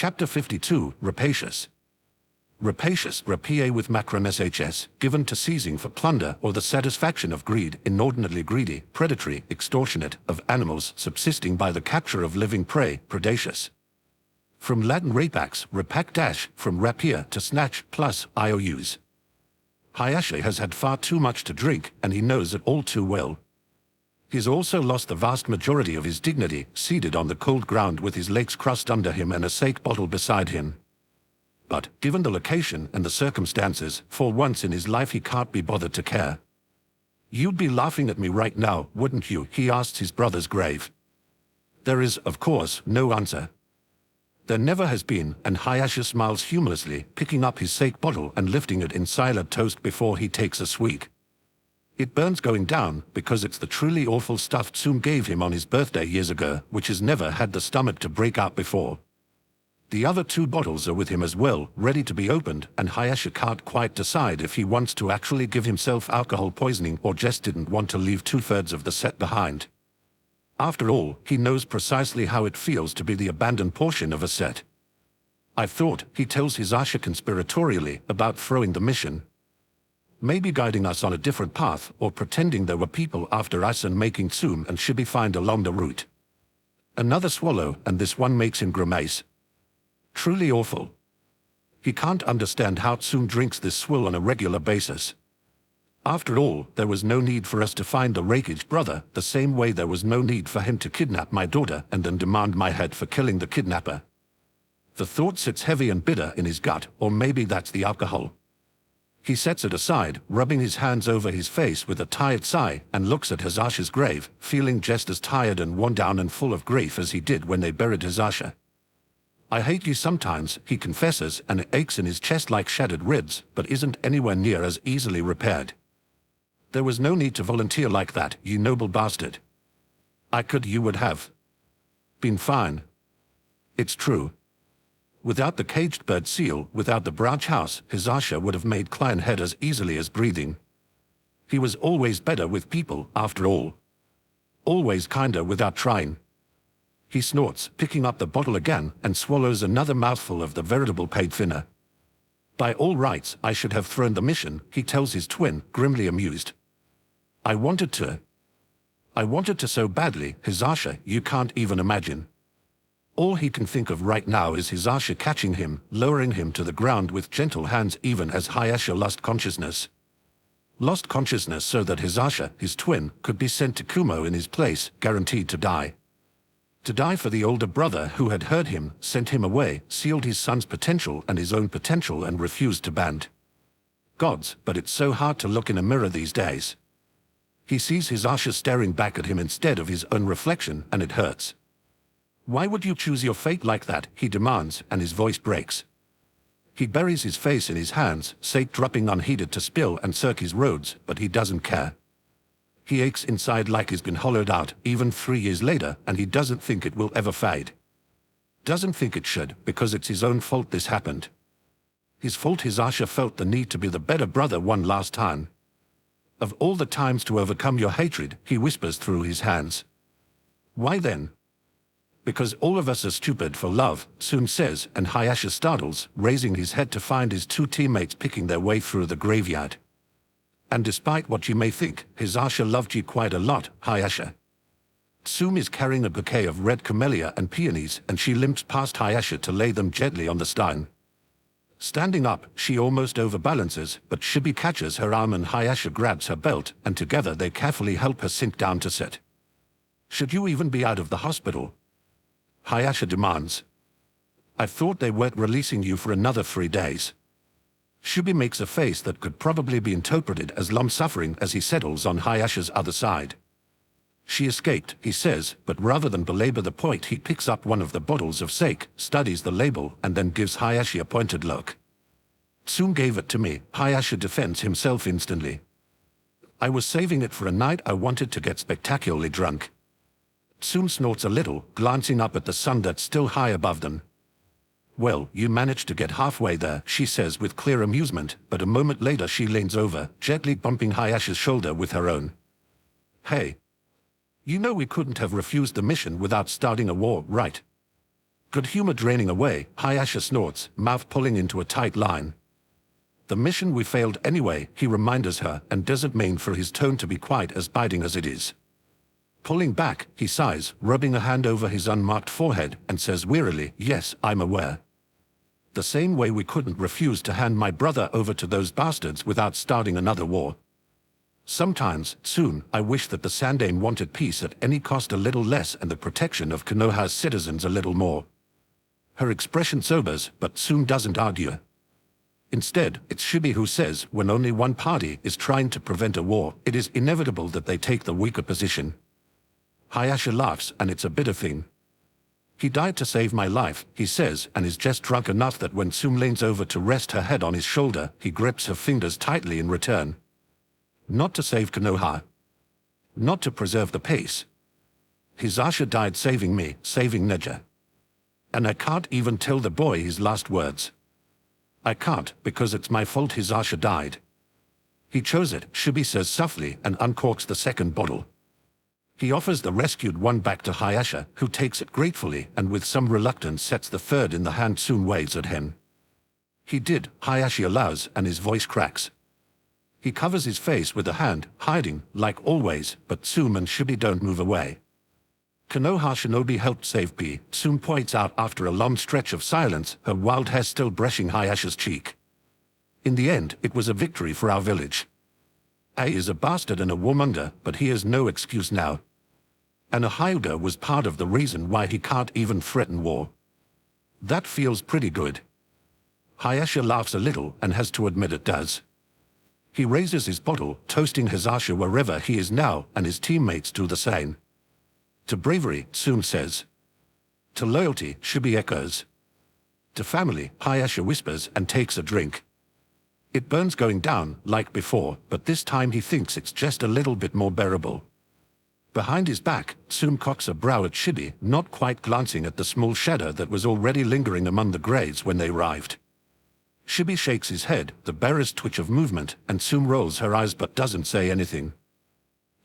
Chapter 52, Rapacious. Rapacious, rapia with macron shs, given to seizing for plunder or the satisfaction of greed, inordinately greedy, predatory, extortionate, of animals subsisting by the capture of living prey, predacious. From Latin rapax, rapac from rapia to snatch, plus ious. Hayasha has had far too much to drink, and he knows it all too well. He's also lost the vast majority of his dignity, seated on the cold ground with his legs crossed under him and a sake bottle beside him. But, given the location and the circumstances, for once in his life he can't be bothered to care. "You'd be laughing at me right now, wouldn't you?" he asks his brother's grave. There is, of course, no answer. There never has been, and Hayasha smiles humorously, picking up his sake bottle and lifting it in silent toast before he takes a swig. It burns going down, because it's the truly awful stuff Tsum gave him on his birthday years ago, which has never had the stomach to break out before. The other 2 bottles are with him as well, ready to be opened, and Hayasha can't quite decide if he wants to actually give himself alcohol poisoning or just didn't want to leave 2/3 of the set behind. After all, he knows precisely how it feels to be the abandoned portion of a set. "I thought," he tells Hayasha conspiratorially, "about throwing the mission. Maybe guiding us on a different path, or pretending there were people after us and making Tsum and Shibi find along the route." Another swallow, and this one makes him grimace. Truly awful. He can't understand how Tsum drinks this swill on a regular basis. After all, there was no need for us to find the Rakage brother, the same way there was no need for him to kidnap my daughter and then demand my head for killing the kidnapper. The thought sits heavy and bitter in his gut, or maybe that's the alcohol. He sets it aside, rubbing his hands over his face with a tired sigh, and looks at Hayasha's grave, feeling just as tired and worn down and full of grief as he did when they buried Hayasha. "I hate you sometimes," he confesses, and it aches in his chest like shattered ribs, but isn't anywhere near as easily repaired. "There was no need to volunteer like that, you noble bastard. You would have been fine. It's true. Without the caged bird seal, without the branch house, Hayasha would have made Klein head as easily as breathing. He was always better with people, after all. Always kinder without trying." He snorts, picking up the bottle again, and swallows another mouthful of the veritable paid thinner. "By all rights, I should have thrown the mission," he tells his twin, grimly amused. I wanted to so badly, Hayasha, you can't even imagine." All he can think of right now is Hayasha catching him, lowering him to the ground with gentle hands even as Hayasha lost consciousness. Lost consciousness so that Hayasha, his twin, could be sent to Kumo in his place, guaranteed to die. To die for the older brother who had heard him, sent him away, sealed his son's potential and his own potential and refused to band. Gods, but it's so hard to look in a mirror these days. He sees Hayasha staring back at him instead of his own reflection, and it hurts. "Why would you choose your fate like that?" he demands, and his voice breaks. He buries his face in his hands, sake dropping unheeded to spill and cirque his roads, but he doesn't care. He aches inside like he's been hollowed out, even 3 years later, and he doesn't think it will ever fade. Doesn't think it should, because it's his own fault this happened. His fault Hayasha felt the need to be the better brother one last time. "Of all the times to overcome your hatred," he whispers through his hands. "Why then?" "Because all of us are stupid for love," Tsum says, and Hayasha startles, raising his head to find his 2 teammates picking their way through the graveyard. "And despite what you may think, Hayasha loved you quite a lot, Hayasha." Tsum is carrying a bouquet of red camellia and peonies, and she limps past Hayasha to lay them gently on the stein. Standing up, she almost overbalances, but Shibi catches her arm and Hayasha grabs her belt, and together they carefully help her sink down to sit. "Should you even be out of the hospital?" Hayasha demands. "I thought they weren't releasing you for another 3 days." Shibi makes a face that could probably be interpreted as long suffering as he settles on Hayasha's other side. "She escaped," he says, but rather than belabor the point he picks up one of the bottles of sake, studies the label, and then gives Hayasha a pointed look. "Tsum gave it to me," Hayasha defends himself instantly. "I was saving it for a night I wanted to get spectacularly drunk." Tsum snorts a little, glancing up at the sun that's still high above them. "Well, you managed to get halfway there," she says with clear amusement, but a moment later she leans over, gently bumping Hayasha's shoulder with her own. "Hey. You know we couldn't have refused the mission without starting a war, right?" Good humor draining away, Hayasha snorts, mouth pulling into a tight line. The mission we failed anyway, he reminds her, and doesn't mean for his tone to be quite as biting as it is. Pulling back, he sighs, rubbing a hand over his unmarked forehead, and says wearily, yes, I'm aware. The same way we couldn't refuse to hand my brother over to those bastards without starting another war. Sometimes, soon, I wish that the Sandaime wanted peace at any cost a little less and the protection of Konoha's citizens a little more. Her expression sobers, but soon doesn't argue. Instead, it's Shibi who says when only one party is trying to prevent a war, it is inevitable that they take the weaker position. Hayasha laughs, and it's a bitter thing. He died to save my life, he says, and is just drunk enough that when Tsume leans over to rest her head on his shoulder, he grips her fingers tightly in return. Not to save Konoha. Not to preserve the peace. Hisashi died saving me, saving Neja. And I can't even tell the boy his last words. I can't, because it's my fault Hisashi died. He chose it, Shibi says softly, and uncorks the second bottle. He offers the rescued one back to Hayasha, who takes it gratefully and with some reluctance sets the third in the hand Tsume waves at him. He did, Hayashi allows, and his voice cracks. He covers his face with a hand, hiding, like always, but Tsume and Shibi don't move away. Konoha Shinobi helped save P, Tsume points out after a long stretch of silence, her wild hair still brushing Hayashi's cheek. In the end, it was a victory for our village. A is a bastard and a warmonger, but he has no excuse now. And a Hyuga was part of the reason why he can't even threaten war. That feels pretty good. Hayasha laughs a little and has to admit it does. He raises his bottle, toasting Hisashi wherever he is now, and his teammates do the same. To bravery, Tsume says. To loyalty, Shibi echoes. To family, Hayasha whispers and takes a drink. It burns going down, like before, but this time he thinks it's just a little bit more bearable. Behind his back, Tsume cocks a brow at Shibi, not quite glancing at the small shadow that was already lingering among the graves when they arrived. Shibi shakes his head, the barest twitch of movement, and Tsume rolls her eyes but doesn't say anything.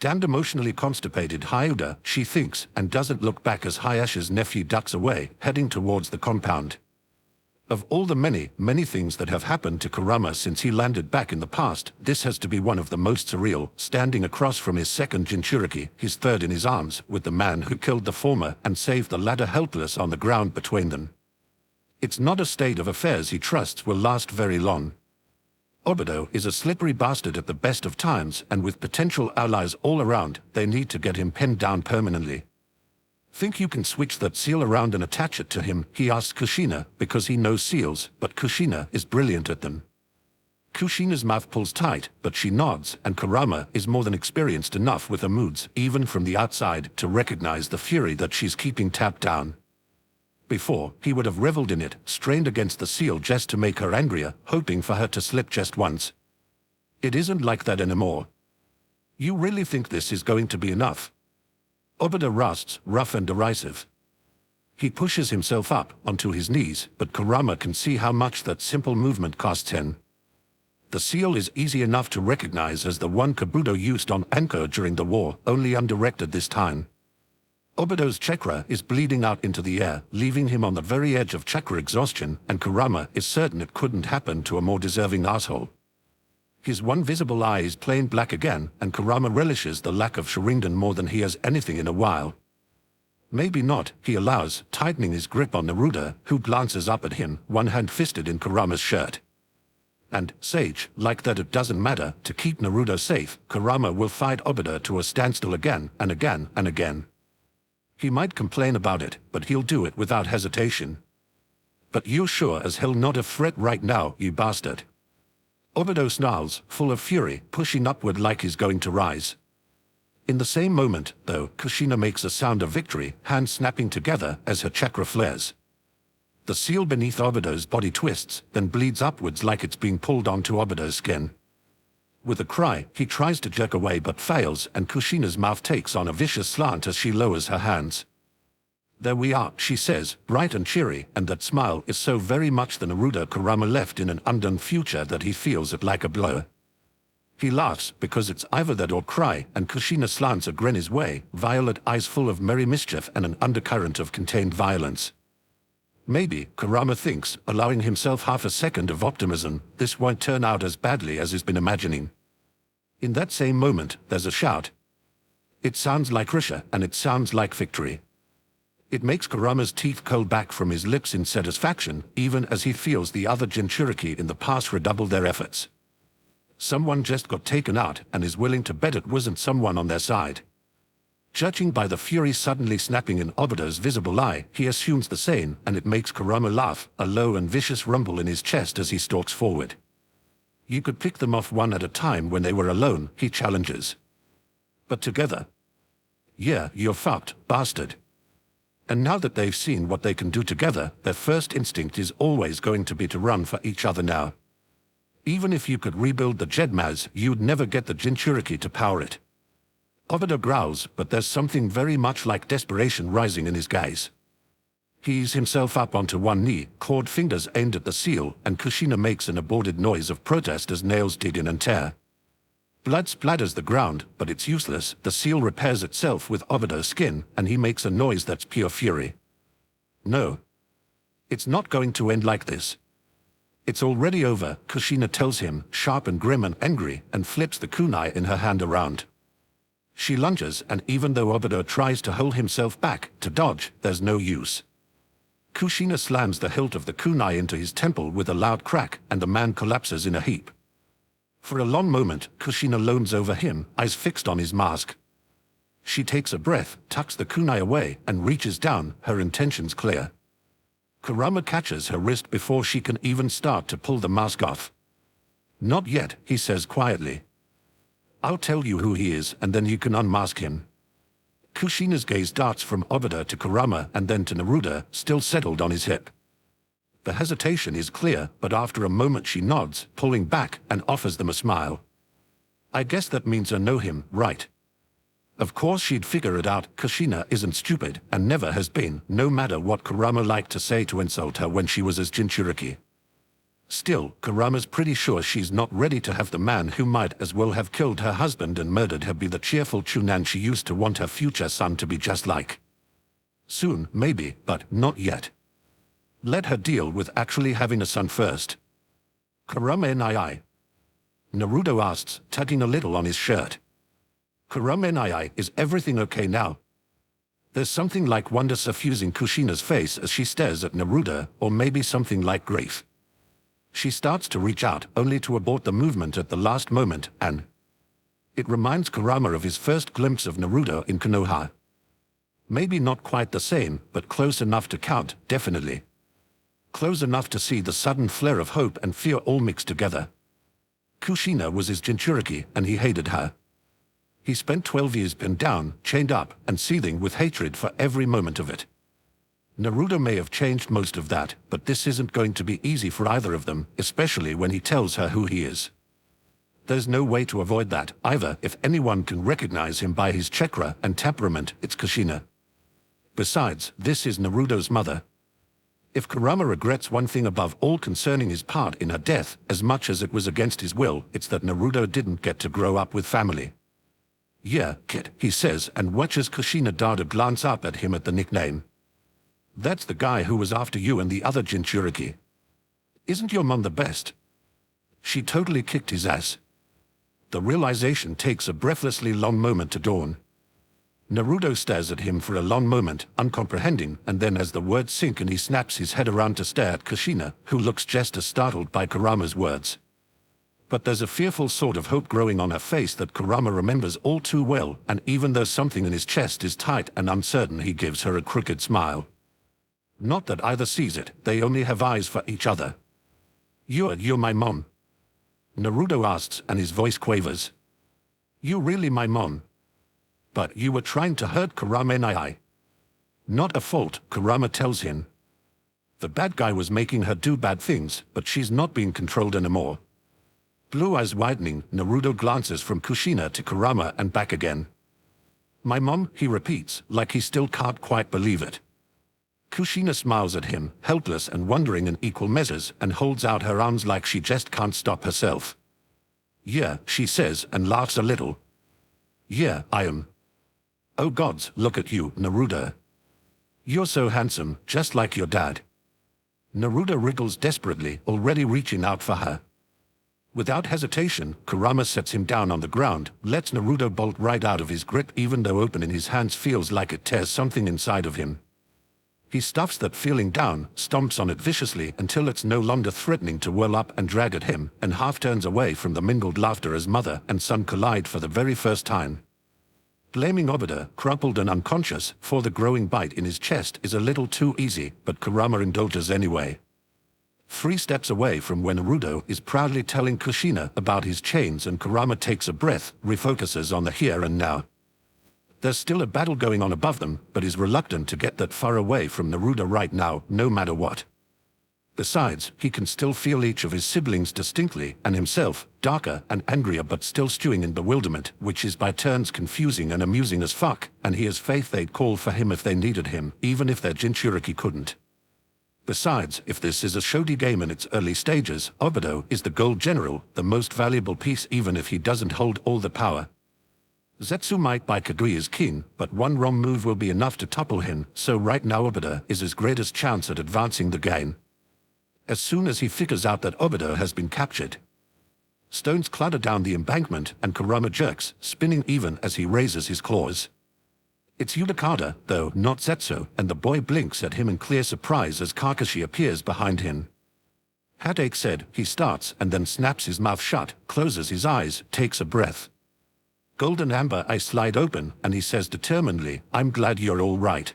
Damned emotionally constipated Hyuga, she thinks, and doesn't look back as Hayashi's nephew ducks away, heading towards the compound. Of all the many, many things that have happened to Kurama since he landed back in the past, this has to be one of the most surreal, standing across from his second Jinchuriki, his third in his arms, with the man who killed the former and saved the latter helpless on the ground between them. It's not a state of affairs he trusts will last very long. Obito is a slippery bastard at the best of times, and with potential allies all around, they need to get him pinned down permanently. Think you can switch that seal around and attach it to him, he asks Kushina, because he knows seals, but Kushina is brilliant at them. Kushina's mouth pulls tight, but she nods, and Kurama is more than experienced enough with her moods, even from the outside, to recognize the fury that she's keeping tapped down. Before, he would have reveled in it, strained against the seal just to make her angrier, hoping for her to slip just once. It isn't like that anymore. You really think this is going to be enough? Obito rusts, rough and derisive. He pushes himself up onto his knees, but Kurama can see how much that simple movement costs him. The seal is easy enough to recognize as the one Kabuto used on Anko during the war, only undirected this time. Obito's chakra is bleeding out into the air, leaving him on the very edge of chakra exhaustion, and Kurama is certain it couldn't happen to a more deserving asshole. His one visible eye is plain black again, and Kurama relishes the lack of Sharingan more than he has anything in a while. Maybe not, he allows, tightening his grip on Naruto, who glances up at him, one hand fisted in Kurama's shirt. And, sage, like that it doesn't matter, to keep Naruto safe, Kurama will fight Obito to a standstill again, and again, and again. He might complain about it, but he'll do it without hesitation. But you're sure as hell not a threat right now, you bastard. Obito snarls, full of fury, pushing upward like he's going to rise. In the same moment, though, Kushina makes a sound of victory, hands snapping together as her chakra flares. The seal beneath Obito's body twists, then bleeds upwards like it's being pulled onto Obito's skin. With a cry, he tries to jerk away but fails, and Kushina's mouth takes on a vicious slant as she lowers her hands. There we are, she says, bright and cheery, and that smile is so very much the Naruto Kurama left in an undone future that he feels it like a blow. He laughs, because it's either that or cry, and Kushina slants a grin his way, violet eyes full of merry mischief and an undercurrent of contained violence. Maybe, Kurama thinks, allowing himself half a second of optimism, this won't turn out as badly as he's been imagining. In that same moment, there's a shout. It sounds like Risha, and it sounds like victory. It makes Kurama's teeth curl back from his lips in satisfaction, even as he feels the other Jinchuriki in the past redouble their efforts. Someone just got taken out and is willing to bet it wasn't someone on their side. Judging by the fury suddenly snapping in Obito's visible eye, he assumes the same, and it makes Kurama laugh, a low and vicious rumble in his chest as he stalks forward. You could pick them off one at a time when they were alone, he challenges. But together? Yeah, you're fucked, bastard. And now that they've seen what they can do together, their first instinct is always going to be to run for each other now. Even if you could rebuild the Jedmaz, you'd never get the Jinchuriki to power it. Obito growls, but there's something very much like desperation rising in his gaze. He eases himself up onto one knee, clawed fingers aimed at the seal, and Kushina makes an aborted noise of protest as nails dig in and tear. Blood splatters the ground, but it's useless. The seal repairs itself with Obito's skin, and he makes a noise that's pure fury. No. It's not going to end like this. It's already over, Kushina tells him, sharp and grim and angry, and flips the kunai in her hand around. She lunges, and even though Obito tries to hold himself back, to dodge, there's no use. Kushina slams the hilt of the kunai into his temple with a loud crack, and the man collapses in a heap. For a long moment, Kushina looms over him, eyes fixed on his mask. She takes a breath, tucks the kunai away, and reaches down, her intentions clear. Kurama catches her wrist before she can even start to pull the mask off. Not yet, he says quietly. I'll tell you who he is, and then you can unmask him. Kushina's gaze darts from Obito to Kurama and then to Naruto, still settled on his hip. The hesitation is clear, but after a moment she nods, pulling back, and offers them a smile. I guess that means I know him, right? Of course she'd figure it out. Kushina isn't stupid, and never has been, no matter what Kurama liked to say to insult her when she was as Jinchuriki. Still, Kurama's pretty sure she's not ready to have the man who might as well have killed her husband and murdered her be the cheerful Chunan she used to want her future son to be just like. Soon, maybe, but not yet. Let her deal with actually having a son first. Kurama nai. Naruto asks, tugging a little on his shirt. Kurama nai, is everything okay now? There's something like wonder suffusing Kushina's face as she stares at Naruto, or maybe something like grief. She starts to reach out, only to abort the movement at the last moment, and it reminds Kurama of his first glimpse of Naruto in Konoha. Maybe not quite the same, but close enough to count, definitely. Close enough to see the sudden flare of hope and fear all mixed together. Kushina was his Jinchuriki, and he hated her. He spent 12 years pinned down, chained up, and seething with hatred for every moment of it. Naruto may have changed most of that, but this isn't going to be easy for either of them, especially when he tells her who he is. There's no way to avoid that, either. If anyone can recognize him by his chakra and temperament, it's Kushina. Besides, this is Naruto's mother. If Kurama regrets one thing above all concerning his part in her death, as much as it was against his will, it's that Naruto didn't get to grow up with family. Yeah, kid, he says, and watches Kushina dart a glance up at him at the nickname. That's the guy who was after you and the other Jinchuriki. Isn't your mom the best? She totally kicked his ass. The realization takes a breathlessly long moment to dawn. Naruto stares at him for a long moment, uncomprehending, and then as the words sink and he snaps his head around to stare at Kushina, who looks just as startled by Kurama's words. But there's a fearful sort of hope growing on her face that Kurama remembers all too well, and even though something in his chest is tight and uncertain, he gives her a crooked smile. Not that either sees it, they only have eyes for each other. You're my mom? Naruto asks, and his voice quavers. You really my mom? But you were trying to hurt Kurama nai. Not a fault, Kurama tells him. The bad guy was making her do bad things, but she's not being controlled anymore. Blue eyes widening, Naruto glances from Kushina to Kurama and back again. My mom, he repeats, like he still can't quite believe it. Kushina smiles at him, helpless and wondering in equal measures, and holds out her arms like she just can't stop herself. Yeah, she says, and laughs a little. Yeah, I am. Oh gods, look at you, Naruto. You're so handsome, just like your dad. Naruto wriggles desperately, already reaching out for her. Without hesitation, Kurama sets him down on the ground, lets Naruto bolt right out of his grip even though open in his hands feels like it tears something inside of him. He stuffs that feeling down, stomps on it viciously until it's no longer threatening to whirl up and drag at him, and half turns away from the mingled laughter as mother and son collide for the very first time. Blaming Obito, crumpled and unconscious, for the growing bite in his chest is a little too easy, but Kurama indulges anyway. 3 steps away from where Naruto is proudly telling Kushina about his chains and Kurama takes a breath, refocuses on the here and now. There's still a battle going on above them, but is reluctant to get that far away from Naruto right now, no matter what. Besides, he can still feel each of his siblings distinctly, and himself, darker and angrier but still stewing in bewilderment, which is by turns confusing and amusing as fuck, and he has faith they'd call for him if they needed him, even if their Jinchuriki couldn't. Besides, if this is a shogi game in its early stages, Obito is the gold general, the most valuable piece even if he doesn't hold all the power. Zetsu might by Kagui is keen, but one wrong move will be enough to topple him, so right now Obito is his greatest chance at advancing the game. As soon as he figures out that Obito has been captured, stones clatter down the embankment and Kurama jerks, spinning even as he raises his claws. It's Yudakada, though, not Zetsu, and the boy blinks at him in clear surprise as Kakashi appears behind him. Headache said, he starts and then snaps his mouth shut, closes his eyes, takes a breath. Golden amber eyes slide open, and he says determinedly, "I'm glad you're all right."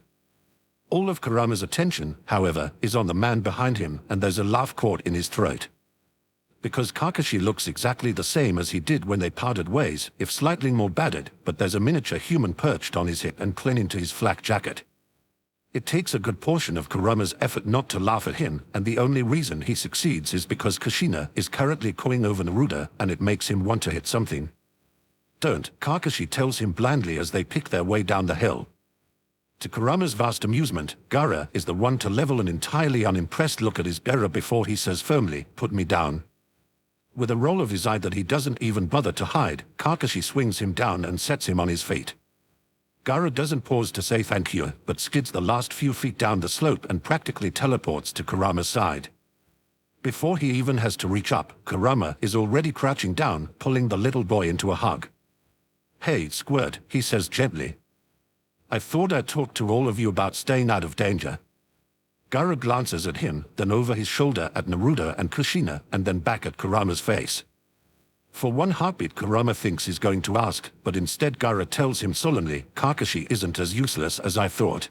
All of Kurama's attention, however, is on the man behind him, and there's a laugh caught in his throat. Because Kakashi looks exactly the same as he did when they parted ways, if slightly more battered, but there's a miniature human perched on his hip and clinging to his flak jacket. It takes a good portion of Kurama's effort not to laugh at him, and the only reason he succeeds is because Kushina is currently cooing over Naruto, and it makes him want to hit something. Don't, Kakashi tells him blandly as they pick their way down the hill. To Kurama's vast amusement, Gaara is the one to level an entirely unimpressed look at his bearer before he says firmly, "Put me down." With a roll of his eye that he doesn't even bother to hide, Kakashi swings him down and sets him on his feet. Gaara doesn't pause to say thank you, but skids the last few feet down the slope and practically teleports to Kurama's side. Before he even has to reach up, Kurama is already crouching down, pulling the little boy into a hug. "Hey, Squirt," he says gently. "I thought I'd talk to all of you about staying out of danger." Gaara glances at him, then over his shoulder at Naruto and Kushina, and then back at Kurama's face. For one heartbeat Kurama thinks he's going to ask, but instead Gaara tells him solemnly, "Kakashi isn't as useless as I thought."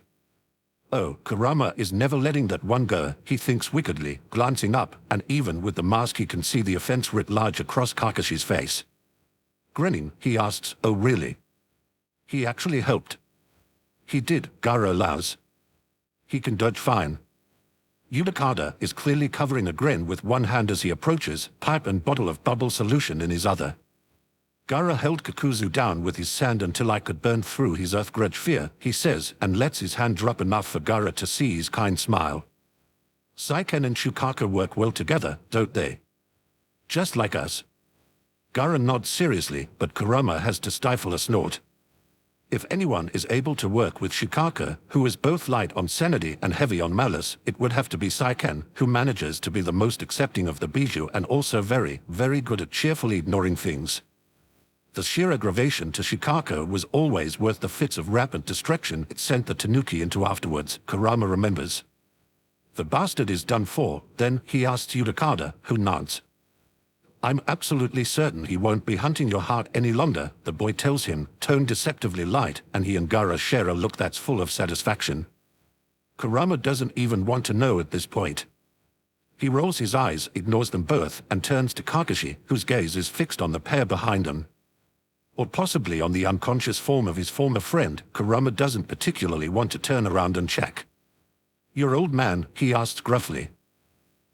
Oh, Kurama is never letting that one go, he thinks wickedly, glancing up, and even with the mask he can see the offense writ large across Kakashi's face. Grinning, he asks, "Oh really? He actually helped?" "He did," Gaara allows. "He can dodge fine." Yudakada is clearly covering a grin with one hand as he approaches, pipe and bottle of bubble solution in his other. "Gaara held Kakuzu down with his sand until I could burn through his earth grudge fear," he says, and lets his hand drop enough for Gaara to see his kind smile. "Saiken and Shukaka work well together, don't they?" "Just like us." Gaara nods seriously, but Kurama has to stifle a snort. If anyone is able to work with Shikaka, who is both light on sanity and heavy on malice, it would have to be Saiken, who manages to be the most accepting of the bijou and also very, very good at cheerfully ignoring things. The sheer aggravation to Shikaka was always worth the fits of rampant distraction it sent the Tanuki into afterwards, Kurama remembers. "The bastard is done for," then he asks Yudakada, who nods. "I'm absolutely certain he won't be hunting your heart any longer," the boy tells him, tone deceptively light, and he and Gaara share a look that's full of satisfaction. Kurama doesn't even want to know at this point. He rolls his eyes, ignores them both, and turns to Kakashi, whose gaze is fixed on the pair behind him. Or possibly on the unconscious form of his former friend, Kurama doesn't particularly want to turn around and check. "Your old man?" he asks gruffly.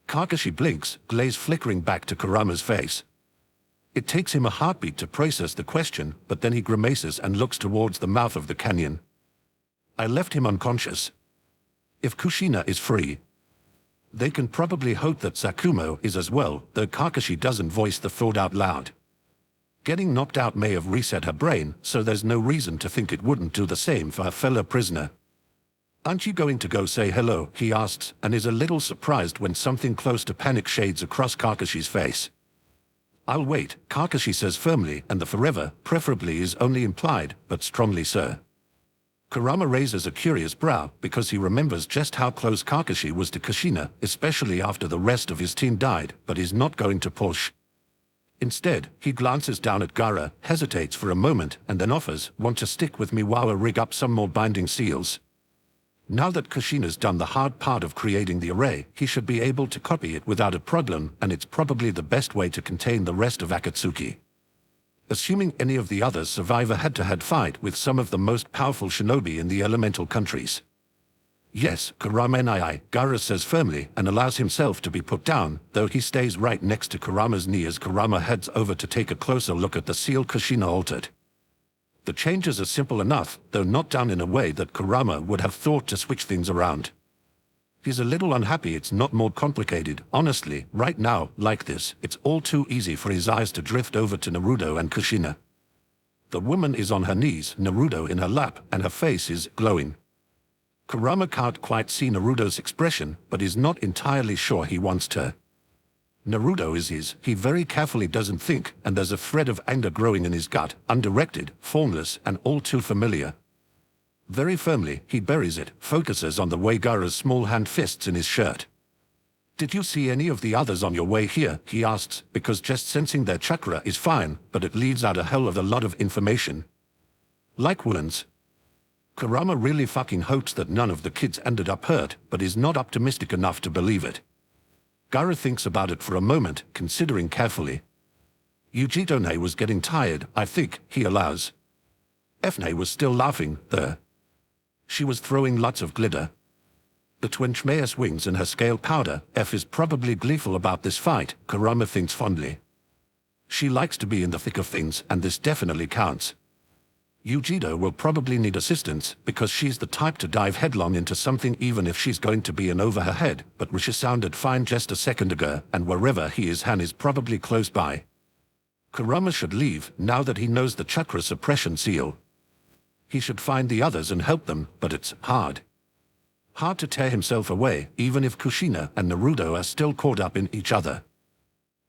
Kakashi blinks, glaze flickering back to Kurama's face. It takes him a heartbeat to process the question, but then he grimaces and looks towards the mouth of the canyon. "I left him unconscious. If Kushina is free, they can probably hope that Sakumo is as well, though Kakashi doesn't voice the thought out loud. Getting knocked out may have reset her brain, so there's no reason to think it wouldn't do the same for her fellow prisoner. "Aren't you going to go say hello?" he asks, and is a little surprised when something close to panic shades across Kakashi's face. "I'll wait," Kakashi says firmly, and the forever, preferably, is only implied, but strongly so. Kurama raises a curious brow because he remembers just how close Kakashi was to Kushina, especially after the rest of his team died, but is not going to push. Instead, he glances down at Gaara, hesitates for a moment, and then offers, "Want to stick with me while I rig up some more binding seals?" Now that Kushina's done the hard part of creating the array, he should be able to copy it without a problem, and it's probably the best way to contain the rest of Akatsuki. Assuming any of the others survive a head-to-head fight with some of the most powerful shinobi in the elemental countries. "Yes, Kurama-ni," Gaara says firmly and allows himself to be put down, though he stays right next to Kurama's knee as Kurama heads over to take a closer look at the seal Kushina altered. The changes are simple enough, though not done in a way that Kurama would have thought to switch things around. He's a little unhappy it's not more complicated. Honestly, right now, like this, it's all too easy for his eyes to drift over to Naruto and Kushina. The woman is on her knees, Naruto in her lap, and her face is glowing. Kurama can't quite see Naruto's expression, but is not entirely sure he wants to. Naruto is he very carefully doesn't think, and there's a thread of anger growing in his gut, undirected, formless, and all too familiar. Very firmly, he buries it, focuses on the way Gaara's small hand fists in his shirt. "Did you see any of the others on your way here?" he asks, because just sensing their chakra is fine, but it leaves out a hell of a lot of information. Like wounds. Kurama really fucking hopes that none of the kids ended up hurt, but is not optimistic enough to believe it. Gaara thinks about it for a moment, considering carefully. Yujitone was getting tired, I think, he allows. Fne was still laughing, though. She was throwing lots of glitter. Between Chmea's wings and her scale powder, F is probably gleeful about this fight, Kurama thinks fondly. She likes to be in the thick of things, and this definitely counts. Yujido will probably need assistance, because she's the type to dive headlong into something even if she's going to be in over her head, but Rishi sounded fine just a second ago, and wherever he is Han is probably close by. Kurama should leave, now that he knows the chakra suppression seal. He should find the others and help them, but it's hard. Hard to tear himself away, even if Kushina and Naruto are still caught up in each other.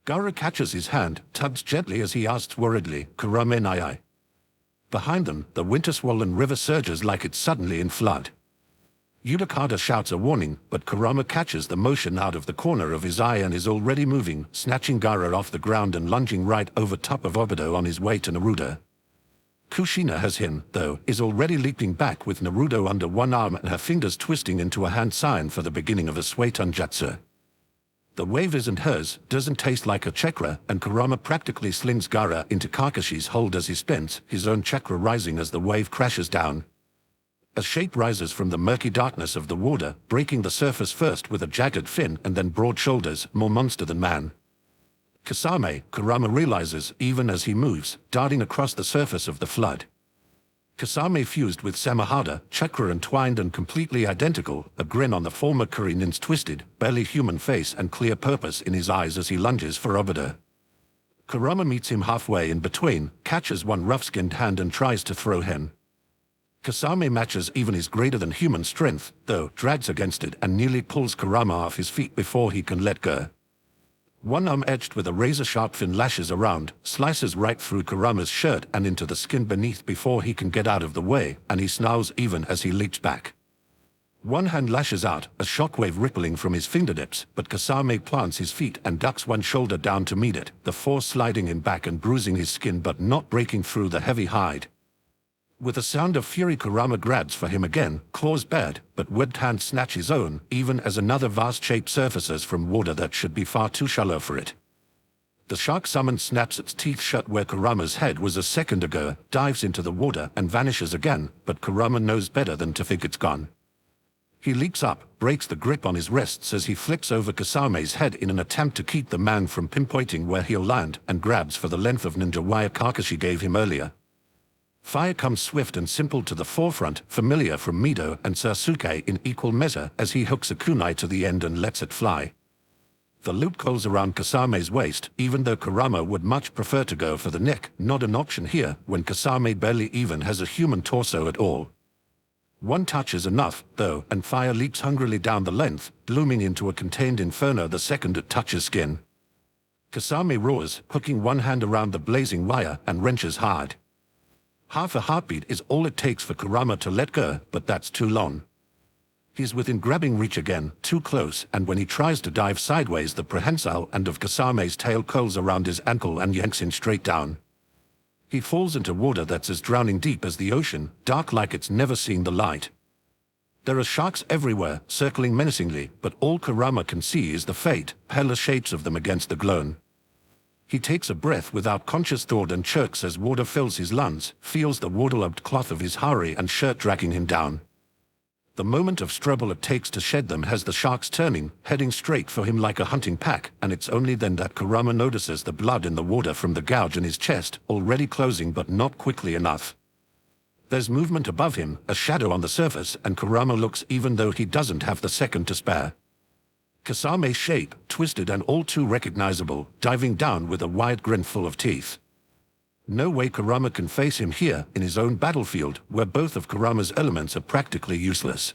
Gaara catches his hand, tugs gently as he asks worriedly, "Kurama-ni?" Behind them, the winter-swollen river surges like it's suddenly in flood. Yudakata shouts a warning, but Kurama catches the motion out of the corner of his eye and is already moving, snatching Gaara off the ground and lunging right over top of Obito on his way to Naruto. Kushina has him, though, is already leaping back with Naruto under one arm and her fingers twisting into a hand sign for the beginning of a Suiton Jutsu. The wave isn't hers, doesn't taste like a chakra, and Kurama practically slings Gaara into Kakashi's hold as he spins, his own chakra rising as the wave crashes down. A shape rises from the murky darkness of the water, breaking the surface first with a jagged fin and then broad shoulders, more monster than man. Kasame, Kurama realizes, even as he moves, darting across the surface of the flood. Kasame fused with Samahada, chakra entwined and completely identical, a grin on the former Kurinin's twisted, barely human face and clear purpose in his eyes as he lunges for Obito. Kurama meets him halfway in between, catches one rough-skinned hand and tries to throw him. Kasame matches even his greater-than-human strength, though drags against it and nearly pulls Kurama off his feet before he can let go. One arm edged with a razor-sharp fin lashes around, slices right through Kurama's shirt and into the skin beneath before he can get out of the way, and he snarls even as he leaps back. One hand lashes out, a shockwave rippling from his fingertips, but Kasame plants his feet and ducks one shoulder down to meet it, the force sliding him back and bruising his skin but not breaking through the heavy hide. With a sound of fury, Kurama grabs for him again, claws bared, but webbed hands snatch his own, even as another vast shape surfaces from water that should be far too shallow for it. The shark summon snaps its teeth shut where Kurama's head was a second ago, dives into the water and vanishes again, but Kurama knows better than to think it's gone. He leaps up, breaks the grip on his wrists as he flicks over Kasame's head in an attempt to keep the man from pinpointing where he'll land, and grabs for the length of ninja wire Kakashi gave him earlier. Fire comes swift and simple to the forefront, familiar from Mido and Sasuke in equal measure as he hooks a kunai to the end and lets it fly. The loop coils around Kasame's waist, even though Kurama would much prefer to go for the neck, not an option here when Kasame barely even has a human torso at all. One touch is enough, though, and fire leaps hungrily down the length, blooming into a contained inferno the second it touches skin. Kasame roars, hooking one hand around the blazing wire, and wrenches hard. Half a heartbeat is all it takes for Kurama to let go, but that's too long. He's within grabbing reach again, too close, and when he tries to dive sideways, the prehensile end of Kasame's tail curls around his ankle and yanks him straight down. He falls into water that's as drowning deep as the ocean, dark like it's never seen the light. There are sharks everywhere, circling menacingly, but all Kurama can see is the faint, paler shapes of them against the gloam. He takes a breath without conscious thought and chokes as water fills his lungs, feels the waterlogged cloth of his hari and shirt dragging him down. The moment of struggle it takes to shed them has the sharks turning, heading straight for him like a hunting pack, and it's only then that Kurama notices the blood in the water from the gouge in his chest, already closing but not quickly enough. There's movement above him, a shadow on the surface, and Kurama looks even though he doesn't have the second to spare. Kasame's shape, twisted and all too recognizable, diving down with a wide grin full of teeth. No way Kurama can face him here, in his own battlefield, where both of Kurama's elements are practically useless.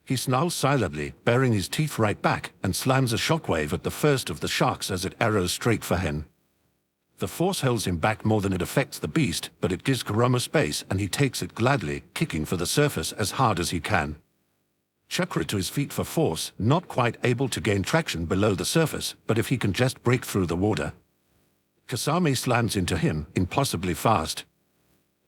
He snarls silently, baring his teeth right back, and slams a shockwave at the first of the sharks as it arrows straight for him. The force holds him back more than it affects the beast, but it gives Kurama space and he takes it gladly, kicking for the surface as hard as he can. Chakra to his feet for force, not quite able to gain traction below the surface, but if he can just break through the water. Kasame slams into him, impossibly fast.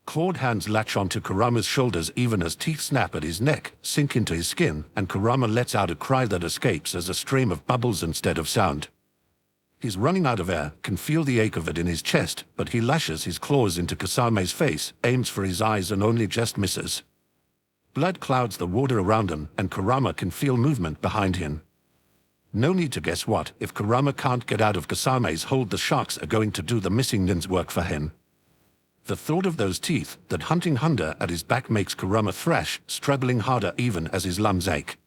Clawed hands latch onto Kurama's shoulders even as teeth snap at his neck, sink into his skin, and Kurama lets out a cry that escapes as a stream of bubbles instead of sound. He's running out of air, can feel the ache of it in his chest, but he lashes his claws into Kasame's face, aims for his eyes and only just misses. Blood clouds the water around him, and Kurama can feel movement behind him. No need to guess what, if Kurama can't get out of Kasame's hold, the sharks are going to do the missing nin's work for him. The thought of those teeth, that hunting hunger at his back makes Kurama thrash, struggling harder even as his lungs ache.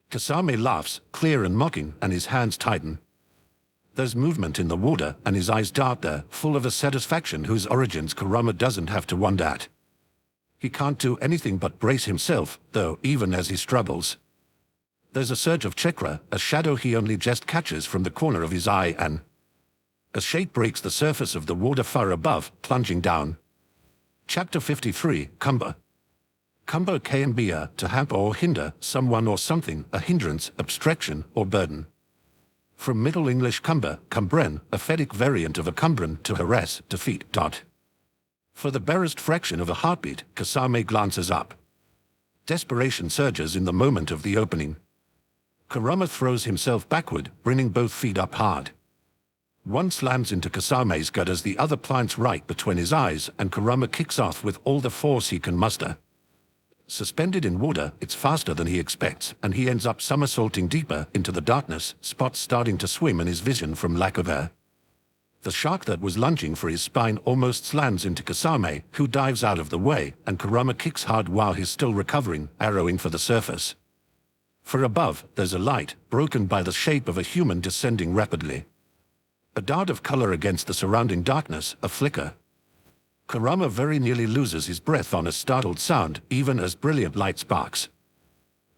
Kasame laughs, clear and mocking, and his hands tighten. There's movement in the water, and his eyes dart there, full of a satisfaction whose origins Kurama doesn't have to wonder at. He can't do anything but brace himself, though, even as he struggles. There's a surge of chakra, a shadow he only just catches from the corner of his eye, and a shape breaks the surface of the water far above, plunging down. Chapter 53, Cumber. Cumber can be to hamper or hinder, someone or something, a hindrance, obstruction, or burden. From Middle English cumber, cumbren, a Fedic variant of a cumbren, to harass, defeat. For the barest fraction of a heartbeat, Kasame glances up. Desperation surges in the moment of the opening. Kurama throws himself backward, bringing both feet up hard. One slams into Kasame's gut as the other plants right between his eyes, and Kurama kicks off with all the force he can muster. Suspended in water, it's faster than he expects, and he ends up somersaulting deeper into the darkness, spots starting to swim in his vision from lack of air. The shark that was lunging for his spine almost slams into Kasame, who dives out of the way, and Kurama kicks hard while he's still recovering, arrowing for the surface. For above, there's a light, broken by the shape of a human descending rapidly. A dart of color against the surrounding darkness, a flicker. Kurama very nearly loses his breath on a startled sound, even as brilliant light sparks.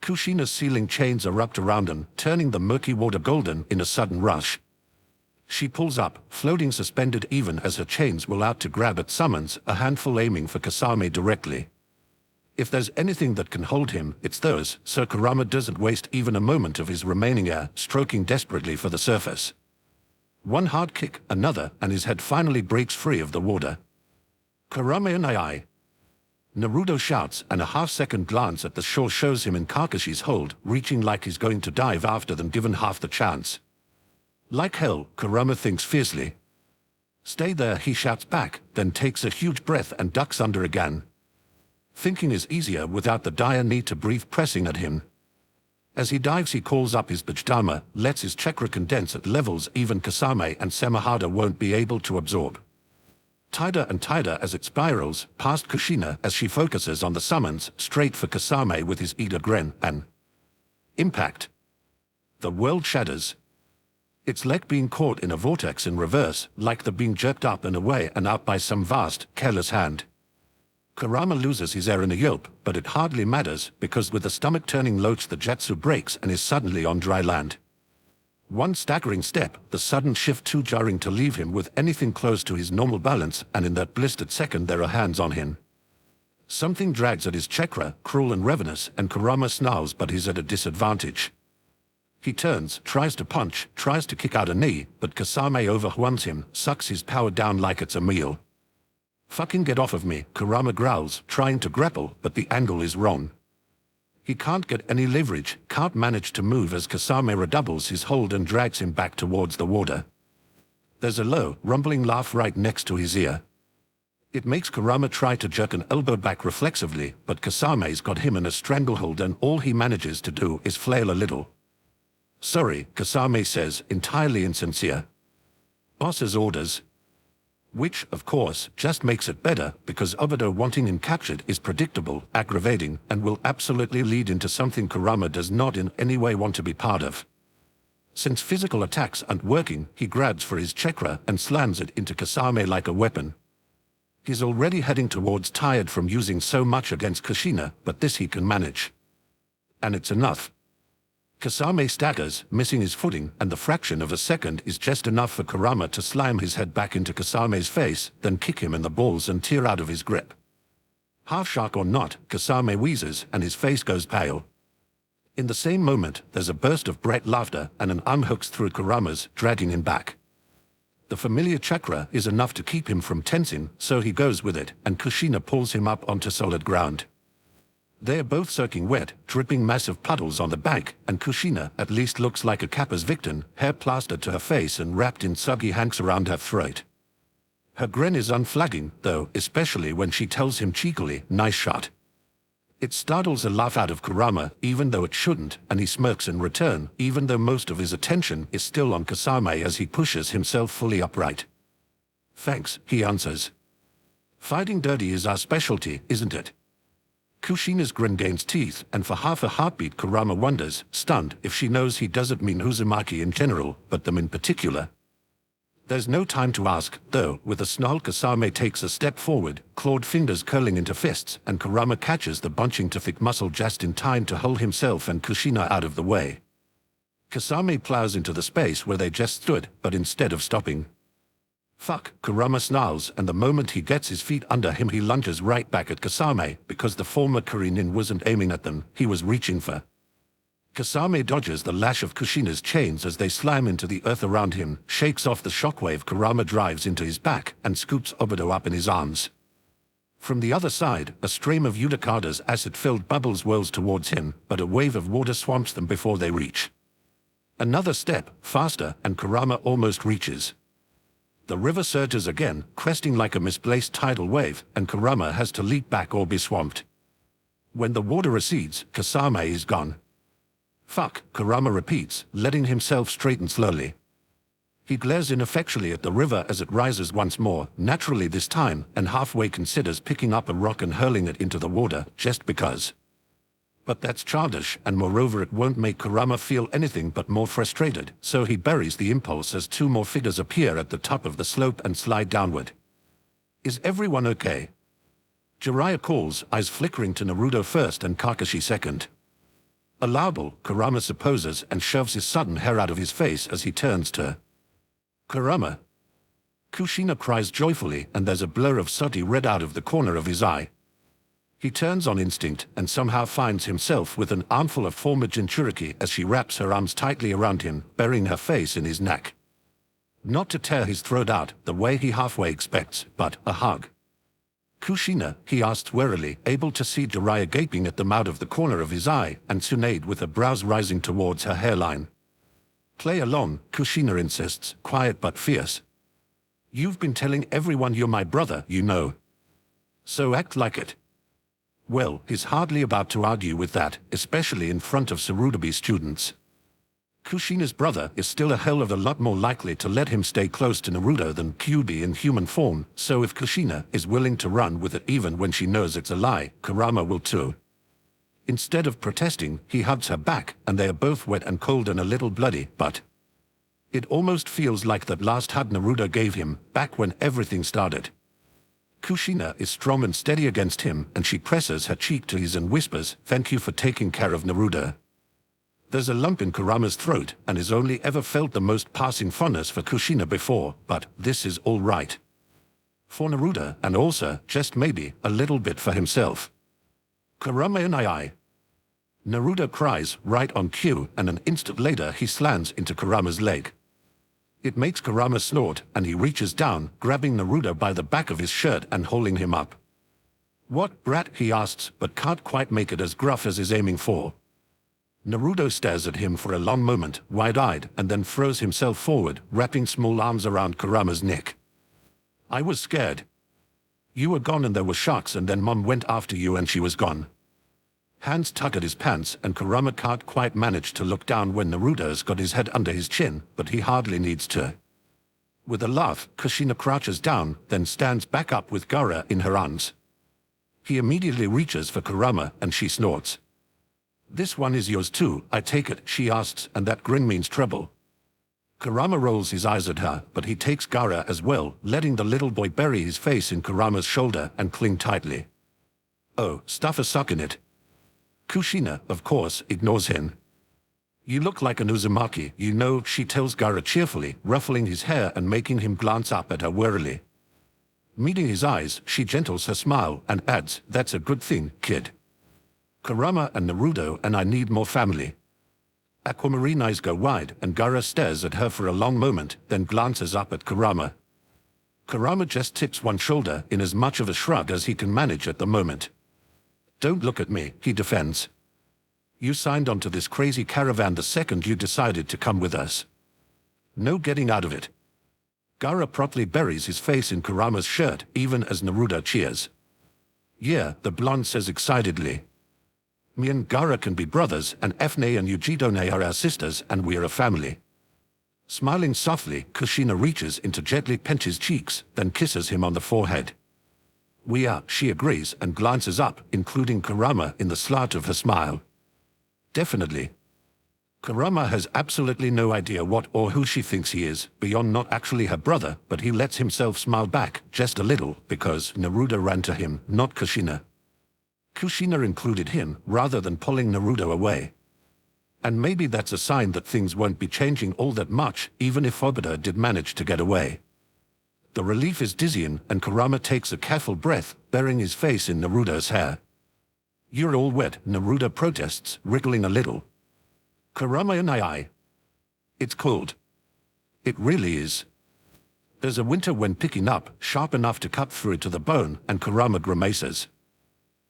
Kushina's ceiling chains erupt around him, turning the murky water golden in a sudden rush. She pulls up, floating suspended even as her chains will out to grab at summons, a handful aiming for Kasame directly. If there's anything that can hold him, it's those, so Kurama doesn't waste even a moment of his remaining air, stroking desperately for the surface. One hard kick, another, and his head finally breaks free of the water. Kurama and I. Naruto shouts, and a half-second glance at the shore shows him in Kakashi's hold, reaching like he's going to dive after them given half the chance. Like hell, Kurama thinks fiercely. Stay there, he shouts back, then takes a huge breath and ducks under again. Thinking is easier without the dire need to breathe pressing at him. As he dives, he calls up his Bajidama, lets his chakra condense at levels even Kasame and Samahada won't be able to absorb. Tighter and tighter as it spirals, past Kushina as she focuses on the summons, straight for Kasame with his Ida grin, and impact. The world shatters. It's like being caught in a vortex in reverse, like the being jerked up and away and out by some vast, careless hand. Kurama loses his air in a yelp, but it hardly matters, because with the stomach-turning loach the jutsu breaks and is suddenly on dry land. One staggering step, the sudden shift too jarring to leave him with anything close to his normal balance, and in that blistered second there are hands on him. Something drags at his chakra, cruel and ravenous, and Kurama snarls, but he's at a disadvantage. He turns, tries to punch, tries to kick out a knee, but Kasame overwhelms him, sucks his power down like it's a meal. "Fucking get off of me," Kurama growls, trying to grapple, but the angle is wrong. He can't get any leverage, can't manage to move as Kasame redoubles his hold and drags him back towards the water. There's a low, rumbling laugh right next to his ear. It makes Kurama try to jerk an elbow back reflexively, but Kasame's got him in a stranglehold and all he manages to do is flail a little. "Sorry," Kasame says, entirely insincere. "Boss's orders." Which, of course, just makes it better, because Obito wanting him captured is predictable, aggravating, and will absolutely lead into something Kurama does not in any way want to be part of. Since physical attacks aren't working, he grabs for his chakra and slams it into Kasame like a weapon. He's already heading towards tired from using so much against Kushina, but this he can manage. And it's enough. Kasame staggers, missing his footing, and the fraction of a second is just enough for Kurama to slam his head back into Kasame's face, then kick him in the balls and tear out of his grip. Half shark or not, Kasame wheezes and his face goes pale. In the same moment, there's a burst of brat laughter and an arm hooks through Kurama's, dragging him back. The familiar chakra is enough to keep him from tensing, so he goes with it, and Kushina pulls him up onto solid ground. They're both soaking wet, dripping massive puddles on the bank, and Kushina at least looks like a Kappa's victim, hair plastered to her face and wrapped in soggy hanks around her throat. Her grin is unflagging, though, especially when she tells him cheekily, "Nice shot." It startles a laugh out of Kurama, even though it shouldn't, and he smirks in return, even though most of his attention is still on Kasame as he pushes himself fully upright. "Thanks," he answers. "Fighting dirty is our specialty, isn't it?" Kushina's grin gains teeth, and for half a heartbeat Kurama wonders, stunned, if she knows he doesn't mean Uzumaki in general, but them in particular. There's no time to ask, though. With a snarl Kasame takes a step forward, clawed fingers curling into fists, and Kurama catches the bunching to thick muscle just in time to hold himself and Kushina out of the way. Kasame plows into the space where they just stood, but instead of stopping, "Fuck," Kurama snarls, and the moment he gets his feet under him he lunges right back at Kasame, because the former Kurinin wasn't aiming at them, he was reaching for. Kasame dodges the lash of Kushina's chains as they slam into the earth around him, shakes off the shockwave Kurama drives into his back, and scoops Obito up in his arms. From the other side, a stream of Yudakada's acid-filled bubbles whirls towards him, but a wave of water swamps them before they reach. Another step, faster, and Kurama almost reaches. The river surges again, cresting like a misplaced tidal wave, and Kurama has to leap back or be swamped. When the water recedes, Kasame is gone. "Fuck," Kurama repeats, letting himself straighten slowly. He glares ineffectually at the river as it rises once more, naturally this time, and halfway considers picking up a rock and hurling it into the water, just because. But that's childish, and moreover it won't make Kurama feel anything but more frustrated, so he buries the impulse as two more figures appear at the top of the slope and slide downward. "Is everyone okay?" Jiraiya calls, eyes flickering to Naruto first and Kakashi second. Allowable, Kurama supposes, and shoves his sudden hair out of his face as he turns to Kurama. Kushina cries joyfully, and there's a blur of sooty red out of the corner of his eye. He turns on instinct and somehow finds himself with an armful of former Jinchuriki as she wraps her arms tightly around him, burying her face in his neck. Not to tear his throat out the way he halfway expects, but a hug. "Kushina?" he asks warily, able to see Jiraiya gaping at them out of the corner of his eye, and Tsunade with her brows rising towards her hairline. "Play along," Kushina insists, quiet but fierce. "You've been telling everyone you're my brother, you know. So act like it." Well, he's hardly about to argue with that, especially in front of Sarutobi's students. Kushina's brother is still a hell of a lot more likely to let him stay close to Naruto than Kyuubi in human form, so if Kushina is willing to run with it even when she knows it's a lie, Kurama will too. Instead of protesting, he hugs her back, and they are both wet and cold and a little bloody, but it almost feels like that last hug Naruto gave him, back when everything started. Kushina is strong and steady against him, and she presses her cheek to his and whispers, "Thank you for taking care of Naruto." There's a lump in Kurama's throat, and has only ever felt the most passing fondness for Kushina before, but this is all right. For Naruto, and also, just maybe, a little bit for himself. Kurama and I. Naruto cries, right on cue, and an instant later he slams into Kurama's leg. It makes Kurama snort, and he reaches down, grabbing Naruto by the back of his shirt and holding him up. "What, brat?" he asks, but can't quite make it as gruff as he's aiming for. Naruto stares at him for a long moment, wide-eyed, and then throws himself forward, wrapping small arms around Kurama's neck. "I was scared. You were gone and there were sharks, and then Mom went after you and she was gone." Hands tug at his pants, and Kurama can't quite manage to look down when Naruto's got his head under his chin, but he hardly needs to. With a laugh, Kushina crouches down, then stands back up with Gaara in her arms. He immediately reaches for Kurama, and she snorts. "This one is yours too, I take it," she asks, and that grin means trouble. Kurama rolls his eyes at her, but he takes Gaara as well, letting the little boy bury his face in Kurama's shoulder and cling tightly. "Oh, stuff a sock in it." Kushina, of course, ignores him. "You look like an Uzumaki, you know," she tells Gaara cheerfully, ruffling his hair and making him glance up at her warily. Meeting his eyes, she gentles her smile and adds, "That's a good thing, kid. Kurama and Naruto and I need more family." Aquamarine eyes go wide, and Gaara stares at her for a long moment, then glances up at Kurama. Kurama just tips one shoulder in as much of a shrug as he can manage at the moment. "Don't look at me," he defends. "You signed onto this crazy caravan the second you decided to come with us. No getting out of it." Gaara promptly buries his face in Kurama's shirt, even as Naruto cheers. "Yeah," the blonde says excitedly. "Me and Gaara can be brothers, and Fne and Yujidone are our sisters, and we're a family." Smiling softly, Kushina reaches in to gently pinch his cheeks, then kisses him on the forehead. "We are," she agrees and glances up, including Kurama in the slant of her smile. "Definitely." Kurama has absolutely no idea what or who she thinks he is, beyond not actually her brother, but he lets himself smile back, just a little, because Naruto ran to him, not Kushina. Kushina included him, rather than pulling Naruto away. And maybe that's a sign that things won't be changing all that much, even if Obito did manage to get away. The relief is dizzying, and Kurama takes a careful breath, burying his face in Naruto's hair. "You're all wet," Naruto protests, wriggling a little. Kurama and I. "It's cold." "It really is." There's a winter wind picking up, sharp enough to cut through to the bone, and Kurama grimaces.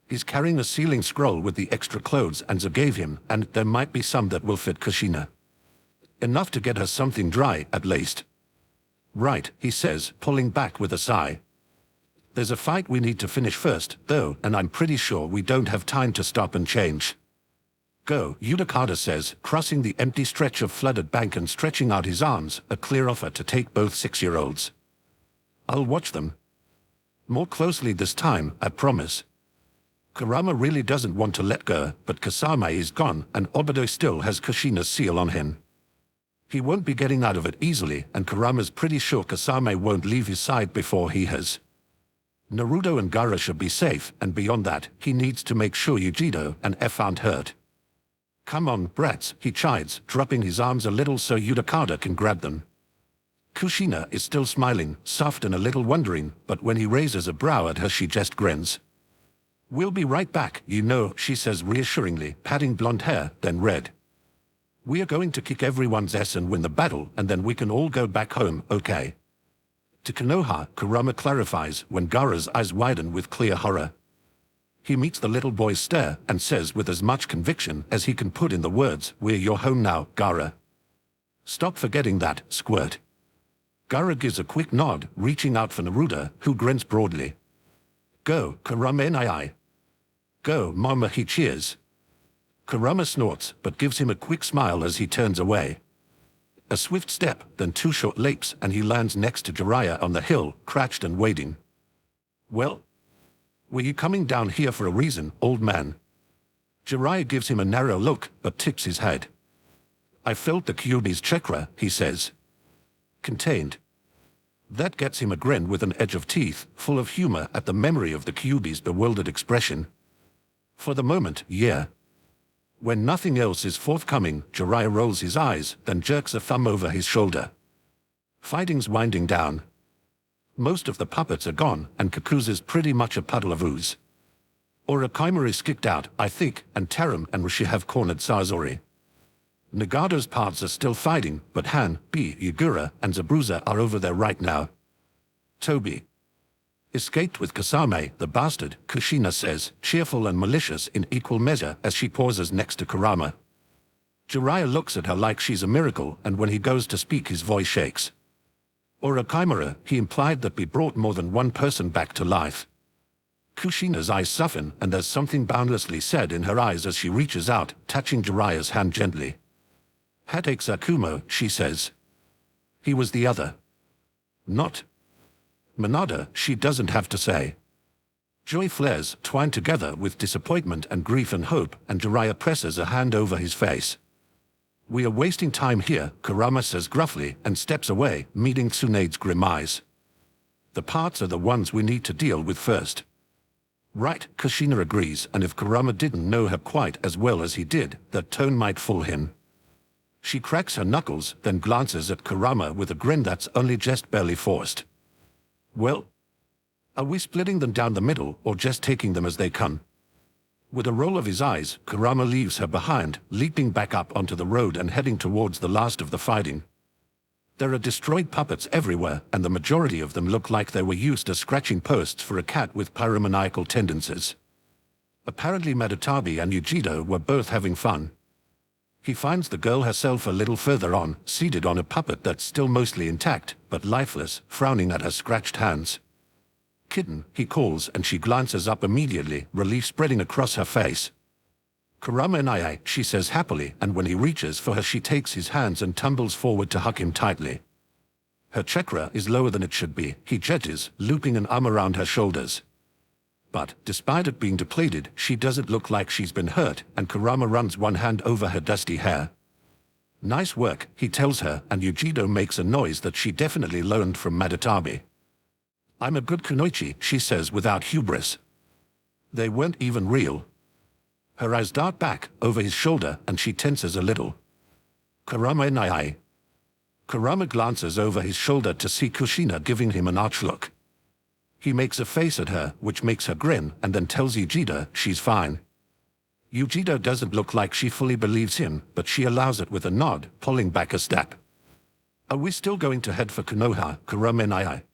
He's carrying a sealing scroll with the extra clothes Anza gave him, and there might be some that will fit Kushina. Enough to get her something dry, at least. "Right," he says, pulling back with a sigh. "There's a fight we need to finish first, though, and I'm pretty sure we don't have time to stop and change." "Go," Yudakata says, crossing the empty stretch of flooded bank and stretching out his arms, a clear offer to take both 6-year-olds. "I'll watch them. More closely this time, I promise." Kurama really doesn't want to let go, but Kasame is gone, and Obito still has Kushina's seal on him. He won't be getting out of it easily, and Kurama's pretty sure Kasame won't leave his side before he has. Naruto and Gaara should be safe, and beyond that, he needs to make sure Yujido and F aren't hurt. "Come on, brats," he chides, dropping his arms a little so Yudakata can grab them. Kushina is still smiling, soft and a little wondering, but when he raises a brow at her she just grins. "We'll be right back, you know," she says reassuringly, patting blonde hair, then red. "We are going to kick everyone's ass and win the battle, and then we can all go back home, okay?" To Konoha, Kurama clarifies when Gaara's eyes widen with clear horror. He meets the little boy's stare and says with as much conviction as he can put in the words, "We're your home now, Gaara." "Stop forgetting that, squirt." Gaara gives a quick nod, reaching out for Naruto, who grins broadly. "Go, Kurama and I. Go, Mama," he cheers. Kurama snorts, but gives him a quick smile as he turns away. A swift step, then 2 short leaps, and he lands next to Jiraiya on the hill, crouched and waiting. "Well, were you coming down here for a reason, old man?" Jiraiya gives him a narrow look, but tips his head. "I felt the Kyuubi's chakra," he says. "Contained." That gets him a grin with an edge of teeth, full of humor at the memory of the Kyuubi's bewildered expression. For the moment, yeah. When nothing else is forthcoming, Jiraiya rolls his eyes, then jerks a thumb over his shoulder. Fighting's winding down. Most of the puppets are gone, and Kakuza's pretty much a puddle of ooze. Orochimaru is kicked out, I think, and Terum and Rishi have cornered Sasori. Nagato's parts are still fighting, but Han, B, Yagura, and Zabuza are over there right now. Toby escaped with Kasame, the bastard, Kushina says, cheerful and malicious in equal measure as she pauses next to Kurama. Jiraiya looks at her like she's a miracle, and when he goes to speak his voice shakes. Orochimaru, he implied that we brought more than one person back to life. Kushina's eyes soften, and there's something boundlessly sad in her eyes as she reaches out, touching Jiraiya's hand gently. Hatakes Akumo, she says. He was the other. Not Minada, she doesn't have to say. Joy flares, twined together with disappointment and grief and hope, and Jiraiya presses a hand over his face. We are wasting time here, Kurama says gruffly, and steps away, meeting Tsunade's grim eyes. The parts are the ones we need to deal with first. Right, Kushina agrees, and if Kurama didn't know her quite as well as he did, that tone might fool him. She cracks her knuckles, then glances at Kurama with a grin that's only just barely forced. Well, are we splitting them down the middle, or just taking them as they come? With a roll of his eyes, Kurama leaves her behind, leaping back up onto the road and heading towards the last of the fighting. There are destroyed puppets everywhere, and the majority of them look like they were used as scratching posts for a cat with pyromaniacal tendencies. Apparently Madatabi and Yujido were both having fun. He finds the girl herself a little further on, seated on a puppet that's still mostly intact, but lifeless, frowning at her scratched hands. Kitten, he calls, and she glances up immediately, relief spreading across her face. Kurama and I, she says happily, and when he reaches for her she takes his hands and tumbles forward to hug him tightly. Her chakra is lower than it should be, he judges, looping an arm around her shoulders. But, despite it being depleted, she doesn't look like she's been hurt, and Kurama runs one hand over her dusty hair. Nice work, he tells her, and Yujido makes a noise that she definitely learned from Madatabi. I'm a good kunoichi, she says without hubris. They weren't even real. Her eyes dart back, over his shoulder, and she tenses a little. Kurama and I. Kurama glances over his shoulder to see Kushina giving him an arch look. He makes a face at her, which makes her grin, and then tells Yujido she's fine. Yujido doesn't look like she fully believes him, but she allows it with a nod, pulling back a step. Are we still going to head for Konoha, Kurama and I?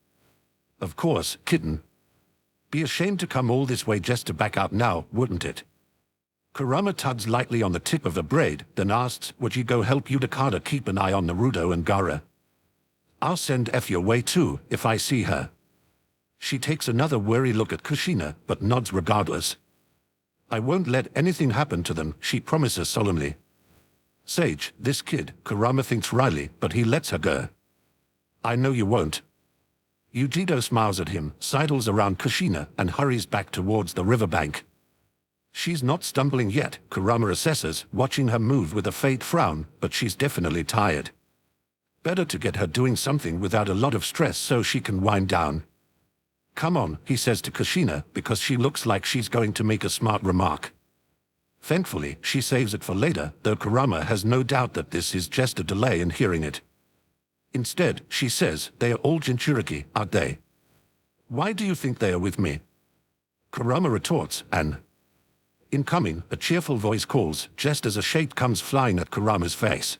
Of course, kitten. Be ashamed to come all this way just to back out now, wouldn't it? Kurama tugs lightly on the tip of a braid, then asks, would you go help Yudakata keep an eye on Naruto and Gaara? I'll send F your way too, if I see her. She takes another wary look at Kushina, but nods regardless. I won't let anything happen to them, she promises solemnly. Sage, this kid, Kurama thinks wryly, but he lets her go. I know you won't. Yujido smiles at him, sidles around Kushina, and hurries back towards the riverbank. She's not stumbling yet, Kurama assesses, watching her move with a faint frown, but she's definitely tired. Better to get her doing something without a lot of stress so she can wind down. Come on, he says to Kushina, because she looks like she's going to make a smart remark. Thankfully, she saves it for later, though Kurama has no doubt that this is just a delay in hearing it. Instead, she says, they are all Jinchuriki, aren't they? Why do you think they are with me? Kurama retorts, and incoming, a cheerful voice calls, just as a shape comes flying at Kurama's face.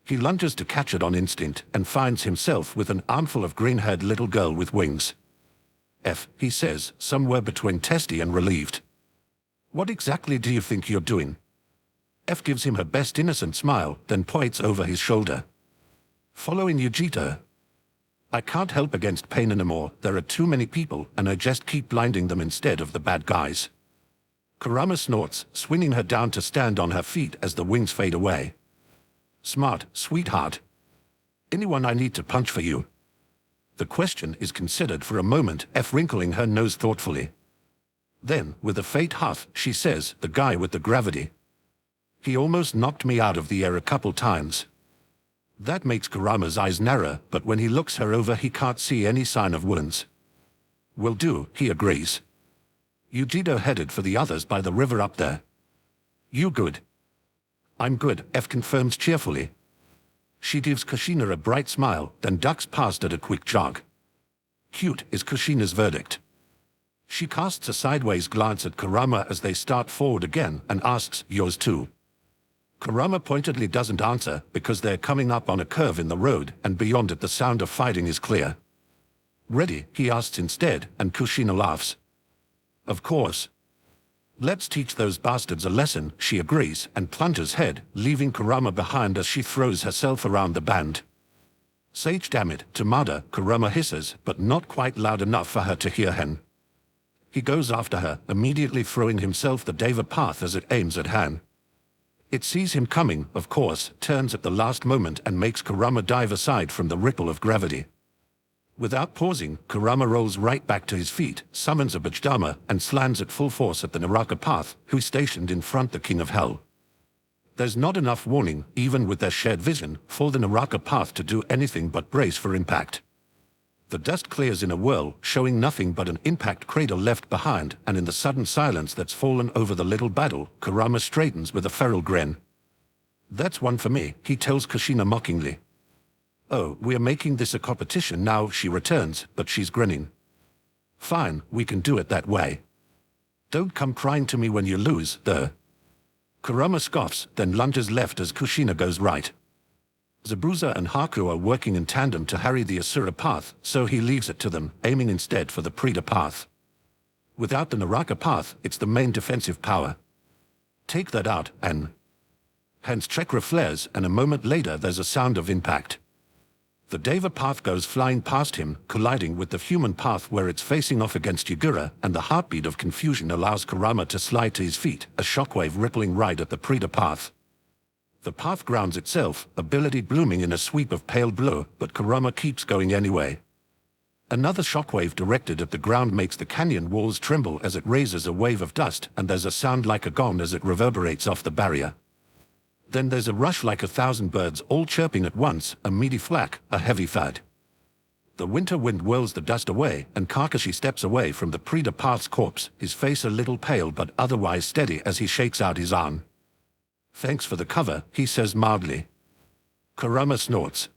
He lunges to catch it on instinct, and finds himself with an armful of green-haired little girl with wings. F, he says, somewhere between testy and relieved. What exactly do you think you're doing? F gives him her best innocent smile, then points over his shoulder. Following Yujido. I can't help against pain anymore, there are too many people, and I just keep blinding them instead of the bad guys. Kurama snorts, swinging her down to stand on her feet as the wings fade away. Smart, sweetheart. Anyone I need to punch for you? The question is considered for a moment, F wrinkling her nose thoughtfully. Then, with a faint huff, she says, the guy with the gravity. He almost knocked me out of the air a couple times. That makes Kurama's eyes narrow, but when he looks her over he can't see any sign of wounds. Will do, he agrees. Yujido headed for the others by the river up there. You good? I'm good, F confirms cheerfully. She gives Kushina a bright smile, then ducks past at a quick jog. Cute is Kushina's verdict. She casts a sideways glance at Kurama as they start forward again and asks, yours too? Kurama pointedly doesn't answer because they're coming up on a curve in the road and beyond it the sound of fighting is clear. Ready, he asks instead, and Kushina laughs. Of course. Let's teach those bastards a lesson, she agrees, and plunges ahead, leaving Kurama behind as she throws herself around the band. Sage damn it, Tamada, Kurama hisses, but not quite loud enough for her to hear him. He goes after her, immediately throwing himself the Deva path as it aims at Han. It sees him coming, of course, turns at the last moment and makes Kurama dive aside from the ripple of gravity. Without pausing, Kurama rolls right back to his feet, summons a Bachdama, and slams at full force at the Naraka path, who's stationed in front the King of Hell. There's not enough warning, even with their shared vision, for the Naraka path to do anything but brace for impact. The dust clears in a whirl, showing nothing but an impact crater left behind, and in the sudden silence that's fallen over the little battle, Kurama straightens with a feral grin. That's one for me, he tells Kushina mockingly. Oh, we're making this a competition now, she returns, but she's grinning. Fine, we can do it that way. Don't come crying to me when you lose, though. Kurama scoffs, then lunges left as Kushina goes right. Zabuza and Haku are working in tandem to harry the Asura path, so he leaves it to them, aiming instead for the Preda path. Without the Naraka path, it's the main defensive power. Take that out, and... Han's chakra flares, and a moment later there's a sound of impact. The Deva path goes flying past him, colliding with the human path where it's facing off against Yagura, and the heartbeat of confusion allows Kurama to slide to his feet, a shockwave rippling right at the Preda path. The path grounds itself, ability blooming in a sweep of pale blue, but Kurama keeps going anyway. Another shockwave directed at the ground makes the canyon walls tremble as it raises a wave of dust, and there's a sound like a gong as it reverberates off the barrier. Then there's a rush like 1,000 birds all chirping at once, a meaty thwack, a heavy thud. The winter wind whirls the dust away, and Kakashi steps away from the Preda path's corpse, his face a little pale but otherwise steady as he shakes out his arm. Thanks for the cover, he says mildly. Kurama snorts.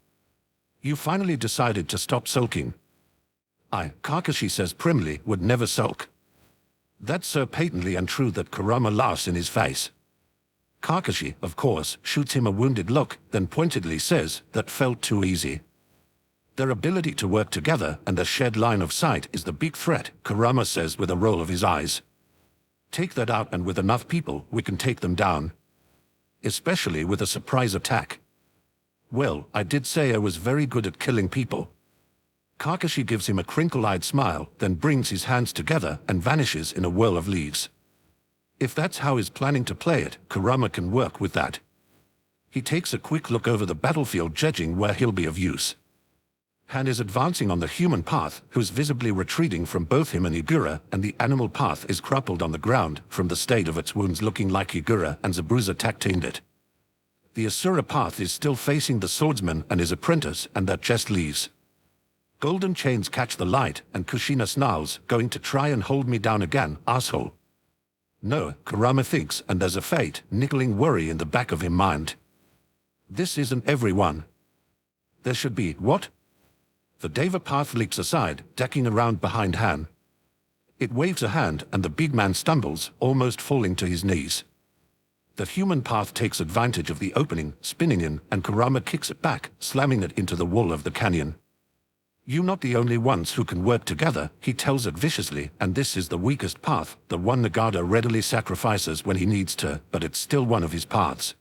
You finally decided to stop sulking. Kakashi says primly, would never sulk. That's so patently untrue that Kurama laughs in his face. Kakashi, of course, shoots him a wounded look, then pointedly says, that felt too easy. Their ability to work together and their shared line of sight is the big threat, Kurama says with a roll of his eyes. Take that out and with enough people, we can take them down. Especially with a surprise attack. Well, I did say I was very good at killing people. Kakashi gives him a crinkle-eyed smile, then brings his hands together and vanishes in a whirl of leaves. If that's how he's planning to play it, Kurama can work with that. He takes a quick look over the battlefield, judging where he'll be of use. Han is advancing on the human path, who's visibly retreating from both him and Igura, and the animal path is crumpled on the ground, from the state of its wounds looking like Igura and Zabuza tag-teamed it. The Asura path is still facing the swordsman and his apprentice, and that just leaves. Golden chains catch the light, and Kushina snarls, going to try and hold me down again, asshole. No, Kurama thinks, and there's a faint, niggling worry in the back of his mind. This isn't everyone. There should be, what? The Deva path leaps aside, ducking around behind Han. It waves a hand, and the big man stumbles, almost falling to his knees. The human path takes advantage of the opening, spinning in, and Kurama kicks it back, slamming it into the wall of the canyon. You're not the only ones who can work together, he tells it viciously, and this is the weakest path, the one Nagata readily sacrifices when he needs to, but it's still one of his paths.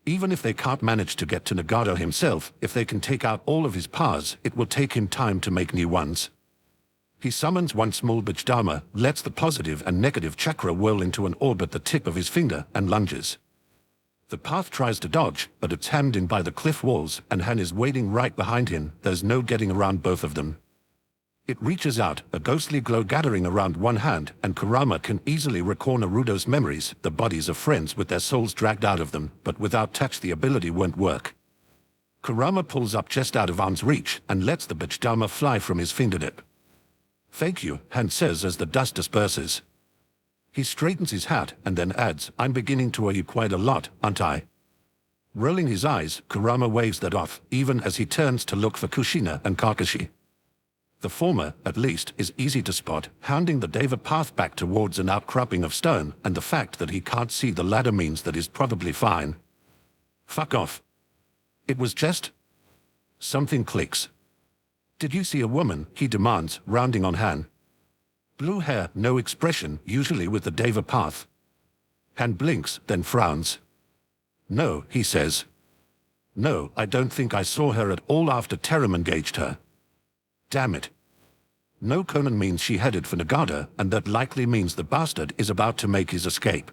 Even if they can't manage to get to Nagata himself, if they can take out all of his paths, it will take him time to make new ones. He summons one small Bachdama, lets the positive and negative chakra whirl into an orb at the tip of his finger, and lunges. The path tries to dodge, but it's hemmed in by the cliff walls, and Han is waiting right behind him. There's no getting around both of them. It reaches out, a ghostly glow gathering around one hand, and Kurama can easily recall Naruto's memories, the bodies of friends with their souls dragged out of them, but without touch the ability won't work. Kurama pulls up just out of arm's reach and lets the bitch dama fly from his fingertip. "Thank you," Han says as the dust disperses. He straightens his hat and then adds, "I'm beginning to owe you quite a lot, aren't I?" Rolling his eyes, Kurama waves that off, even as he turns to look for Kushina and Kakashi. The former, at least, is easy to spot, hounding the Deva path back towards an outcropping of stone, and the fact that he can't see the ladder means that he's probably fine. Fuck off. It was just... Something clicks. "Did you see a woman?" he demands, rounding on Han. Blue hair, no expression, usually with the Deva path. Han blinks, then frowns. "No," he says. "No, I don't think I saw her at all after Terum engaged her." Damn it. No Conan means she headed for Nagata, and that likely means the bastard is about to make his escape.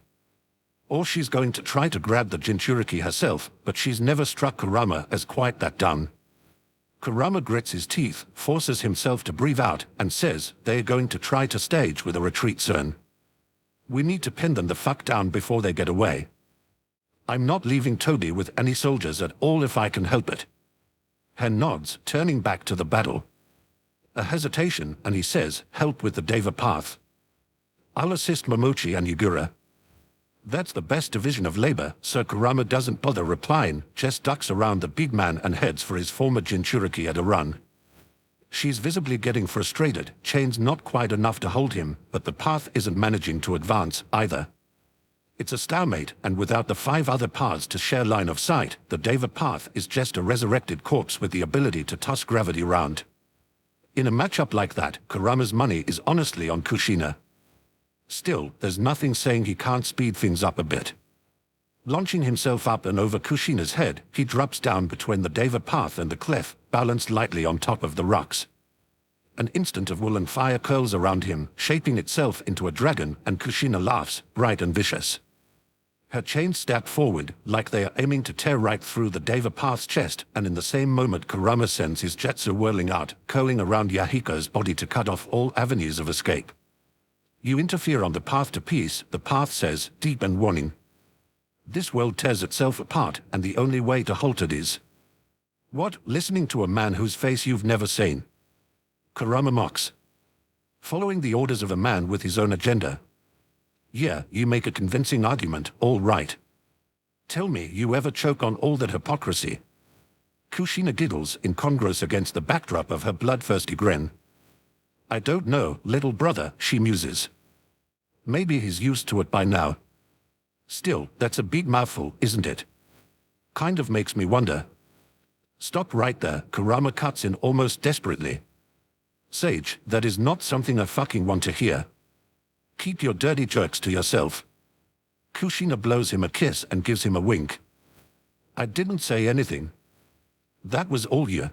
Or she's going to try to grab the Jinchuriki herself, but she's never struck Kurama as quite that dumb. Kurama grits his teeth, forces himself to breathe out, and says they're going to try to stage with a retreat soon. "We need to pin them the fuck down before they get away. I'm not leaving Toby with any soldiers at all if I can help it." Han nods, turning back to the battle. A hesitation, and he says, "Help with the Deva path. I'll assist Momochi and Yugura." That's the best division of labor, so Kurama doesn't bother replying, just ducks around the big man and heads for his former Jinchuriki at a run. She's visibly getting frustrated, chains not quite enough to hold him, but the path isn't managing to advance either. It's a stalemate, and without the 5 other paths to share line of sight, the Deva path is just a resurrected corpse with the ability to toss gravity round. In a matchup like that, Kurama's money is honestly on Kushina. Still, there's nothing saying he can't speed things up a bit. Launching himself up and over Kushina's head, he drops down between the Deva path and the cliff, balanced lightly on top of the rocks. An instant of woolen fire curls around him, shaping itself into a dragon, and Kushina laughs, bright and vicious. Her chains step forward, like they are aiming to tear right through the Deva path's chest, and in the same moment Kurama sends his jutsu whirling out, curling around Yahiko's body to cut off all avenues of escape. "You interfere on the path to peace," the path says, deep and warning. "This world tears itself apart, and the only way to halt it is..." "What, listening to a man whose face you've never seen?" Kurama mocks. "Following the orders of a man with his own agenda. Yeah, you make a convincing argument, all right. Tell me you ever choke on all that hypocrisy." Kushina giggles, incongruous against the backdrop of her bloodthirsty grin. "I don't know, little brother," she muses. "Maybe he's used to it by now. Still, that's a big mouthful, isn't it? Kind of makes me wonder." "Stop right there," Kurama cuts in almost desperately. "Sage, that is not something I fucking want to hear. Keep your dirty jerks to yourself." Kushina blows him a kiss and gives him a wink. "I didn't say anything. That was all you."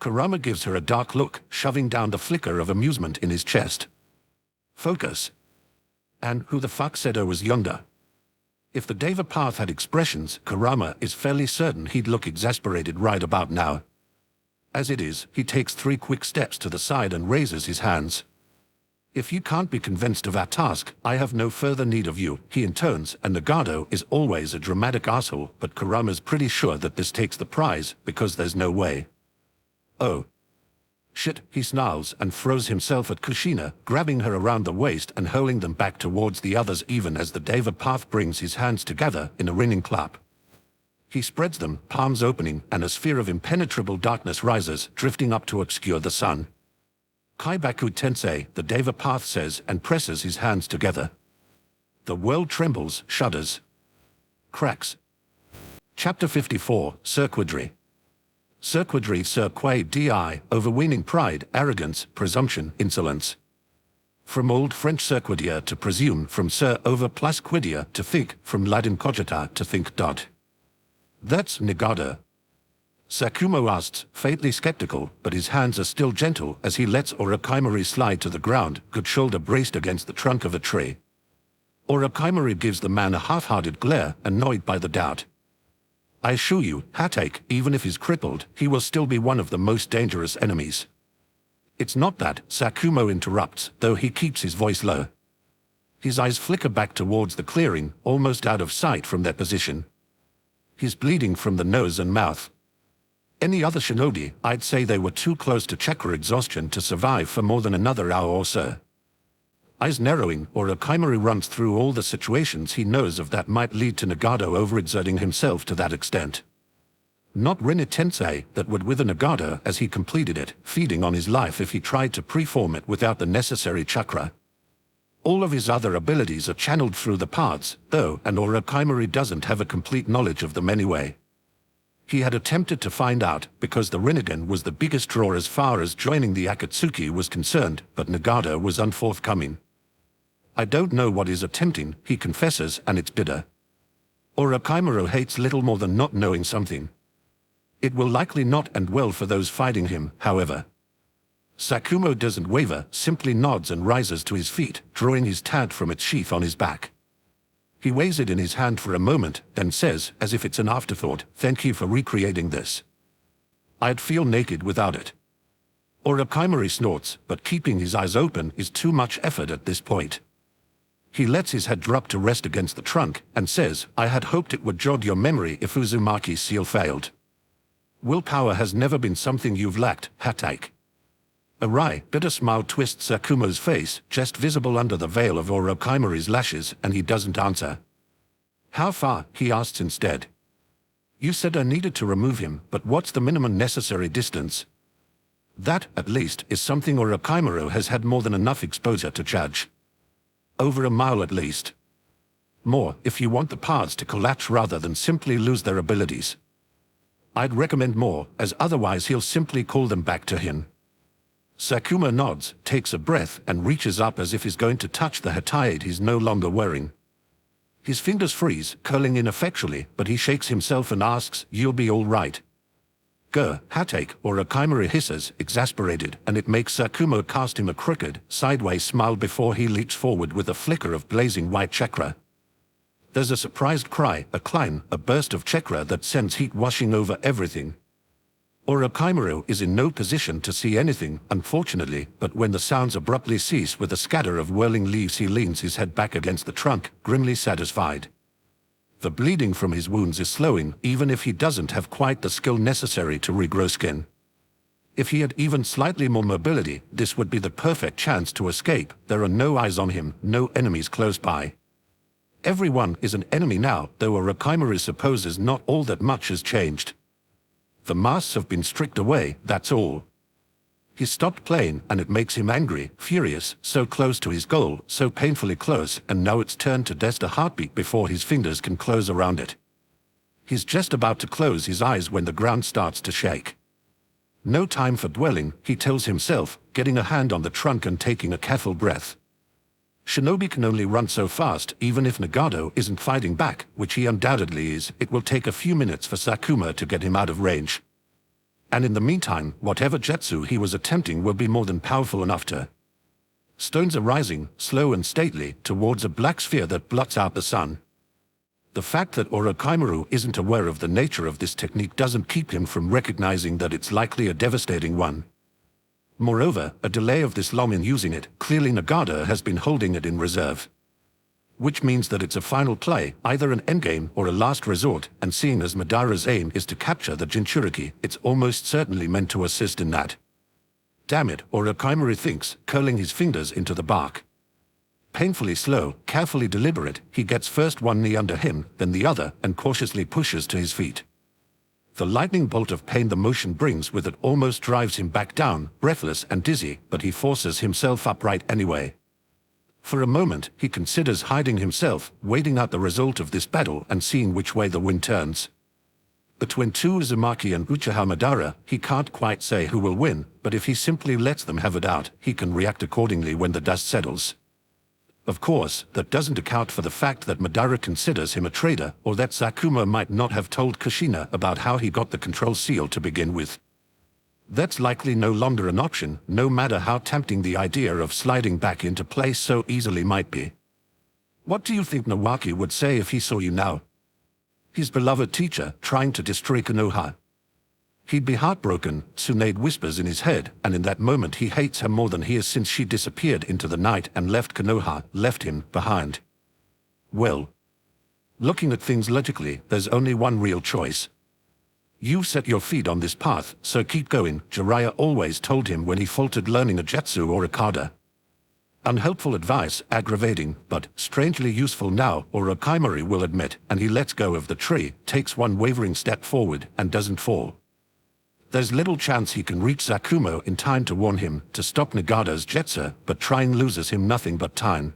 Kurama gives her a dark look, shoving down the flicker of amusement in his chest. "Focus. And who the fuck said I was yonder?" If the Deva path had expressions, Kurama is fairly certain he'd look exasperated right about now. As it is, he takes 3 quick steps to the side and raises his hands. "If you can't be convinced of our task, I have no further need of you," he intones, and Nagato is always a dramatic asshole, but Kurama's pretty sure that this takes the prize, because there's no way. "Oh. Shit," he snarls and throws himself at Kushina, grabbing her around the waist and hurling them back towards the others even as the Deva path brings his hands together in a ringing clap. He spreads them, palms opening, and a sphere of impenetrable darkness rises, drifting up to obscure the sun. "Kaibaku Tensei," the Deva path says, and presses his hands together. The world trembles, shudders. Cracks. Chapter 54, Cirquadry. Cirquadry, cirque di, overweening pride, arrogance, presumption, insolence. From Old French cirquidia to presume, from cir over plus quidia to think, from Latin cogita to think. That's Nagata. Sakumo asks, faintly skeptical, but his hands are still gentle as he lets Orochimaru slide to the ground, good shoulder braced against the trunk of a tree. Orochimaru gives the man a half-hearted glare, annoyed by the doubt. "I assure you, Hatake, even if he's crippled, he will still be one of the most dangerous enemies." "It's not that," Sakumo interrupts, though he keeps his voice low. His eyes flicker back towards the clearing, almost out of sight from their position. He's bleeding from the nose and mouth. Any other shinobi, I'd say they were too close to chakra exhaustion to survive for more than another hour or so. Eyes narrowing, Orochimaru runs through all the situations he knows of that might lead to Nagato overexerting himself to that extent. Not Rinne Tensei that would wither Nagato as he completed it, feeding on his life if he tried to preform it without the necessary chakra. All of his other abilities are channeled through the paths, though, and Orochimaru doesn't have a complete knowledge of them anyway. He had attempted to find out, because the Rinnegan was the biggest draw as far as joining the Akatsuki was concerned, but Nagato was unforthcoming. I don't know what he's attempting, he confesses, and it's bitter. Orochimaru hates little more than not knowing something. It will likely not end well for those fighting him, however. Sakumo doesn't waver, simply nods and rises to his feet, drawing his tat from its sheath on his back. He weighs it in his hand for a moment, then says, as if it's an afterthought, "Thank you for recreating this. I'd feel naked without it." Orochimaru snorts, but keeping his eyes open is too much effort at this point. He lets his head drop to rest against the trunk, and says, "I had hoped it would jog your memory if Uzumaki's seal failed. Willpower has never been something you've lacked, Hatake." A wry, bitter smile twists Sakumo's face, just visible under the veil of Orochimaru's lashes, and he doesn't answer. "How far?" he asks instead. "You said I needed to remove him, but what's the minimum necessary distance?" That, at least, is something Orochimaru has had more than enough exposure to judge. Over a mile at least. More, if you want the paths to collapse rather than simply lose their abilities. I'd recommend more, as otherwise he'll simply call them back to him. Sakumo nods, takes a breath, and reaches up as if he's going to touch the hatayade he's no longer wearing. His fingers freeze, curling ineffectually, but he shakes himself and asks, "You'll be all right." "Go, Hatake," Orochimaru hisses, exasperated, and it makes Sakumo cast him a crooked, sideways smile before he leaps forward with a flicker of blazing white chakra. There's a surprised cry, a climb, a burst of chakra that sends heat washing over everything. Orochimaru is in no position to see anything, unfortunately, but when the sounds abruptly cease with a scatter of whirling leaves, he leans his head back against the trunk, grimly satisfied. The bleeding from his wounds is slowing, even if he doesn't have quite the skill necessary to regrow skin. If he had even slightly more mobility, this would be the perfect chance to escape. There are no eyes on him, no enemies close by. Everyone is an enemy now, though Orochimaru supposes not all that much has changed. The masks have been stripped away, that's all. He's stopped playing, and it makes him angry, furious, so close to his goal, so painfully close, and now it's turned to just a heartbeat before his fingers can close around it. He's just about to close his eyes when the ground starts to shake. No time for dwelling, he tells himself, getting a hand on the trunk and taking a careful breath. Shinobi can only run so fast, even if Nagato isn't fighting back, which he undoubtedly is. It will take a few minutes for Sakumo to get him out of range. And in the meantime, whatever jutsu he was attempting will be more than powerful enough to. Stones are rising, slow and stately, towards a black sphere that blots out the sun. The fact that Orochimaru isn't aware of the nature of this technique doesn't keep him from recognizing that it's likely a devastating one. Moreover, a delay of this long in using it, clearly Nagato has been holding it in reserve. Which means that it's a final play, either an endgame or a last resort, and seeing as Madara's aim is to capture the Jinchuriki, it's almost certainly meant to assist in that. Damn it, Orochimaru thinks, curling his fingers into the bark. Painfully slow, carefully deliberate, he gets first one knee under him, then the other, and cautiously pushes to his feet. The lightning bolt of pain the motion brings with it almost drives him back down, breathless and dizzy, but he forces himself upright anyway. For a moment, he considers hiding himself, waiting out the result of this battle and seeing which way the wind turns. Between Uzumaki and Uchiha Madara, he can't quite say who will win, but if he simply lets them have it out, he can react accordingly when the dust settles. Of course, that doesn't account for the fact that Madara considers him a traitor, or that Sakumo might not have told Kushina about how he got the control seal to begin with. That's likely no longer an option, no matter how tempting the idea of sliding back into place so easily might be. What do you think Nawaki would say if he saw you now? His beloved teacher, trying to destroy Konoha. He'd be heartbroken, Tsunade whispers in his head, and in that moment he hates her more than he has since she disappeared into the night and left Konoha, left him behind. Well, looking at things logically, there's only one real choice. You set your feet on this path, so keep going, Jiraiya always told him when he faltered learning a jutsu or a kata. Unhelpful advice, aggravating, but strangely useful now, Orochimaru will admit, and he lets go of the tree, takes one wavering step forward, and doesn't fall. There's little chance he can reach Zakumo in time to warn him to stop Nagata's jutsu, but trying loses him nothing but time.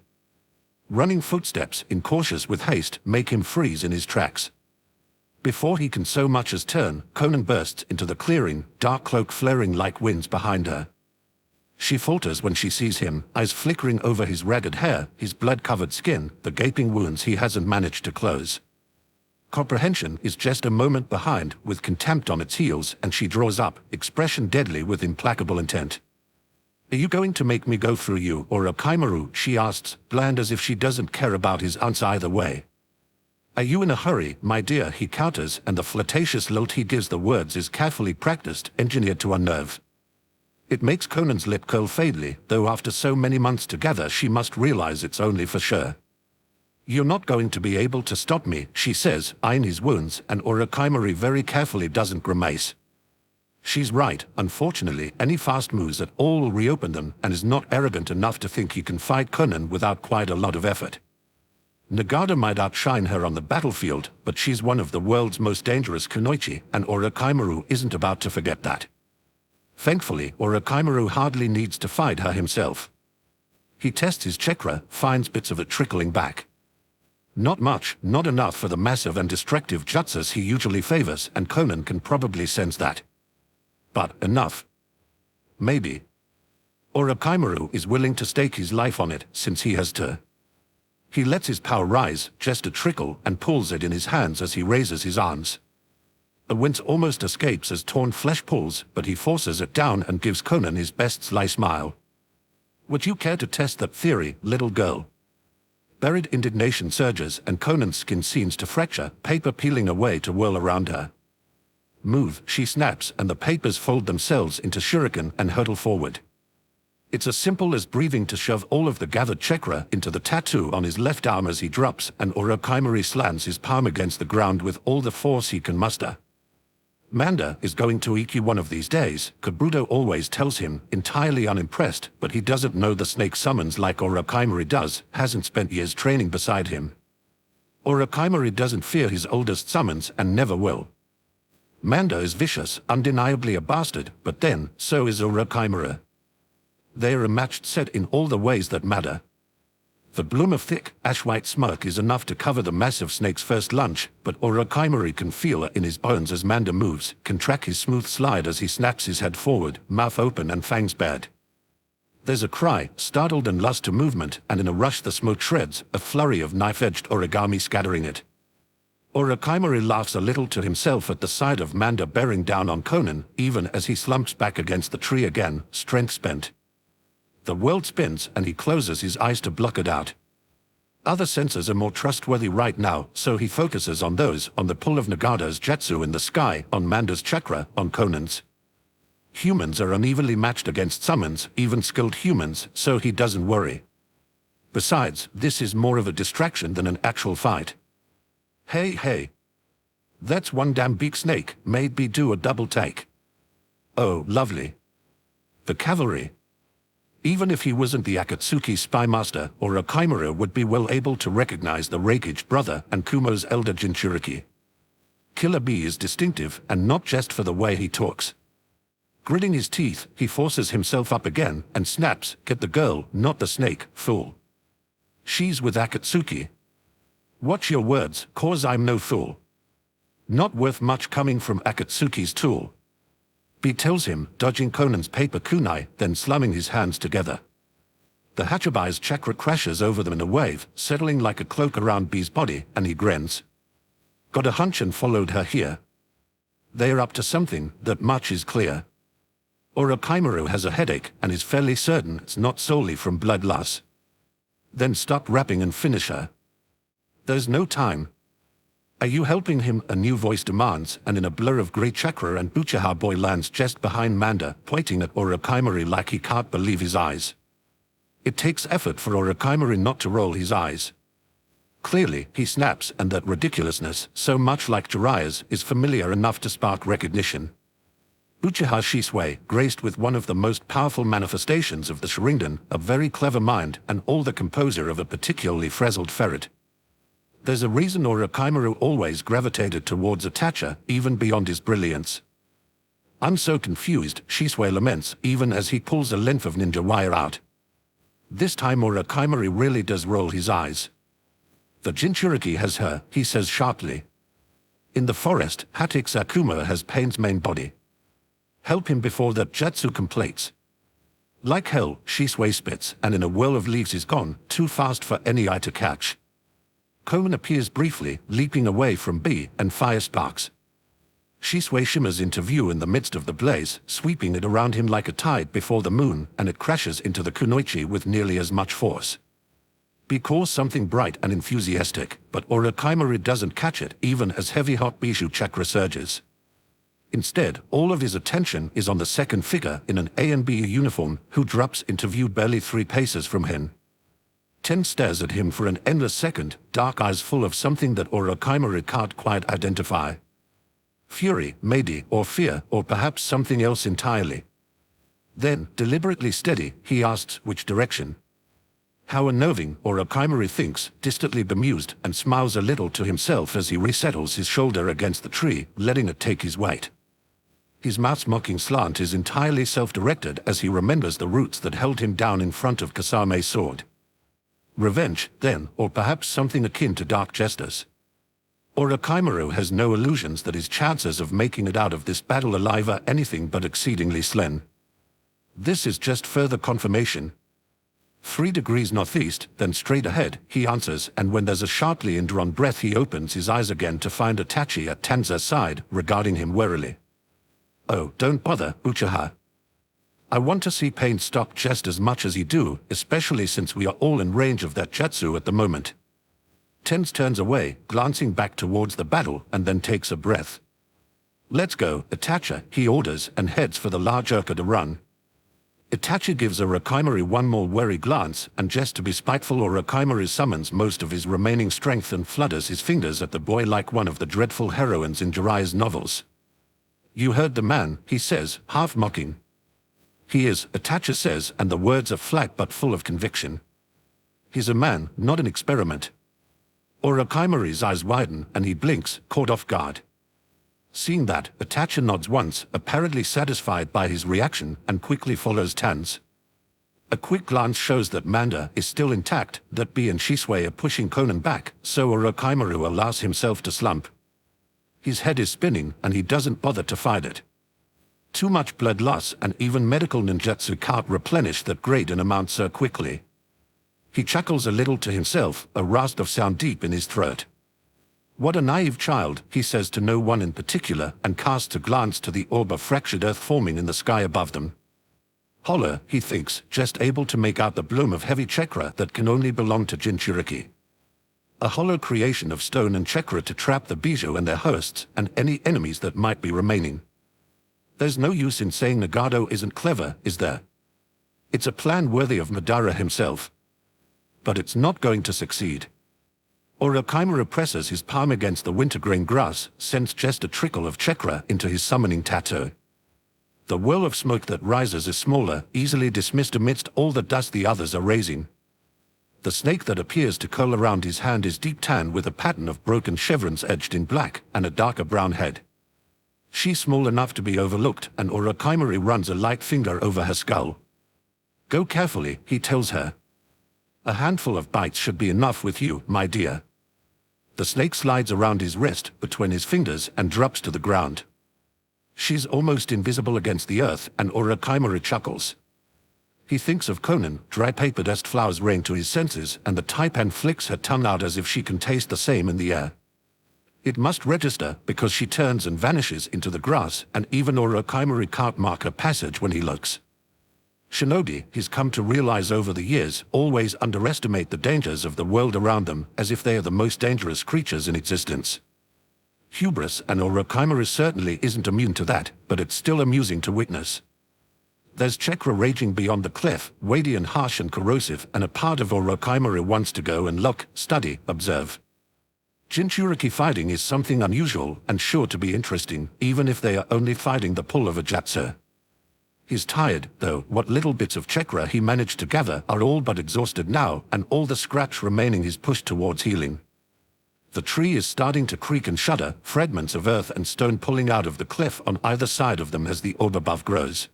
Running footsteps, incautious with haste, make him freeze in his tracks. Before he can so much as turn, Conan bursts into the clearing, dark cloak flaring like winds behind her. She falters when she sees him, eyes flickering over his ragged hair, his blood-covered skin, the gaping wounds he hasn't managed to close. Comprehension is just a moment behind, with contempt on its heels, and she draws up, expression deadly with implacable intent. Are you going to make me go through you, Orochimaru? She asks, bland as if she doesn't care about his answer either way. Are you in a hurry, my dear? He counters, and the flirtatious lilt he gives the words is carefully practiced, engineered to unnerve. It makes Conan's lip curl faintly, though after so many months together she must realize it's only for sure. You're not going to be able to stop me, she says, eyeing his wounds, and Orochimaru very carefully doesn't grimace. She's right, unfortunately, any fast moves at all will reopen them, and is not arrogant enough to think he can fight Conan without quite a lot of effort. Nagata might outshine her on the battlefield, but she's one of the world's most dangerous kunoichi, and Orochimaru isn't about to forget that. Thankfully, Orochimaru hardly needs to fight her himself. He tests his chakra, finds bits of it trickling back. Not much, not enough for the massive and destructive jutsus he usually favors, and Conan can probably sense that. But enough. Maybe. Orochimaru is willing to stake his life on it, since he has to. He lets his power rise, just a trickle, and pulls it in his hands as he raises his arms. A wince almost escapes as torn flesh pulls, but he forces it down and gives Conan his best sly smile. Would you care to test that theory, little girl? Buried indignation surges, and Conan's skin seems to fracture, paper peeling away to whirl around her. Move, she snaps, and the papers fold themselves into shuriken and hurtle forward. It's as simple as breathing to shove all of the gathered chakra into the tattoo on his left arm as he drops, and Orochimaru slams his palm against the ground with all the force he can muster. Manda is going to eat you one of these days, Kabuto always tells him, entirely unimpressed, but he doesn't know the snake summons like Orochimaru does, hasn't spent years training beside him. Orochimaru doesn't fear his oldest summons and never will. Manda is vicious, undeniably a bastard, but then, so is Orochimaru. They are a matched set in all the ways that matter. The bloom of thick, ash-white smoke is enough to cover the massive snake's first lunge, but Orochimaru can feel it in his bones as Manda moves, can track his smooth slide as he snaps his head forward, mouth open and fangs bared. There's a cry, startled and lost to movement, and in a rush the smoke shreds, a flurry of knife-edged origami scattering it. Orochimaru laughs a little to himself at the sight of Manda bearing down on Conan, even as he slumps back against the tree again, strength spent. The world spins, and he closes his eyes to block it out. Other senses are more trustworthy right now, so he focuses on those, on the pull of Nagata's jutsu in the sky, on Manda's chakra, on Conan's. Humans are unevenly matched against summons, even skilled humans, so he doesn't worry. Besides, this is more of a distraction than an actual fight. Hey. That's one damn big snake, made me do a double take. Oh, lovely. The cavalry. Even if he wasn't the Akatsuki spy master, Orochimaru would be well able to recognize the Reikage brother and Kumo's elder Jinchuriki. Killer Bee is distinctive, and not just for the way he talks. Gritting his teeth, he forces himself up again, and snaps, get the girl, not the snake, fool. She's with Akatsuki. Watch your words, cause I'm no fool. Not worth much coming from Akatsuki's tool. B tells him, dodging Conan's paper kunai, then slamming his hands together. The Hachibi's chakra crashes over them in a wave, settling like a cloak around B's body, and he grins. Got a hunch and followed her here. They are up to something, that much is clear. Orochimaru has a headache, and is fairly certain it's not solely from blood loss. Then stop rapping and finish her. There's no time. Are you helping him? A new voice demands, and in a blur of grey chakra and Uchiha boy lands just behind Manda, pointing at Orochimaru like he can't believe his eyes. It takes effort for Orochimaru not to roll his eyes. Clearly, he snaps, and that ridiculousness, so much like Jiraiya's, is familiar enough to spark recognition. Uchiha Shisui, graced with one of the most powerful manifestations of the Sharingan, a very clever mind, and all the composer of a particularly frazzled ferret. There's a reason Orochimaru always gravitated towards Itachi, even beyond his brilliance. I'm so confused, Shisui laments, even as he pulls a length of ninja wire out. This time Orochimaru really does roll his eyes. The Jinchuriki has her, he says sharply. In the forest, Hatix Akuma has Pain's main body. Help him before that jutsu completes. Like hell, Shisui spits, and in a whirl of leaves is gone, too fast for any eye to catch. Koen appears briefly, leaping away from B, and fire sparks. Shisui shimmers into view in the midst of the blaze, sweeping it around him like a tide before the moon, and it crashes into the kunoichi with nearly as much force. B calls something bright and enthusiastic, but Orochimaru doesn't catch it even as heavy hot Bijou chakra surges. Instead, all of his attention is on the second figure in an A and B uniform who drops into view barely 3 paces from him. Ten stares at him for an endless second, dark eyes full of something that Orochimaru can't quite identify. Fury, maybe, or fear, or perhaps something else entirely. Then, deliberately steady, he asks which direction. How unnerving, Orochimaru thinks, distantly bemused, and smiles a little to himself as he resettles his shoulder against the tree, letting it take his weight. His mouth's mocking slant is entirely self-directed as he remembers the roots that held him down in front of Kasame's sword. Revenge, then, or perhaps something akin to dark justice. Orochimaru has no illusions that his chances of making it out of this battle alive are anything but exceedingly slim. This is just further confirmation. 3 degrees northeast, then straight ahead, he answers, and when there's a sharply indrawn breath he opens his eyes again to find Itachi at Tenza's side, regarding him warily. Oh, don't bother, Uchiha. I want to see Pain stop just as much as you do, especially since we are all in range of that jutsu at the moment. Tenz turns away, glancing back towards the battle, and then takes a breath. Let's go, Itachi, he orders, and heads for the large urka to run. Itachi gives Orochimaru one more wary glance, and just to be spiteful Orochimaru summons most of his remaining strength and flutters his fingers at the boy like one of the dreadful heroines in Jiraiya's novels. You heard the man, he says, half mocking. He is, Itachi says, and the words are flat but full of conviction. He's a man, not an experiment. Orochimaru's eyes widen, and he blinks, caught off guard. Seeing that, Itachi nods once, apparently satisfied by his reaction, and quickly follows Tan's. A quick glance shows that Manda is still intact, that B and Shisui are pushing Conan back, so Orochimaru allows himself to slump. His head is spinning, and he doesn't bother to fight it. Too much blood loss, and even medical ninjutsu can't replenish that grade in amount so quickly. He chuckles a little to himself, a rasp of sound deep in his throat. What a naive child, he says to no one in particular, and casts a glance to the orb of fractured earth forming in the sky above them. Hollow, he thinks, just able to make out the bloom of heavy chakra that can only belong to Jinchuriki. A hollow creation of stone and chakra to trap the Bijou and their hosts, and any enemies that might be remaining. There's no use in saying Nagato isn't clever, is there? It's a plan worthy of Madara himself. But it's not going to succeed. Orochimaru presses his palm against the wintergreen grass, sends just a trickle of chakra into his summoning tattoo. The whirl of smoke that rises is smaller, easily dismissed amidst all the dust the others are raising. The snake that appears to curl around his hand is deep tan with a pattern of broken chevrons edged in black, and a darker brown head. She's small enough to be overlooked, and Orochimaru runs a light finger over her skull. Go carefully, he tells her. A handful of bites should be enough with you, my dear. The snake slides around his wrist, between his fingers, and drops to the ground. She's almost invisible against the earth, and Orochimaru chuckles. He thinks of Conan, dry paper dust flowers rain to his senses, and the taipan flicks her tongue out as if she can taste the same in the air. It must register, because she turns and vanishes into the grass, and even Orochimaru can't mark her passage when he looks. Shinobi, he's come to realize over the years, always underestimate the dangers of the world around them, as if they are the most dangerous creatures in existence. Hubris, and Orochimaru certainly isn't immune to that, but it's still amusing to witness. There's chakra raging beyond the cliff, weighty and harsh and corrosive, and a part of Orochimaru wants to go and look, study, observe. Jinchuriki fighting is something unusual and sure to be interesting, even if they are only fighting the pull of a jutsu. He's tired, though. What little bits of chakra he managed to gather are all but exhausted now, and all the scratch remaining is pushed towards healing. The tree is starting to creak and shudder, fragments of earth and stone pulling out of the cliff on either side of them as the orb above grows.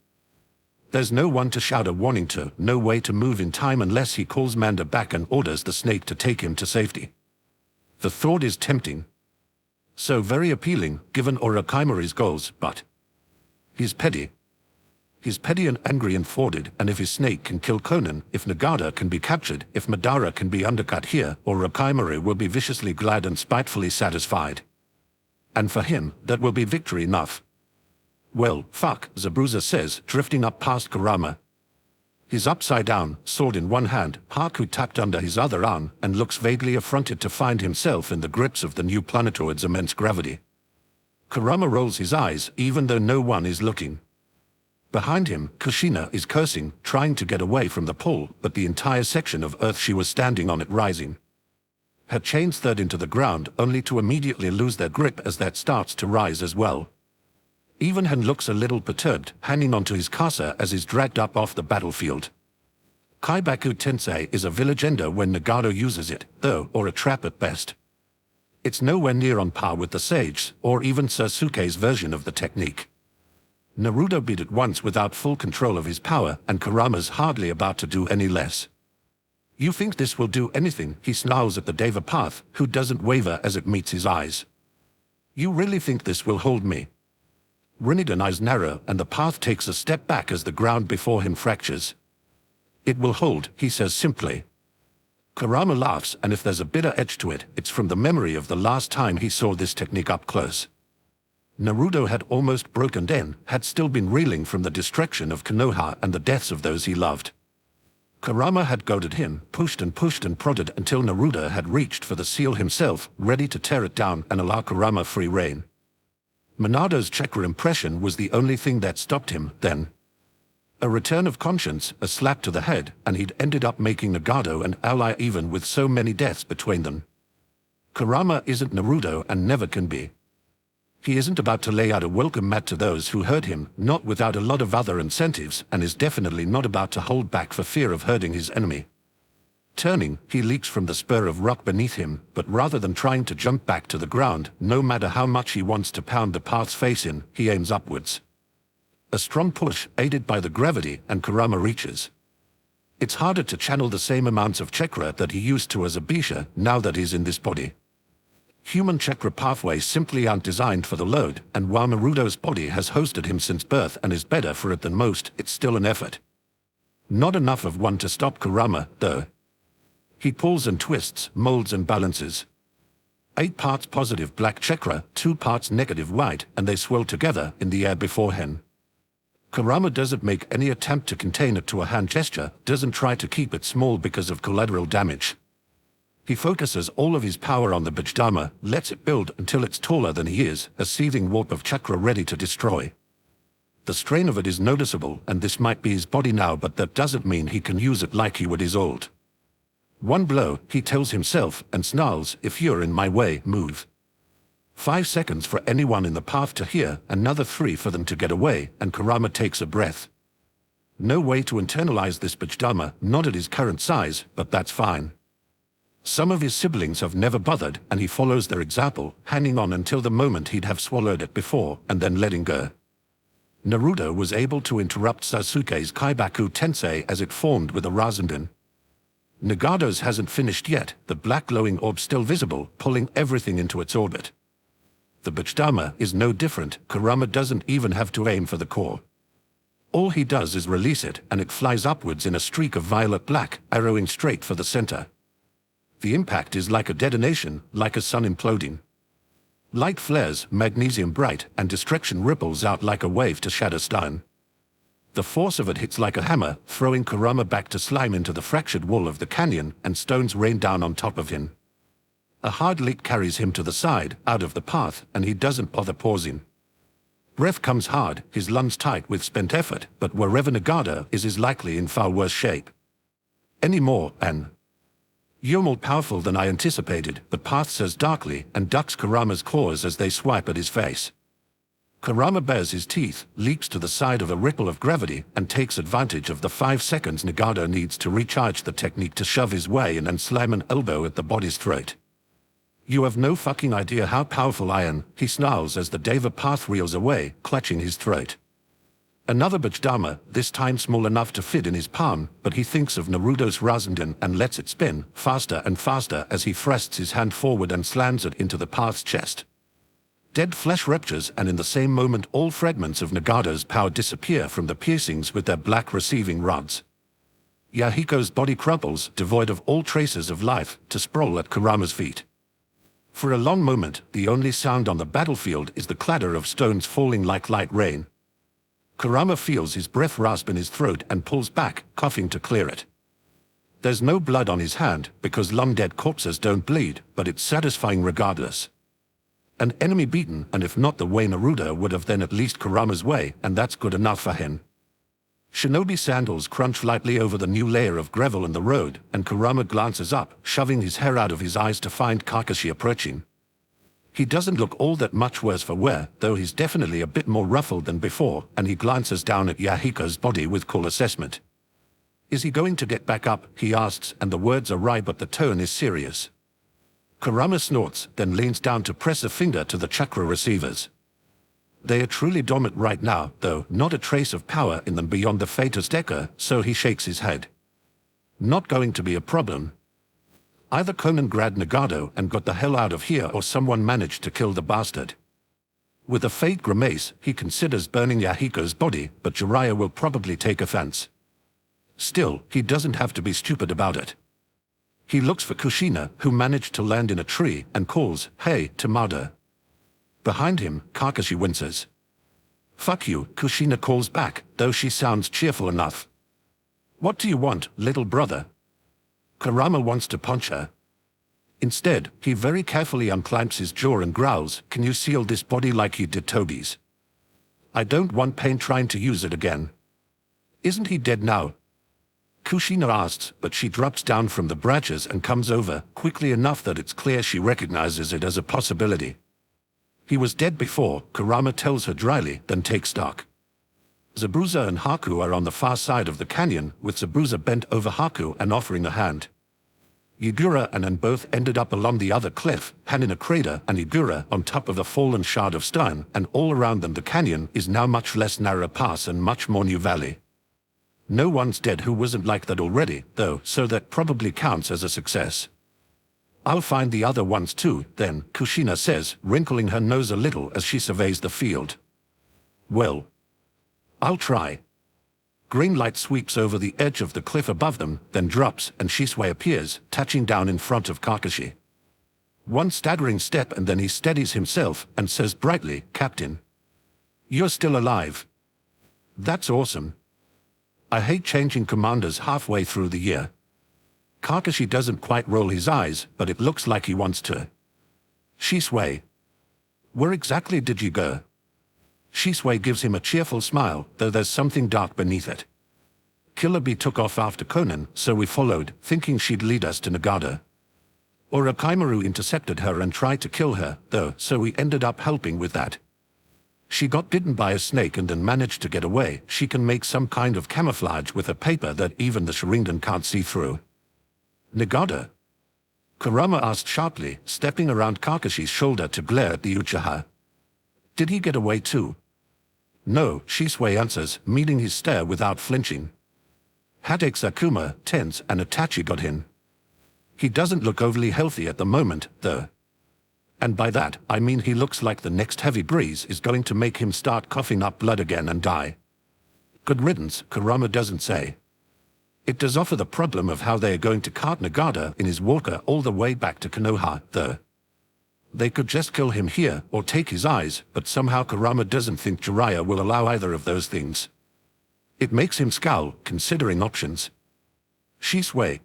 There's no one to shout a warning to, no way to move in time unless he calls Manda back and orders the snake to take him to safety. The thought is tempting. So very appealing, given Orochimaru's goals, but he's petty. He's petty and angry and thwarted, and if his snake can kill Conan, if Nagata can be captured, if Madara can be undercut here, Orochimaru will be viciously glad and spitefully satisfied. And for him, that will be victory enough. Well, fuck, Zabuza says, drifting up past Kurama. He's upside down, sword in one hand, Haku tucked under his other arm, and looks vaguely affronted to find himself in the grips of the new planetoid's immense gravity. Kurama rolls his eyes, even though no one is looking. Behind him, Kushina is cursing, trying to get away from the pull, but the entire section of earth she was standing on is rising. Her chains thud into the ground, only to immediately lose their grip as that starts to rise as well. Even Hen looks a little perturbed, hanging onto his kasa as he's dragged up off the battlefield. Kaibaku Tensei is a village ender when Nagato uses it, though, or a trap at best. It's nowhere near on par with the Sage's, or even Sasuke's version of the technique. Naruto beat it once without full control of his power, and Kurama's hardly about to do any less. You think this will do anything? He snarls at the Deva path, who doesn't waver as it meets his eyes. You really think this will hold me? Rinnegan eyes narrow, and the path takes a step back as the ground before him fractures. It will hold, he says simply. Kurama laughs, and if there's a bitter edge to it, it's from the memory of the last time he saw this technique up close. Naruto had almost broken down, had still been reeling from the destruction of Konoha and the deaths of those he loved. Kurama had goaded him, pushed and prodded until Naruto had reached for the seal himself, ready to tear it down and allow Kurama free rein. Minado's chakra impression was the only thing that stopped him, then. A return of conscience, a slap to the head, and he'd ended up making Nagato an ally even with so many deaths between them. Kurama isn't Naruto and never can be. He isn't about to lay out a welcome mat to those who hurt him, not without a lot of other incentives, and is definitely not about to hold back for fear of hurting his enemy. Turning, he leaps from the spur of rock beneath him, but rather than trying to jump back to the ground, no matter how much he wants to pound the path's face in, he aims upwards. A strong push, aided by the gravity, and Kurama reaches. It's harder to channel the same amounts of chakra that he used to as a Bisha, now that he's in this body. Human chakra pathways simply aren't designed for the load, and while Naruto's body has hosted him since birth and is better for it than most, it's still an effort. Not enough of one to stop Kurama, though. He pulls and twists, molds and balances. 8 parts positive black chakra, 2 parts negative white, and they swirl together in the air before him. Kurama doesn't make any attempt to contain it to a hand gesture, doesn't try to keep it small because of collateral damage. He focuses all of his power on the Bichdama, lets it build until it's taller than he is, a seething warp of chakra ready to destroy. The strain of it is noticeable, and this might be his body now, but that doesn't mean he can use it like he would his old. One blow, he tells himself, and snarls, if you're in my way, move. 5 seconds for anyone in the path to hear, another 3 for them to get away, and Kurama takes a breath. No way to internalize this Bichdama, not at his current size, but that's fine. Some of his siblings have never bothered, and he follows their example, hanging on until the moment he'd have swallowed it before, and then letting go. Naruto was able to interrupt Sasuke's Kaibaku Tensei as it formed with a Rasengan. Nagato's hasn't finished yet, the black glowing orb still visible, pulling everything into its orbit. The Bichdama is no different, Kurama doesn't even have to aim for the core. All he does is release it, and it flies upwards in a streak of violet black, arrowing straight for the center. The impact is like a detonation, like a sun imploding. Light flares, magnesium bright, and destruction ripples out like a wave to shatter stone. The force of it hits like a hammer, throwing Kurama back to slime into the fractured wall of the canyon, and stones rain down on top of him. A hard leap carries him to the side, out of the path, and he doesn't bother pausing. Breath comes hard, his lungs tight with spent effort, but wherever Nagata is likely in far worse shape. Any more, and you're more powerful than I anticipated, the path says darkly, and ducks Kurama's claws as they swipe at his face. Kurama bares his teeth, leaps to the side of a ripple of gravity, and takes advantage of the 5 seconds Nagata needs to recharge the technique to shove his way in and slam an elbow at the body's throat. You have no fucking idea how powerful I am, he snarls as the Deva path reels away, clutching his throat. Another Bachdama, this time small enough to fit in his palm, but he thinks of Naruto's Rasengan and lets it spin, faster and faster as he thrusts his hand forward and slams it into the path's chest. Dead flesh ruptures, and in the same moment all fragments of Nagata's power disappear from the piercings with their black receiving rods. Yahiko's body crumples, devoid of all traces of life, to sprawl at Kurama's feet. For a long moment, the only sound on the battlefield is the clatter of stones falling like light rain. Kurama feels his breath rasp in his throat and pulls back, coughing to clear it. There's no blood on his hand, because long-dead corpses don't bleed, but it's satisfying regardless. An enemy beaten, and if not the way Naruto would have, then at least Kurama's way, and that's good enough for him. Shinobi sandals crunch lightly over the new layer of gravel in the road, and Kurama glances up, shoving his hair out of his eyes to find Kakashi approaching. He doesn't look all that much worse for wear, though he's definitely a bit more ruffled than before, and he glances down at Yahiko's body with cool assessment. Is he going to get back up, he asks, and the words are wry but the tone is serious. Kurama snorts, then leans down to press a finger to the chakra receivers. They are truly dormant right now, though not a trace of power in them beyond the faintest echo, so he shakes his head. Not going to be a problem. Either Conan grabbed Nagato and got the hell out of here, or someone managed to kill the bastard. With a faint grimace, he considers burning Yahiko's body, but Jiraiya will probably take offense. Still, he doesn't have to be stupid about it. He looks for Kushina, who managed to land in a tree, and calls, "Hey, Tamada." Behind him, Kakashi winces. "Fuck you," Kushina calls back, though she sounds cheerful enough. "What do you want, little brother?" Kurama wants to punch her. Instead, he very carefully unclamps his jaw and growls, "Can you seal this body like you did Tobi's? I don't want pain trying to use it again." "Isn't he dead now?" Kushina asks, but she drops down from the branches and comes over, quickly enough that it's clear she recognizes it as a possibility. "He was dead before," Kurama tells her dryly, then takes stock. Zabuza and Haku are on the far side of the canyon, with Zabuza bent over Haku and offering a hand. Yagura and An both ended up along the other cliff, Han in a crater and Yagura on top of a fallen shard of stone, and all around them the canyon is now much less narrow pass and much more new valley. No one's dead who wasn't like that already, though, so that probably counts as a success. "I'll find the other ones too, then," Kushina says, wrinkling her nose a little as she surveys the field. "Well, I'll try." Green light sweeps over the edge of the cliff above them, then drops, and Shisui appears, touching down in front of Kakashi. One staggering step and then he steadies himself and says brightly, "Captain, you're still alive. That's awesome. I hate changing commanders halfway through the year." Kakashi doesn't quite roll his eyes, but it looks like he wants to. "Shisui, where exactly did you go?" Shisui gives him a cheerful smile, though there's something dark beneath it. "Killer Bee took off after Conan, so we followed, thinking she'd lead us to Nagata. Orochimaru intercepted her and tried to kill her, though, so we ended up helping with that. She got bitten by a snake and then managed to get away. She can make some kind of camouflage with a paper that even the Sharingan can't see through." "Nagata?" Kurama asked sharply, stepping around Kakashi's shoulder to glare at the Uchiha. "Did he get away too?" "No," Shisui answers, meeting his stare without flinching. "Hadek Sakuma, tense, and Itachi got him. He doesn't look overly healthy at the moment, though. And by that, I mean he looks like the next heavy breeze is going to make him start coughing up blood again and die." "Good riddance," Kurama doesn't say. It does offer the problem of how they are going to cart Nagata in his walker all the way back to Konoha, though. They could just kill him here, or take his eyes, but somehow Kurama doesn't think Jiraiya will allow either of those things. It makes him scowl, considering options. "Shisui?"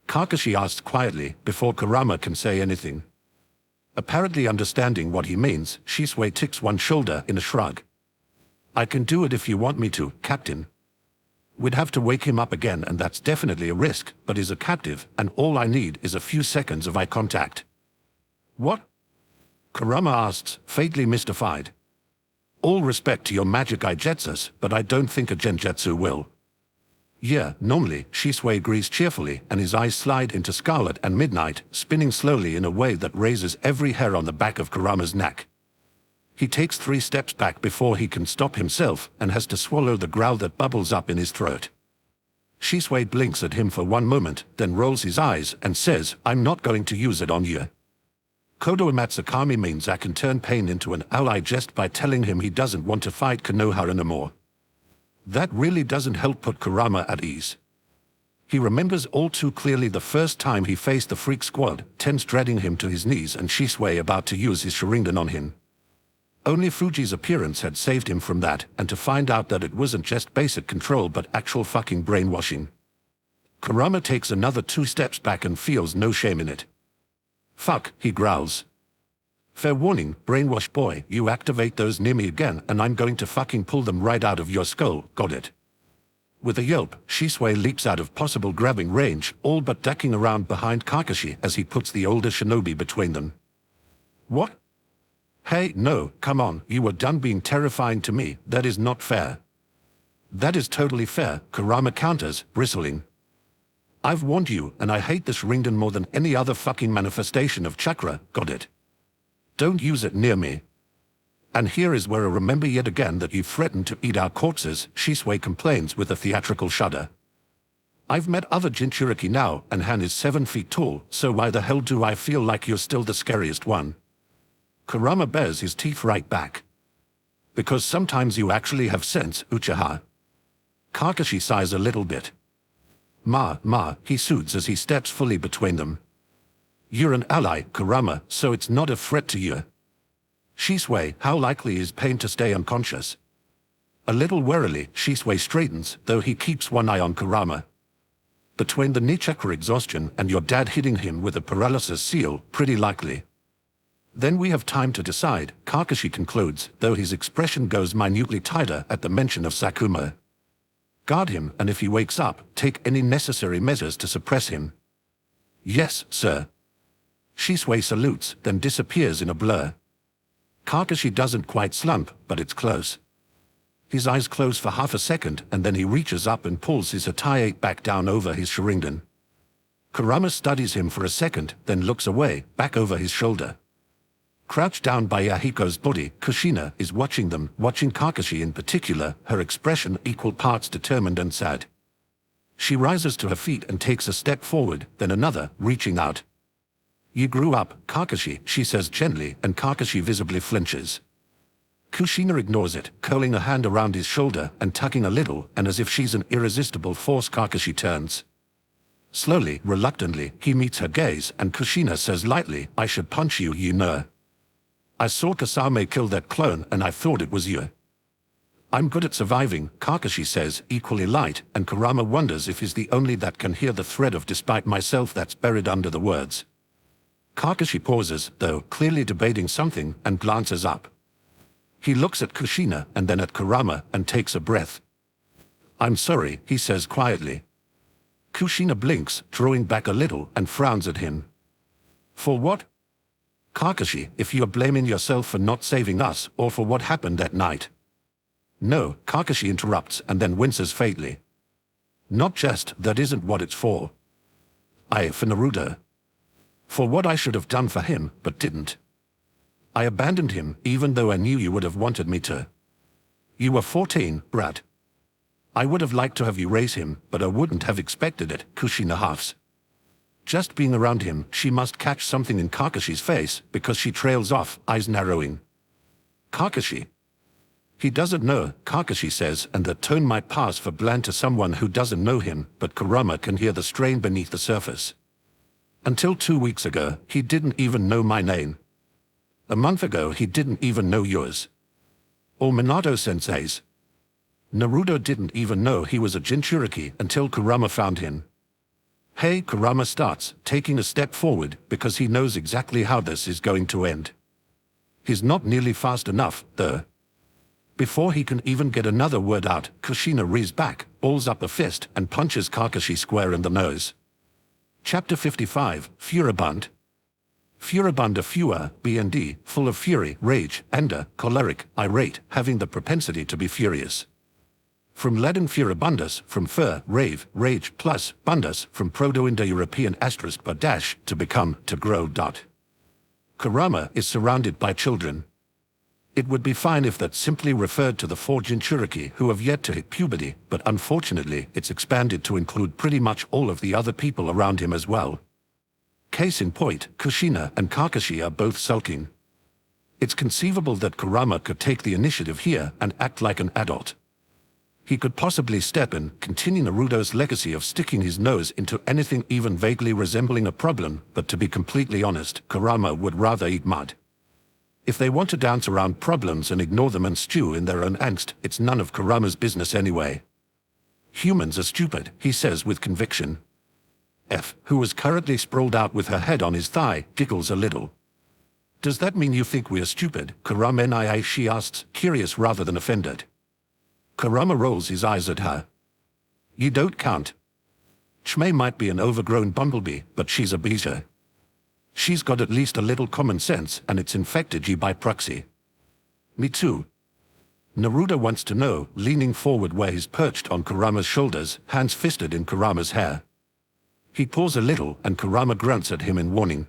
Kakashi asks quietly, before Kurama can say anything. Apparently understanding what he means, Shisui ticks one shoulder in a shrug. I can do it if you want me to, Captain. We'd have to wake him up again, and that's definitely a risk, but he's a captive, and all I need is a few seconds of eye contact. What? Kurama asks, faintly mystified. All respect to your magic Ijetsus, but I don't think a genjutsu will. Yeah, normally, Shisui agrees cheerfully, and his eyes slide into scarlet and midnight, spinning slowly in a way that raises every hair on the back of Kurama's neck. He takes 3 steps back before he can stop himself, and has to swallow the growl that bubbles up in his throat. Shisui blinks at him for one moment, then rolls his eyes and says, I'm not going to use it on you. Kodo Matsukami means I can turn pain into an ally just by telling him he doesn't want to fight Konohara anymore. That really doesn't help put Kurama at ease. He remembers all too clearly the first time he faced the Freak Squad, tense dreading him to his knees and Shisui about to use his Sharingan on him. Only Fuji's appearance had saved him from that, and to find out that it wasn't just basic control but actual fucking brainwashing. Kurama takes another 2 steps back and feels no shame in it. Fuck, he growls. Fair warning, brainwash boy, you activate those near me again and I'm going to fucking pull them right out of your skull, got it? With a yelp, Shisui leaps out of possible grabbing range, all but ducking around behind Kakashi as he puts the older shinobi between them. What? Hey, no, come on, you were done being terrifying to me, that is not fair. That is totally fair, Kurama counters, bristling. I've warned you, and I hate this Ringden more than any other fucking manifestation of chakra, got it? Don't use it near me. And here is where I remember yet again that you threatened to eat our corpses, Shisui complains with a theatrical shudder. I've met other Jinchuriki now, and Han is 7 feet tall, so why the hell do I feel like you're still the scariest one? Kurama bares his teeth right back. Because sometimes you actually have sense, Uchiha. Kakashi sighs a little bit. Ma, he soothes as he steps fully between them. You're an ally, Kurama, so it's not a threat to you. Shisui, how likely is pain to stay unconscious? A little warily, Shisui straightens, though he keeps one eye on Kurama. Between the knee chakra exhaustion and your dad hitting him with a paralysis seal, pretty likely. Then we have time to decide, Kakashi concludes, though his expression goes minutely tighter at the mention of Sakuma. Guard him, and if he wakes up, take any necessary measures to suppress him. Yes, sir. Shisui salutes, then disappears in a blur. Kakashi doesn't quite slump, but it's close. His eyes close for half a second, and then he reaches up and pulls his hatae back down over his Sharingan. Kurama studies him for a second, then looks away, back over his shoulder. Crouched down by Yahiko's body, Kushina is watching them, watching Kakashi in particular, her expression equal parts determined and sad. She rises to her feet and takes a step forward, then another, reaching out. You grew up, Kakashi, she says gently, and Kakashi visibly flinches. Kushina ignores it, curling a hand around his shoulder and tucking a little, and as if she's an irresistible force, Kakashi turns. Slowly, reluctantly, he meets her gaze, and Kushina says lightly, I should punch you, you know. I saw Kasame kill that clone, and I thought it was you. I'm good at surviving, Kakashi says, equally light, and Kurama wonders if he's the only that can hear the thread of despite myself that's buried under the words. Kakashi pauses, though, clearly debating something, and glances up. He looks at Kushina and then at Kurama and takes a breath. I'm sorry, he says quietly. Kushina blinks, drawing back a little, and frowns at him. For what? Kakashi, if you're blaming yourself for not saving us, or for what happened that night. No, Kakashi interrupts and then winces faintly. Not just, that isn't what it's for. For Naruto. For what I should have done for him, but didn't. I abandoned him, even though I knew you would have wanted me to. You were 14, brat. I would have liked to have you raise him, but I wouldn't have expected it, Kushina huffs. Just being around him, she must catch something in Kakashi's face, because she trails off, eyes narrowing. Kakashi. He doesn't know, Kakashi says, and the tone might pass for bland to someone who doesn't know him, but Kurama can hear the strain beneath the surface. Until 2 weeks ago, he didn't even know my name. A month ago, he didn't even know yours. Or Minato-sensei's. Naruto didn't even know he was a Jinchuriki until Kurama found him. Hey, Kurama starts, taking a step forward, because he knows exactly how this is going to end. He's not nearly fast enough, though. Before he can even get another word out, Kushina rears back, balls up a fist, and punches Kakashi square in the nose. Chapter 55, Furibund. Furibund, a furor, BND, full of fury, rage, anger, choleric, irate, having the propensity to be furious. From Latin furibundus, from fur, rave, rage, plus, bundus, from Proto-Indo-European * but dash, to become, to grow. Kurama is surrounded by children. It would be fine if that simply referred to the 4 Jinchuriki who have yet to hit puberty, but unfortunately it's expanded to include pretty much all of the other people around him as well. Case in point, Kushina and Kakashi are both sulking. It's conceivable that Kurama could take the initiative here and act like an adult. He could possibly step in, continue Naruto's legacy of sticking his nose into anything even vaguely resembling a problem, but to be completely honest, Kurama would rather eat mud. If they want to dance around problems and ignore them and stew in their own angst, it's none of Kurama's business anyway. Humans are stupid, he says with conviction. F, who is currently sprawled out with her head on his thigh, giggles a little. Does that mean you think we are stupid, Kurama? She asks, curious rather than offended. Kurama rolls his eyes at her. You don't count. Chmei might be an overgrown bumblebee, but she's a beezer. She's got at least a little common sense, and it's infected you by proxy. Me too. Naruto wants to know, leaning forward where he's perched on Kurama's shoulders, hands fisted in Kurama's hair. He paws a little, and Kurama grunts at him in warning.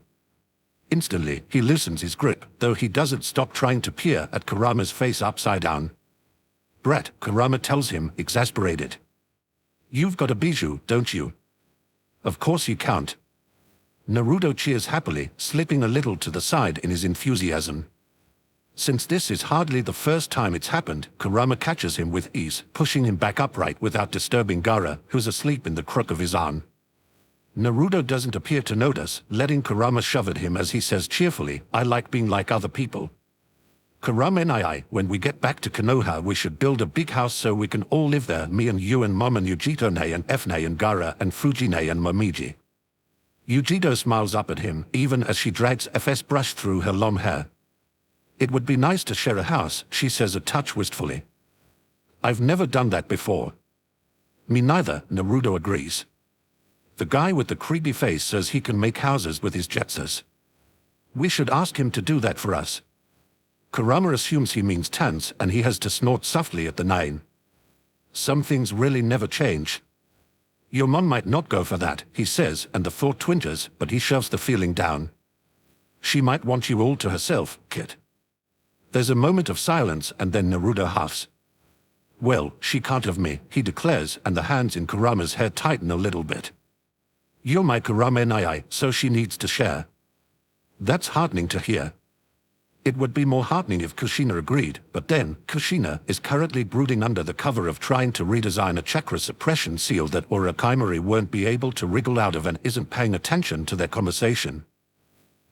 Instantly, he loosens his grip, though he doesn't stop trying to peer at Kurama's face upside down. Brat, Kurama tells him, exasperated. You've got a bijou, don't you? Of course you can't. Naruto cheers happily, slipping a little to the side in his enthusiasm. Since this is hardly the first time it's happened, Kurama catches him with ease, pushing him back upright without disturbing Gaara, who's asleep in the crook of his arm. Naruto doesn't appear to notice, letting Kurama shove at him as he says cheerfully, I like being like other people. Kurama, when we get back to Konoha we should build a big house so we can all live there, me and you and Mom and Yujito-ne and F-ne and Gaara and Fuji-ne and Momiji. Yujito smiles up at him, even as she drags FS brush through her long hair. It would be nice to share a house, she says a touch wistfully. I've never done that before. Me neither, Naruto agrees. The guy with the creepy face says he can make houses with his jetsus. We should ask him to do that for us. Kurama assumes he means Tans, and he has to snort softly at the name. Some things really never change. Your mom might not go for that, he says, and the thought twinges, but he shoves the feeling down. She might want you all to herself, kid. There's a moment of silence, and then Naruto huffs. Well, she can't have me, he declares, and the hands in Kurama's hair tighten a little bit. You're my Kurama, so she needs to share. That's heartening to hear. It would be more heartening if Kushina agreed, but then, Kushina is currently brooding under the cover of trying to redesign a chakra suppression seal that Orochimaru won't be able to wriggle out of and isn't paying attention to their conversation.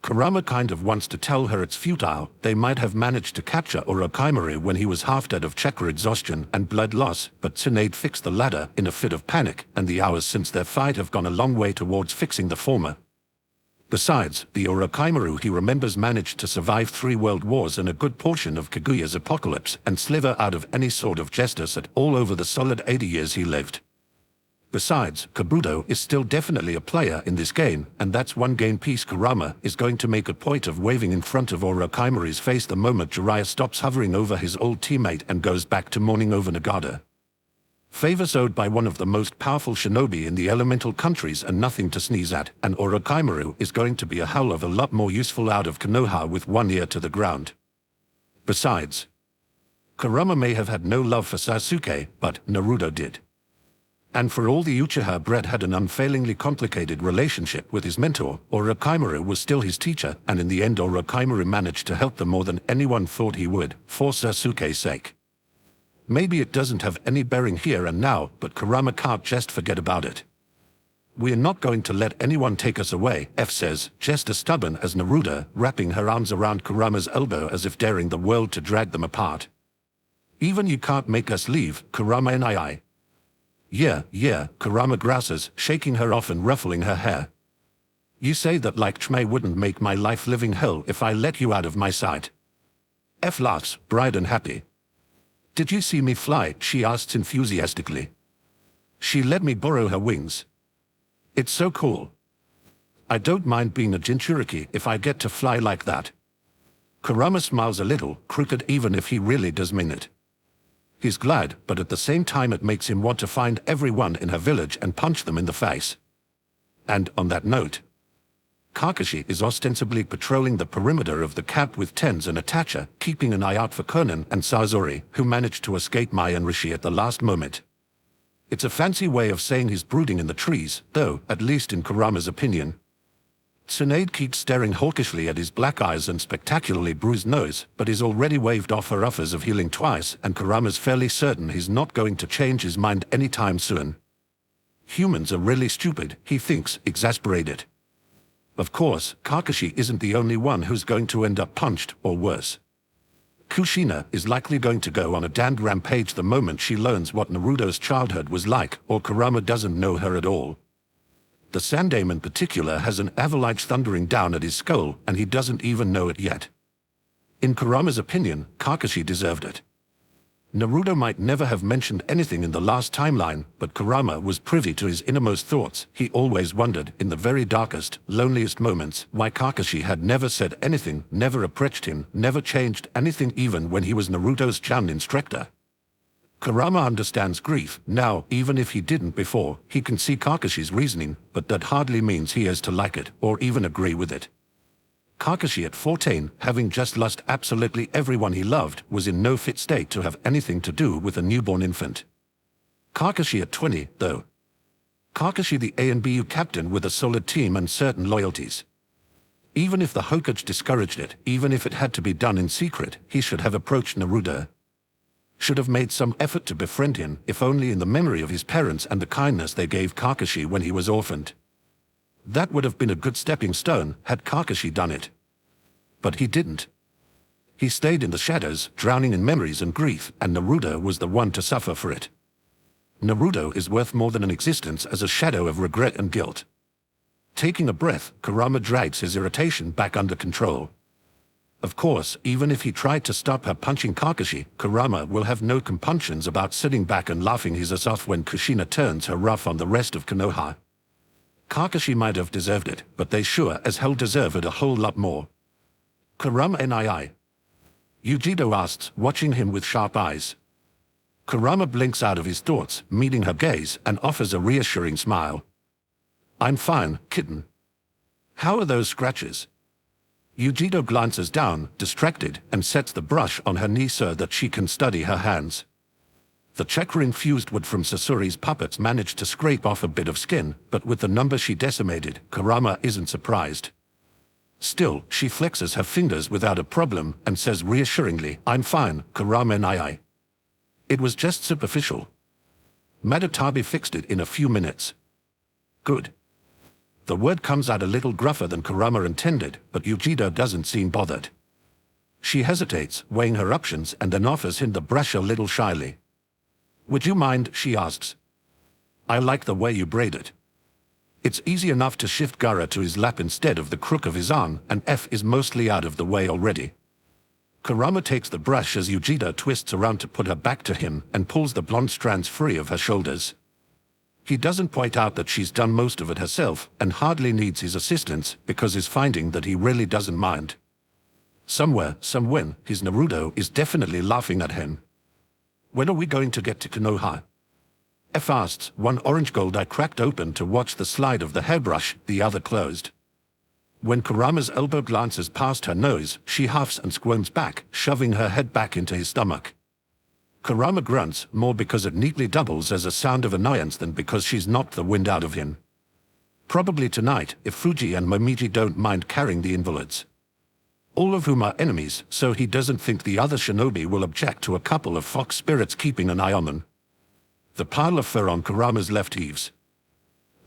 Kurama kind of wants to tell her it's futile, they might have managed to capture Orochimaru when he was half dead of chakra exhaustion and blood loss, but Tsunade fixed the latter in a fit of panic, and the hours since their fight have gone a long way towards fixing the former. Besides, the Orochimaru he remembers managed to survive 3 world wars and a good portion of Kaguya's apocalypse and slither out of any sort of justice at all over the solid 80 years he lived. Besides, Kabuto is still definitely a player in this game, and that's one game piece Kurama is going to make a point of waving in front of Orochimaru's face the moment Jiraiya stops hovering over his old teammate and goes back to mourning over Nagata. Favors owed by one of the most powerful shinobi in the elemental countries and nothing to sneeze at, and Orochimaru is going to be a hell of a lot more useful out of Konoha with one ear to the ground. Besides, Kurama may have had no love for Sasuke, but Naruto did. And for all the Uchiha bred had an unfailingly complicated relationship with his mentor, Orochimaru was still his teacher, and in the end Orochimaru managed to help them more than anyone thought he would, for Sasuke's sake. Maybe it doesn't have any bearing here and now, but Kurama can't just forget about it. We're not going to let anyone take us away, F says, just as stubborn as Naruto, wrapping her arms around Kurama's elbow as if daring the world to drag them apart. Even you can't make us leave, Kurama. Yeah, Kurama grouses, shaking her off and ruffling her hair. You say that like Chmei wouldn't make my life living hell if I let you out of my sight. F laughs, bright and happy. Did you see me fly? She asks enthusiastically. She let me borrow her wings. It's so cool. I don't mind being a Jinchuriki if I get to fly like that. Kurama smiles a little, crooked even if he really does mean it. He's glad, but at the same time it makes him want to find everyone in her village and punch them in the face. And on that note, Kakashi is ostensibly patrolling the perimeter of the camp with Tens and Itachi, keeping an eye out for Conan and Sazori, who managed to escape Mai and Rishi at the last moment. It's a fancy way of saying he's brooding in the trees, though, at least in Kurama's opinion. Tsunade keeps staring hawkishly at his black eyes and spectacularly bruised nose, but he's already waved off her offers of healing twice, and Kurama's fairly certain he's not going to change his mind anytime soon. Humans are really stupid, he thinks, exasperated. Of course, Kakashi isn't the only one who's going to end up punched, or worse. Kushina is likely going to go on a damned rampage the moment she learns what Naruto's childhood was like, or Kurama doesn't know her at all. The Sandaime in particular has an avalanche thundering down at his skull, and he doesn't even know it yet. In Kurama's opinion, Kakashi deserved it. Naruto might never have mentioned anything in the last timeline, but Kurama was privy to his innermost thoughts. He always wondered, in the very darkest, loneliest moments, why Kakashi had never said anything, never approached him, never changed anything even when he was Naruto's Chunin instructor. Kurama understands grief now, even if he didn't before. He can see Kakashi's reasoning, but that hardly means he has to like it, or even agree with it. Kakashi at 14, having just lost absolutely everyone he loved, was in no fit state to have anything to do with a newborn infant. Kakashi at 20, though. Kakashi the ANBU captain with a solid team and certain loyalties. Even if the Hokage discouraged it, even if it had to be done in secret, he should have approached Naruto. Should have made some effort to befriend him, if only in the memory of his parents and the kindness they gave Kakashi when he was orphaned. That would have been a good stepping stone, had Kakashi done it. But he didn't. He stayed in the shadows, drowning in memories and grief, and Naruto was the one to suffer for it. Naruto is worth more than an existence as a shadow of regret and guilt. Taking a breath, Kurama drags his irritation back under control. Of course, even if he tried to stop her punching Kakashi, Kurama will have no compunctions about sitting back and laughing his ass off when Kushina turns her rough on the rest of Konoha. Kakashi might have deserved it, but they sure as hell deserve it a whole lot more. Kurama NII. Yujido asks, watching him with sharp eyes. Kurama blinks out of his thoughts, meeting her gaze, and offers a reassuring smile. I'm fine, kitten. How are those scratches? Yujido glances down, distracted, and sets the brush on her knee so that she can study her hands. The chakra-infused wood from Sasori's puppets managed to scrape off a bit of skin, but with the number she decimated, Kurama isn't surprised. Still, she flexes her fingers without a problem and says reassuringly, I'm fine, Kurama NII. It was just superficial. Madatabi fixed it in a few minutes. Good. The word comes out a little gruffer than Kurama intended, but Yujido doesn't seem bothered. She hesitates, weighing her options, and then offers him the brush a little shyly. Would you mind, she asks. I like the way you braid it. It's easy enough to shift Gaara to his lap instead of the crook of his arm, and F is mostly out of the way already. Kurama takes the brush as Yujido twists around to put her back to him and pulls the blonde strands free of her shoulders. He doesn't point out that she's done most of it herself and hardly needs his assistance because he's finding that he really doesn't mind. Somewhere, somewhen, his Naruto is definitely laughing at him. When are we going to get to Konoha? F asks, one orange gold eye cracked open to watch the slide of the hairbrush, the other closed. When Kurama's elbow glances past her nose, she huffs and squirms back, shoving her head back into his stomach. Kurama grunts, more because it neatly doubles as a sound of annoyance than because she's knocked the wind out of him. Probably tonight, if Fuji and Momiji don't mind carrying the invalids. All of whom are enemies, so he doesn't think the other shinobi will object to a couple of fox spirits keeping an eye on them. The pile of fur on Kurama's left heaves.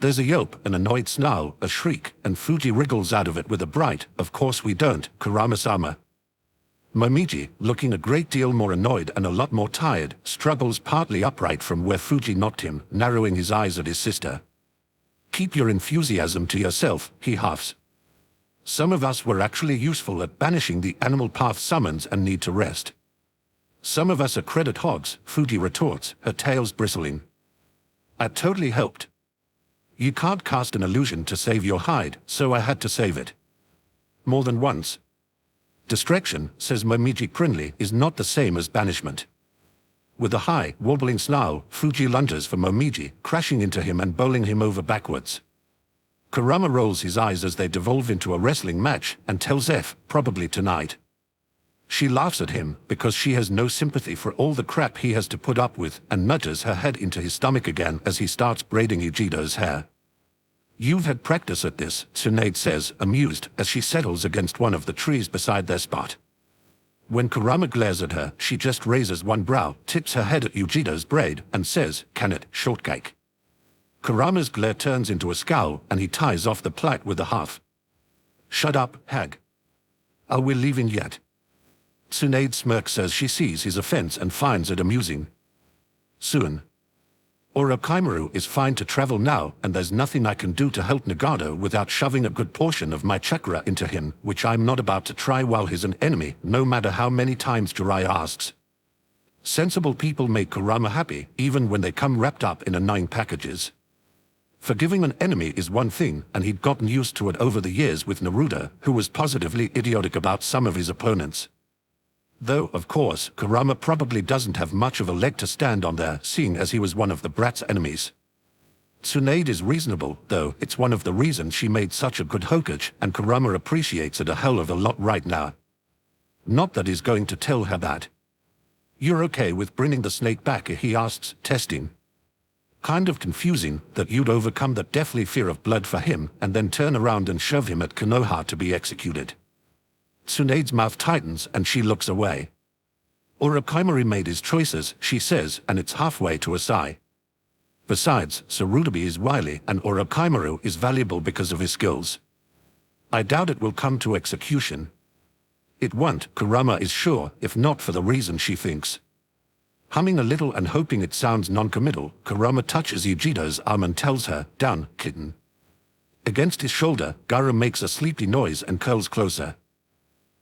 There's a yelp, an annoyed snarl, a shriek, and Fuji wriggles out of it with a bright, of course we don't, Kurama-sama. Momiji, looking a great deal more annoyed and a lot more tired, struggles partly upright from where Fuji knocked him, narrowing his eyes at his sister. Keep your enthusiasm to yourself, he huffs. Some of us were actually useful at banishing the animal path summons and need to rest. Some of us are credit hogs, Fuji retorts, her tails bristling. I totally helped. You can't cast an illusion to save your hide, so I had to save it. More than once. Distraction, says Momiji Prinley, is not the same as banishment. With a high, wobbling snarl, Fuji lunges for Momiji, crashing into him and bowling him over backwards. Kurama rolls his eyes as they devolve into a wrestling match and tells F, probably tonight. She laughs at him because she has no sympathy for all the crap he has to put up with and nudges her head into his stomach again as he starts braiding Ujido's hair. You've had practice at this, Tsunade says, amused, as she settles against one of the trees beside their spot. When Kurama glares at her, she just raises one brow, tips her head at Ujido's braid, and says, "Can it, shortcake?" Kurama's glare turns into a scowl, and he ties off the plait with a huff. "Shut up, hag. Are we leaving yet?" Tsunade smirks as she sees his offense and finds it amusing. "Soon. Orochimaru is fine to travel now, and there's nothing I can do to help Nagado without shoving a good portion of my chakra into him, which I'm not about to try while he's an enemy, no matter how many times Jiraiya asks." Sensible people make Kurama happy, even when they come wrapped up in annoying packages. Forgiving an enemy is one thing, and he'd gotten used to it over the years with Naruto, who was positively idiotic about some of his opponents. Though, of course, Kurama probably doesn't have much of a leg to stand on there, seeing as he was one of the brat's enemies. Tsunade is reasonable, though it's one of the reasons she made such a good Hokage, and Kurama appreciates it a hell of a lot right now. Not that he's going to tell her that. "You're okay with bringing the snake back?" he asks, testing. Kind of confusing that you'd overcome that deathly fear of blood for him and then turn around and shove him at Konoha to be executed. Tsunade's mouth tightens and she looks away. Orochimaru made his choices, she says, and it's halfway to a sigh. Besides, Sarutobi is wily and Orochimaru is valuable because of his skills. I doubt it will come to execution. It won't, Kurama is sure, if not for the reason she thinks. Humming a little and hoping it sounds non-committal, Kurama touches Ujido's arm and tells her, "Down, kitten." Against his shoulder, Gaara makes a sleepy noise and curls closer.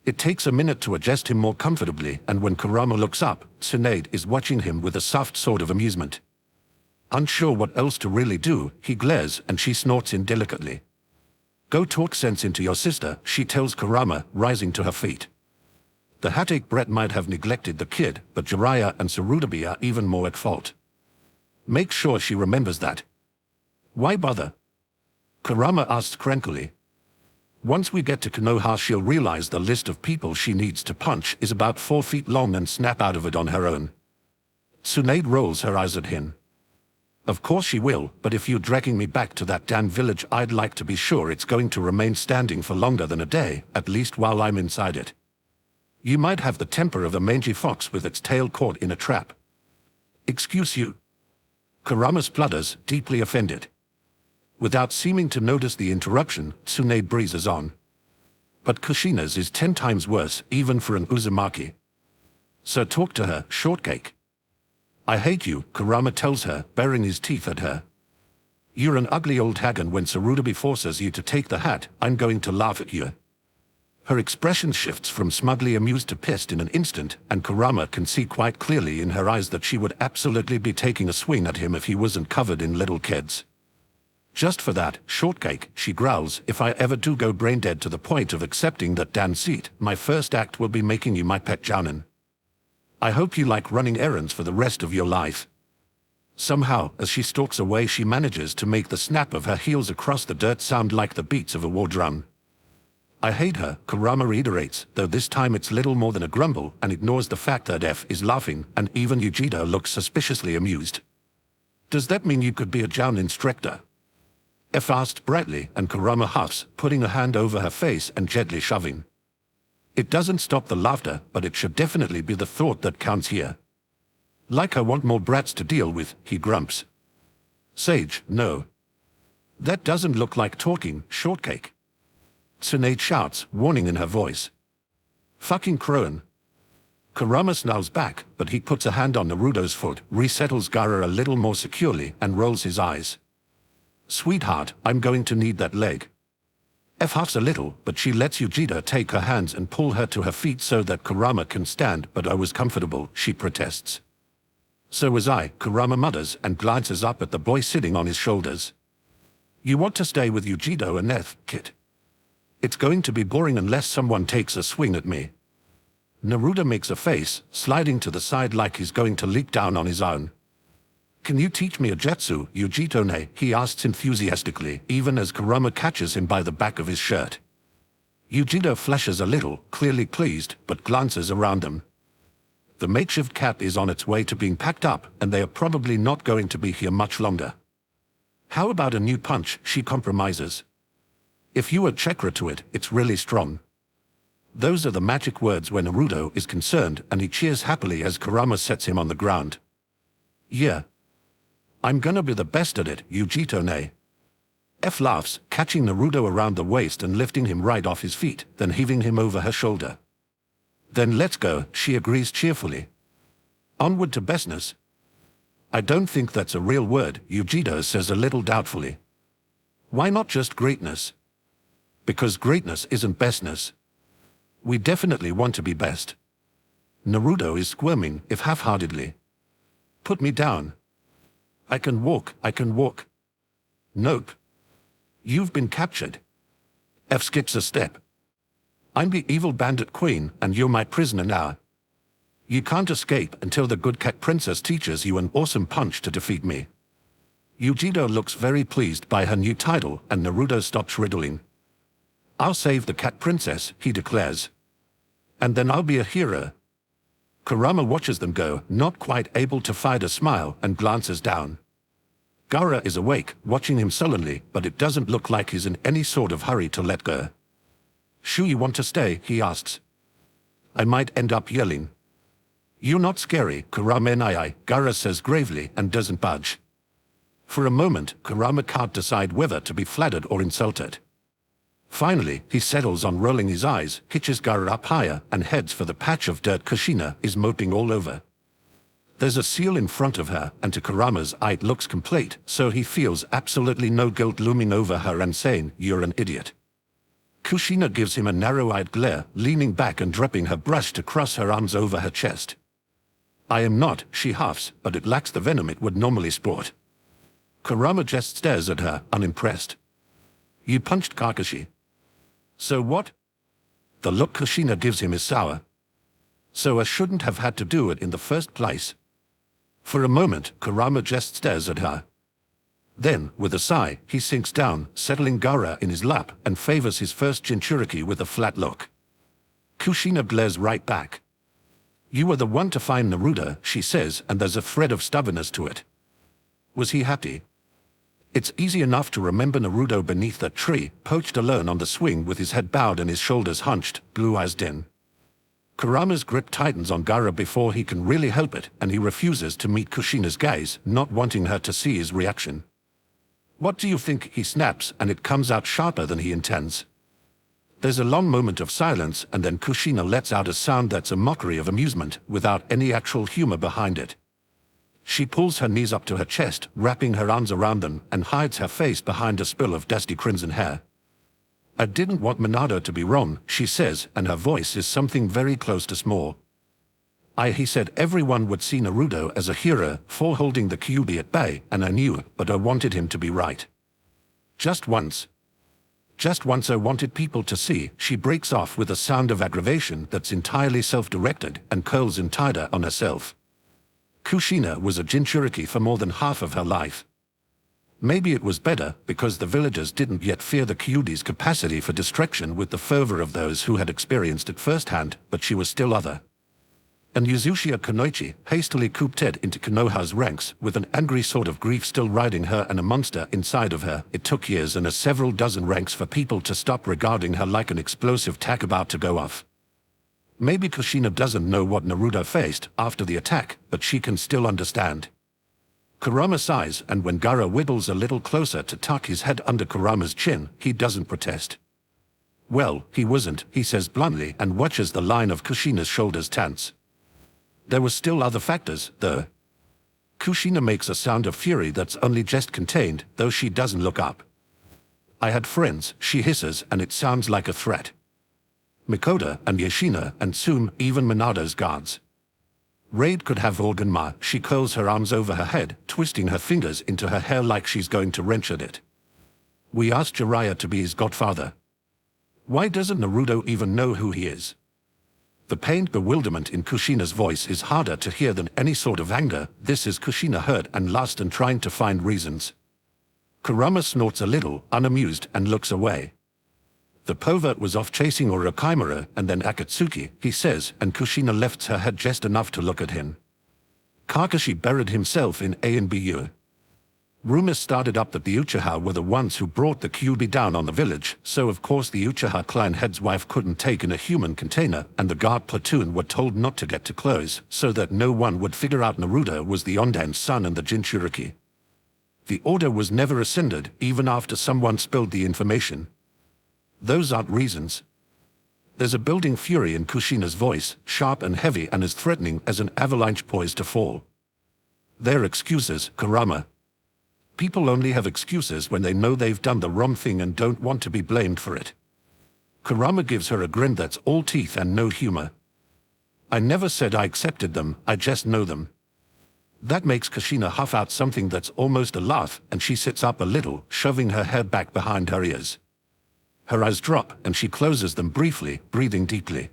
It takes a minute to adjust him more comfortably, and when Kurama looks up, Tsunade is watching him with a soft sort of amusement. Unsure what else to really do, he glares and she snorts indelicately. "Go talk sense into your sister," she tells Kurama, rising to her feet. The Hatake brat might have neglected the kid, but Jiraiya and Sarutobi are even more at fault. Make sure she remembers that. "Why bother?" Kurama asks crankily. "Once we get to Konoha, she'll realize the list of people she needs to punch is about 4 feet long and snap out of it on her own." Tsunade rolls her eyes at him. "Of course she will, but if you're dragging me back to that damn village, I'd like to be sure it's going to remain standing for longer than a day, at least while I'm inside it. You might have the temper of a mangy fox with its tail caught in a trap." "Excuse you?" Kurama splutters, deeply offended. Without seeming to notice the interruption, Tsunade breezes on. "But Kushina's is 10 times worse, even for an Uzumaki. So talk to her, shortcake." "I hate you," Kurama tells her, baring his teeth at her. "You're an ugly old hag, and when Sarutobi forces you to take the hat, I'm going to laugh at you." Her expression shifts from smugly amused to pissed in an instant, and Kurama can see quite clearly in her eyes that she would absolutely be taking a swing at him if he wasn't covered in little kids. "Just for that, shortcake," she growls, "if I ever do go brain dead to the point of accepting that damn seat, my first act will be making you my pet jounin. I hope you like running errands for the rest of your life." Somehow, as she stalks away, she manages to make the snap of her heels across the dirt sound like the beats of a war drum. "I hate her," Kurama reiterates, though this time it's little more than a grumble, and ignores the fact that F is laughing, and even Ujido looks suspiciously amused. "Does that mean you could be a joun instructor?" F asked brightly, and Kurama huffs, putting a hand over her face and gently shoving. It doesn't stop the laughter, but it should definitely be the thought that counts here. "Like I want more brats to deal with," he grumps. "Sage, no. That doesn't look like talking, shortcake." Tsunade shouts, warning in her voice. "Fucking crone." Kurama snarls back, but he puts a hand on Naruto's foot, resettles Gaara a little more securely, and rolls his eyes. "Sweetheart, I'm going to need that leg." F huffs a little, but she lets Yujiro take her hands and pull her to her feet so that Kurama can stand. But I was comfortable, she protests. So was I, Kurama mutters and glances up at the boy sitting on his shoulders. You want to stay with Yujiro and F, kid? It's going to be boring unless someone takes a swing at me. Naruto makes a face, sliding to the side like he's going to leap down on his own. Can you teach me a jutsu, Yujiro-ne? He asks enthusiastically, even as Kurama catches him by the back of his shirt. Yujiro flushes a little, clearly pleased, but glances around him. The makeshift cap is on its way to being packed up, and they are probably not going to be here much longer. How about a new punch? She compromises. If you add chakra to it, it's really strong. Those are the magic words when Naruto is concerned, and he cheers happily as Kurama sets him on the ground. Yeah. I'm gonna be the best at it, Yujiro-ne. F laughs, catching Naruto around the waist and lifting him right off his feet, then heaving him over her shoulder. Then let's go, she agrees cheerfully. Onward to bestness. I don't think that's a real word, Yujiro says a little doubtfully. Why not just greatness? Because greatness isn't bestness. We definitely want to be best. Naruto is squirming, if half-heartedly. Put me down. I can walk, I can walk. Nope. You've been captured. F skips a step. I'm the evil bandit queen, and you're my prisoner now. You can't escape until the good cat princess teaches you an awesome punch to defeat me. Yujiro looks very pleased by her new title, and Naruto stops riddling. I'll save the cat princess, he declares. And then I'll be a hero. Kurama watches them go, not quite able to fight a smile, and glances down. Gaara is awake, watching him sullenly, but it doesn't look like he's in any sort of hurry to let go. Shu, you want to stay? He asks. I might end up yelling. You're not scary, Kurama-nai, Gaara says gravely and doesn't budge. For a moment, Kurama can't decide whether to be flattered or insulted. Finally, he settles on rolling his eyes, hitches Gaara up higher, and heads for the patch of dirt Kushina is moping all over. There's a seal in front of her, and to Kurama's eye it looks complete, so he feels absolutely no guilt looming over her and saying, "You're an idiot." Kushina gives him a narrow-eyed glare, leaning back and dropping her brush to cross her arms over her chest. I am not, she huffs, but it lacks the venom it would normally sport. Kurama just stares at her, unimpressed. You punched Kakashi. So what? The look Kushina gives him is sour. So I shouldn't have had to do it in the first place. For a moment, Kurama just stares at her. Then, with a sigh, he sinks down, settling Gaara in his lap, and favors his first Jinchuriki with a flat look. Kushina glares right back. You were the one to find Naruto, she says, and there's a thread of stubbornness to it. Was he happy? It's easy enough to remember Naruto beneath that tree, perched alone on the swing with his head bowed and his shoulders hunched, blue-eyes dim. Kurama's grip tightens on Gaara before he can really help it, and he refuses to meet Kushina's gaze, not wanting her to see his reaction. What do you think? He snaps, and it comes out sharper than he intends. There's a long moment of silence, and then Kushina lets out a sound that's a mockery of amusement, without any actual humor behind it. She pulls her knees up to her chest, wrapping her arms around them, and hides her face behind a spill of dusty crimson hair. I didn't want Minato to be wrong, she says, and her voice is something very close to small. He said everyone would see Naruto as a hero for holding the Kyuubi at bay, and I knew, but I wanted him to be right. Just once. Just once I wanted people to see. She breaks off with a sound of aggravation that's entirely self-directed and curls in tighter on herself. Kushina was a Jinchuriki for more than half of her life. Maybe it was better, because the villagers didn't yet fear the Kyuubi's capacity for distraction with the fervor of those who had experienced it firsthand, but she was still other. And Yuzushiya Kunoichi hastily cooped Ted into Konoha's ranks, with an angry sort of grief still riding her and a monster inside of her. It took years and several dozen ranks for people to stop regarding her like an explosive tack about to go off. Maybe Kushina doesn't know what Naruto faced after the attack, but she can still understand. Kurama sighs, and when Gaara wiggles a little closer to tuck his head under Kurama's chin, he doesn't protest. Well, he wasn't, he says bluntly, and watches the line of Kushina's shoulders tense. There were still other factors, though. Kushina makes a sound of fury that's only just contained, though she doesn't look up. I had friends, she hisses, and it sounds like a threat. Mikoto and Yoshina and soon even Minado's guards. Raid could have Organma. She curls her arms over her head, twisting her fingers into her hair like she's going to wrench at it. We asked Jiraiya to be his godfather. Why doesn't Naruto even know who he is? The pained bewilderment in Kushina's voice is harder to hear than any sort of anger. This is Kushina hurt and lost and trying to find reasons. Kurama snorts a little, unamused, and looks away. The pervert was off chasing Orochimaru and then Akatsuki, he says, and Kushina lifts her head just enough to look at him. Kakashi buried himself in A&BU. Rumors started up that the Uchiha were the ones who brought the Kyuubi down on the village, so of course the Uchiha clan head's wife couldn't take in a human container, and the guard platoon were told not to get too close, so that no one would figure out Naruto was the Ondan's son and the Jinchuriki. The order was never rescinded, even after someone spilled the information. Those aren't reasons. There's a building fury in Kushina's voice, sharp and heavy and as threatening as an avalanche poised to fall. They're excuses, Kurama. People only have excuses when they know they've done the wrong thing and don't want to be blamed for it. Kurama gives her a grin that's all teeth and no humor. I never said I accepted them, I just know them. That makes Kushina huff out something that's almost a laugh, and she sits up a little, shoving her head back behind her ears. Her eyes drop, and she closes them briefly, breathing deeply.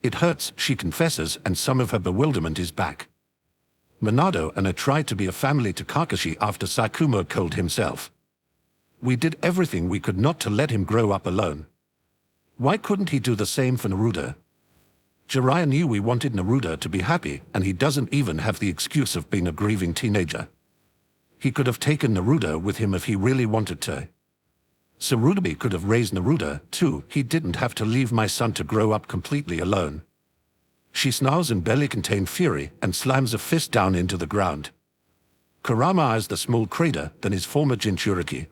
It hurts, she confesses, and some of her bewilderment is back. Minato and I tried to be a family to Kakashi after Sakumo killed himself. We did everything we could not to let him grow up alone. Why couldn't he do the same for Naruto? Jiraiya knew we wanted Naruto to be happy, and he doesn't even have the excuse of being a grieving teenager. He could have taken Naruto with him if he really wanted to. Tsurutobi could have raised Naruto, too. He didn't have to leave my son to grow up completely alone. She snarls in belly-contained fury and slams a fist down into the ground. Kurama eyes the small crater, then his former Jinchuriki.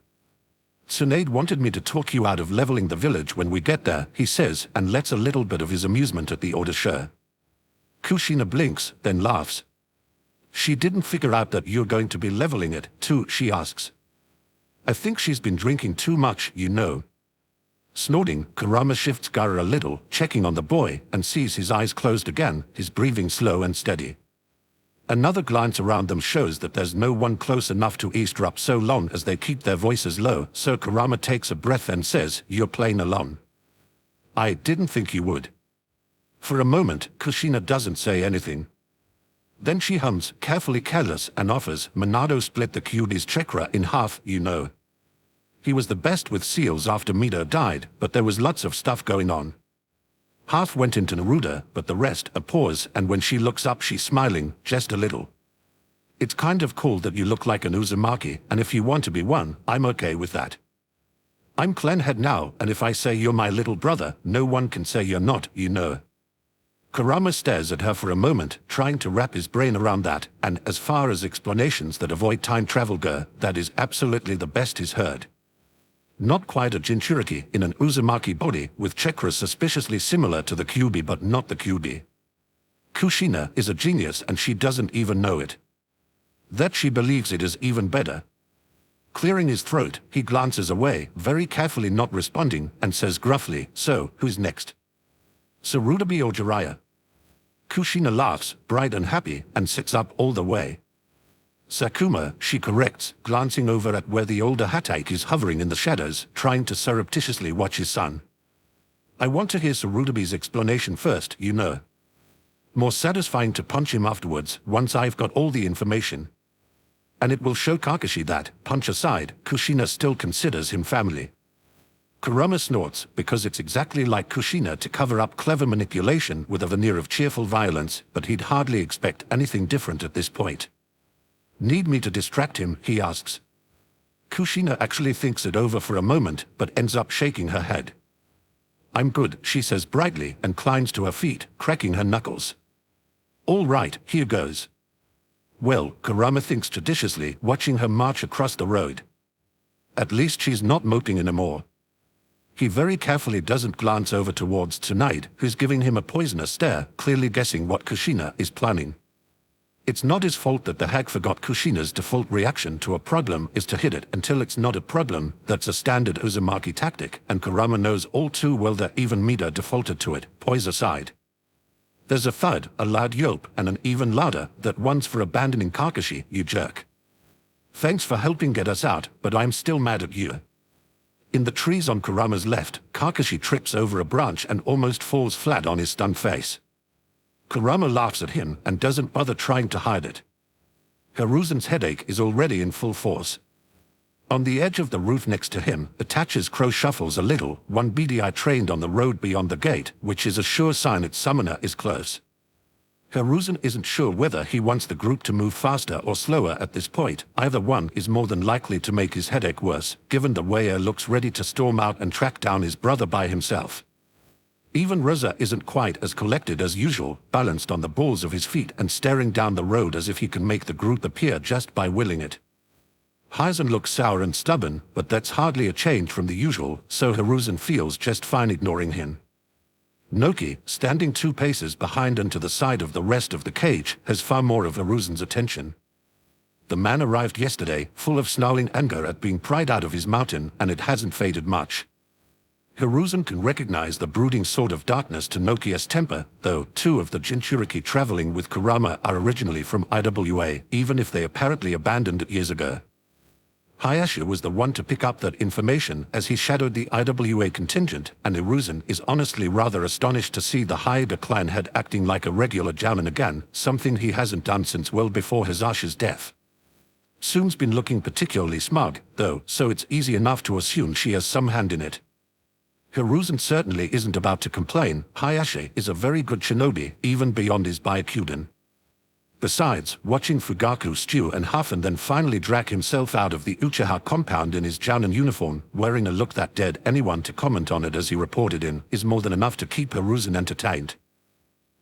Tsunade wanted me to talk you out of leveling the village when we get there, he says, and lets a little bit of his amusement at the order show. Kushina blinks, then laughs. She didn't figure out that you're going to be leveling it, too, she asks. I think she's been drinking too much, you know. Snorting, Kurama shifts Gaara a little, checking on the boy, and sees his eyes closed again, his breathing slow and steady. Another glance around them shows that there's no one close enough to eavesdrop so long as they keep their voices low, so Kurama takes a breath and says, "You're playing along." I didn't think you would. For a moment, Kushina doesn't say anything. Then she hums, carefully careless, and offers, "Minato split the Kyuubi's chakra in half, you know. He was the best with seals after Mito died, but there was lots of stuff going on. Half went into Naruto, but the rest, a pause, and when she looks up she's smiling, just a little. It's kind of cool that you look like an Uzumaki, and if you want to be one, I'm okay with that. I'm clan head now, and if I say you're my little brother, no one can say you're not, you know." Kurama stares at her for a moment, trying to wrap his brain around that, and as far as explanations that avoid time travel go, that is absolutely the best he's heard. Not quite a Jinchuriki in an Uzumaki body, with chakras suspiciously similar to the Kyuubi but not the Kyuubi. Kushina is a genius and she doesn't even know it. That she believes it is even better. Clearing his throat, he glances away, very carefully not responding, and says gruffly, "So, who's next? Tsurutobi or Jiraiya?" Kushina laughs, bright and happy, and sits up all the way. "Sakuma," she corrects, glancing over at where the older Hataike is hovering in the shadows, trying to surreptitiously watch his son. "I want to hear Tsurutobi's explanation first, you know. More satisfying to punch him afterwards, once I've got all the information. And it will show Kakashi that, punch aside, Kushina still considers him family." Kurama snorts, because it's exactly like Kushina to cover up clever manipulation with a veneer of cheerful violence, but he'd hardly expect anything different at this point. "Need me to distract him?" he asks. Kushina actually thinks it over for a moment, but ends up shaking her head. "I'm good," she says brightly, and climbs to her feet, cracking her knuckles. "All right, here goes." Well, Kurama thinks judiciously, watching her march across the road. At least she's not moping anymore. He very carefully doesn't glance over towards Tsunade, who's giving him a poisonous stare, clearly guessing what Kushina is planning. It's not his fault that the hag forgot Kushina's default reaction to a problem is to hit it until it's not a problem. That's a standard Uzumaki tactic, and Kurama knows all too well that even Mida defaulted to it, poise aside. There's a thud, a loud yelp, and an even louder, "That one's for abandoning Kakashi, you jerk. Thanks for helping get us out, but I'm still mad at you." In the trees on Kurama's left, Kakashi trips over a branch and almost falls flat on his stunned face. Kurama laughs at him and doesn't bother trying to hide it. Hiruzen's headache is already in full force. On the edge of the roof next to him, Itachi's crow shuffles a little, one beady eye trained on the road beyond the gate, which is a sure sign its summoner is close. Hiruzen isn't sure whether he wants the group to move faster or slower at this point. Either one is more than likely to make his headache worse, given the way he looks ready to storm out and track down his brother by himself. Even Rosa isn't quite as collected as usual, balanced on the balls of his feet and staring down the road as if he can make the group appear just by willing it. Hiruzen looks sour and stubborn, but that's hardly a change from the usual, so Hiruzen feels just fine ignoring him. Noki, standing 2 paces behind and to the side of the rest of the cage, has far more of Hiruzen's attention. The man arrived yesterday, full of snarling anger at being pried out of his mountain, and it hasn't faded much. Hiruzen can recognize the brooding sword of darkness to Noki's temper, though 2 of the Jinchuriki traveling with Kurama are originally from IWA, even if they apparently abandoned it years ago. Hayashi was the one to pick up that information as he shadowed the IWA contingent, and Hiruzen is honestly rather astonished to see the Haida clan head acting like a regular Jamin again, something he hasn't done since well before Hisashi's death. Tsume's been looking particularly smug, though, so it's easy enough to assume she has some hand in it. Hiruzen certainly isn't about to complain. Hayashi is a very good shinobi, even beyond his Byakudan. Besides, watching Fugaku stew and huff and then finally drag himself out of the Uchiha compound in his Jounin uniform, wearing a look that dared anyone to comment on it as he reported in, is more than enough to keep Hiruzen entertained.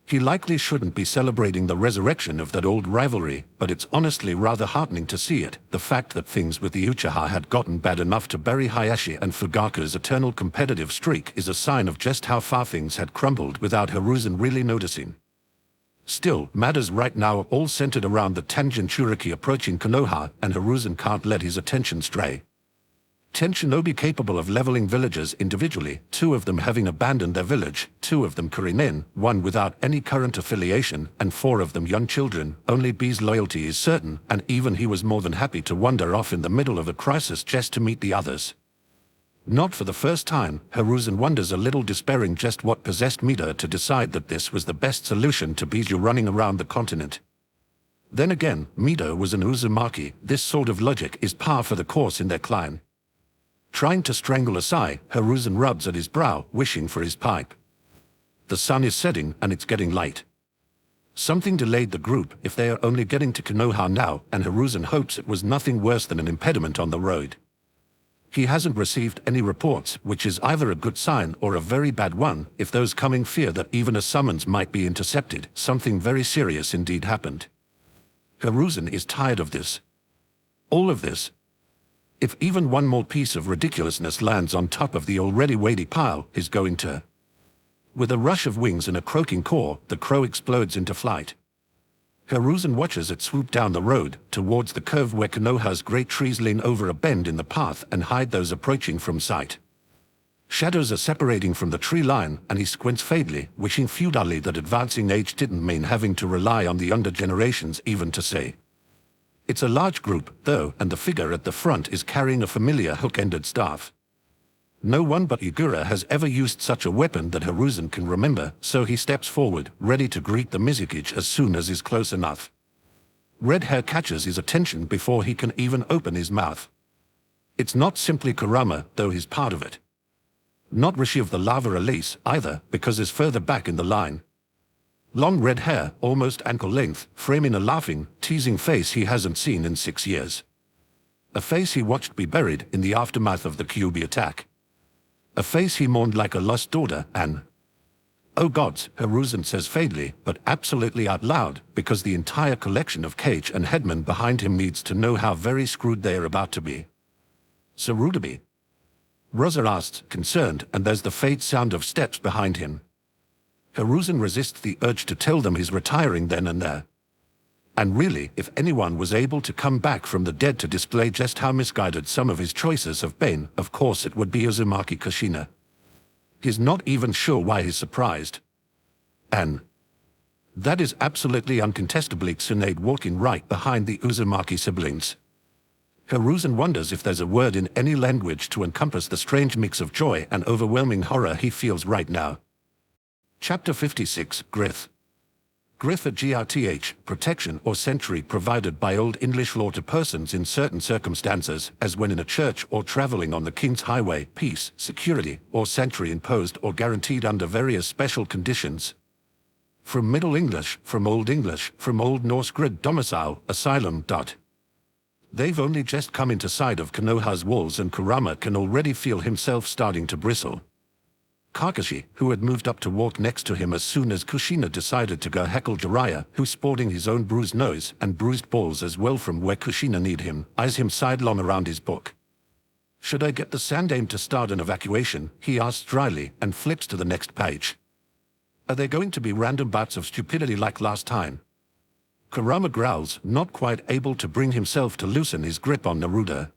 He likely shouldn't be celebrating the resurrection of that old rivalry, but it's honestly rather heartening to see it. The fact that things with the Uchiha had gotten bad enough to bury Hayashi and Fugaku's eternal competitive streak is a sign of just how far things had crumbled without Hiruzen really noticing. Still, matters right now are all centered around the Tanjinchuriki approaching Konoha, and Hiruzen can't let his attention stray. 10 shinobi capable of leveling villagers individually, 2 of them having abandoned their village, 2 of them Kurinin, 1 without any current affiliation, and 4 of them young children. Only B's loyalty is certain, and even he was more than happy to wander off in the middle of a crisis just to meet the others. Not for the first time, Hiruzen wonders a little despairing just what possessed Mida to decide that this was the best solution to Biju running around the continent. Then again, Mida was an Uzumaki. This sort of logic is par for the course in their clan. Trying to strangle a sigh, Hiruzen rubs at his brow, wishing for his pipe. The sun is setting, and it's getting late. Something delayed the group if they are only getting to Konoha now, and Hiruzen hopes it was nothing worse than an impediment on the road. He hasn't received any reports, which is either a good sign or a very bad one. If those coming fear that even a summons might be intercepted, something very serious indeed happened. Hiruzen is tired of this. All of this. If even one more piece of ridiculousness lands on top of the already weighty pile, he's going to. With a rush of wings and a croaking caw, the crow explodes into flight. Hiruzen watches it swoop down the road, towards the curve where Konoha's great trees lean over a bend in the path and hide those approaching from sight. Shadows are separating from the tree line, and he squints faintly, wishing futilely that advancing age didn't mean having to rely on the younger generations even to say. It's a large group, though, and the figure at the front is carrying a familiar hook-ended staff. No one but Igura has ever used such a weapon that Hiruzen can remember, so he steps forward, ready to greet the Mizukichi as soon as he's close enough. Red hair catches his attention before he can even open his mouth. It's not simply Kurama, though he's part of it. Not Rishi of the Lava Elise, either, because he's further back in the line. Long red hair, almost ankle length, framing a laughing, teasing face he hasn't seen in 6 years. A face he watched be buried in the aftermath of the Kyuubi attack. A face he mourned like a lost daughter, and... Oh gods, Hiruzen says faintly, but absolutely out loud, because the entire collection of cage and headmen behind him needs to know how very screwed they are about to be. Sarutobi? Rosa asks, concerned, and there's the faint sound of steps behind him. Hiruzen resists the urge to tell them he's retiring then and there. And really, if anyone was able to come back from the dead to display just how misguided some of his choices have been, of course it would be Uzumaki Kushina. He's not even sure why he's surprised. And that is absolutely uncontestably Tsunade walking right behind the Uzumaki siblings. Hiruzen wonders if there's a word in any language to encompass the strange mix of joy and overwhelming horror he feels right now. Chapter 56, Grith. Grith, a grth, protection or sentry provided by Old English law to persons in certain circumstances, as when in a church or traveling on the King's Highway, peace, security, or sentry imposed or guaranteed under various special conditions. From Middle English, from Old English, from Old Norse grid domicile, asylum. They've only just come into sight of Konoha's walls and Kurama can already feel himself starting to bristle. Kakashi, who had moved up to walk next to him as soon as Kushina decided to go heckle Jiraiya, who's sporting his own bruised nose and bruised balls as well from where Kushina need him, eyes him sidelong around his book. Should I get the Sandaime to start an evacuation? He asks dryly and flips to the next page. Are there going to be random bouts of stupidity like last time? Kurama growls, not quite able to bring himself to loosen his grip on Naruto.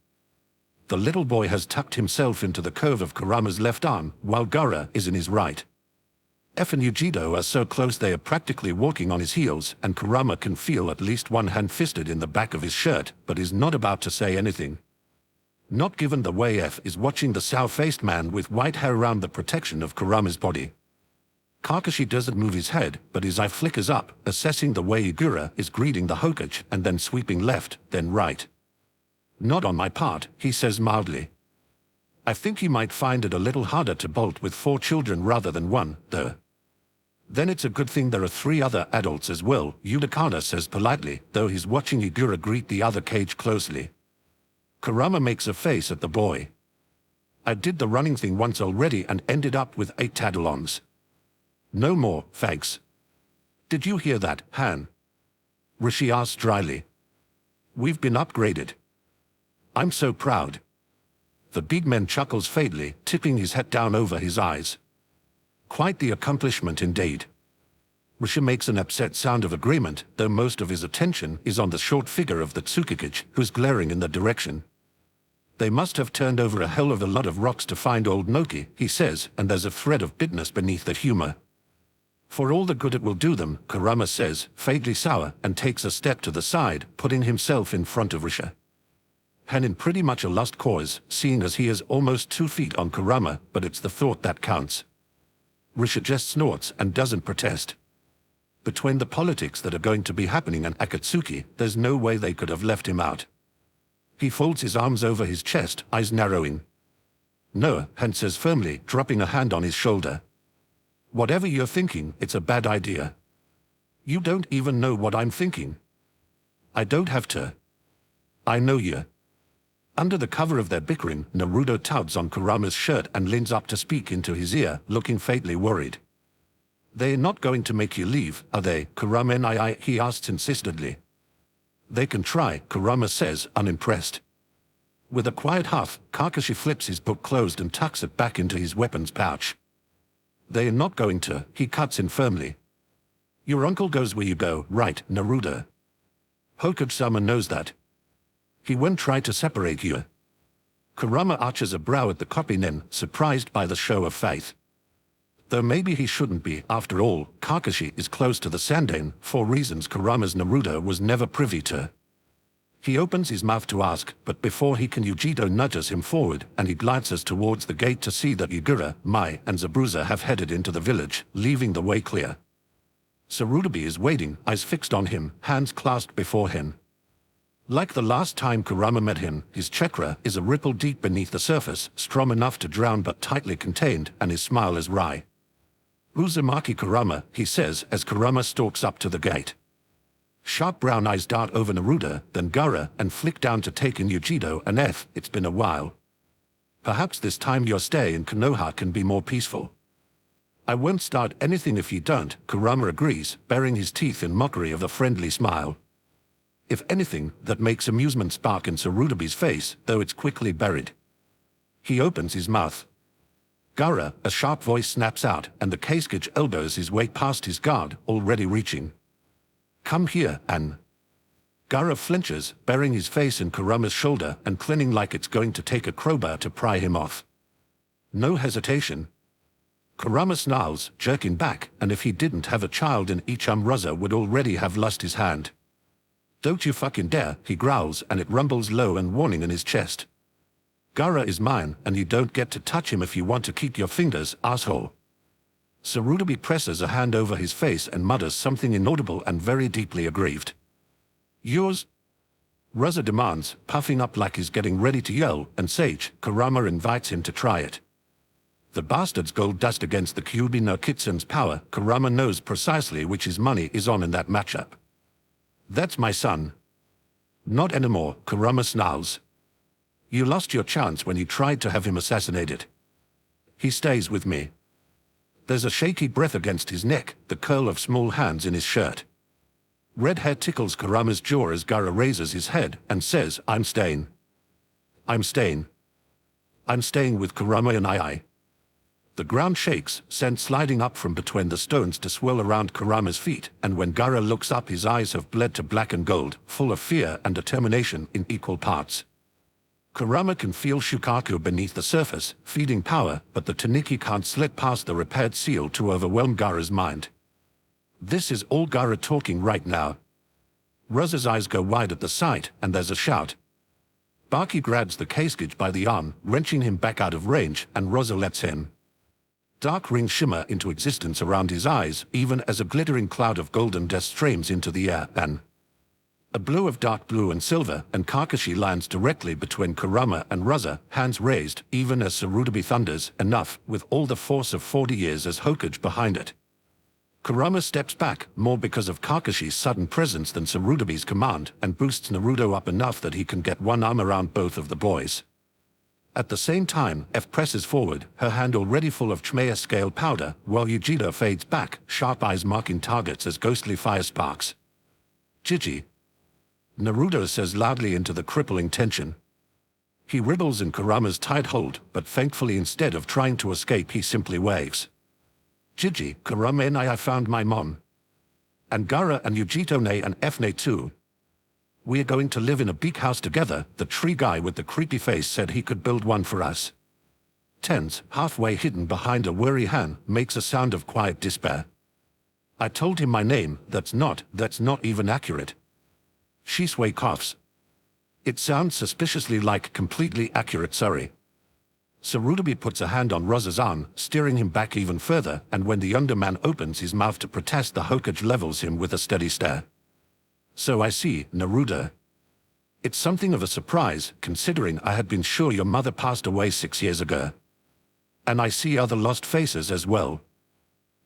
The little boy has tucked himself into the curve of Kurama's left arm, while Gaara is in his right. F and Yujido are so close they are practically walking on his heels, and Kurama can feel at least one hand fisted in the back of his shirt, but is not about to say anything. Not given the way F is watching the sour-faced man with white hair around the protection of Kurama's body. Kakashi doesn't move his head, but his eye flickers up, assessing the way Igura is greeting the Hokage and then sweeping left, then right. Not on my part, he says mildly. I think he might find it a little harder to bolt with 4 children rather than 1, though. Then it's a good thing there are 3 other adults as well, Yudakata says politely, though he's watching Igura greet the other cage closely. Kurama makes a face at the boy. I did the running thing once already and ended up with 8 tag-alongs. No more, thanks. Did you hear that, Han? Rishi asks dryly. We've been upgraded. I'm so proud. The big man chuckles faintly, tipping his head down over his eyes. Quite the accomplishment indeed. Rishi makes an upset sound of agreement, though most of his attention is on the short figure of the Tsukikage, who's glaring in the direction. They must have turned over a hell of a lot of rocks to find old Noki, he says, and there's a thread of bitterness beneath that humor. For all the good it will do them, Kurama says, faintly sour, and takes a step to the side, putting himself in front of Rishi. Han in pretty much a lost cause, seeing as he is almost 2 feet on Kurama, but it's the thought that counts. Rishi just snorts and doesn't protest. Between the politics that are going to be happening and Akatsuki, there's no way they could have left him out. He folds his arms over his chest, eyes narrowing. No, Han says firmly, dropping a hand on his shoulder. Whatever you're thinking, it's a bad idea. You don't even know what I'm thinking. I don't have to. I know you. Under the cover of their bickering, Naruto tugs on Kurama's shirt and leans up to speak into his ear, looking faintly worried. They're not going to make you leave, are they, Kurama? He asks insistently. They can try, Kurama says, unimpressed. With a quiet huff, Kakashi flips his book closed and tucks it back into his weapons pouch. They're not going to, he cuts in firmly. Your uncle goes where you go, right, Naruto? Hokage-sama knows that. He won't try to separate you. Kurama arches a brow at the copy-nen, surprised by the show of faith. Though maybe he shouldn't be, after all, Kakashi is close to the Sandaime, for reasons Kurama's Naruto was never privy to. He opens his mouth to ask, but before he can, Yujido nudges him forward, and he glances towards the gate to see that Igura, Mai, and Zabuza have headed into the village, leaving the way clear. Sarutobi is waiting, eyes fixed on him, hands clasped before him. Like the last time Kurama met him, his chakra is a ripple deep beneath the surface, strong enough to drown but tightly contained, and his smile is wry. Uzumaki Kurama, he says as Kurama stalks up to the gate. Sharp brown eyes dart over Naruto, then Gaara, and flick down to take in Yujido and F. It's been a while. Perhaps this time your stay in Konoha can be more peaceful. I won't start anything if you don't, Kurama agrees, baring his teeth in mockery of a friendly smile. If anything, that makes amusement spark in Sarutobi's face, though it's quickly buried. He opens his mouth. Gaara, a sharp voice snaps out, and the Kazekage elbows his way past his guard, already reaching. Come here, An. Gaara flinches, burying his face in Kurama's shoulder and clinging like it's going to take a crowbar to pry him off. No hesitation. Kurama snarls, jerking back, and if he didn't have a child in each arm, Raza would already have lost his hand. "Don't you fucking dare," he growls, and it rumbles low and warning in his chest. "Gaara is mine, and you don't get to touch him if you want to keep your fingers, asshole." Sarutobi presses a hand over his face and mutters something inaudible and very deeply aggrieved. "Yours?" Raza demands, puffing up like he's getting ready to yell, and Sage, Kurama invites him to try it. The bastard's gold dust against the Kyuubi no Kitsun's power. Kurama knows precisely which his money is on in that matchup. "That's my son." "Not anymore," Kurama snarls. "You lost your chance when you tried to have him assassinated. He stays with me." There's a shaky breath against his neck, the curl of small hands in his shirt. Red hair tickles Kurama's jaw as Gaara raises his head and says, "I'm staying. I'm staying. I'm staying with Kurama and I." The ground shakes, sent sliding up from between the stones to swirl around Kurama's feet, and when Gaara looks up, his eyes have bled to black and gold, full of fear and determination in equal parts. Kurama can feel Shukaku beneath the surface, feeding power, but the Taniki can't slip past the repaired seal to overwhelm Gaara's mind. This is all Gaara talking right now. Raza's eyes go wide at the sight, and there's a shout. Baki grabs the Keisuke by the arm, wrenching him back out of range, and Raza lets him. Dark rings shimmer into existence around his eyes, even as a glittering cloud of golden dust streams into the air, and a blue of dark blue and silver, and Kakashi lands directly between Kurama and Raza, hands raised, even as Sarutobi thunders, "Enough," with all the force of 40 years as Hokage behind it. Kurama steps back, more because of Kakashi's sudden presence than Sarutobi's command, and boosts Naruto up enough that he can get one arm around both of the boys. At the same time, F presses forward, her hand already full of Chmea scale powder, while Yujiro fades back, sharp eyes marking targets as ghostly fire sparks. "Gigi," Naruto says loudly into the crippling tension. He wriggle in Kurama's tight hold, but thankfully instead of trying to escape he simply waves. "Gigi, Kurama and I found my mom. And Gaara and Yujito-ne and F-ne too. We are going to live in a big house together. The tree guy with the creepy face said he could build one for us." Tense, halfway hidden behind a worry hand, makes a sound of quiet despair. "I told him my name. That's not even accurate." Shisui coughs. "It sounds suspiciously like completely accurate, sorry." Sarutobi puts a hand on Raza's arm, steering him back even further, and when the younger man opens his mouth to protest, the Hokage levels him with a steady stare. "So I see, Naruto. It's something of a surprise, considering I had been sure your mother passed away 6 years ago. And I see other lost faces as well.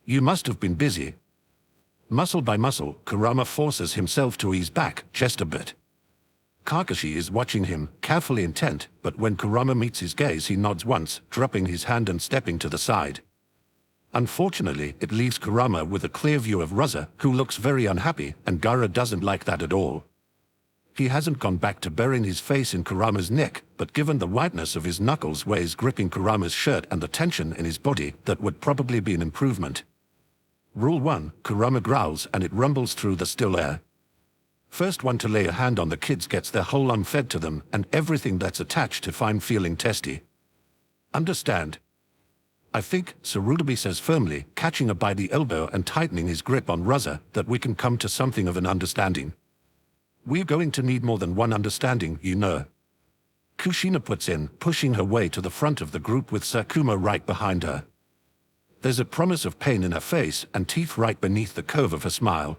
You must have been busy." Muscle by muscle, Kurama forces himself to ease back, just a bit. Kakashi is watching him, carefully intent, but when Kurama meets his gaze he nods once, dropping his hand and stepping to the side. Unfortunately, it leaves Kurama with a clear view of Raza, who looks very unhappy, and Gaara doesn't like that at all. He hasn't gone back to burying his face in Kurama's neck, but given the whiteness of his knuckles where he's gripping Kurama's shirt and the tension in his body, that would probably be an improvement. Rule 1, Kurama growls and it rumbles through the still air. First one to lay a hand on the kids gets their whole arm fed to them, and everything that's attached to fine feeling testy. "Understand?" "I think," Sarutobi says firmly, catching her by the elbow and tightening his grip on Raza, "that we can come to something of an understanding. We're going to need more than one understanding, you know." Kushina puts in, pushing her way to the front of the group with Sakuma right behind her. There's a promise of pain in her face and teeth right beneath the curve of her smile.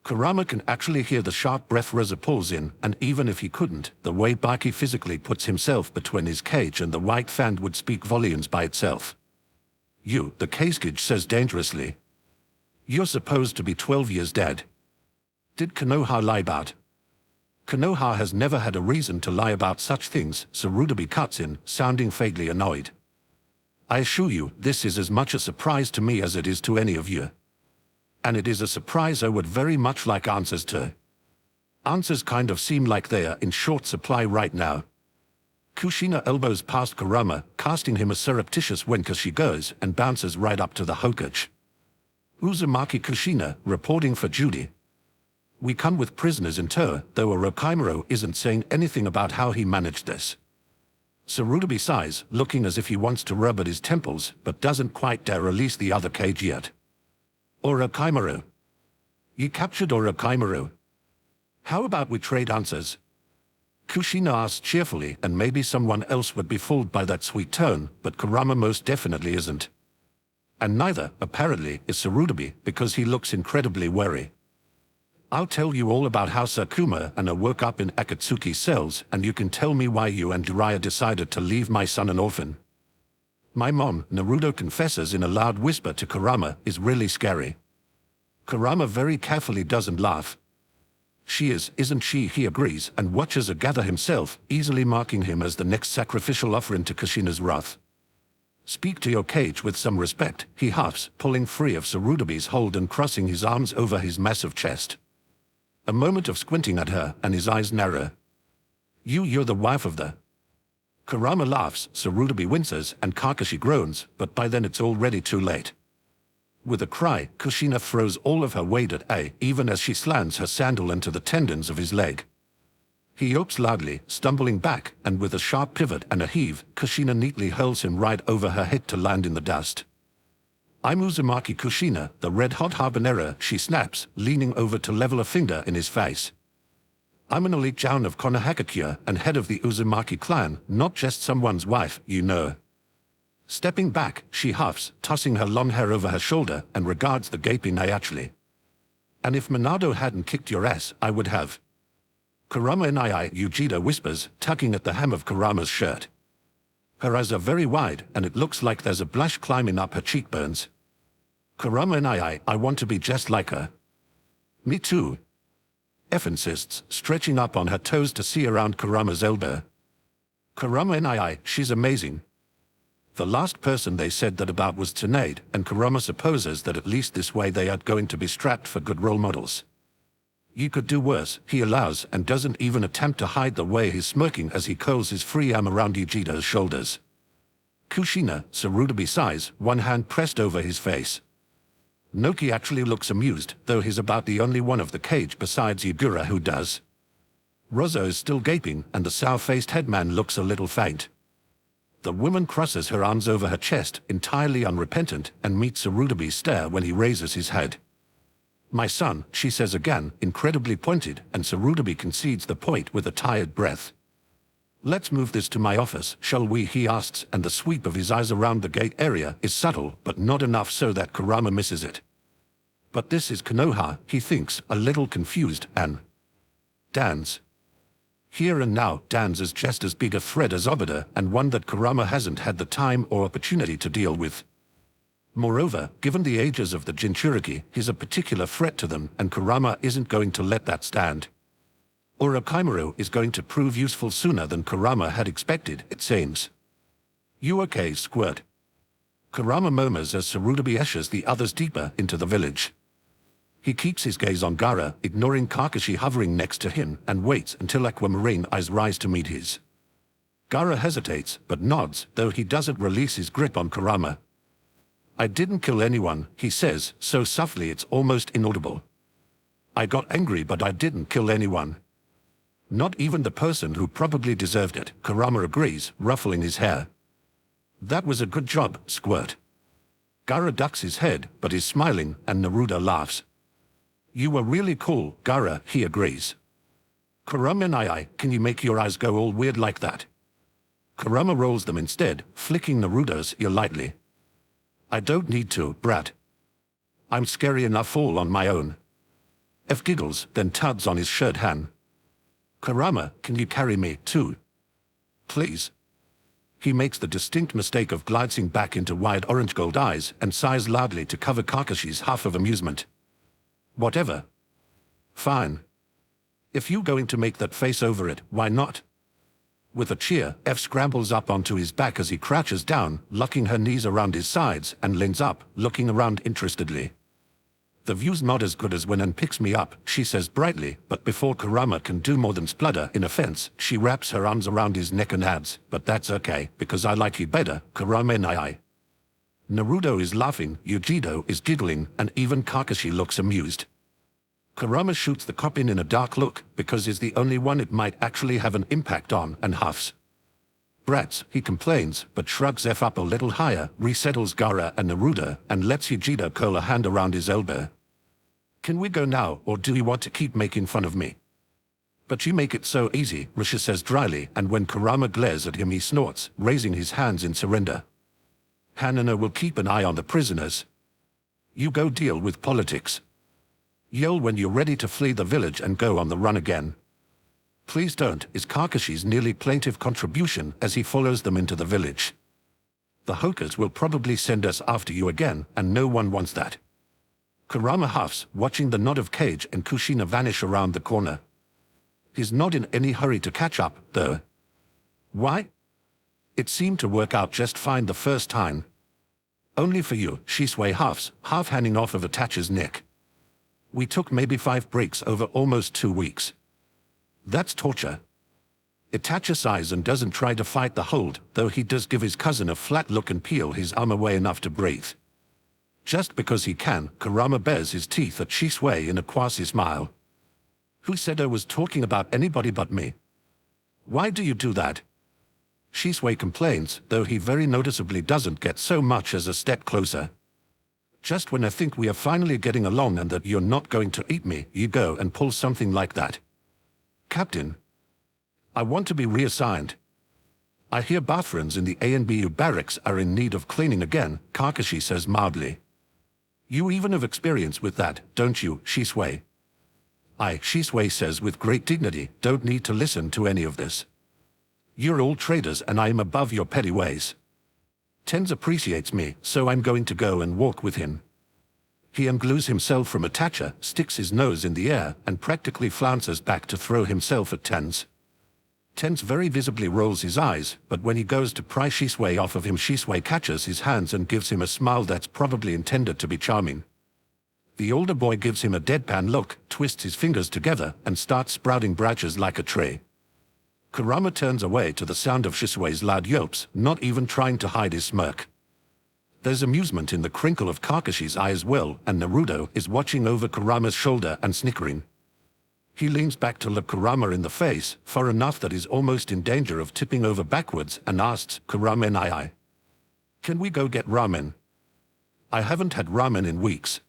Kurama can actually hear the sharp breath Raza pulls in, and even if he couldn't, the way Baki physically puts himself between his cage and the white fan would speak volumes by itself. "You," the Keisuke says dangerously. "You're supposed to be 12 years dead. Did Konoha lie about?" "Konoha has never had a reason to lie about such things," Sarutobi cuts in, sounding vaguely annoyed. "I assure you, this is as much a surprise to me as it is to any of you. And it is a surprise I would very much like answers to. Answers kind of seem like they are in short supply right now." Kushina elbows past Kurama, casting him a surreptitious wink as she goes, and bounces right up to the Hokage. "Uzumaki Kushina, reporting for duty." We come with prisoners in tow, though Orochimaru isn't saying anything about how he managed this. Sarutobi sighs, looking as if he wants to rub at his temples, but doesn't quite dare release the other cage yet. Orochimaru. You captured Orochimaru. How about we trade answers? Kushina asks cheerfully, and maybe someone else would be fooled by that sweet tone, but Kurama most definitely isn't. And neither, apparently, is Sarutobi, because he looks incredibly wary. I'll tell you all about how Sakuma and I woke up in Akatsuki's cells, and you can tell me why you and Jiraiya decided to leave my son an orphan. My mom, Naruto confesses in a loud whisper to Kurama, is really scary. Kurama very carefully doesn't laugh. She is, isn't she? He agrees, and watches her gather himself, easily marking him as the next sacrificial offering to Kushina's wrath. Speak to your cage with some respect, he huffs, pulling free of Sarutobi's hold and crossing his arms over his massive chest. A moment of squinting at her, and his eyes narrow. You're the wife of the... Kurama laughs, Sarutobi winces, and Kakashi groans, but by then it's already too late. With a cry, Kushina throws all of her weight at A, even as she slams her sandal into the tendons of his leg. He yelps loudly, stumbling back, and with a sharp pivot and a heave, Kushina neatly hurls him right over her head to land in the dust. I'm Uzumaki Kushina, the red-hot habanero, she snaps, leaning over to level a finger in his face. I'm an elite Joun of Konohagakure and head of the Uzumaki clan, not just someone's wife, you know. Stepping back, she huffs, tossing her long hair over her shoulder, and regards the gaping Ayachli. And if Minado hadn't kicked your ass, I would have. Kurama and Yujida whispers, tugging at the hem of Kurama's shirt. Her eyes are very wide, and it looks like there's a blush climbing up her cheekbones. Kurama and I want to be just like her. Me too. F insists, stretching up on her toes to see around Kurama's elbow. Kurama and she's amazing. The last person they said that about was Tsunade, and Kurama supposes that at least this way they are going to be strapped for good role models. You could do worse, he allows, and doesn't even attempt to hide the way he's smirking as he curls his free arm around Yujida's shoulders. Kushina, Sarutobi sighs, one hand pressed over his face. Noki actually looks amused, though he's about the only one of the cage besides Yugura who does. Rozo is still gaping, and the sour-faced headman looks a little faint. The woman crosses her arms over her chest, entirely unrepentant, and meets Sarutobi's stare when he raises his head. My son, she says again, incredibly pointed, and Sarutobi concedes the point with a tired breath. Let's move this to my office, shall we? He asks, and the sweep of his eyes around the gate area is subtle, but not enough so that Kurama misses it. But this is Konoha, he thinks, a little confused, and... Dan's. Here and now, Dan's is just as big a threat as Obada, and one that Kurama hasn't had the time or opportunity to deal with. Moreover, given the ages of the Jinchuriki, he's a particular threat to them, and Kurama isn't going to let that stand. Orochimaru is going to prove useful sooner than Kurama had expected, it seems. You okay, Squirt? Kurama murmurs as Sarutobi ushers the others deeper into the village. He keeps his gaze on Gaara, ignoring Kakashi hovering next to him, and waits until aquamarine eyes rise to meet his. Gaara hesitates, but nods, though he doesn't release his grip on Kurama. I didn't kill anyone, he says, so softly it's almost inaudible. I got angry, but I didn't kill anyone. Not even the person who probably deserved it, Kurama agrees, ruffling his hair. That was a good job, Squirt. Gaara ducks his head, but is smiling, and Naruto laughs. You were really cool, Gaara, he agrees. Kurama and can you make your eyes go all weird like that? Kurama rolls them instead, flicking Naruto's ear lightly. I don't need to, brat. I'm scary enough all on my own. F giggles, then tugs on his shirt hand. Kurama, can you carry me, too? Please. He makes the distinct mistake of glancing back into wide orange-gold eyes and sighs loudly to cover Kakashi's huff of amusement. Whatever. Fine. If you're going to make that face over it, why not? With a cheer, F scrambles up onto his back as he crouches down, locking her knees around his sides, and leans up, looking around interestedly. The view's not as good as when N picks me up, she says brightly, but before Kurama can do more than splutter in offense, she wraps her arms around his neck and adds, but that's okay, because I like you better, Kurama and Naruto is laughing, Yujiro is giggling, and even Kakashi looks amused. Kurama shoots the cop in a dark look, because he's the only one it might actually have an impact on, and huffs. Brats, he complains, but shrugs F up a little higher, resettles Gaara and Naruto, and lets Yujiro curl a hand around his elbow. Can we go now, or do you want to keep making fun of me? But you make it so easy, Rishi says dryly, and when Kurama glares at him he snorts, raising his hands in surrender. Hanano will keep an eye on the prisoners. You go deal with politics. Yell when you're ready to flee the village and go on the run again. Please don't, is Kakashi's nearly plaintive contribution as he follows them into the village. The Hokers will probably send us after you again, and no one wants that. Kurama huffs, watching the nod of Kage and Kushina vanish around the corner. He's not in any hurry to catch up, though. Why? It seemed to work out just fine the first time. Only for you, Shisui huffs, half hanging off of Itachi's neck. We took maybe 5 breaks over almost 2 weeks. That's torture. Itachi sighs and doesn't try to fight the hold, though he does give his cousin a flat look and peel his arm away enough to breathe. Just because he can, Kurama bares his teeth at Shisui in a quasi-smile. Who said I was talking about anybody but me? Why do you do that? Shisui complains, though he very noticeably doesn't get so much as a step closer. Just when I think we are finally getting along and that you're not going to eat me, you go and pull something like that. Captain, I want to be reassigned. I hear bathrooms in the ANBU barracks are in need of cleaning again, Kakashi says mildly. You even have experience with that, don't you, Shisui? Shisui says with great dignity, don't need to listen to any of this. You're all traders and I am above your petty ways. Tens appreciates me, so I'm going to go and walk with him. He unglues himself from Itachi, sticks his nose in the air, and practically flounces back to throw himself at Tens. Tens very visibly rolls his eyes, but when he goes to pry Shisui off of him, Shisui catches his hands and gives him a smile that's probably intended to be charming. The older boy gives him a deadpan look, twists his fingers together, and starts sprouting branches like a tree. Kurama turns away to the sound of Shisui's loud yelps, not even trying to hide his smirk. There's amusement in the crinkle of Kakashi's eye as well, and Naruto is watching over Kurama's shoulder and snickering. He leans back to look Kurama in the face, far enough that he's almost in danger of tipping over backwards, and asks, Kurama, can we go get ramen? I haven't had ramen in weeks.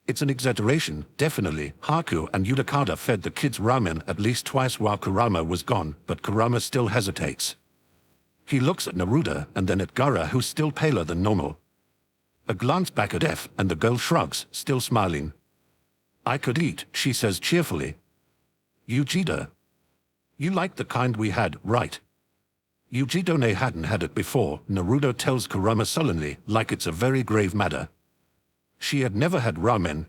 It's an exaggeration, definitely. Haku and Yudakada fed the kids ramen at least twice while Kurama was gone, but Kurama still hesitates. He looks at Naruto and then at Gaara, who's still paler than normal. A glance back at F, and the girl shrugs, still smiling. I could eat, she says cheerfully. Yujiro. You like the kind we had, right? Yujiro hadn't had it before, Naruto tells Kurama sullenly, like it's a very grave matter. She had never had ramen.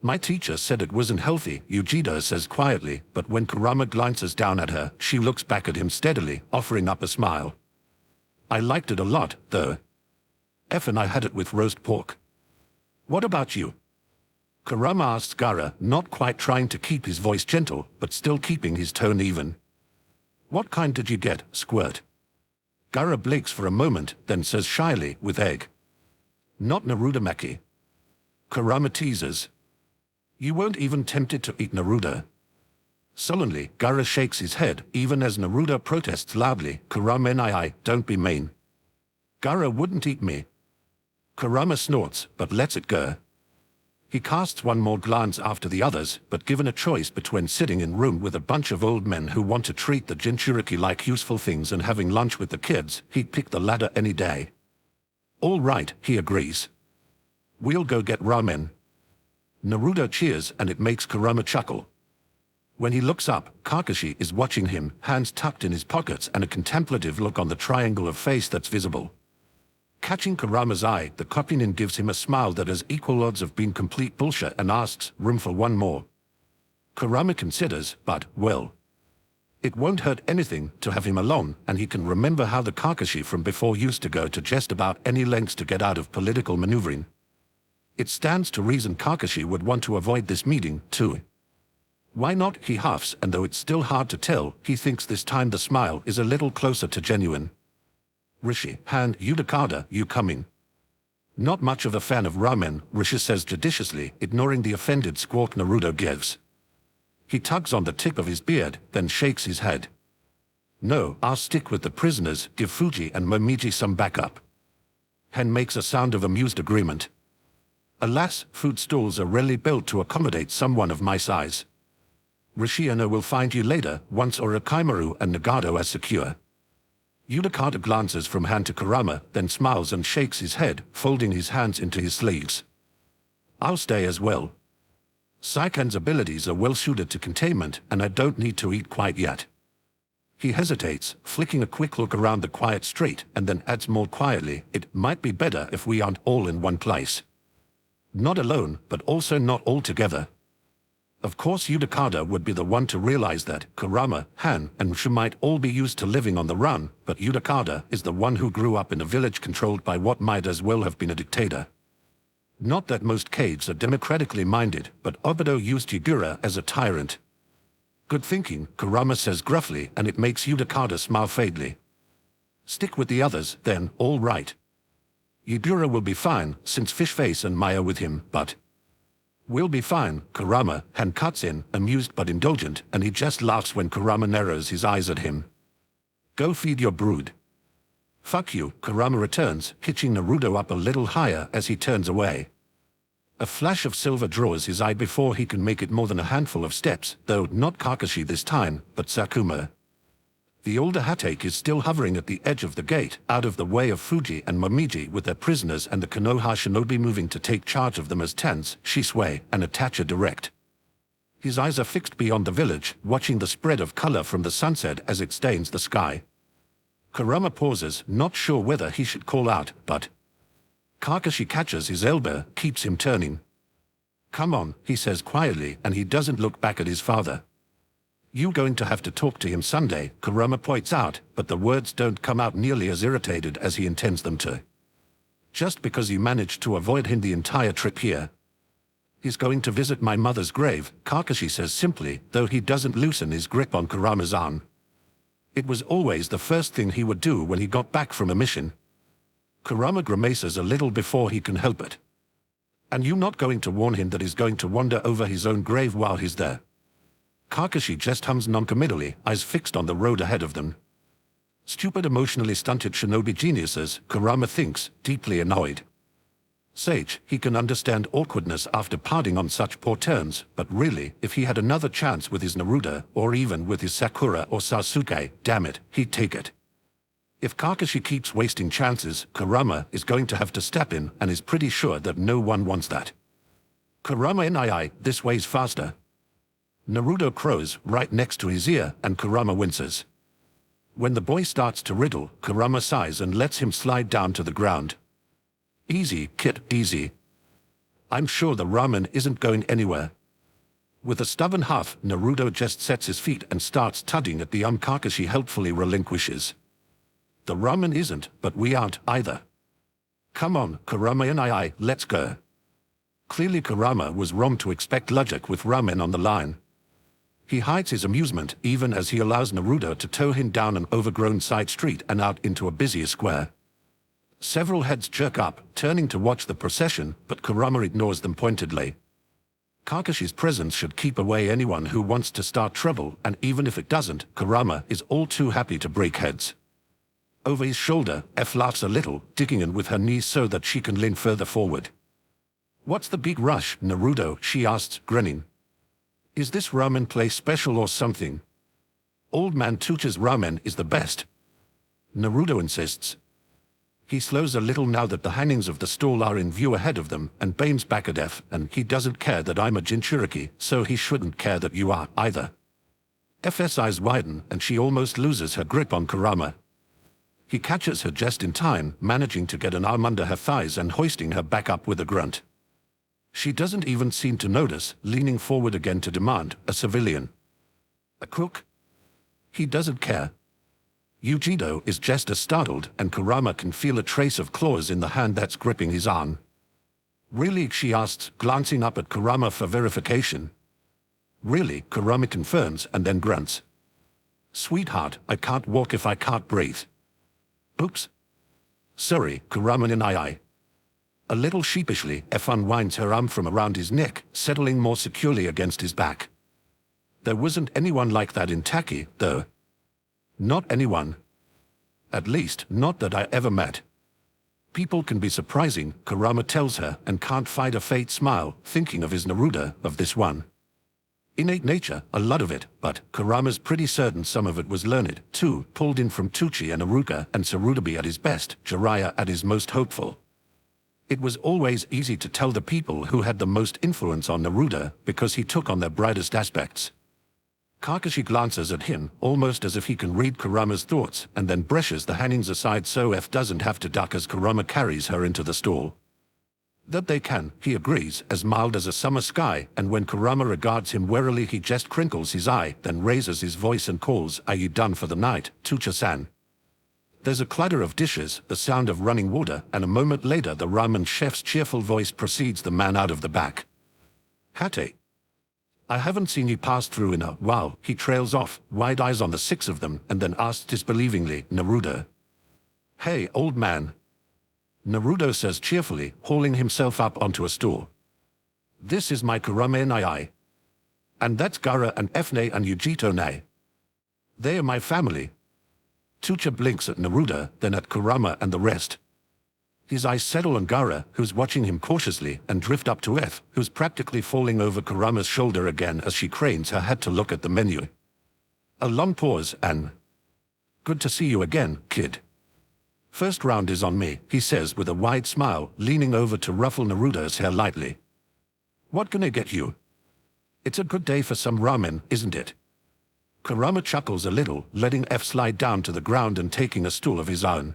My teacher said it wasn't healthy, Yujiro says quietly, but when Kurama glances down at her, she looks back at him steadily, offering up a smile. I liked it a lot, though. F and I had it with roast pork. What about you? Kurama asks Gaara, not quite trying to keep his voice gentle, but still keeping his tone even. What kind did you get, Squirt? Gaara blinks for a moment, then says shyly, with egg. Not Narudamaki. Kurama teases. You weren't even tempted to eat Naruto. Sullenly, Gaara shakes his head, even as Naruto protests loudly, Kurama, don't be mean. Gaara wouldn't eat me. Kurama snorts, but lets it go. He casts one more glance after the others, but given a choice between sitting in room with a bunch of old men who want to treat the Jinchuriki like useful things and having lunch with the kids, he'd pick the latter any day. All right, he agrees. We'll go get ramen. Naruto cheers and it makes Kurama chuckle. When he looks up, Kakashi is watching him, hands tucked in his pockets and a contemplative look on the triangle of face that's visible. Catching Kurama's eye, the Kopinin gives him a smile that has equal odds of being complete bullshit and asks, room for one more. Kurama considers, but, well, it won't hurt anything to have him alone, and he can remember how the Kakashi from before used to go to just about any lengths to get out of political maneuvering. It stands to reason Kakashi would want to avoid this meeting, too. Why not, he huffs, and though it's still hard to tell, he thinks this time the smile is a little closer to genuine. Rishi, hand Yudakada, you coming? Not much of a fan of ramen, Rishi says judiciously, ignoring the offended squawk Naruto gives. He tugs on the tip of his beard, then shakes his head. No, I'll stick with the prisoners, give Fuji and Momiji some backup. Hen makes a sound of amused agreement. Alas, food stalls are rarely built to accommodate someone of my size. Rishiano will find you later, once Orochimaru and Nagato are secure. Yudakata glances from Han to Kurama, then smiles and shakes his head, folding his hands into his sleeves. I'll stay as well. Saiken's abilities are well suited to containment, and I don't need to eat quite yet. He hesitates, flicking a quick look around the quiet street, and then adds more quietly, it might be better if we aren't all in one place. Not alone, but also not all together. Of course Yudakata would be the one to realize that Kurama, Han, and Shu might all be used to living on the run, but Yudakata is the one who grew up in a village controlled by what might as well have been a dictator. Not that most Kades are democratically minded, but Obito used Yugura as a tyrant. Good thinking, Kurama says gruffly, and it makes Yudakata smile faintly. Stick with the others, then, all right. Yugura will be fine, since Fishface and Maya with him, but... We'll be fine, Kurama, Han cuts in, amused but indulgent, and he just laughs when Kurama narrows his eyes at him. Go feed your brood. Fuck you, Kurama returns, hitching Naruto up a little higher as he turns away. A flash of silver draws his eye before he can make it more than a handful of steps, though not Kakashi this time, but Sakuma. The older Hatake is still hovering at the edge of the gate, out of the way of Fuji and Momiji with their prisoners and the Konoha shinobi moving to take charge of them as Tense, Shisui, and Itachi direct. His eyes are fixed beyond the village, watching the spread of color from the sunset as it stains the sky. Kurama pauses, not sure whether he should call out, but... Kakashi catches his elbow, keeps him turning. Come on, he says quietly, and he doesn't look back at his father. You're going to have to talk to him Sunday, Kurama points out, but the words don't come out nearly as irritated as he intends them to. Just because you managed to avoid him the entire trip here. He's going to visit my mother's grave, Kakashi says simply, though he doesn't loosen his grip on Kurama's arm. It was always the first thing he would do when he got back from a mission. Kurama grimaces a little before he can help it. And you're not going to warn him that he's going to wander over his own grave while he's there. Kakashi just hums noncommittally, eyes fixed on the road ahead of them. Stupid emotionally stunted shinobi geniuses, Kurama thinks, deeply annoyed. Sage, he can understand awkwardness after parting on such poor terms, but really, if he had another chance with his Naruto, or even with his Sakura or Sasuke, damn it, he'd take it. If Kakashi keeps wasting chances, Kurama is going to have to step in and is pretty sure that no one wants that. Kurama NII, this way's faster. Naruto crows right next to his ear and Kurama winces. When the boy starts to riddle, Kurama sighs and lets him slide down to the ground. Easy, kid, easy. I'm sure the ramen isn't going anywhere. With a stubborn huff, Naruto just sets his feet and starts tugging at the arm Kakashi helpfully relinquishes. The ramen isn't, but we aren't either. Come on, Kurama NII, let's go. Clearly Kurama was wrong to expect logic with ramen on the line. He hides his amusement even as he allows Naruto to tow him down an overgrown side street and out into a busier square. Several heads jerk up, turning to watch the procession, but Kurama ignores them pointedly. Kakashi's presence should keep away anyone who wants to start trouble, and even if it doesn't, Kurama is all too happy to break heads. Over his shoulder, F laughs a little, digging in with her knees so that she can lean further forward. What's the big rush, Naruto? She asks, grinning. Is this ramen place special or something? Old man Tucha's ramen is the best. Naruto insists. He slows a little now that the hangings of the stall are in view ahead of them, and beams back at F, and he doesn't care that I'm a Jinchuriki, so he shouldn't care that you are, either. F's eyes widen, and she almost loses her grip on Kurama. He catches her just in time, managing to get an arm under her thighs and hoisting her back up with a grunt. She doesn't even seem to notice, leaning forward again to demand, a civilian. A crook? He doesn't care. Yujido is just as startled, and Kurama can feel a trace of claws in the hand that's gripping his arm. Really? She asks, glancing up at Kurama for verification. Really? Kurama confirms and then grunts. Sweetheart, I can't walk if I can't breathe. Oops. Sorry, Kurama NII. A little sheepishly, F unwinds her arm from around his neck, settling more securely against his back. There wasn't anyone like that in Taki, though. Not anyone. At least, not that I ever met. People can be surprising, Kurama tells her, and can't fight a faint smile, thinking of his Naruto, of this one. Innate nature, a lot of it, but Kurama's pretty certain some of it was learned, too, pulled in from Tuchi and Iruka and Tsurutobi at his best, Jiraiya at his most hopeful. It was always easy to tell the people who had the most influence on Naruto, because he took on their brightest aspects. Kakashi glances at him, almost as if he can read Kurama's thoughts, and then brushes the hangings aside so F doesn't have to duck as Kurama carries her into the stall. That they can, he agrees, as mild as a summer sky, and when Kurama regards him warily he just crinkles his eye, then raises his voice and calls, "Are you done for the night, Tucha-san?" There's a clatter of dishes, the sound of running water, and a moment later the ramen chef's cheerful voice precedes the man out of the back. "Hate. I haven't seen you pass through in a while," he trails off, wide eyes on the six of them, and then asks disbelievingly, "Naruto?" "Hey, old man." Naruto says cheerfully, hauling himself up onto a stool. "This is my Kurama nai. And that's Gaara and Efne and Yujito nai. They are my family." Tucha blinks at Naruto, then at Kurama and the rest. His eyes settle on Gaara, who's watching him cautiously, and drift up to F, who's practically falling over Kurama's shoulder again as she cranes her head to look at the menu. A long pause and, "Good to see you again, kid. First round is on me," he says with a wide smile, leaning over to ruffle Naruto's hair lightly. "What can I get you? It's a good day for some ramen, isn't it?" Kurama chuckles a little, letting F slide down to the ground and taking a stool of his own.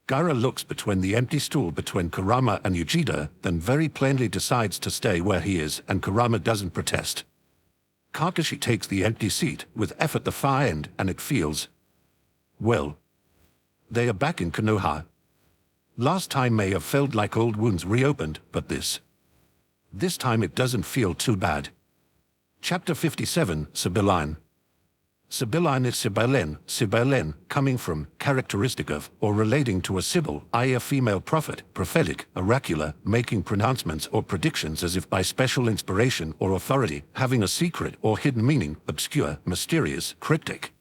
Gaara looks between the empty stool between Kurama and Yujito, then very plainly decides to stay where he is, and Kurama doesn't protest. Kakashi takes the empty seat, with F at the far end, and it feels... well, they are back in Konoha. Last time may have felt like old wounds reopened, but this time it doesn't feel too bad. Chapter 57, Sibylline. Sibylline is Sibyllen, coming from, characteristic of, or relating to a Sibyl, i.e. a female prophet, prophetic, oracular, making pronouncements or predictions as if by special inspiration or authority, having a secret or hidden meaning, obscure, mysterious, cryptic.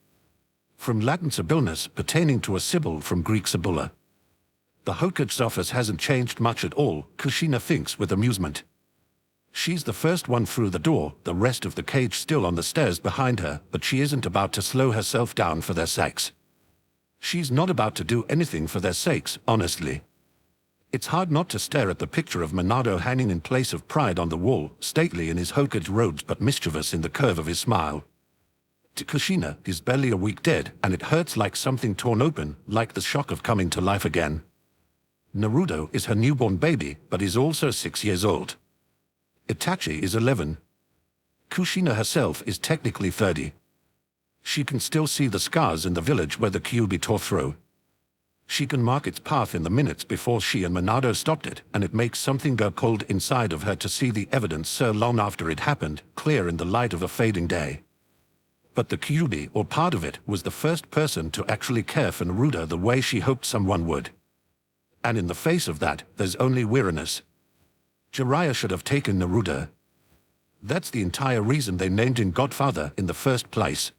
From Latin Sibyllinus, pertaining to a Sibyl from Greek Sibylla. The Hokage's office hasn't changed much at all, Kushina thinks with amusement. She's the first one through the door, the rest of the cage still on the stairs behind her, but she isn't about to slow herself down for their sakes. She's not about to do anything for their sakes, honestly. It's hard not to stare at the picture of Minato hanging in place of pride on the wall, stately in his Hokage robes but mischievous in the curve of his smile. To Kushina, his belly a week dead, and it hurts like something torn open, like the shock of coming to life again. Naruto is her newborn baby, but is also 6 years old. Itachi is 11. Kushina herself is technically 30. She can still see the scars in the village where the Kyuubi tore through. She can mark its path in the minutes before she and Minato stopped it, and it makes something go cold inside of her to see the evidence so long after it happened, clear in the light of a fading day. But the Kyuubi, or part of it, was the first person to actually care for Naruto the way she hoped someone would. And in the face of that, there's only weariness. Jiraiya should have taken Naruto. That's the entire reason they named him Godfather in the first place.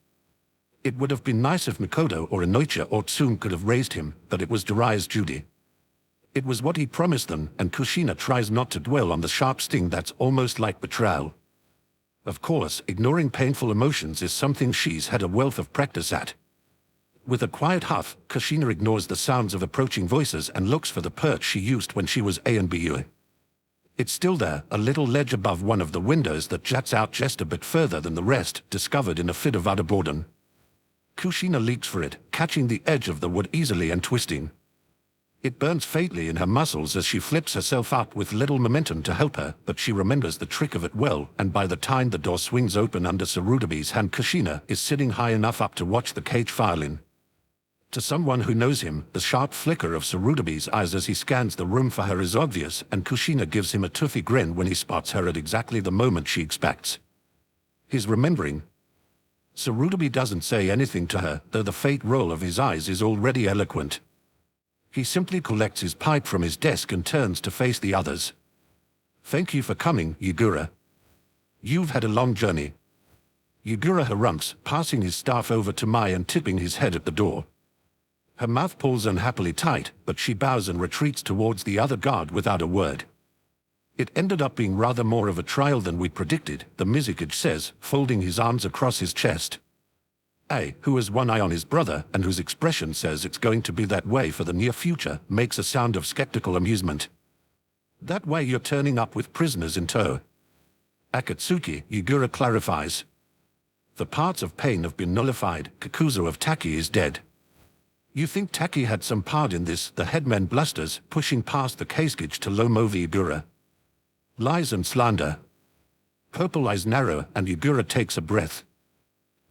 It would have been nice if Mikoto or Inoichi or Tsun could have raised him, but it was Jiraiya's duty. It was what he promised them, and Kushina tries not to dwell on the sharp sting that's almost like betrayal. Of course, ignoring painful emotions is something she's had a wealth of practice at. With a quiet huff, Kushina ignores the sounds of approaching voices and looks for the perch she used when she was A and BU. It's still there, a little ledge above one of the windows that juts out just a bit further than the rest, discovered in a fit of utter boredom. Kushina leaps for it, catching the edge of the wood easily and twisting. It burns faintly in her muscles as she flips herself up with little momentum to help her, but she remembers the trick of it well, and by the time the door swings open under Tsurutobi's hand, Kushina is sitting high enough up to watch the cage file in. To someone who knows him, the sharp flicker of Tsurutobi's eyes as he scans the room for her is obvious, and Kushina gives him a toothy grin when he spots her at exactly the moment she expects. He's remembering. Tsurutobi doesn't say anything to her, though the faint roll of his eyes is already eloquent. He simply collects his pipe from his desk and turns to face the others. Thank you for coming, Yugura. You've had a long journey. Yugura harumphs, passing his staff over to Mai and tipping his head at the door. Her mouth pulls unhappily tight, but she bows and retreats towards the other guard without a word. It ended up being rather more of a trial than we predicted, the Mizukage says, folding his arms across his chest. A, who has one eye on his brother and whose expression says it's going to be that way for the near future, makes a sound of skeptical amusement. That way you're turning up with prisoners in tow. Akatsuki, Yugura clarifies. The parts of pain have been nullified. Kakuzu of Taki is dead. You think Taki had some part in this? The headman blusters, pushing past the Keisuke to Lomovi Yugura. Lies and slander. Purple eyes narrow and Yugura takes a breath.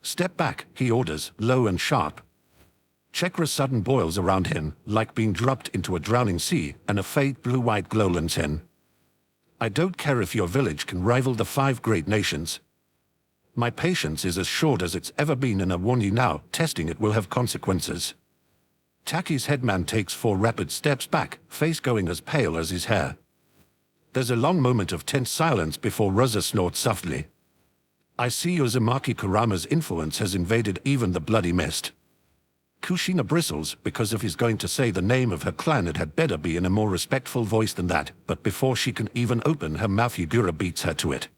Step back, he orders, low and sharp. Chakra sudden boils around him, like being dropped into a drowning sea, and a faint blue-white glow lands him. I don't care if your village can rival the 5 great nations. My patience is as short as it's ever been, and I warn you now, testing it will have consequences. Taki's headman takes 4 rapid steps back, face going as pale as his hair. There's a long moment of tense silence before Rosa snorts softly. I see Uzumaki Kurama's influence has invaded even the bloody mist. Kushina bristles because if he's going to say the name of her clan it had better be in a more respectful voice than that, but before she can even open her mouth Yugura beats her to it.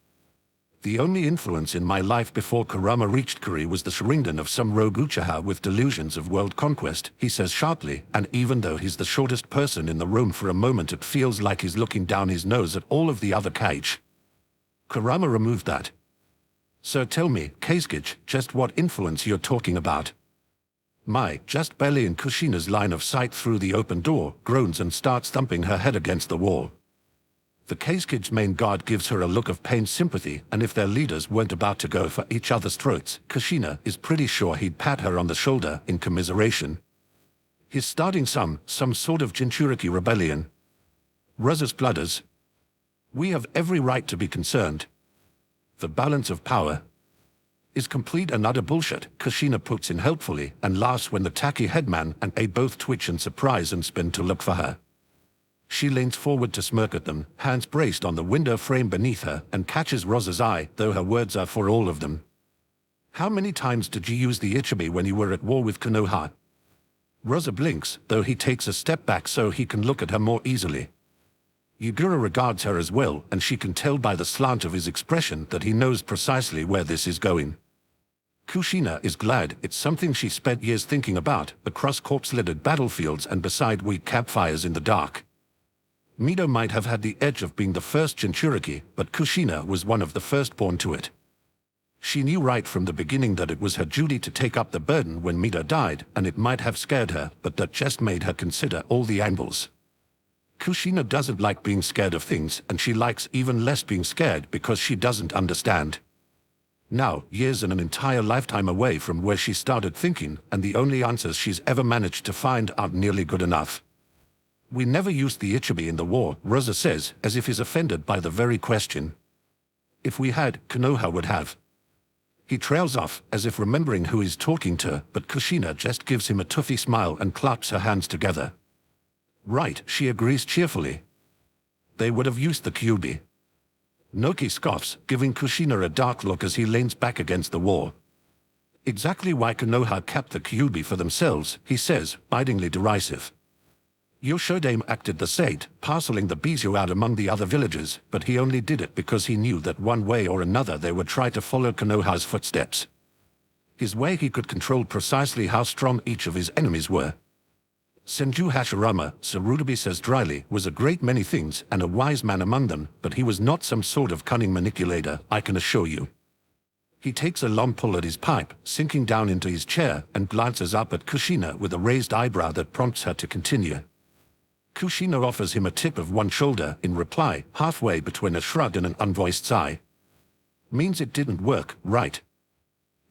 The only influence in my life before Kurama reached Kuri was the Sharingan of some rogue Uchiha with delusions of world conquest, he says sharply, and even though he's the shortest person in the room for a moment it feels like he's looking down his nose at all of the other Kage. Kurama removed that. So tell me, Keisuke, just what influence you're talking about? Mai, just barely in Kushina's line of sight through the open door, groans and starts thumping her head against the wall. The Keisuke's main guard gives her a look of pained sympathy, and if their leaders weren't about to go for each other's throats, Kushina is pretty sure he'd pat her on the shoulder in commiseration. He's starting some sort of Jinchuriki rebellion. Rosa splutters. We have every right to be concerned. The balance of power is complete and utter bullshit, Kushina puts in helpfully, and laughs when the Taki headman and A both twitch in surprise and spin to look for her. She leans forward to smirk at them, hands braced on the window frame beneath her, and catches Rosa's eye, though her words are for all of them. How many times did you use the Ichibi when you were at war with Konoha? Rosa blinks, though he takes a step back so he can look at her more easily. Yugura regards her as well, and she can tell by the slant of his expression that he knows precisely where this is going. Kushina is glad it's something she spent years thinking about, across corpse-littered battlefields and beside weak campfires in the dark. Mido might have had the edge of being the first Jinchuriki, but Kushina was one of the firstborn to it. She knew right from the beginning that it was her duty to take up the burden when Mido died, and it might have scared her, but that just made her consider all the angles. Kushina doesn't like being scared of things, and she likes even less being scared because she doesn't understand. Now, years and an entire lifetime away from where she started thinking, and the only answers she's ever managed to find aren't nearly good enough. We never used the Ichibi in the war, Rosa says, as if he's offended by the very question. If we had, Konoha would have. He trails off, as if remembering who he's talking to, but Kushina just gives him a toothy smile and claps her hands together. Right, she agrees cheerfully. They would have used the Kyubi. Noki scoffs, giving Kushina a dark look as he leans back against the wall. Exactly why Konoha kept the Kyubi for themselves, he says, bitingly derisive. Yoshidame acted the sage, parceling the Bizu out among the other villagers, but he only did it because he knew that one way or another they would try to follow Konoha's footsteps. His way he could control precisely how strong each of his enemies were. Senju Hashirama, Sarutobi says dryly, was a great many things and a wise man among them, but he was not some sort of cunning manipulator, I can assure you. He takes a long pull at his pipe, sinking down into his chair, and glances up at Kushina with a raised eyebrow that prompts her to continue. Kushina offers him a tip of one shoulder in reply, halfway between a shrug and an unvoiced sigh. Means it didn't work, right?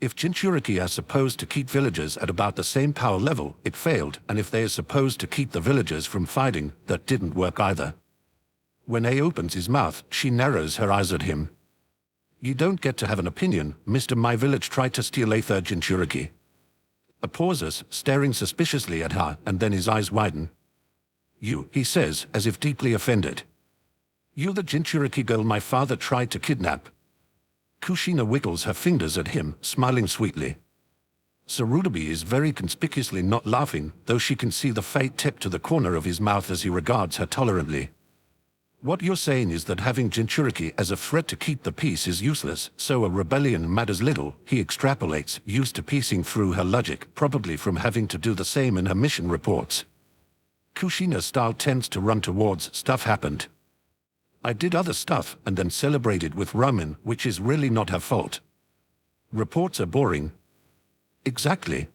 If Jinchuriki are supposed to keep villagers at about the same power level, it failed, and if they are supposed to keep the villagers from fighting, that didn't work either. When A opens his mouth, she narrows her eyes at him. You don't get to have an opinion, Mr. My village tried to steal a third Jinchuriki. A pauses, staring suspiciously at her, and then his eyes widen. You, he says, as if deeply offended. You the Jinchuriki girl my father tried to kidnap. Kushina wiggles her fingers at him, smiling sweetly. Sarutobi is very conspicuously not laughing, though she can see the fate tip to the corner of his mouth as he regards her tolerantly. What you're saying is that having Jinchuriki as a threat to keep the peace is useless, so a rebellion matters little, he extrapolates, used to piecing through her logic, probably from having to do the same in her mission reports. Kushina's style tends to run towards stuff happened. I did other stuff and then celebrated with ramen, which is really not her fault. Reports are boring. Exactly.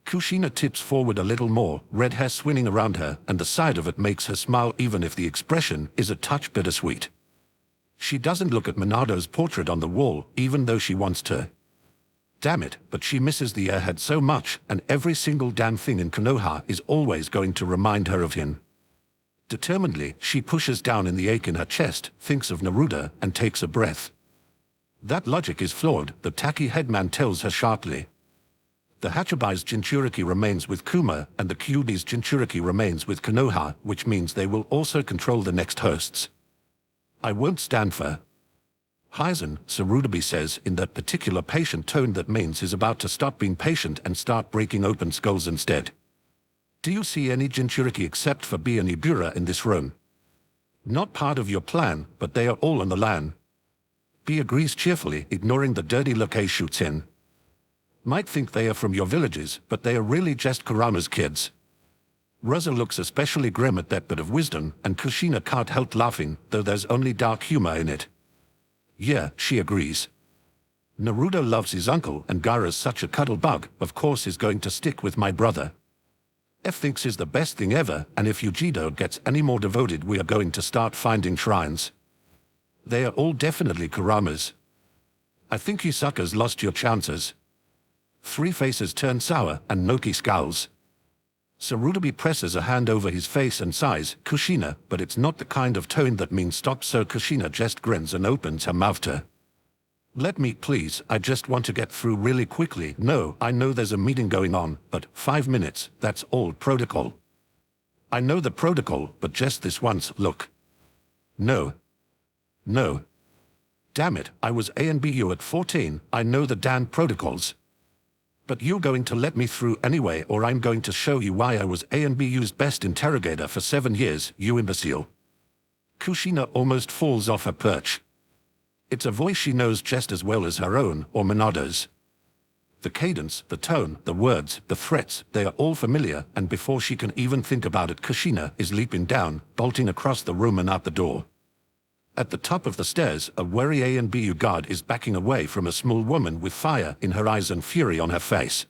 Kushina tips forward a little more, red hair swinging around her, and the side of it makes her smile even if the expression is a touch bittersweet. She doesn't look at Minado's portrait on the wall, even though she wants to. Damn it, but she misses the airhead so much, and every single damn thing in Konoha is always going to remind her of him. Determinedly, she pushes down in the ache in her chest, thinks of Naruto, and takes a breath. That logic is flawed, the tacky headman tells her sharply. The Hachibi's Jinchuriki remains with Kuma, and the Kyuubi's Jinchuriki remains with Konoha, which means they will also control the next hosts. I won't stand for Hizen, Sarutobi says in that particular patient tone that means he's about to stop being patient and start breaking open skulls instead. Do you see any Jinchuriki except for B and Ibura in this room? Not part of your plan, but they are all on the LAN. B agrees cheerfully, ignoring the dirty look A shoots in. Might think they are from your villages, but they are really just Kurama's kids. Rosa looks especially grim at that bit of wisdom, and Kushina can't help laughing, though there's only dark humor in it. Yeah, she agrees. Naruto loves his uncle, and Gaara's such a cuddle bug, of course is going to stick with my brother. F thinks is the best thing ever, and if Yujido gets any more devoted we are going to start finding shrines. They are all definitely Kuramas. I think you suckers lost your chances. Three faces turn sour, and Noki scowls. Sarutobi presses a hand over his face and sighs, Kushina, but it's not the kind of tone that means stop, so Kushina just grins and opens her mouth to. Let me please, I just want to get through really quickly. No, I know there's a meeting going on, but 5 minutes, that's all protocol. I know the protocol, but just this once, look. No. No. Damn it, I was A and BU at 14, I know the damn protocols. But you're going to let me through anyway, or I'm going to show you why I was A and BU's best interrogator for 7 years, you imbecile. Kushina almost falls off her perch. It's a voice she knows just as well as her own, or Minado's. The cadence, the tone, the words, the threats, they are all familiar, and before she can even think about it, Kushina is leaping down, bolting across the room and out the door. At the top of the stairs, a wary A and BU guard is backing away from a small woman with fire in her eyes and fury on her face.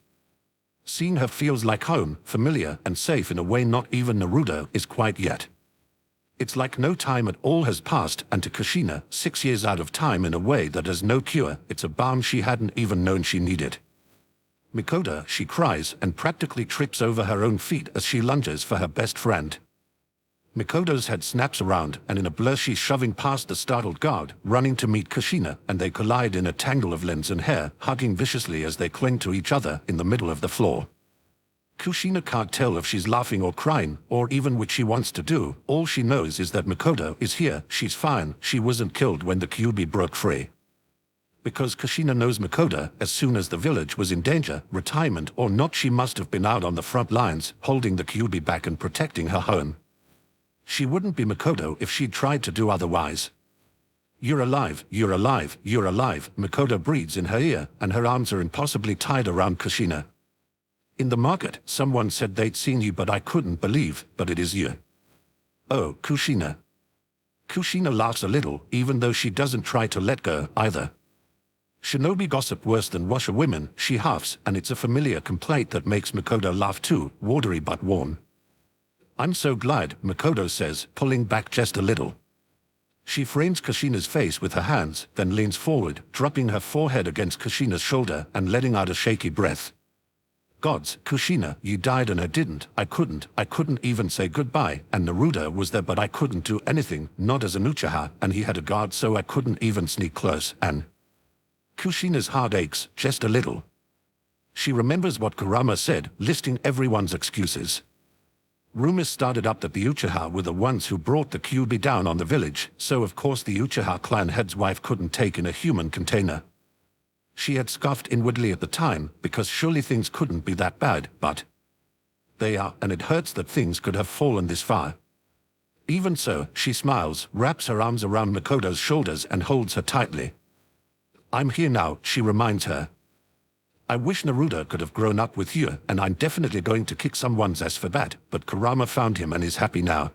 Seeing her feels like home, familiar and safe in a way not even Naruto is quite yet. It's like no time at all has passed, and to Kushina, 6 years out of time in a way that has no cure, it's a balm she hadn't even known she needed. Mikoto, she cries and practically trips over her own feet as she lunges for her best friend. Mikoto's head snaps around, and in a blur she's shoving past the startled guard, running to meet Kushina, and they collide in a tangle of lens and hair, hugging viciously as they cling to each other in the middle of the floor. Kushina can't tell if she's laughing or crying, or even what she wants to do. All she knows is that Mikoto is here, she's fine, she wasn't killed when the Kyuubi broke free. Because Kushina knows Mikoto, as soon as the village was in danger, retirement or not, she must have been out on the front lines, holding the Kyuubi back and protecting her home. She wouldn't be Mikoto if she'd tried to do otherwise. You're alive, you're alive, you're alive, Mikoto breathes in her ear, and her arms are impossibly tied around Kushina. In the market, someone said they'd seen you, but I couldn't believe, but it is you. Oh, Kushina. Kushina laughs a little, even though she doesn't try to let go, either. Shinobi gossip worse than washerwomen, she huffs, and it's a familiar complaint that makes Mikoto laugh too, watery but warm. I'm so glad, Mikoto says, pulling back just a little. She frames Kushina's face with her hands, then leans forward, dropping her forehead against Kushina's shoulder and letting out a shaky breath. Gods, Kushina, you died and I didn't, I couldn't even say goodbye, and Naruto was there but I couldn't do anything, not as an Uchiha, and he had a guard so I couldn't even sneak close, and... Kushina's heart aches, just a little. She remembers what Kurama said, listing everyone's excuses. Rumors started up that the Uchiha were the ones who brought the Kyuubi down on the village, so of course the Uchiha clan head's wife couldn't take in a human container. She had scoffed inwardly at the time, because surely things couldn't be that bad, but they are, and it hurts that things could have fallen this far. Even so, she smiles, wraps her arms around Makoto's shoulders and holds her tightly. I'm here now, she reminds her. I wish Naruto could have grown up with you, and I'm definitely going to kick someone's ass for that, but Kurama found him and is happy now.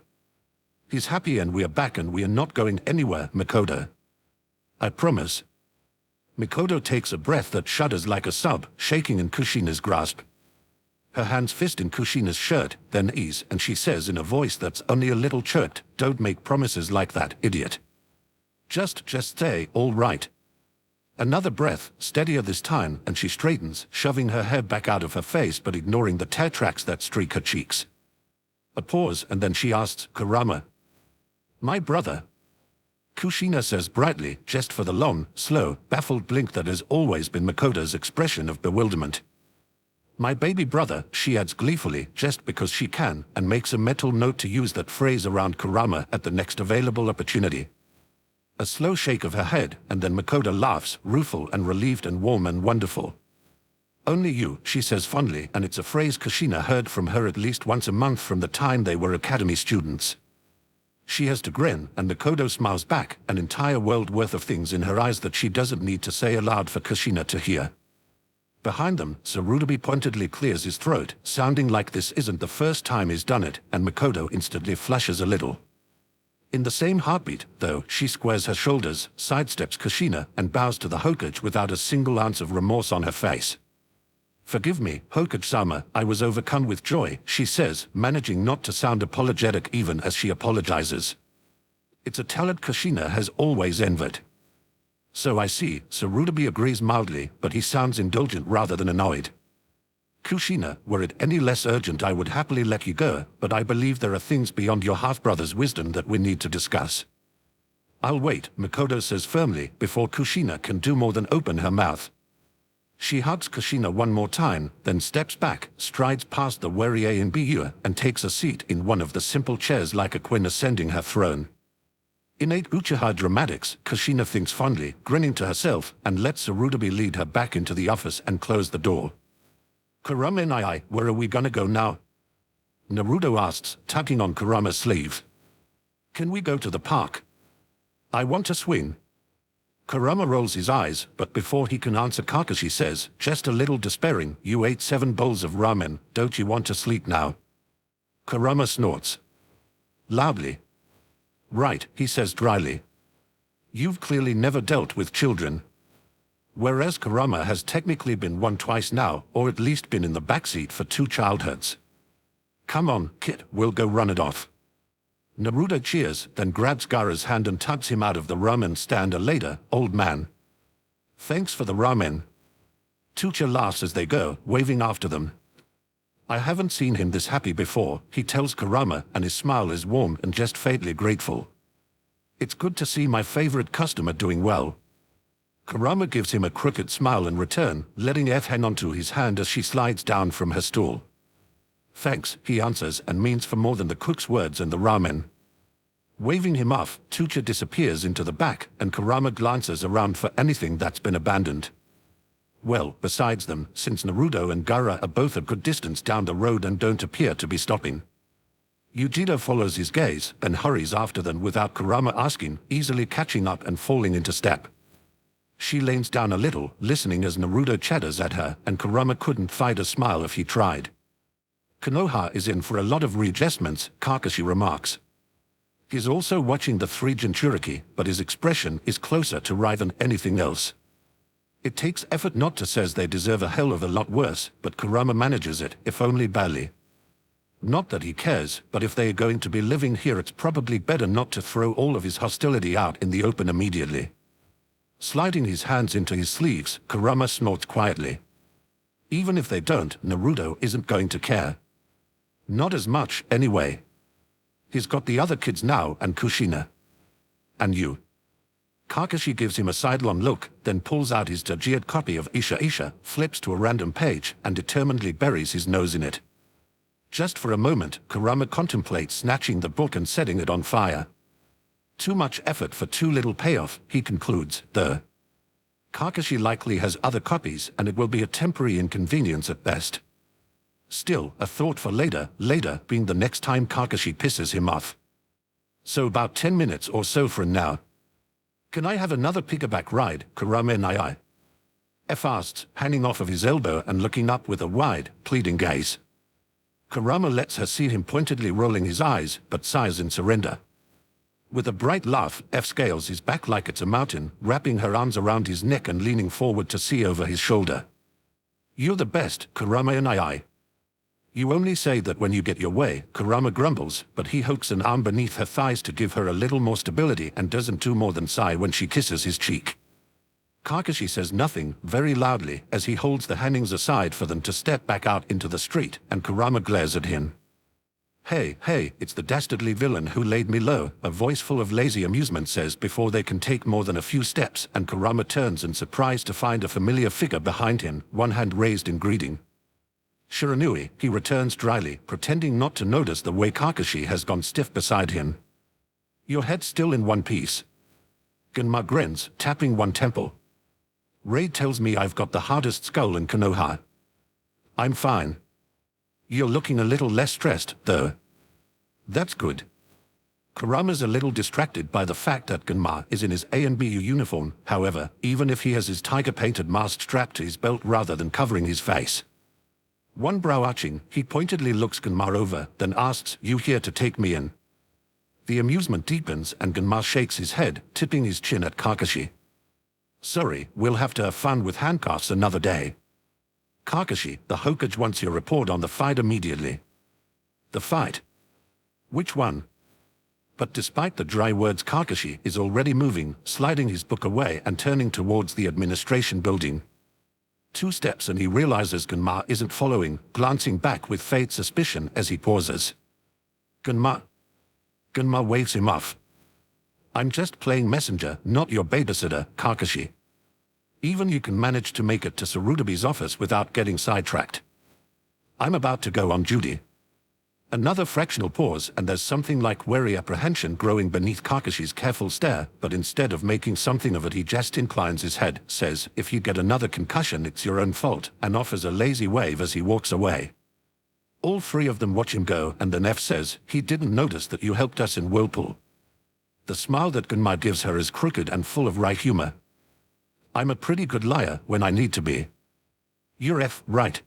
He's happy and we are back and we are not going anywhere, Makoto. I promise. Makoto takes a breath that shudders like a sob, shaking in Kushina's grasp. Her hands fist in Kushina's shirt, then ease, and she says in a voice that's only a little choked, "Don't make promises like that, idiot. Just say, all right." Another breath, steadier this time, and she straightens, shoving her hair back out of her face but ignoring the tear tracks that streak her cheeks. A pause, and then she asks, "Kurama, my brother?" Kushina says brightly, just for the long, slow, baffled blink that has always been Makoto's expression of bewilderment. "My baby brother," she adds gleefully, just because she can, and makes a mental note to use that phrase around Kurama at the next available opportunity. A slow shake of her head, and then Makoto laughs, rueful and relieved and warm and wonderful. "Only you," she says fondly, and it's a phrase Kushina heard from her at least once a month from the time they were academy students. She has to grin, and Makoto smiles back, an entire world worth of things in her eyes that she doesn't need to say aloud for Kushina to hear. Behind them, Tsurutobi pointedly clears his throat, sounding like this isn't the first time he's done it, and Makoto instantly flushes a little. In the same heartbeat, though, she squares her shoulders, sidesteps Kushina, and bows to the Hokage without a single ounce of remorse on her face. "Forgive me, Hokage-sama, I was overcome with joy," she says, managing not to sound apologetic even as she apologizes. It's a talent Kushina has always envied. "So I see," Tsurutobi agrees mildly, but he sounds indulgent rather than annoyed. "Kushina, were it any less urgent I would happily let you go, but I believe there are things beyond your half-brother's wisdom that we need to discuss." "I'll wait," Makoto says firmly, before Kushina can do more than open her mouth. She hugs Kushina one more time, then steps back, strides past the wary A and B, and takes a seat in one of the simple chairs like a queen ascending her throne. Innate Uchiha dramatics, Kushina thinks fondly, grinning to herself, and lets Tsurutobi lead her back into the office and close the door. "Kurama and I, where are we gonna go now?" Naruto asks, tugging on Kurama's sleeve. "Can we go to the park? I want to swing." Kurama rolls his eyes, but before he can answer Kakashi says, just a little despairing, "You ate 7 bowls of ramen, don't you want to sleep now?" Kurama snorts loudly. "Right," he says dryly. "You've clearly never dealt with children." Whereas Kurama has technically been one twice now, or at least been in the backseat for 2 childhoods. "Come on, kid, we'll go run it off." Naruto cheers, then grabs Gaara's hand and tugs him out of the ramen stand later, "Old man. Thanks for the ramen." Tucha laughs as they go, waving after them. "I haven't seen him this happy before," he tells Kurama, and his smile is warm and just faintly grateful. "It's good to see my favorite customer doing well." Kurama gives him a crooked smile in return, letting F hang onto his hand as she slides down from her stool. "Thanks," he answers, and means for more than the cook's words and the ramen. Waving him off, Tucha disappears into the back, and Kurama glances around for anything that's been abandoned. Well, besides them, since Naruto and Gaara are both a good distance down the road and don't appear to be stopping. Yujiro follows his gaze, then hurries after them without Kurama asking, easily catching up and falling into step. She leans down a little, listening as Naruto chatters at her, and Kurama couldn't fight a smile if he tried. "Konoha is in for a lot of readjustments," Kakashi remarks. He's also watching the 3 Jinchuriki, but his expression is closer to wry than anything else. It takes effort not to say they deserve a hell of a lot worse, but Kurama manages it, if only barely. Not that he cares, but if they are going to be living here it's probably better not to throw all of his hostility out in the open immediately. Sliding his hands into his sleeves, Kurama snorts quietly. Even if they don't, Naruto isn't going to care. Not as much, anyway. He's got the other kids now and Kushina. "And you?" Kakashi gives him a sidelong look, then pulls out his dajiered copy of Isha Isha, flips to a random page, and determinedly buries his nose in it. Just for a moment, Kurama contemplates snatching the book and setting it on fire. Too much effort for too little payoff, he concludes, though. Kakashi likely has other copies, and it will be a temporary inconvenience at best. Still, a thought for later being the next time Kakashi pisses him off. So about 10 minutes or so from now. Can I have another piggyback ride, Kurama and I? F asks, hanging off of his elbow and looking up with a wide, pleading gaze. Kurama lets her see him pointedly rolling his eyes, but sighs in surrender. With a bright laugh, F scales his back like it's a mountain, wrapping her arms around his neck and leaning forward to see over his shoulder. You're the best, Kurama and I. You only say that when you get your way, Kurama grumbles, but he hooks an arm beneath her thighs to give her a little more stability and doesn't do more than sigh when she kisses his cheek. Kakashi says nothing, very loudly, as he holds the hangings aside for them to step back out into the street, and Kurama glares at him. Hey, it's the dastardly villain who laid me low, a voice full of lazy amusement says before they can take more than a few steps, and Kurama turns in surprise to find a familiar figure behind him, one hand raised in greeting. Shiranui, he returns dryly, pretending not to notice the way Kakashi has gone stiff beside him. Your head's still in one piece. Gunma grins, tapping one temple. Raid tells me I've got the hardest skull in Konoha. I'm fine. You're looking a little less stressed, though. That's good. Kurama's a little distracted by the fact that Gunma is in his A&BU uniform, however, even if he has his tiger-painted mask strapped to his belt rather than covering his face. One brow arching, he pointedly looks Gunma over, then asks, "You here to take me in?" The amusement deepens and Gunma shakes his head, tipping his chin at Kakashi. Sorry, we'll have to have fun with handcuffs another day. Kakashi, the Hokage wants your report on the fight immediately. The fight? Which one? But despite the dry words, Kakashi is already moving, sliding his book away and turning towards the administration building. 2 steps and he realizes Gunma isn't following, glancing back with faint suspicion as he pauses. Gunma waves him off. I'm just playing messenger, not your babysitter, Kakashi. Even you can manage to make it to Sarutobi's office without getting sidetracked. I'm about to go on duty. Another fractional pause and there's something like wary apprehension growing beneath Kakashi's careful stare, but instead of making something of it he just inclines his head, says, "If you get another concussion it's your own fault," and offers a lazy wave as he walks away. All 3 of them watch him go and then F says, "He didn't notice that you helped us in Whirlpool." The smile that Gunma gives her is crooked and full of wry humor. I'm a pretty good liar when I need to be. You're F, right?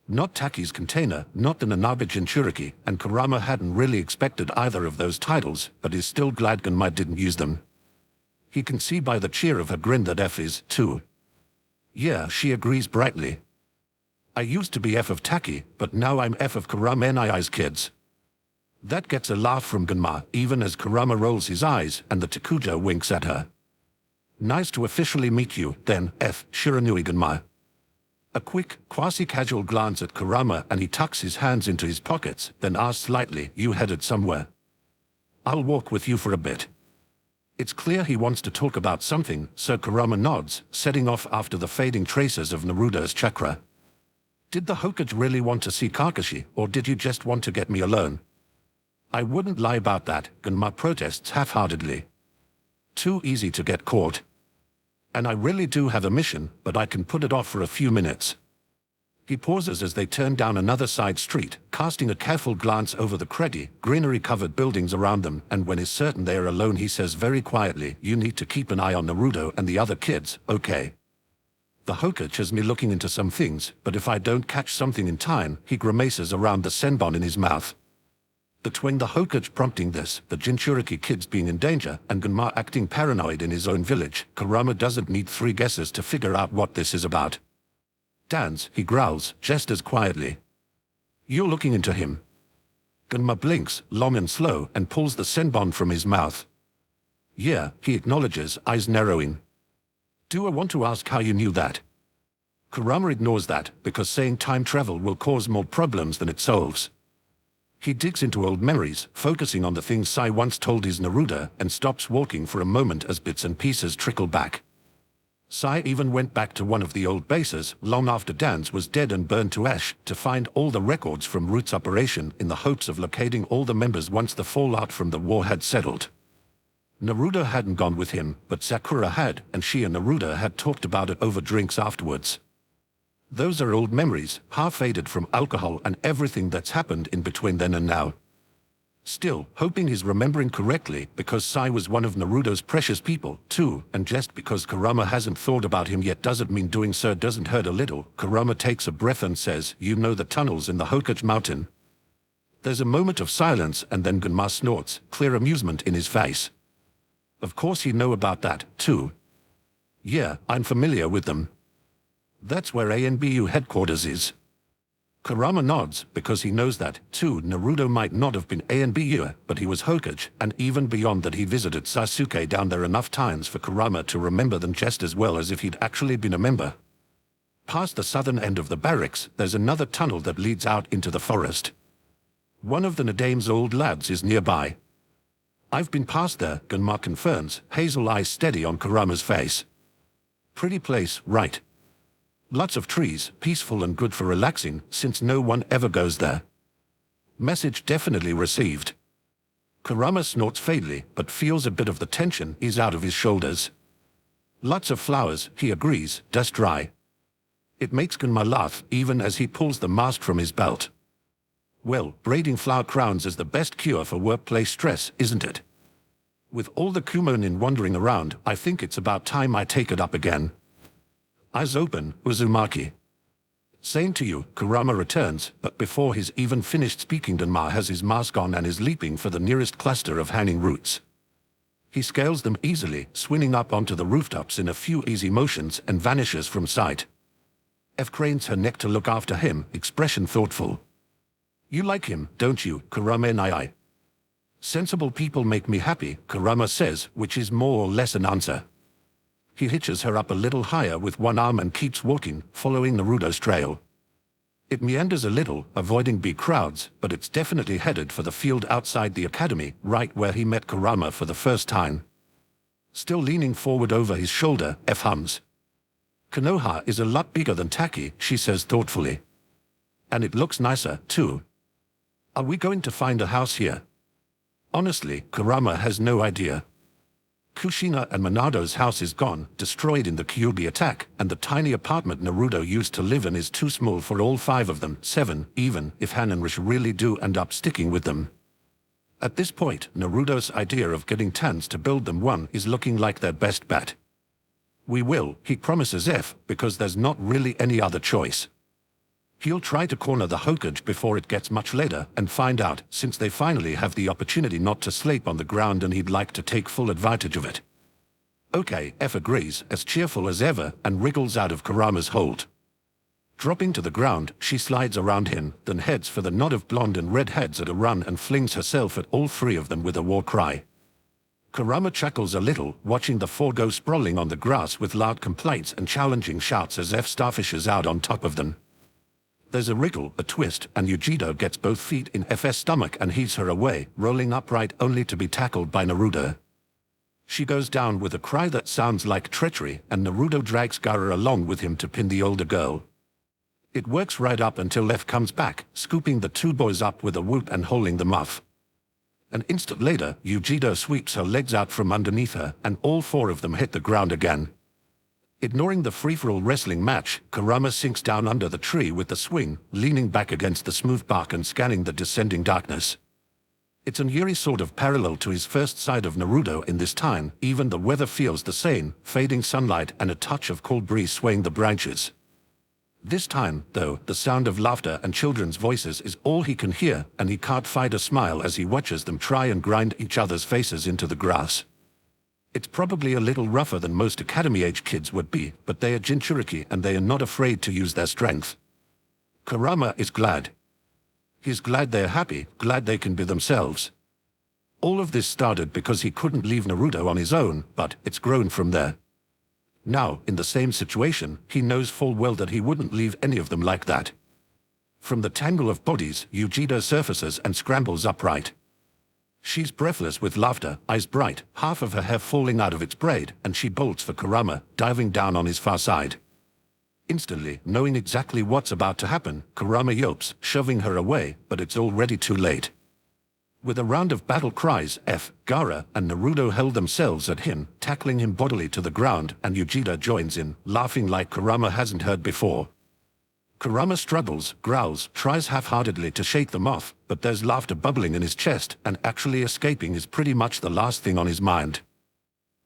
Not Taki's container, not the Nanabe Jinchuriki, and Kurama hadn't really expected either of those titles, but is still glad Gunma didn't use them. He can see by the cheer of her grin that F is, too. Yeah, she agrees brightly. I used to be F of Taki, but now I'm F of Kurama and I's kids. That gets a laugh from Gunma, even as Kurama rolls his eyes and the Takuja winks at her. Nice to officially meet you, then, F. Shiranui Gunma. A quick, quasi-casual glance at Kurama and he tucks his hands into his pockets, then asks lightly, "You headed somewhere?" "I'll walk with you for a bit." It's clear he wants to talk about something, so Kurama nods, setting off after the fading traces of Naruto's chakra. Did the Hokage really want to see Kakashi, or did you just want to get me alone? I wouldn't lie about that, Gunma protests half-heartedly. Too easy to get caught. And I really do have a mission, but I can put it off for a few minutes. He pauses as they turn down another side street, casting a careful glance over the craggy, greenery-covered buildings around them, and when he's certain they are alone he says very quietly, "You need to keep an eye on Naruto and the other kids, okay? The Hokage has me looking into some things, but if I don't catch something in time," he grimaces around the senbon in his mouth. Between the Hokage prompting this, the Jinchuriki kids being in danger, and Gunma acting paranoid in his own village, Kurama doesn't need 3 guesses to figure out what this is about. "Dance," he growls, just as quietly. "You're looking into him." Gunma blinks, long and slow, and pulls the senbon from his mouth. "Yeah," he acknowledges, eyes narrowing. "Do I want to ask how you knew that?" Kurama ignores that, because saying time travel will cause more problems than it solves. He digs into old memories, focusing on the things Sai once told his Naruto, and stops walking for a moment as bits and pieces trickle back. Sai even went back to one of the old bases long after Dan's was dead and burned to ash to find all the records from Root's operation in the hopes of locating all the members once the fallout from the war had settled. Naruto hadn't gone with him, but Sakura had, and she and Naruto had talked about it over drinks afterwards. Those are old memories, half-faded from alcohol and everything that's happened in between then and now. Still, hoping he's remembering correctly because Sai was one of Naruto's precious people, too, and just because Kurama hasn't thought about him yet doesn't mean doing so doesn't hurt a little. Kurama takes a breath and says, "You know the tunnels in the Hokage Mountain?" There's a moment of silence and then Gunma snorts, clear amusement in his face. Of course you know about that, too. Yeah, I'm familiar with them. That's where ANBU headquarters is. Kurama nods, because he knows that, too, Naruto might not have been ANBU, but he was Hokage, and even beyond that he visited Sasuke down there enough times for Kurama to remember them just as well as if he'd actually been a member. Past the southern end of the barracks, there's another tunnel that leads out into the forest. One of the Nadame's old lads is nearby. I've been past there, Gunma confirms, hazel eyes steady on Kurama's face. Pretty place, right? Lots of trees, peaceful and good for relaxing, since no one ever goes there. Message definitely received. Kurama snorts faintly, but feels a bit of the tension ease out of his shoulders. Lots of flowers, he agrees, dust dry. It makes Gunma laugh, even as he pulls the mask from his belt. Well, braiding flower crowns is the best cure for workplace stress, isn't it? With all the Kumonin wandering around, I think it's about time I take it up again. Eyes open, Uzumaki. Same to you, Kurama returns, but before he's even finished speaking, Danma has his mask on and is leaping for the nearest cluster of hanging roots. He scales them easily, swinging up onto the rooftops in a few easy motions and vanishes from sight. F cranes her neck to look after him, expression thoughtful. You like him, don't you, Kurama and I? Sensible people make me happy, Kurama says, which is more or less an answer. He hitches her up a little higher with one arm and keeps walking, following Naruto's trail. It meanders a little, avoiding big crowds, but it's definitely headed for the field outside the academy, right where he met Kurama for the first time. Still leaning forward over his shoulder, F hums. Konoha is a lot bigger than Taki, she says thoughtfully. And it looks nicer, too. Are we going to find a house here? Honestly, Kurama has no idea. Kushina and Minado's house is gone, destroyed in the Kyuubi attack, and the tiny apartment Naruto used to live in is too small for all 5 of them, 7, even if Han and Rish really do end up sticking with them. At this point, Naruto's idea of getting Tans to build them one is looking like their best bet. We will, he promises F, because there's not really any other choice. He'll try to corner the Hokage before it gets much later and find out, since they finally have the opportunity not to sleep on the ground and he'd like to take full advantage of it. Okay, F agrees, as cheerful as ever, and wriggles out of Kurama's hold. Dropping to the ground, she slides around him, then heads for the knot of blonde and red heads at a run and flings herself at all 3 of them with a war cry. Kurama chuckles a little, watching the 4 go sprawling on the grass with loud complaints and challenging shouts as F starfishes out on top of them. There's a wriggle, a twist, and Yujido gets both feet in F's stomach and heaves her away, rolling upright only to be tackled by Naruto. She goes down with a cry that sounds like treachery, and Naruto drags Gaara along with him to pin the older girl. It works right up until F comes back, scooping the 2 boys up with a whoop and holding them off. An instant later, Yujido sweeps her legs out from underneath her, and all 4 of them hit the ground again. Ignoring the free-for-all wrestling match, Kurama sinks down under the tree with the swing, leaning back against the smooth bark and scanning the descending darkness. It's an eerie sort of parallel to his first sight of Naruto in this time. Even the weather feels the same, fading sunlight and a touch of cold breeze swaying the branches. This time, though, the sound of laughter and children's voices is all he can hear, and he can't fight a smile as he watches them try and grind each other's faces into the grass. It's probably a little rougher than most academy-age kids would be, but they are Jinchuriki and they are not afraid to use their strength. Kurama is glad. He's glad they're happy, glad they can be themselves. All of this started because he couldn't leave Naruto on his own, but it's grown from there. Now, in the same situation, he knows full well that he wouldn't leave any of them like that. From the tangle of bodies, Yujido surfaces and scrambles upright. She's breathless with laughter, eyes bright, half of her hair falling out of its braid, and she bolts for Kurama, diving down on his far side. Instantly, knowing exactly what's about to happen, Kurama yelps, shoving her away, but it's already too late. With a round of battle cries, Gaara and Naruto held themselves at him, tackling him bodily to the ground, and Yujita joins in, laughing like Kurama hasn't heard before. Kurama struggles, growls, tries half-heartedly to shake them off, but there's laughter bubbling in his chest, and actually escaping is pretty much the last thing on his mind.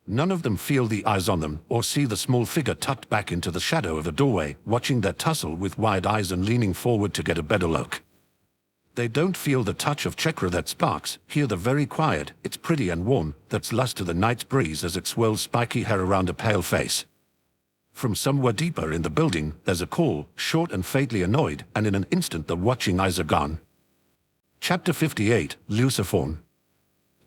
None of them feel the eyes on them, or see the small figure tucked back into the shadow of a doorway, watching their tussle with wide eyes and leaning forward to get a better look. They don't feel the touch of chakra that sparks, hear the very quiet, it's pretty and warm, that's lust to the night's breeze as it swirls spiky hair around a pale face. From somewhere deeper in the building, there's a call, short and faintly annoyed, and in an instant the watching eyes are gone. Chapter 58, Luciform.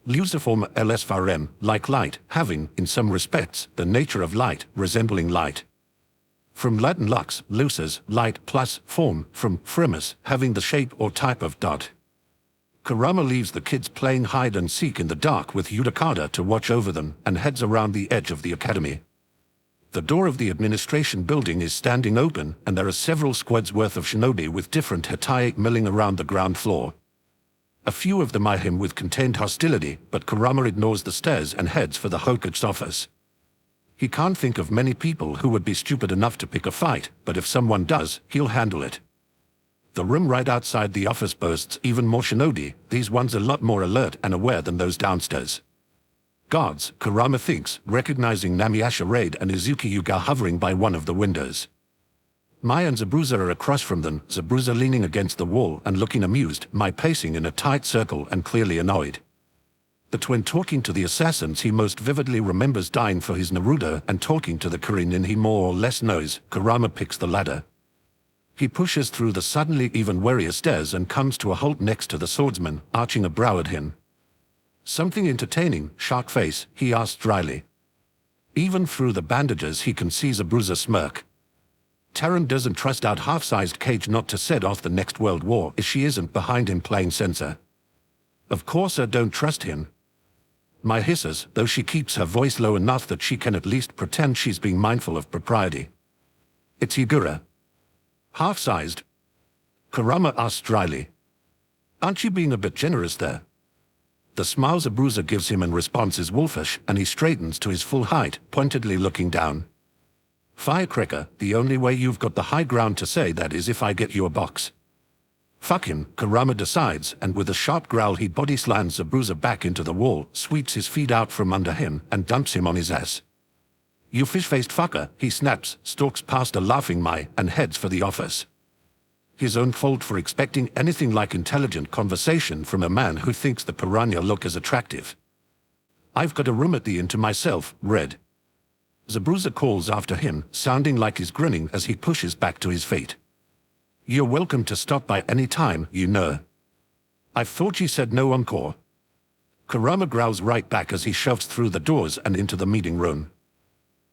Luciform LSFRM, like light, having, in some respects, the nature of light, resembling light. From Latin lux, lucis, light, plus, form, from frimus, having the shape or type of dot. Kurama leaves the kids playing hide and seek in the dark with Yudakada to watch over them, and heads around the edge of the academy. The door of the administration building is standing open, and there are several squads worth of shinobi with different hetae milling around the ground floor. A few of them eye him with contained hostility, but Kurama ignores the stares and heads for the Hokage's office. He can't think of many people who would be stupid enough to pick a fight, but if someone does, he'll handle it. The room right outside the office boasts even more shinobi, these ones a lot more alert and aware than those downstairs. Guards, Kurama thinks, recognizing Namiyasha Raid and Izuki Yuga hovering by one of the windows. Mai and Zabuza are across from them, Zabuza leaning against the wall and looking amused, Mai pacing in a tight circle and clearly annoyed. The twin talking to the assassins he most vividly remembers dying for his Naruto and talking to the Kuririn he more or less knows, Kurama picks the ladder. He pushes through the suddenly even warier stairs and comes to a halt next to the swordsman, arching a brow at him. Something entertaining, shark face, he asks dryly. Even through the bandages he can see Zabuza smirk. Taran doesn't trust out half-sized Cage not to set off the next world war if she isn't behind him playing censor. Of course I don't trust him. Mai hisses, though she keeps her voice low enough that she can at least pretend she's being mindful of propriety. It's Higura. Half-sized? Kurama asks dryly. Aren't you being a bit generous there? The smile Zabuza gives him in response is wolfish, and he straightens to his full height, pointedly looking down. Firecracker, the only way you've got the high ground to say that is if I get you a box. Fuck him, Kurama decides, and with a sharp growl he body slams Zabuza back into the wall, sweeps his feet out from under him, and dumps him on his ass. You fish-faced fucker, he snaps, stalks past a laughing Mai, and heads for the office. His own fault for expecting anything like intelligent conversation from a man who thinks the piranha look as attractive. I've got a room at the inn to myself, Red. Zabuza calls after him, sounding like he's grinning as he pushes back to his feet. You're welcome to stop by any time, you know. I thought you said no encore. Kurama growls right back as he shoves through the doors and into the meeting room.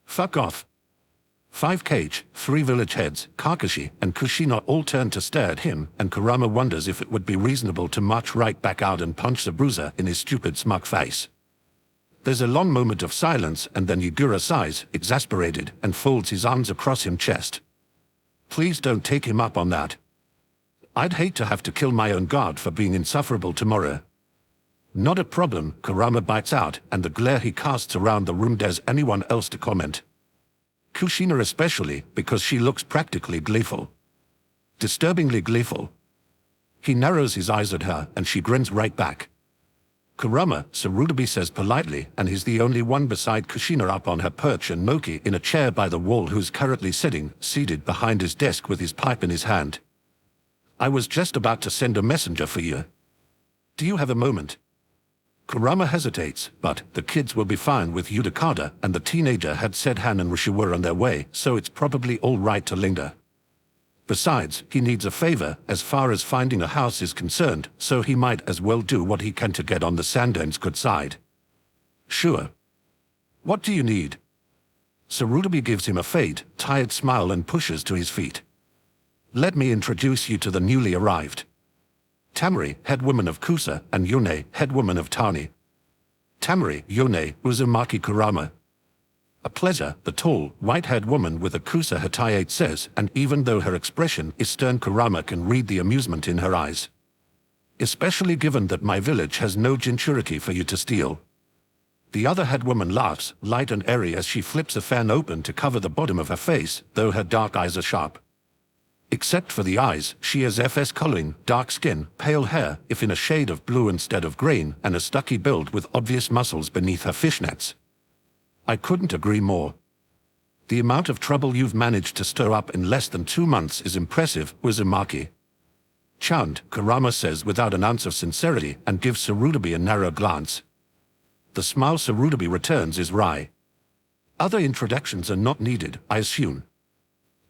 Fuck off. 5 Cage, 3 village heads, Kakashi, and Kushina all turn to stare at him, and Kurama wonders if it would be reasonable to march right back out and punch Zabuza in his stupid smug face. There's a long moment of silence, and then Higura sighs, exasperated, and folds his arms across his chest. Please don't take him up on that. I'd hate to have to kill my own guard for being insufferable tomorrow. Not a problem, Kurama bites out, and the glare he casts around the room dares anyone else to comment. Kushina especially, because she looks practically gleeful. Disturbingly gleeful. He narrows his eyes at her, and she grins right back. Kurama, Sarutobi says politely, and he's the only one beside Kushina up on her perch and Moki in a chair by the wall who's currently sitting, seated behind his desk with his pipe in his hand. I was just about to send a messenger for you. Do you have a moment? Kurama hesitates, but the kids will be fine with Yudakada, and the teenager had said Han and Rishi were on their way, so it's probably all right to linger. Besides, he needs a favor as far as finding a house is concerned, so he might as well do what he can to get on the Sandane's good side. Sure. What do you need? Sarutobi gives him a faint, tired smile and pushes to his feet. Let me introduce you to the newly arrived. Tamari, head woman of Kusa, and Yone, head woman of Tani. Tamari, Yone, Uzumaki Kurama. A pleasure, the tall, white-haired woman with a Kusa Hatayate says, and even though her expression is stern, Kurama can read the amusement in her eyes. Especially given that my village has no jinchuriki for you to steal. The other head woman laughs, light and airy, as she flips a fan open to cover the bottom of her face, though her dark eyes are sharp. Except for the eyes, she has FS coloring, dark skin, pale hair, if in a shade of blue instead of green, and a stocky build with obvious muscles beneath her fishnets. I couldn't agree more. The amount of trouble you've managed to stir up in less than 2 months is impressive, Uzumaki. Chand, Kurama says without an ounce of sincerity, and gives Sarutobi a narrow glance. The smile Sarutobi returns is wry. Other introductions are not needed, I assume.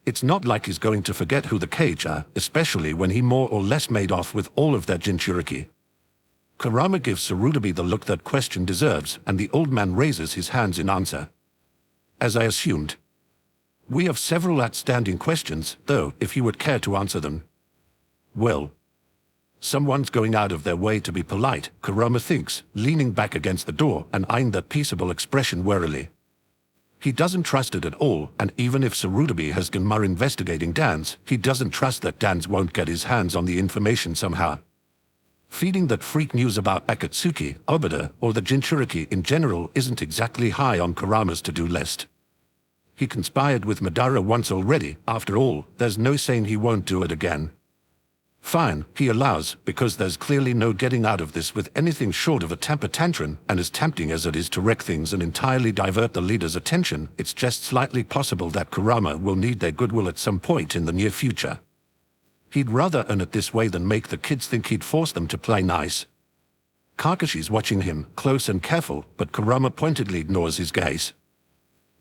It's not like he's going to forget who the Cage are, especially when he more or less made off with all of their jinchuriki. Kurama gives Sarutobi the look that question deserves, and the old man raises his hands in answer. As I assumed. We have several outstanding questions, though, if you would care to answer them. Well. Someone's going out of their way to be polite, Kurama thinks, leaning back against the door and eyeing that peaceable expression warily. He doesn't trust it at all, and even if Sarutobi has Genmar investigating Dans, he doesn't trust that Dans won't get his hands on the information somehow. Feeding that freak news about Akatsuki, Obada, or the Jinchuriki in general isn't exactly high on Kurama's to-do list. He conspired with Madara once already, after all, there's no saying he won't do it again. Fine, he allows, because there's clearly no getting out of this with anything short of a temper tantrum, and as tempting as it is to wreck things and entirely divert the leader's attention, it's just slightly possible that Kurama will need their goodwill at some point in the near future. He'd rather earn it this way than make the kids think he'd force them to play nice. Kakashi's watching him, close and careful, but Kurama pointedly ignores his gaze.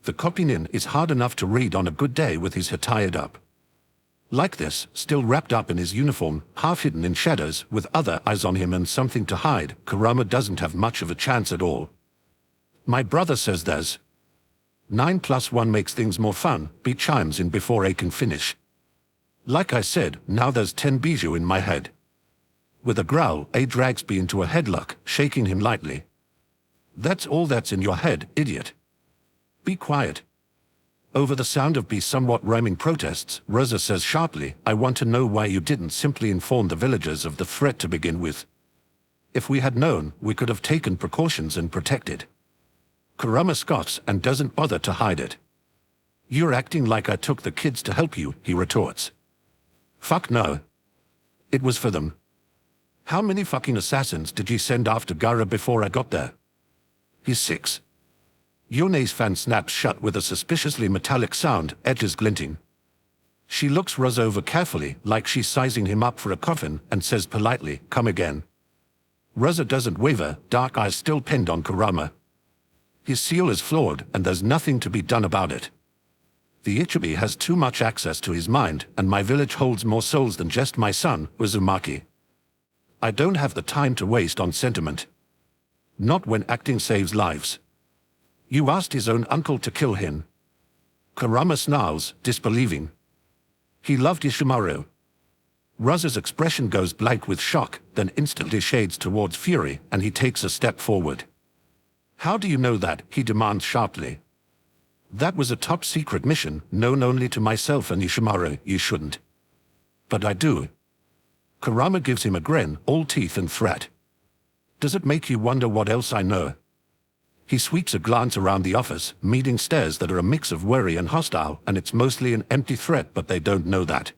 The Kopinin is hard enough to read on a good day with his head tied up. Like this, still wrapped up in his uniform, half hidden in shadows, with other eyes on him and something to hide, Kurama doesn't have much of a chance at all. My brother says there's 9 + 1 makes things more fun, B chimes in before A can finish. Like I said, now there's 10 bijou in my head. With a growl, A drags B into a headlock, shaking him lightly. That's all that's in your head, idiot. Be quiet. Over the sound of B's somewhat rhyming protests, Rosa says sharply, I want to know why you didn't simply inform the villagers of the threat to begin with. If we had known, we could have taken precautions and protected. Kurama scoffs and doesn't bother to hide it. You're acting like I took the kids to help you, he retorts. Fuck no. It was for them. How many fucking assassins did you send after Gara before I got there? He's 6. Yone's fan snaps shut with a suspiciously metallic sound, edges glinting. She looks Rosa over carefully, like she's sizing him up for a coffin, and says politely, come again. Rosa doesn't waver, dark eyes still pinned on Kurama. His seal is flawed, and there's nothing to be done about it. The Ichibi has too much access to his mind, and my village holds more souls than just my son, Uzumaki. I don't have the time to waste on sentiment. Not when acting saves lives. You asked his own uncle to kill him. Kurama snarls, disbelieving. He loved Ishimaru. Rosa's expression goes blank with shock, then instantly shades towards fury, and he takes a step forward. How do you know that? He demands sharply. That was a top-secret mission, known only to myself and Ishimaru. You shouldn't. But I do. Kurama gives him a grin, all teeth and threat. Does it make you wonder what else I know? He sweeps a glance around the office, meeting stares that are a mix of worry and hostile, and it's mostly an empty threat, but they don't know that.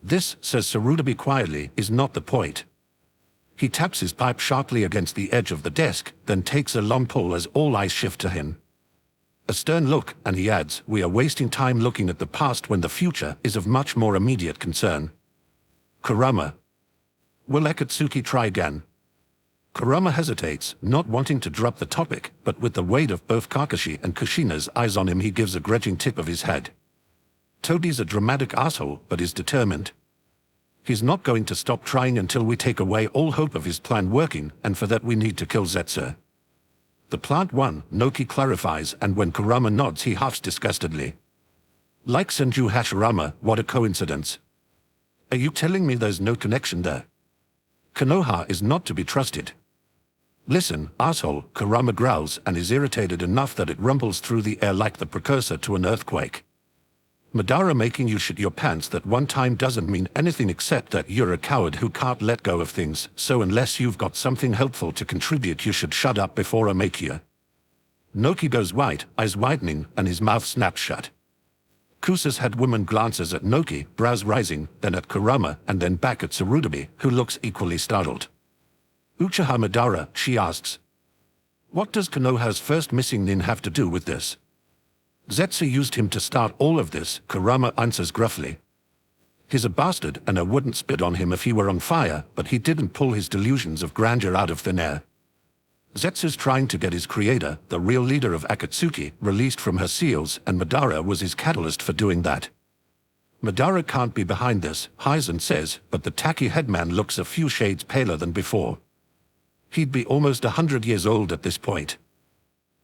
This, says Sarutobi quietly, is not the point. He taps his pipe sharply against the edge of the desk, then takes a long pull as all eyes shift to him. A stern look, and he adds, we are wasting time looking at the past when the future is of much more immediate concern. Kurama. Will Akatsuki try again? Kurama hesitates, not wanting to drop the topic, but with the weight of both Kakashi and Kushina's eyes on him he gives a grudging tip of his head. Toadi's a dramatic asshole, but is determined. He's not going to stop trying until we take away all hope of his plan working, and for that we need to kill Zetsu. The plant one, Noki clarifies, and when Kurama nods he huffs disgustedly. Like Senju Hashirama, what a coincidence. Are you telling me there's no connection there? Konoha is not to be trusted. Listen, asshole, Kurama growls and is irritated enough that it rumbles through the air like the precursor to an earthquake. Madara making you shit your pants that one time doesn't mean anything except that you're a coward who can't let go of things, so unless you've got something helpful to contribute you should shut up before I make you. Noki goes white, eyes widening, and his mouth snaps shut. Kusa's head woman glances at Noki, brows rising, then at Kurama, and then back at Tsurutobi, who looks equally startled. Uchiha Madara, she asks. What does Konoha's first missing nin have to do with this? Zetsu used him to start all of this, Kurama answers gruffly. He's a bastard and I wouldn't spit on him if he were on fire, but he didn't pull his delusions of grandeur out of thin air. Zetsu's trying to get his creator, the real leader of Akatsuki, released from her seals, and Madara was his catalyst for doing that. Madara can't be behind this, Hizen says, but the tacky headman looks a few shades paler than before. He'd be almost 100 years old at this point.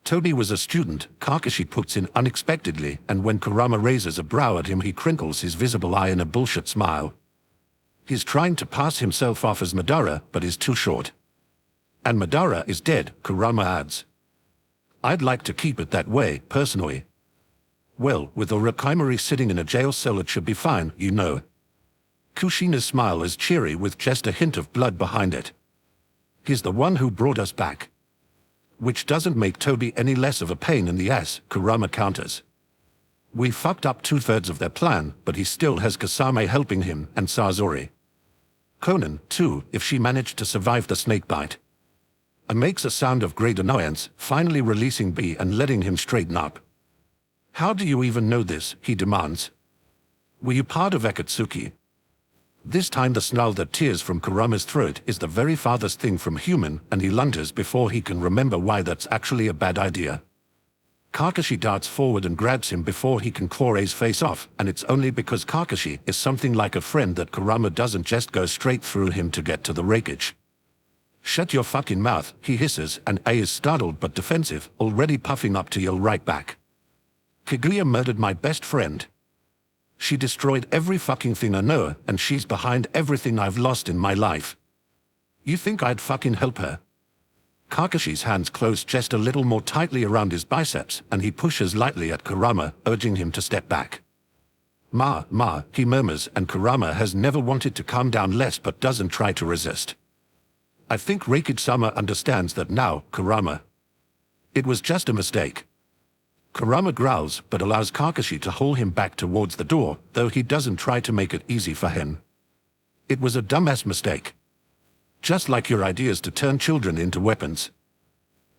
Toby was a student, Kakashi puts in unexpectedly, and when Kurama raises a brow at him he crinkles his visible eye in a bullshit smile. He's trying to pass himself off as Madara, but is too short. And Madara is dead, Kurama adds. I'd like to keep it that way, personally. Well, with Orochimaru sitting in a jail cell it should be fine, you know. Kushina's smile is cheery with just a hint of blood behind it. He's the one who brought us back. Which doesn't make Toby any less of a pain in the ass, Kurama counters. We fucked up 2/3 of their plan, but he still has Kasame helping him, and Sazori. Conan, too, if she managed to survive the snakebite. And makes a sound of great annoyance, finally releasing B and letting him straighten up. How do you even know this, he demands. Were you part of Akatsuki? This time the snarl that tears from Kurama's throat is the very farthest thing from human, and he lunges before he can remember why that's actually a bad idea. Kakashi darts forward and grabs him before he can claw his face off, and it's only because Kakashi is something like a friend that Kurama doesn't just go straight through him to get to the wreckage. Shut your fucking mouth, he hisses, and A is startled but defensive, already puffing up to yell right back. Kaguya murdered my best friend. She destroyed every fucking thing I know, and she's behind everything I've lost in my life. You think I'd fucking help her? Kakashi's hands close just a little more tightly around his biceps, and he pushes lightly at Kurama, urging him to step back. Ma, he murmurs, and Kurama has never wanted to calm down less but doesn't try to resist. I think Reikid-sama understands that now, Kurama. It was just a mistake. Kurama growls, but allows Kakashi to haul him back towards the door, though he doesn't try to make it easy for him. It was a dumbass mistake. Just like your ideas to turn children into weapons.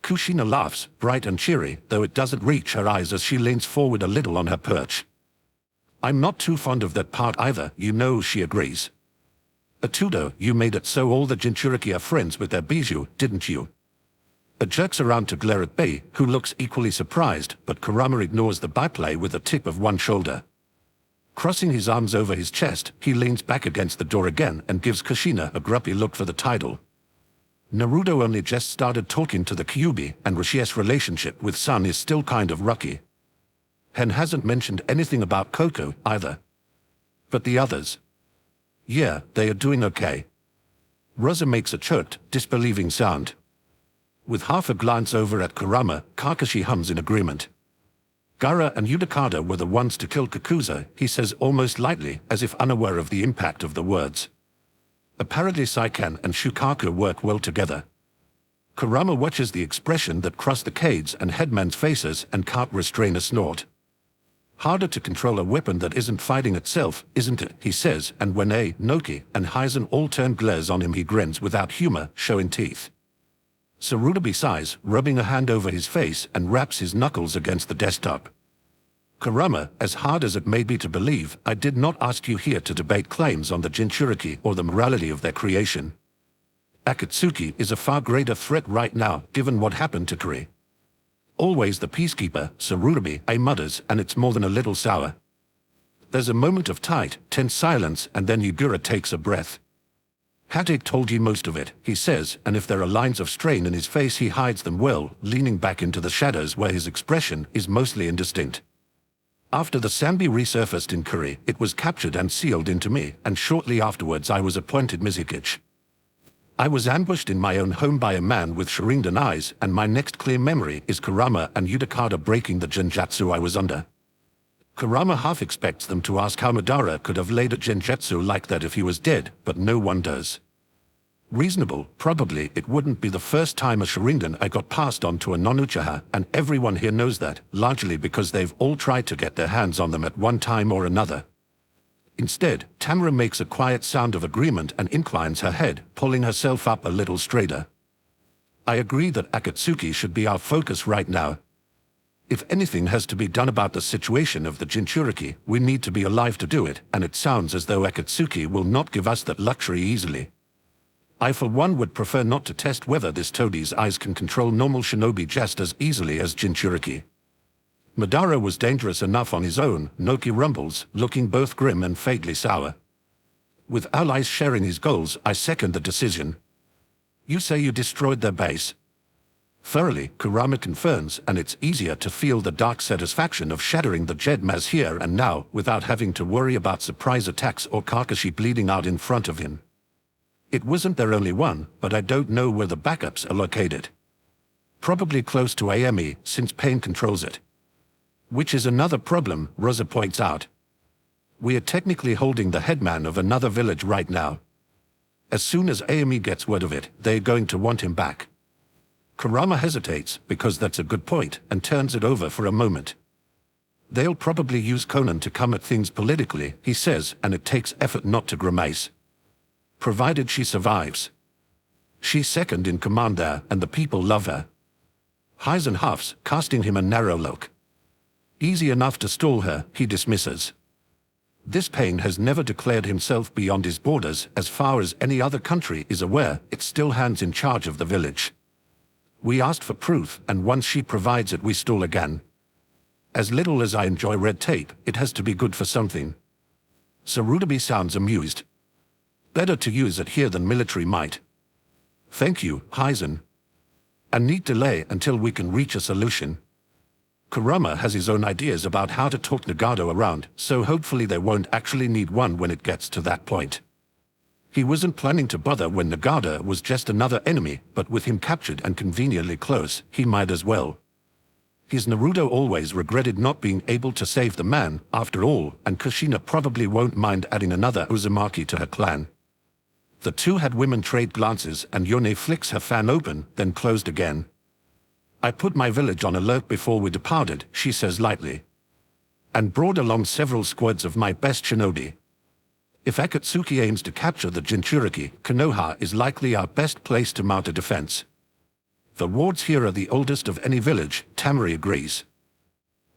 Kushina laughs, bright and cheery, though it doesn't reach her eyes as she leans forward a little on her perch. I'm not too fond of that part either, you know, she agrees. Atudo, you made it so all the Jinchuriki are friends with their bijou, didn't you? It jerks around to glare at Bei, who looks equally surprised, but Kurama ignores the byplay with the tip of one shoulder. Crossing his arms over his chest, he leans back against the door again and gives Kushina a grumpy look for the title. Naruto only just started talking to the Kyuubi, and Rishi's relationship with Sun is still kind of rocky. Hen hasn't mentioned anything about Koko, either. But the others? Yeah, they are doing okay. Rosa makes a choked, disbelieving sound. With half a glance over at Kurama, Kakashi hums in agreement. Gaara and Yudakada were the ones to kill Kakuza, he says almost lightly, as if unaware of the impact of the words. Apparently Saiken and Shukaku work well together. Kurama watches the expression that crossed the Kade's and Headman's faces and can't restrain a snort. Harder to control a weapon that isn't fighting itself, isn't it, he says, and when A, Noki, and Hizen all turn glares on him he grins without humor, showing teeth. Tsurutobi sighs, rubbing a hand over his face, and raps his knuckles against the desktop. Kurama, as hard as it may be to believe, I did not ask you here to debate claims on the Jinchuriki or the morality of their creation. Akatsuki is a far greater threat right now, given what happened to Kuri. Always the peacekeeper, Tsurutobi, A mutters, and it's more than a little sour. There's a moment of tight, tense silence, and then Yugura takes a breath. Hatake told you most of it, he says, and if there are lines of strain in his face he hides them well, leaning back into the shadows where his expression is mostly indistinct. After the Sanbi resurfaced in Kuri, it was captured and sealed into me, and shortly afterwards I was appointed Mizukichi. I was ambushed in my own home by a man with Sharingan eyes, and my next clear memory is Kurama and Yudhikata breaking the genjutsu I was under. Kurama half expects them to ask how Madara could have laid a genjutsu like that if he was dead, but no one does. Reasonable, probably it wouldn't be the first time a Sharingan I got passed on to a non-Uchiha, and everyone here knows that, largely because they've all tried to get their hands on them at one time or another. Instead, Tamara makes a quiet sound of agreement and inclines her head, pulling herself up a little straighter. I agree that Akatsuki should be our focus right now. If anything has to be done about the situation of the Jinchuriki, we need to be alive to do it, and it sounds as though Akatsuki will not give us that luxury easily. I for one would prefer not to test whether this toadie's eyes can control normal shinobi just as easily as Jinchuriki. Madara was dangerous enough on his own, Noki rumbles, looking both grim and fatally sour. With allies sharing his goals, I second the decision. You say you destroyed their base? Thoroughly, Kurama confirms, and it's easier to feel the dark satisfaction of shattering the Jedmaz here and now without having to worry about surprise attacks or Kakashi bleeding out in front of him. It wasn't their only one, but I don't know where the backups are located. Probably close to AME, since Pain controls it. Which is another problem, Rosa points out. We are technically holding the headman of another village right now. As soon as AME gets word of it, they're going to want him back. Kurama hesitates, because that's a good point, and turns it over for a moment. They'll probably use Conan to come at things politically, he says, and it takes effort not to grimace. Provided she survives. She's second in command there, and the people love her. Highs huffs, casting him a narrow look. Easy enough to stall her, he dismisses. This Pain has never declared himself beyond his borders. As far as any other country is aware, it's still hands in charge of the village. We asked for proof, and once she provides it we stall again. As little as I enjoy red tape, it has to be good for something. Sarutobi sounds amused. Better to use it here than military might. Thank you, Hyzen. A neat delay until we can reach a solution. Kurama has his own ideas about how to talk Nagato around, so hopefully they won't actually need one when it gets to that point. He wasn't planning to bother when Nagato was just another enemy, but with him captured and conveniently close, he might as well. His Naruto always regretted not being able to save the man, after all, and Kushina probably won't mind adding another Uzumaki to her clan. The two had women trade glances, and Yone flicks her fan open, then closed again. I put my village on alert before we departed, she says lightly. And brought along several squads of my best shinobi. If Akatsuki aims to capture the Jinchuriki, Konoha is likely our best place to mount a defense. The wards here are the oldest of any village, Tamari agrees.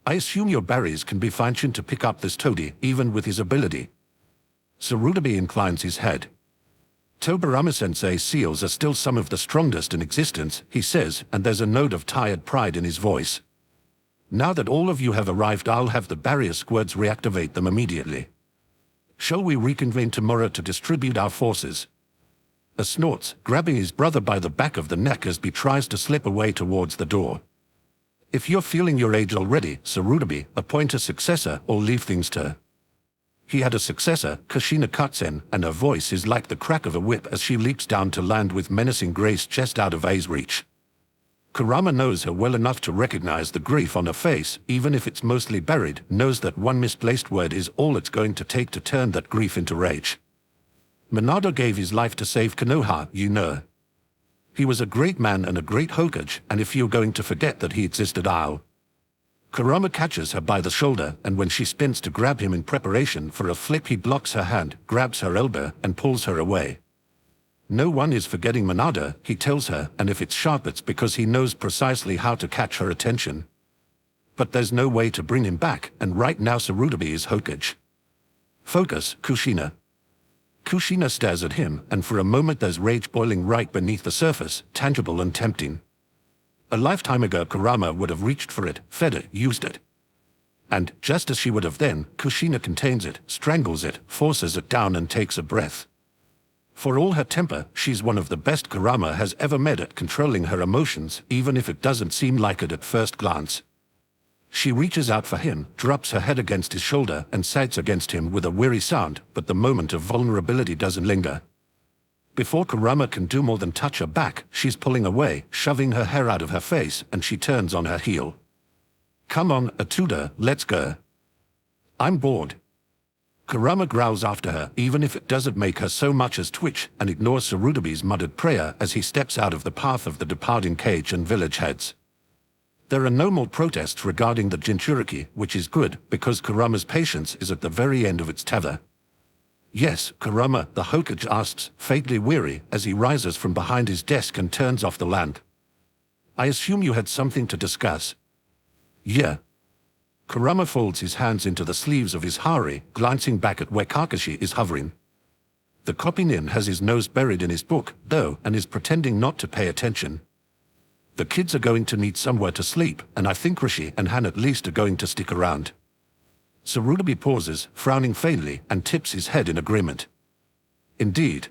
I assume your berries can be fine-tuned to pick up this toadie, even with his ability. Sarutobi inclines his head. Tobirama-sensei seals are still some of the strongest in existence, he says, and there's a note of tired pride in his voice. Now that all of you have arrived, I'll have the barrier squads reactivate them immediately. Shall we reconvene tomorrow to distribute our forces? A snorts, grabbing his brother by the back of the neck as he tries to slip away towards the door. If you're feeling your age already, Sarutobi, appoint a successor or leave things to her. He had a successor, Kushina cuts in, and her voice is like the crack of a whip as she leaps down to land with menacing grace just out of A's reach. Kurama knows her well enough to recognize the grief on her face, even if it's mostly buried, knows that one misplaced word is all it's going to take to turn that grief into rage. Minato gave his life to save Konoha, you know. He was a great man and a great Hokage, and if you're going to forget that he existed, I'll. Kurama catches her by the shoulder, and when she spins to grab him in preparation for a flip, he blocks her hand, grabs her elbow, and pulls her away. No one is forgetting Minato, he tells her, and if it's sharp it's because he knows precisely how to catch her attention. But there's no way to bring him back, and right now Sarutobi is Hokage. Focus, Kushina. Kushina stares at him, and for a moment there's rage boiling right beneath the surface, tangible and tempting. A lifetime ago Kurama would have reached for it, fed it, used it. And, just as she would have then, Kushina contains it, strangles it, forces it down and takes a breath. For all her temper, she's one of the best Kurama has ever met at controlling her emotions, even if it doesn't seem like it at first glance. She reaches out for him, drops her head against his shoulder, and sighs against him with a weary sound, but the moment of vulnerability doesn't linger. Before Kurama can do more than touch her back, she's pulling away, shoving her hair out of her face, and she turns on her heel. "Come on, Atuda, let's go. I'm bored." Kurama growls after her, even if it doesn't make her so much as twitch, and ignores Sarutobi's muttered prayer as he steps out of the path of the departing cage and village heads. There are no more protests regarding the Jinchuriki, which is good, because Kurama's patience is at the very end of its tether. "Yes, Kurama," the Hokage asks, faintly weary, as he rises from behind his desk and turns off the lamp. "I assume you had something to discuss." "Yeah." Kurama folds his hands into the sleeves of his hari, glancing back at where Kakashi is hovering. The Kopinin has his nose buried in his book, though, and is pretending not to pay attention. The kids are going to need somewhere to sleep, and I think Rishi and Han at least are going to stick around. Sarutobi pauses, frowning faintly, and tips his head in agreement. "Indeed.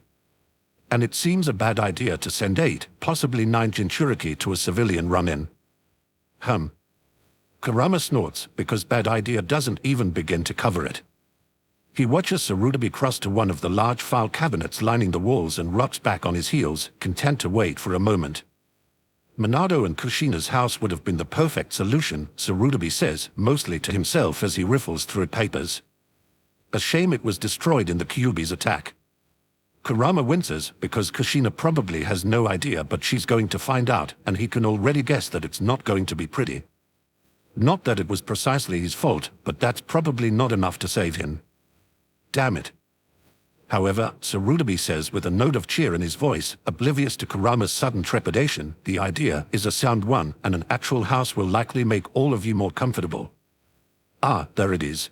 And it seems a bad idea to send 8, possibly 9 Jinchuriki to a civilian run-in." Kurama snorts, because bad idea doesn't even begin to cover it. He watches Sarutobi cross to one of the large file cabinets lining the walls and rocks back on his heels, content to wait for a moment. Minato and Kushina's house would have been the perfect solution, Sarutobi says, mostly to himself as he riffles through papers. A shame it was destroyed in the Kyuubi's attack. Kurama winces, because Kushina probably has no idea, but she's going to find out, and he can already guess that it's not going to be pretty. Not that it was precisely his fault, but that's probably not enough to save him. Damn it. However, Sarutobi says with a note of cheer in his voice, oblivious to Kurama's sudden trepidation, the idea is a sound one, and an actual house will likely make all of you more comfortable. Ah, there it is.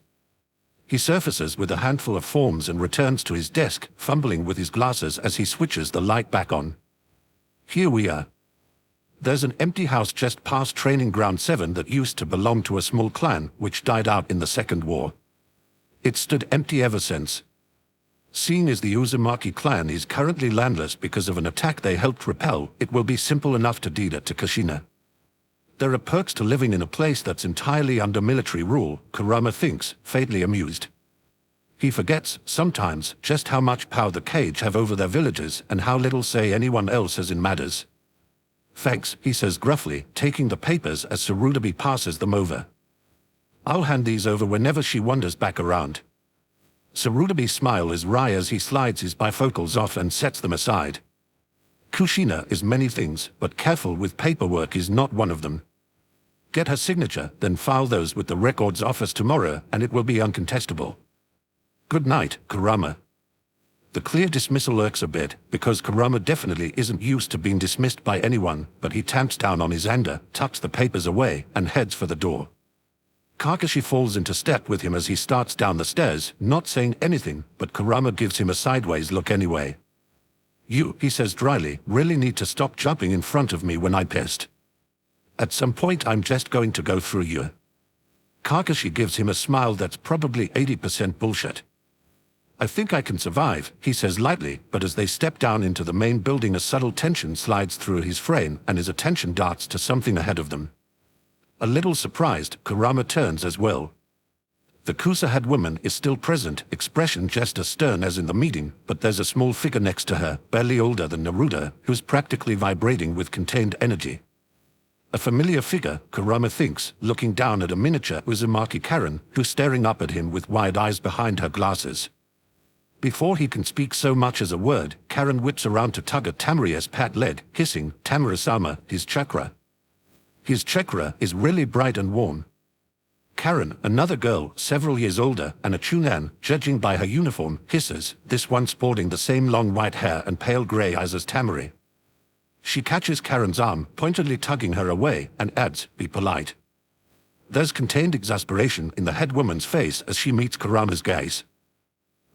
He surfaces with a handful of forms and returns to his desk, fumbling with his glasses as he switches the light back on. Here we are. There's an empty house just past Training Ground 7 that used to belong to a small clan which died out in the Second War. It's stood empty ever since. Seeing as the Uzumaki clan is currently landless because of an attack they helped repel, it will be simple enough to deed it to Kushina. There are perks to living in a place that's entirely under military rule, Kurama thinks, faintly amused. He forgets, sometimes, just how much power the cage have over their villagers and how little say anyone else has in matters. "Thanks," he says gruffly, taking the papers as Sarutobi passes them over. "I'll hand these over whenever she wanders back around." Sarutobi's smile is wry as he slides his bifocals off and sets them aside. Kushina is many things, but careful with paperwork is not one of them. Get her signature, then file those with the records office tomorrow, and it will be uncontestable. Good night, Kurama. The clear dismissal irks a bit, because Kurama definitely isn't used to being dismissed by anyone, but he tamps down on his anger, tucks the papers away, and heads for the door. Kakashi falls into step with him as he starts down the stairs, not saying anything, but Kurama gives him a sideways look anyway. "You," he says dryly, "really need to stop jumping in front of me when I'm pissed. At some point I'm just going to go through you." Kakashi gives him a smile that's probably 80% bullshit. "I think I can survive," he says lightly, but as they step down into the main building a subtle tension slides through his frame and his attention darts to something ahead of them. A little surprised, Kurama turns as well. The Kusa head woman is still present, expression just as stern as in the meeting, but there's a small figure next to her, barely older than Naruto, who's practically vibrating with contained energy. A familiar figure, Kurama thinks, looking down at a miniature Uzumaki Karen, who's staring up at him with wide eyes behind her glasses. Before he can speak so much as a word, Karen whips around to tug at Tamari's pat leg, hissing, "Tamara-sama, his chakra." His chakra is really bright and warm. Karen, another girl, several years older, and a Chunan, judging by her uniform, hisses, this one sporting the same long white hair and pale grey eyes as Tamari. She catches Karen's arm, pointedly tugging her away, and adds, "Be polite." There's contained exasperation in the head woman's face as she meets Kurama's gaze.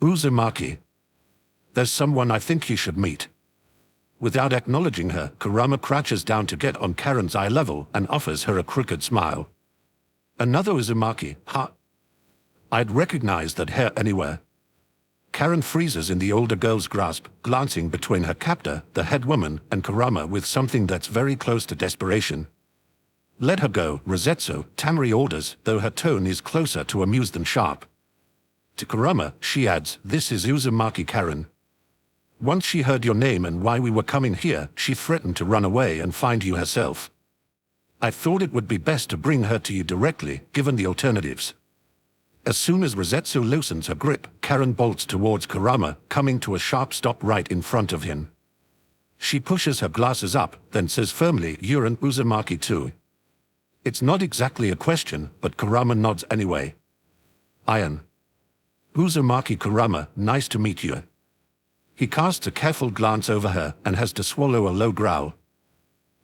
"Uzumaki. There's someone I think you should meet." Without acknowledging her, Kurama crouches down to get on Karen's eye level and offers her a crooked smile. "Another Uzumaki, huh? I'd recognize that hair anywhere." Karen freezes in the older girl's grasp, glancing between her captor, the head woman, and Kurama with something that's very close to desperation. "Let her go, Rosetsu," Tamari orders, though her tone is closer to amused than sharp. To Kurama, she adds, "This is Uzumaki Karen." Once she heard your name and why we were coming here, she threatened to run away and find you herself. I thought it would be best to bring her to you directly, given the alternatives. As soon as Rosetsu loosens her grip, Karen bolts towards Kurama, coming to a sharp stop right in front of him. She pushes her glasses up, then says firmly, "You're an Uzumaki too." It's not exactly a question, but Kurama nods anyway. Iron. Uzumaki Kurama, nice to meet you. He casts a careful glance over her and has to swallow a low growl.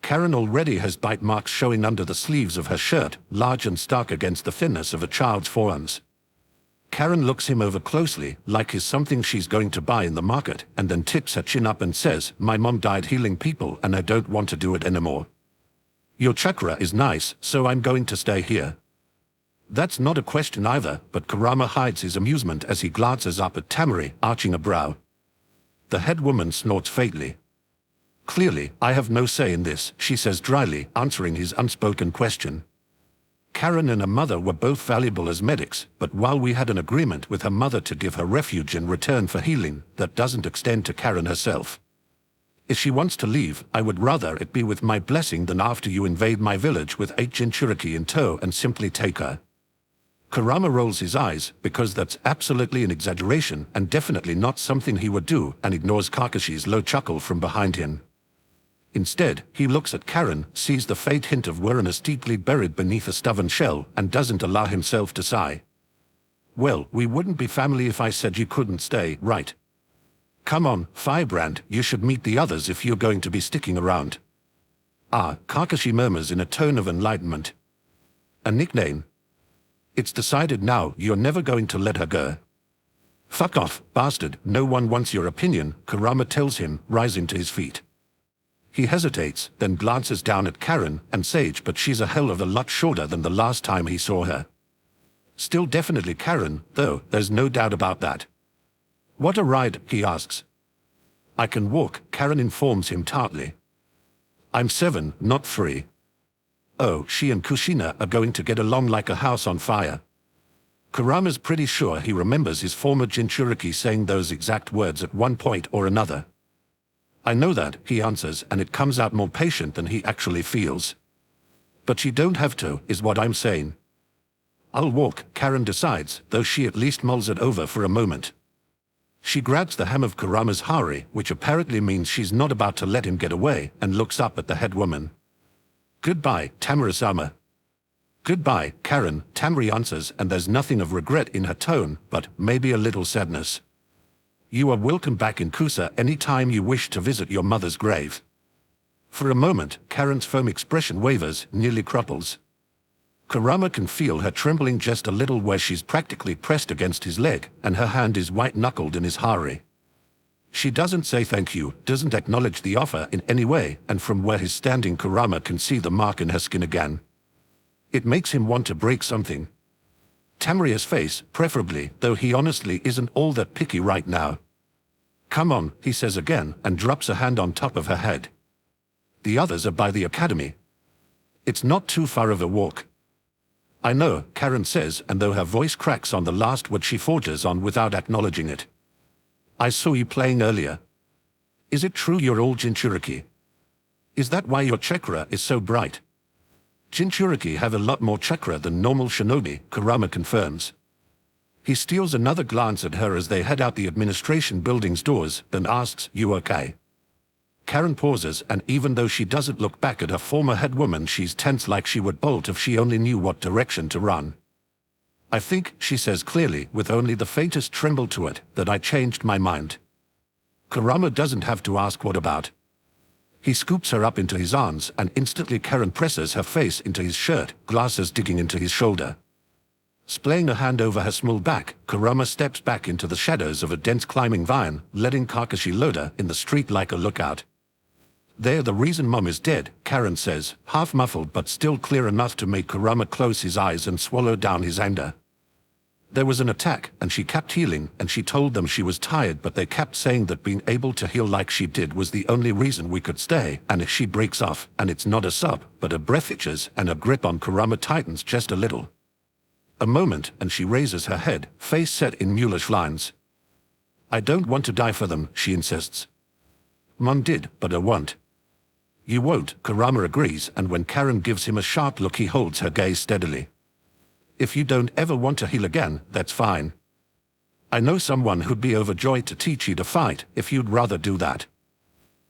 Karen already has bite marks showing under the sleeves of her shirt, large and stark against the thinness of a child's forearms. Karen looks him over closely, like he's something she's going to buy in the market, and then tips her chin up and says, "My mom died healing people and I don't want to do it anymore. Your chakra is nice, so I'm going to stay here." That's not a question either, but Kurama hides his amusement as he glances up at Tamari, arching a brow. The head woman snorts faintly. "Clearly, I have no say in this," she says dryly, answering his unspoken question. Karen and her mother were both valuable as medics, but while we had an agreement with her mother to give her refuge in return for healing, that doesn't extend to Karen herself. If she wants to leave, I would rather it be with my blessing than after you invade my village with 8 Jinchuriki in tow and simply take her. Kurama rolls his eyes, because that's absolutely an exaggeration and definitely not something he would do, and ignores Kakashi's low chuckle from behind him. Instead, he looks at Karen, sees the faint hint of weariness deeply buried beneath a stubborn shell, and doesn't allow himself to sigh. "Well, we wouldn't be family if I said you couldn't stay, right? Come on, Firebrand, you should meet the others if you're going to be sticking around." "Ah," Kakashi murmurs in a tone of enlightenment. "A nickname? It's decided now, you're never going to let her go." "Fuck off, bastard, no one wants your opinion," Kurama tells him, rising to his feet. He hesitates, then glances down at Karen and Sage, but she's a hell of a lot shorter than the last time he saw her. Still definitely Karen, though, there's no doubt about that. "What a ride?" he asks. "I can walk," Karen informs him tartly. "I'm 7, not 3. Oh, she and Kushina are going to get along like a house on fire." Kurama's pretty sure he remembers his former Jinchuriki saying those exact words at one point or another. "I know that," he answers, and it comes out more patient than he actually feels. "But you don't have to, is what I'm saying." "I'll walk," Karen decides, though she at least mulls it over for a moment. She grabs the hem of Kurama's hari, which apparently means she's not about to let him get away, and looks up at the head woman. "Goodbye, Tamara-sama." "Goodbye, Karen," Tamari answers, and there's nothing of regret in her tone, but maybe a little sadness. "You are welcome back in Kusa any time you wish to visit your mother's grave." For a moment, Karen's firm expression wavers, nearly crumples. Kurama can feel her trembling just a little where she's practically pressed against his leg, and her hand is white-knuckled in his hari. She doesn't say thank you, doesn't acknowledge the offer in any way, and from where he's standing Kurama can see the mark in her skin again. It makes him want to break something. Tamaria's face, preferably, though he honestly isn't all that picky right now. "Come on," he says again, and drops a hand on top of her head. "The others are by the academy. It's not too far of a walk." "I know," Karen says, and though her voice cracks on the last word she forges on without acknowledging it. "I saw you playing earlier. Is it true you're all Jinchuriki? Is that why your chakra is so bright?" "Jinchuriki have a lot more chakra than normal shinobi," Kurama confirms. He steals another glance at her as they head out the administration building's doors, then asks, "You okay?" Karen pauses, and even though she doesn't look back at her former head woman, she's tense like she would bolt if she only knew what direction to run. "I think," she says clearly, with only the faintest tremble to it, "that I changed my mind." Kurama doesn't have to ask what about. He scoops her up into his arms, and instantly Karen presses her face into his shirt, glasses digging into his shoulder. Splaying a hand over her small back, Kurama steps back into the shadows of a dense climbing vine, letting Kakashi load her in the street like a lookout. "They're the reason Mom is dead," Karen says, half muffled but still clear enough to make Kurama close his eyes and swallow down his anger. "There was an attack, and she kept healing, and she told them she was tired, but they kept saying that being able to heal like she did was the only reason we could stay, and if she breaks off, and it's not a sub, but a breath itches, and her grip on Kurama tightens just a little." A moment, and she raises her head, face set in mulish lines. I don't want to die for them, she insists. Mon did, but I won't. You won't, Kurama agrees, and when Karen gives him a sharp look he holds her gaze steadily. If you don't ever want to heal again, that's fine. I know someone who'd be overjoyed to teach you to fight, if you'd rather do that.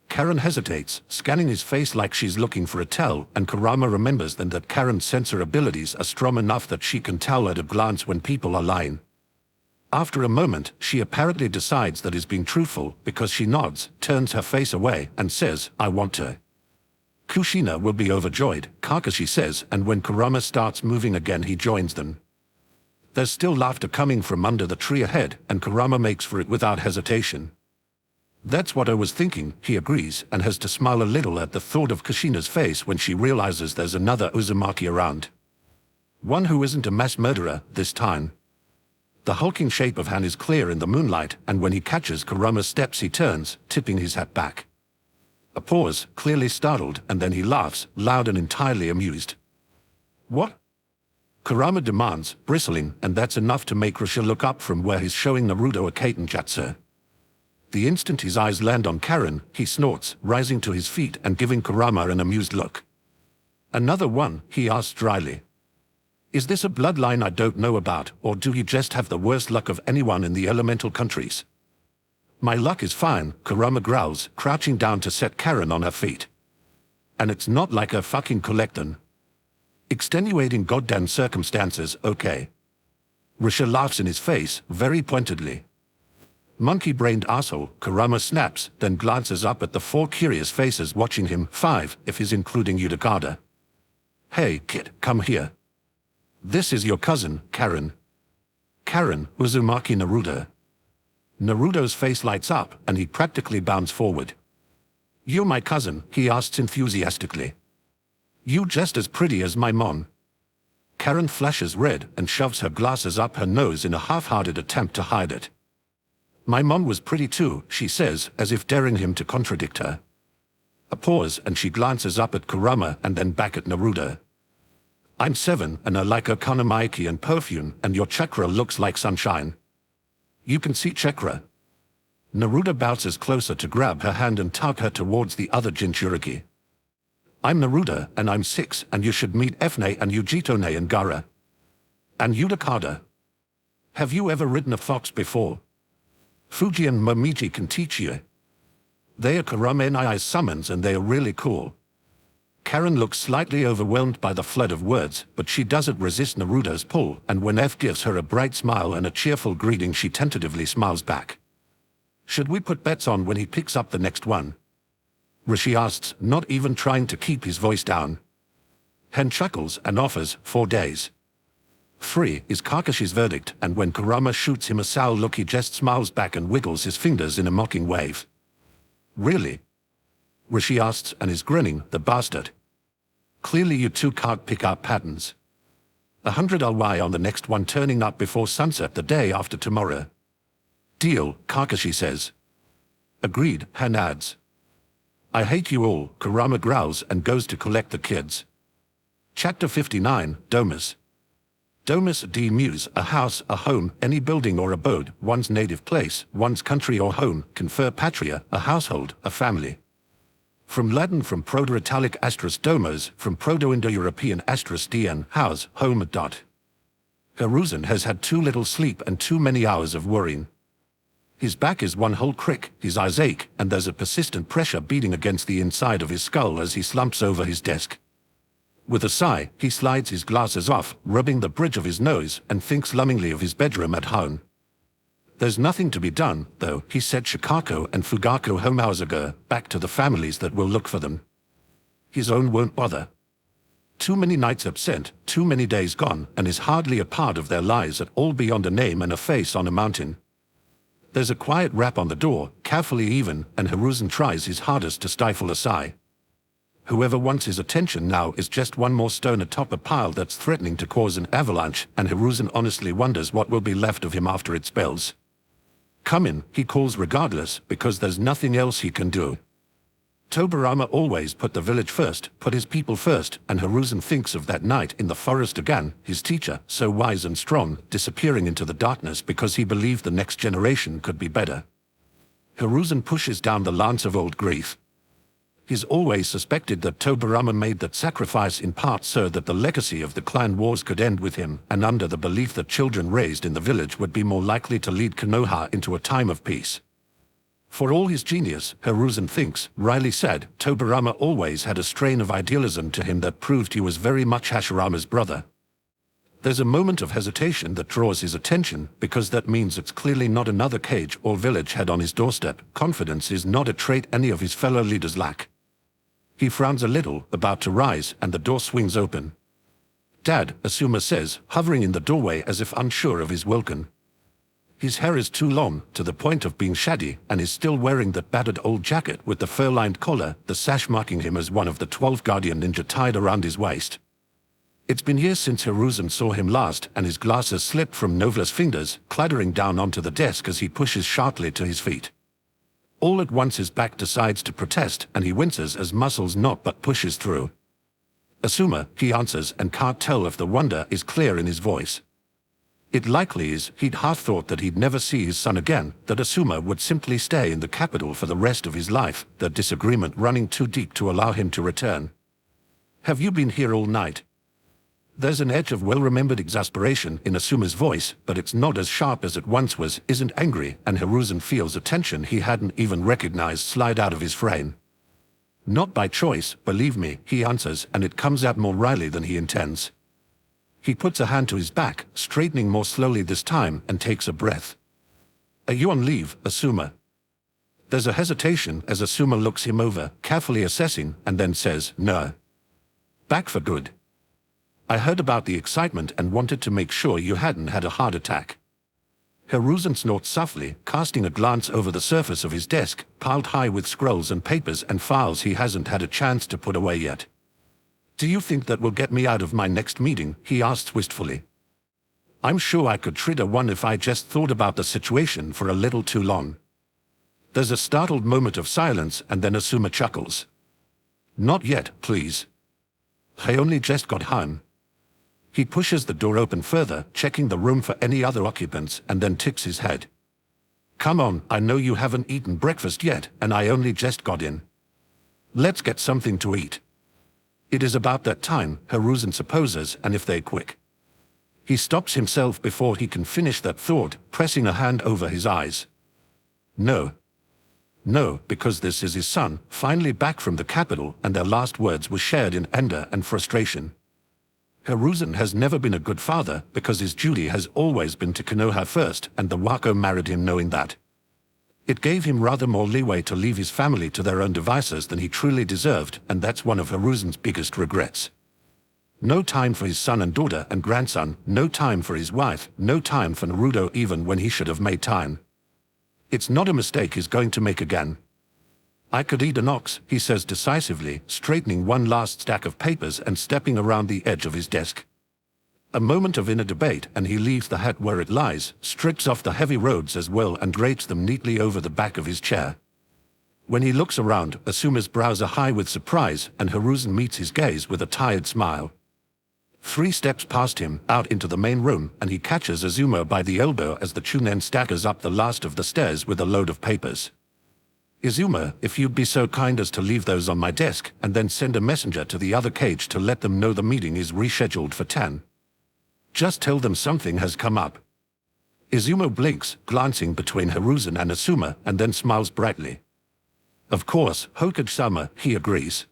Karen hesitates, scanning his face like she's looking for a tell, and Kurama remembers then that Karen's sensor abilities are strong enough that she can tell at a glance when people are lying. After a moment, she apparently decides that he's being truthful because she nods, turns her face away, and says, I want to. Kushina will be overjoyed, Kakashi says, and when Kurama starts moving again he joins them. There's still laughter coming from under the tree ahead, and Kurama makes for it without hesitation. That's what I was thinking, he agrees, and has to smile a little at the thought of Kushina's face when she realizes there's another Uzumaki around. One who isn't a mass murderer, this time. The hulking shape of Han is clear in the moonlight, and when he catches Kurama's steps he turns, tipping his hat back. A pause, clearly startled, and then he laughs, loud and entirely amused. What? Kurama demands, bristling, and that's enough to make Risha look up from where he's showing Naruto a Kaitenjutsu. The instant his eyes land on Karen, he snorts, rising to his feet and giving Kurama an amused look. Another one, he asks dryly. Is this a bloodline I don't know about, or do you just have the worst luck of anyone in the elemental countries? My luck is fine, Kurama growls, crouching down to set Karen on her feet. And it's not like a fucking collectin'. Extenuating goddamn circumstances, okay. Risha laughs in his face, very pointedly. Monkey-brained asshole, Kurama snaps, then glances up at the 4 curious faces watching him, 5, if he's including Utakada. Hey, kid, come here. This is your cousin, Karen. Karen, Uzumaki Naruto. Naruto's face lights up, and he practically bounds forward. You're my cousin, he asks enthusiastically. You just as pretty as my mom. Karen flashes red and shoves her glasses up her nose in a half-hearted attempt to hide it. My mom was pretty too, she says, as if daring him to contradict her. A pause, and she glances up at Kurama and then back at Naruto. I'm 7, and I like okonomiyaki and perfume, and your chakra looks like sunshine. You can see chakra. Naruto bounces closer to grab her hand and tug her towards the other Jinchuriki. I'm Naruto, and I'm 6, and you should meet Efne and Ujitone and Gaara. And Utakada. Have you ever ridden a fox before? Fuji and Momiji can teach you. They are Kurama and I's summons, and they are really cool. Karen looks slightly overwhelmed by the flood of words, but she doesn't resist Naruto's pull, and when F gives her a bright smile and a cheerful greeting she tentatively smiles back. Should we put bets on when he picks up the next one? Rishi asks, not even trying to keep his voice down. Hen chuckles and offers 4 days. 3 is Kakashi's verdict, and when Kurama shoots him a sour look he just smiles back and wiggles his fingers in a mocking wave. Really? Rishi asks and is grinning, the bastard. Clearly you two can't pick up patterns. 100 LY on the next one, turning up before sunset the day after tomorrow. Deal, Kakashi says. Agreed, Han adds. I hate you all, Kurama growls and goes to collect the kids. Chapter 59, Domus. Domus D Muse, a house, a home, any building or abode, one's native place, one's country or home, confer patria, a household, a family. From Latin, from Proto-Italic asterisk domos, from Proto-Indo-European asterisk dn, house, home. Hiruzen has had too little sleep and too many hours of worrying. His back is one whole crick, his eyes ache, and there's a persistent pressure beating against the inside of his skull as he slumps over his desk. With a sigh, he slides his glasses off, rubbing the bridge of his nose, and thinks longingly of his bedroom at home. There's nothing to be done, though, he said Shikako and Fugako home hours ago, back to the families that will look for them. His own won't bother. Too many nights absent, too many days gone, and is hardly a part of their lives at all beyond a name and a face on a mountain. There's a quiet rap on the door, carefully even, and Hiruzen tries his hardest to stifle a sigh. Whoever wants his attention now is just one more stone atop a pile that's threatening to cause an avalanche, and Hiruzen honestly wonders what will be left of him after it spells. Come in, he calls regardless, because there's nothing else he can do. Tobirama always put the village first, put his people first, and Hiruzen thinks of that night in the forest again, his teacher, so wise and strong, disappearing into the darkness because he believed the next generation could be better. Hiruzen pushes down the lance of old grief. He's always suspected that Tobirama made that sacrifice in part so that the legacy of the clan wars could end with him, and under the belief that children raised in the village would be more likely to lead Konoha into a time of peace. For all his genius, Hiruzen thinks, Riley said, Tobirama always had a strain of idealism to him that proved he was very much Hashirama's brother. There's a moment of hesitation that draws his attention, because that means it's clearly not another cage or village head on his doorstep. Confidence is not a trait any of his fellow leaders lack. He frowns a little, about to rise, and the door swings open. Dad, Asuma says, hovering in the doorway as if unsure of his welcome. His hair is too long, to the point of being shaggy, and is still wearing that battered old jacket with the fur-lined collar, the sash marking him as one of the 12 Guardian Ninja tied around his waist. It's been years since Hiruzen saw him last, and his glasses slipped from Novla's fingers, clattering down onto the desk as he pushes sharply to his feet. All at once his back decides to protest, and he winces as muscles knot but pushes through. Asuma, he answers, and can't tell if the wonder is clear in his voice. It likely is. He'd half thought that he'd never see his son again, that Asuma would simply stay in the capital for the rest of his life, their disagreement running too deep to allow him to return. Have you been here all night? There's an edge of well-remembered exasperation in Asuma's voice, but it's not as sharp as it once was, isn't angry, and Hiruzen feels a tension he hadn't even recognized slide out of his frame. Not by choice, believe me, he answers, and it comes out more wryly than he intends. He puts a hand to his back, straightening more slowly this time, and takes a breath. Are you on leave, Asuma? There's a hesitation as Asuma looks him over, carefully assessing, and then says, no. Back for good. I heard about the excitement and wanted to make sure you hadn't had a heart attack. Hiruzen snorts softly, casting a glance over the surface of his desk, piled high with scrolls and papers and files he hasn't had a chance to put away yet. Do you think that will get me out of my next meeting? He asks wistfully. I'm sure I could trigger one if I just thought about the situation for a little too long. There's a startled moment of silence, and then Asuma chuckles. Not yet, please. I only just got home. He pushes the door open further, checking the room for any other occupants, and then tips his head. Come on, I know you haven't eaten breakfast yet, and I only just got in. Let's get something to eat. It is about that time, Hiruzen supposes, and if they're quick. He stops himself before he can finish that thought, pressing a hand over his eyes. No. No, because this is his son, finally back from the capital, and their last words were shared in anger and frustration. Hiruzen has never been a good father, because his duty has always been to Konoha first, and the Wako married him knowing that. It gave him rather more leeway to leave his family to their own devices than he truly deserved, and that's one of Hiruzen's biggest regrets. No time for his son and daughter and grandson, no time for his wife, no time for Naruto even when he should have made time. It's not a mistake he's going to make again. I could eat an ox, he says decisively, straightening one last stack of papers and stepping around the edge of his desk. A moment of inner debate, and he leaves the hat where it lies, strips off the heavy robes as well and drapes them neatly over the back of his chair. When he looks around, Asuma's brows are high with surprise, and Hiruzen meets his gaze with a tired smile. 3 steps past him, out into the main room, and he catches Azuma by the elbow as the Chunin staggers up the last of the stairs with a load of papers. Izuma, if you'd be so kind as to leave those on my desk, and then send a messenger to the other cage to let them know the meeting is rescheduled for 10. Just tell them something has come up. Izuma blinks, glancing between Hiruzen and Asuma, and then smiles brightly. Of course, Hokage-sama, he agrees.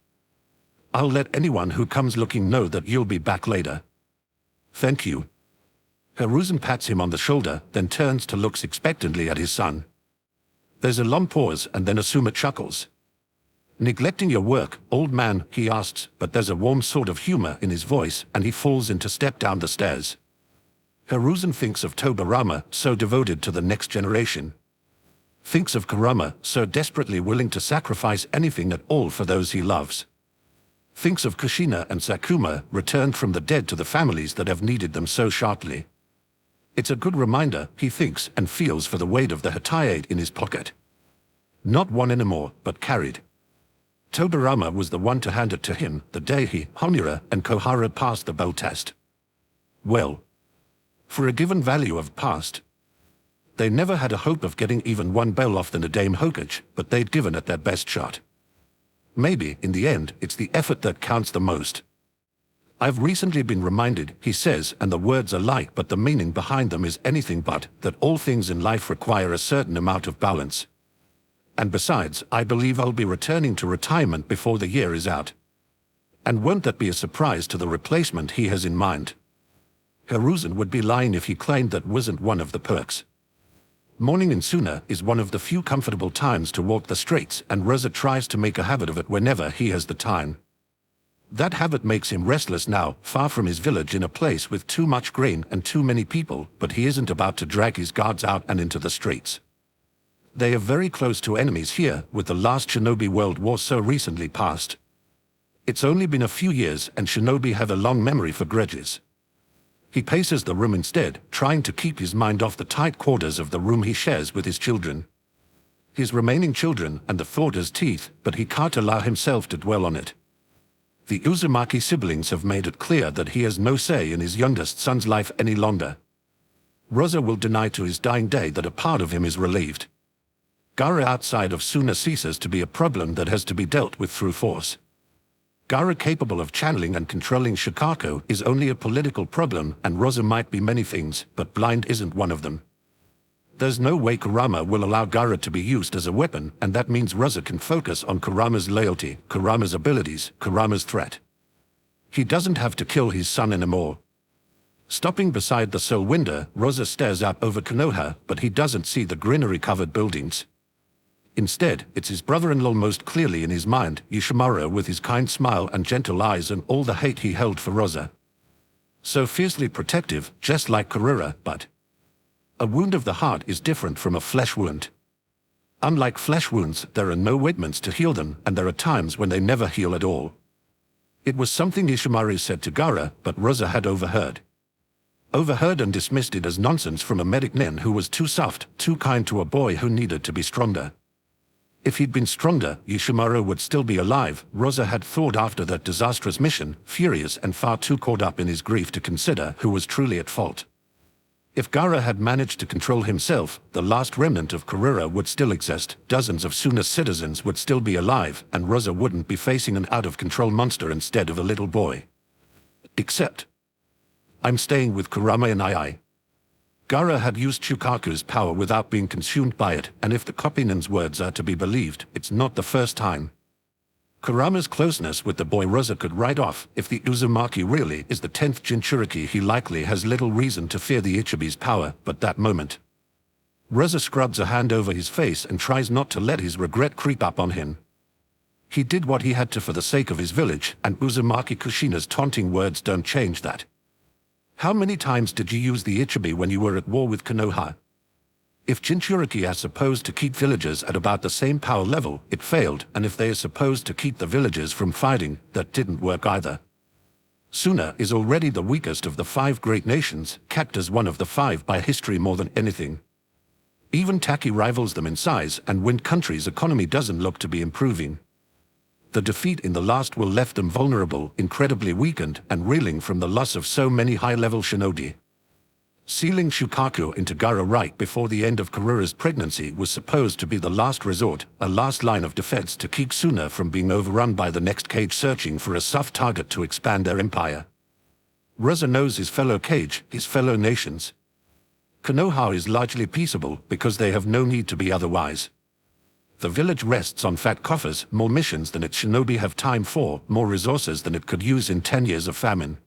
I'll let anyone who comes looking know that you'll be back later. Thank you. Hiruzen pats him on the shoulder, then turns to look expectantly at his son. There's a long pause, and then Asuma chuckles. Neglecting your work, old man, he asks, but there's a warm sort of humor in his voice, and he falls into step down the stairs. Hiruzen thinks of Tobirama, so devoted to the next generation. Thinks of Kurama, so desperately willing to sacrifice anything at all for those he loves. Thinks of Kushina and Sakuma, returned from the dead to the families that have needed them so sharply. It's a good reminder, he thinks, and feels for the weight of the Hataye in his pocket. Not one anymore, but carried. Tobirama was the one to hand it to him the day he, Honira, and Kohara passed the bell test. Well, for a given value of past, They never had a hope of getting even one bell off the Nadame Hokage, but they'd given it their best shot. Maybe, in the end, it's the effort that counts the most. I've recently been reminded, he says, and the words are light but the meaning behind them is anything but, that all things in life require a certain amount of balance. And besides, I believe I'll be returning to retirement before the year is out. And won't that be a surprise to the replacement he has in mind? Hiruzen would be lying if he claimed that wasn't one of the perks. Morning in Suna is one of the few comfortable times to walk the streets, and Rosa tries to make a habit of it whenever he has the time. That habit makes him restless now, far from his village in a place with too much grain and too many people, but he isn't about to drag his guards out and into the streets. They are very close to enemies here, with the last Shinobi World War so recently passed. It's only been a few years, and Shinobi have a long memory for grudges. He paces the room instead, trying to keep his mind off the tight quarters of the room he shares with his children. His remaining children and the thought is teeth, but he can't allow himself to dwell on it. The Uzumaki siblings have made it clear that he has no say in his youngest son's life any longer. Rosa will deny to his dying day that a part of him is relieved. Gaara outside of Suna ceases to be a problem that has to be dealt with through force. Gaara capable of channeling and controlling Shikaku is only a political problem, and Rosa might be many things, but blind isn't one of them. There's no way Kurama will allow Gaara to be used as a weapon, and that means Rosa can focus on Kurama's loyalty, Kurama's abilities, Kurama's threat. He doesn't have to kill his son anymore. Stopping beside the soul window, Rosa stares out over Konoha, but he doesn't see the greenery-covered buildings. Instead, it's his brother-in-law most clearly in his mind, Yoshimaru, with his kind smile and gentle eyes and all the hate he held for Rosa. So fiercely protective, just like Kurura, but a wound of the heart is different from a flesh wound. Unlike flesh wounds, there are no ointments to heal them, and there are times when they never heal at all. It was something Ishimaru said to Gaara, but Rosa had overheard. Overheard and dismissed it as nonsense from a medic nin who was too soft, too kind to a boy who needed to be stronger. If he'd been stronger, Yoshimaru would still be alive, Rosa had thought after that disastrous mission, furious and far too caught up in his grief to consider who was truly at fault. If Gaara had managed to control himself, the last remnant of Kurura would still exist, dozens of Suna's citizens would still be alive, and Rosa wouldn't be facing an out-of-control monster instead of a little boy. Except, I'm staying with Kurama and II. Gaara had used Shukaku's power without being consumed by it, and if the Kopinen's words are to be believed, it's not the first time. Kurama's closeness with the boy Rosa could write off. If the Uzumaki really is the 10th Jinchuriki, he likely has little reason to fear the Ichibi's power, but that moment. Rosa scrubs a hand over his face and tries not to let his regret creep up on him. He did what he had to for the sake of his village, and Uzumaki Kushina's taunting words don't change that. How many times did you use the Ichibi when you were at war with Konoha? If Jinchuriki are supposed to keep villagers at about the same power level, it failed, and if they are supposed to keep the villagers from fighting, that didn't work either. Suna is already the weakest of the 5 great nations, capped as one of the 5 by history more than anything. Even Taki rivals them in size, and Wind Country's economy doesn't look to be improving. The defeat in the last will left them vulnerable, incredibly weakened, and reeling from the loss of so many high-level shinobi. Sealing Shukaku into Gaara right before the end of Kurura's pregnancy was supposed to be the last resort, a last line of defense to keep Suna from being overrun by the next Kage searching for a soft target to expand their empire. Rosa knows his fellow Kage, his fellow nations. Konoha is largely peaceable because they have no need to be otherwise. The village rests on fat coffers, more missions than its shinobi have time for, more resources than it could use in 10 years of famine.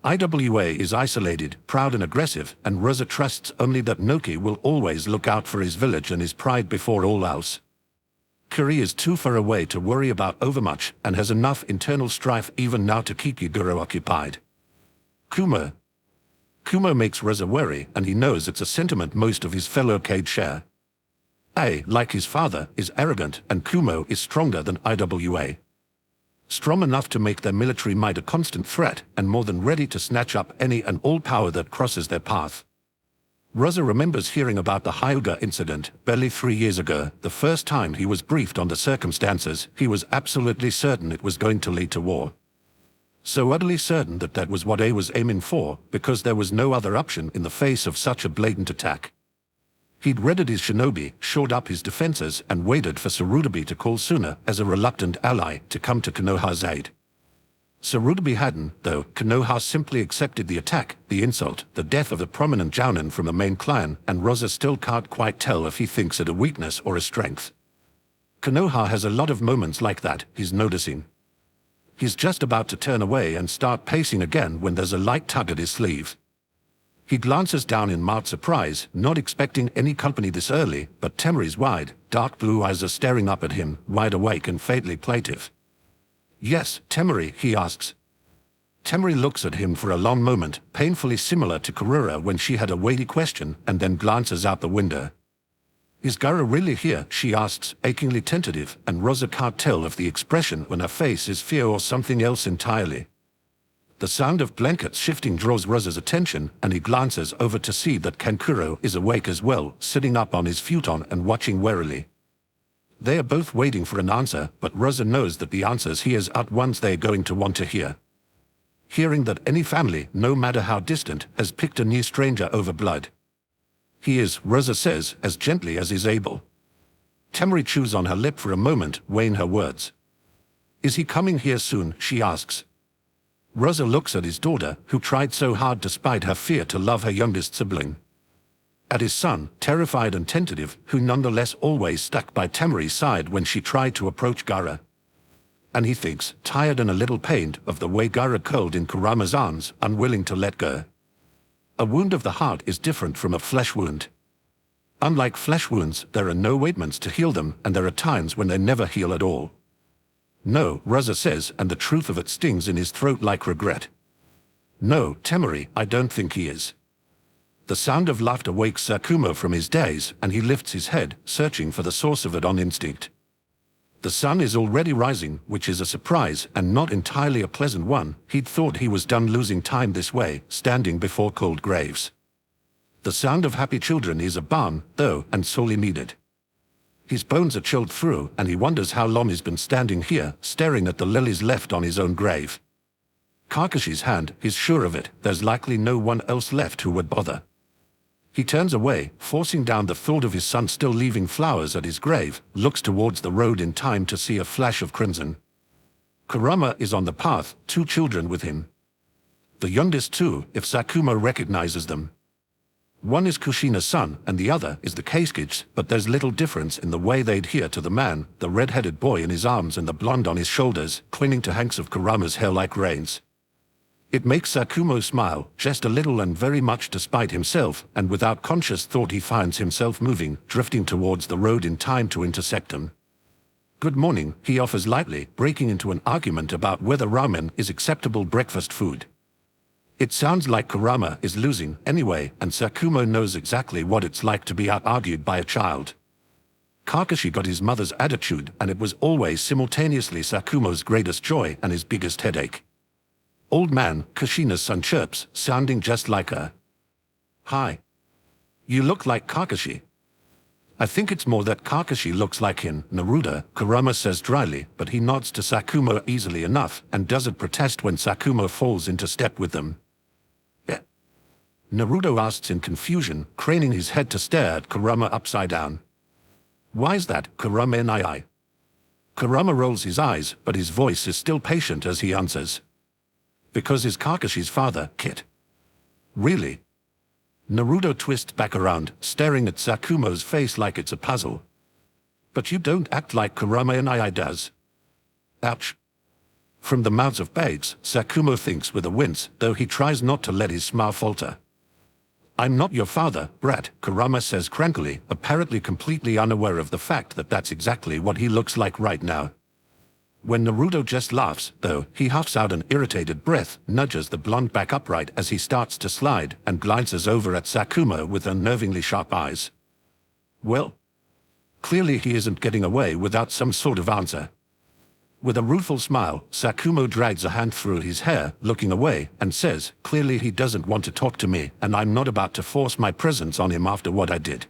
IWA is isolated, proud and aggressive, and Rosa trusts only that Noki will always look out for his village and his pride before all else. Kuri is too far away to worry about overmuch, and has enough internal strife even now to keep Yuguro occupied. Kumo makes Rosa worry, and he knows it's a sentiment most of his fellow Kage share. Like his father, is arrogant, and Kumo is stronger than IWA. Strong enough to make their military might a constant threat, and more than ready to snatch up any and all power that crosses their path. Rosa remembers hearing about the Hyuga incident, barely 3 years ago. The first time he was briefed on the circumstances, he was absolutely certain it was going to lead to war. So utterly certain that that was what A was aiming for, because there was no other option in the face of such a blatant attack. He'd readied his shinobi, shored up his defenses, and waited for Sarutobi to call sooner as a reluctant ally to come to Konoha's aid. Sarutobi hadn't, though. Konoha simply accepted the attack, the insult, the death of a prominent jounin from the main clan, and Rosa still can't quite tell if he thinks it a weakness or a strength. Konoha has a lot of moments like that, he's noticing. He's just about to turn away and start pacing again when there's a light tug at his sleeve. He glances down in mild surprise, not expecting any company this early, but Temeri's wide, dark blue eyes are staring up at him, wide awake and faintly plaintive. "Yes, Temeri," he asks. Temeri looks at him for a long moment, painfully similar to Kurura when she had a weighty question, and then glances out the window. "Is Gara really here?" she asks, achingly tentative, and Rosa can't tell if the expression on her face is fear or something else entirely. The sound of blankets shifting draws Rosa's attention, and he glances over to see that Kankuro is awake as well, sitting up on his futon and watching warily. They are both waiting for an answer, but Rosa knows that the answers he hears at once they're going to want to hear. Hearing that any family, no matter how distant, has picked a new stranger over blood. "He is," Rosa says, as gently as he's able. Temeri chews on her lip for a moment, weighing her words. "Is he coming here soon?" she asks. Rosa looks at his daughter, who tried so hard despite her fear to love her youngest sibling. At his son, terrified and tentative, who nonetheless always stuck by Temeri's side when she tried to approach Gara. And he thinks, tired and a little pained, of the way Gara curled in Kurama's arms, unwilling to let go. A wound of the heart is different from a flesh wound. Unlike flesh wounds, there are no ointments to heal them, and there are times when they never heal at all. "No," Rosa says, and the truth of it stings in his throat like regret. "No, Temeri, I don't think he is." The sound of laughter wakes Sakumo from his daze, and he lifts his head, searching for the source of it on instinct. The sun is already rising, which is a surprise, and not entirely a pleasant one. He'd thought he was done losing time this way, standing before cold graves. The sound of happy children is a balm, though, and sorely needed. His bones are chilled through, and he wonders how long he's been standing here, staring at the lilies left on his own grave. Kakashi's hand, he's sure of it, there's likely no one else left who would bother. He turns away, forcing down the thought of his son still leaving flowers at his grave, looks towards the road in time to see a flash of crimson. Kurama is on the path, 2 children with him. The youngest 2, if Sakumo recognizes them. One is Kushina's son, and the other is the Keisuke's, but there's little difference in the way they adhere to the man, the red-headed boy in his arms and the blonde on his shoulders, clinging to hanks of Kurama's hair like reins. It makes Sakumo smile, just a little and very much despite himself, and without conscious thought he finds himself moving, drifting towards the road in time to intersect them. "Good morning," he offers lightly, breaking into an argument about whether ramen is acceptable breakfast food. It sounds like Kurama is losing anyway, and Sakumo knows exactly what it's like to be out-argued by a child. Kakashi got his mother's attitude, and it was always simultaneously Sakumo's greatest joy and his biggest headache. "Old man," Kushina's son chirps, sounding just like her. "Hi. You look like Kakashi." "I think it's more that Kakashi looks like him, Naruto," Kurama says dryly, but he nods to Sakumo easily enough, and doesn't protest when Sakumo falls into step with them. "Yeah?" Naruto asks in confusion, craning his head to stare at Kurama upside down. "Why's that, Kurama-ni?" Kurama rolls his eyes, but his voice is still patient as he answers. "Because he's Kakashi's father, Kit." "Really?" Naruto twists back around, staring at Sakumo's face like it's a puzzle. "But you don't act like Kurama-ni does." Ouch. From the mouths of babes, Sakumo thinks with a wince, though he tries not to let his smile falter. "I'm not your father, brat," Kurama says crankily, apparently completely unaware of the fact that that's exactly what he looks like right now. When Naruto just laughs, though, he huffs out an irritated breath, nudges the blonde back upright as he starts to slide, and glances over at Sakumo with unnervingly sharp eyes. Well, clearly he isn't getting away without some sort of answer. With a rueful smile, Sakumo drags a hand through his hair, looking away, and says, "Clearly he doesn't want to talk to me, and I'm not about to force my presence on him after what I did."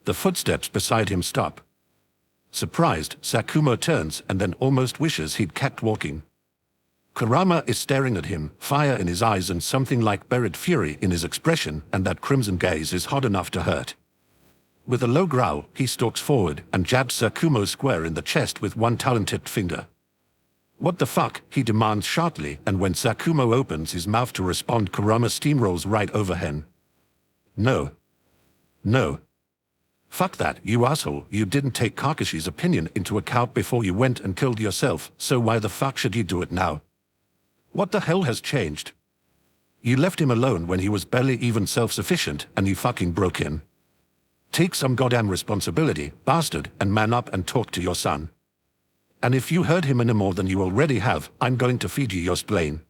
The footsteps beside him stop. Surprised, Sakumo turns and then almost wishes he'd kept walking. Kurama is staring at him, fire in his eyes and something like buried fury in his expression, and that crimson gaze is hot enough to hurt. With a low growl, he stalks forward and jabs Sakumo square in the chest with one talented finger. "What the fuck?" he demands sharply, and when Sakumo opens his mouth to respond, Kurama steamrolls right over him. "No. No. Fuck that, you asshole. You didn't take Kakashi's opinion into account before you went and killed yourself, so why the fuck should you do it now? What the hell has changed? You left him alone when he was barely even self-sufficient, and you fucking broke him. Take some goddamn responsibility, bastard, and man up and talk to your son. And if you hurt him any more than you already have, I'm going to feed you your spleen."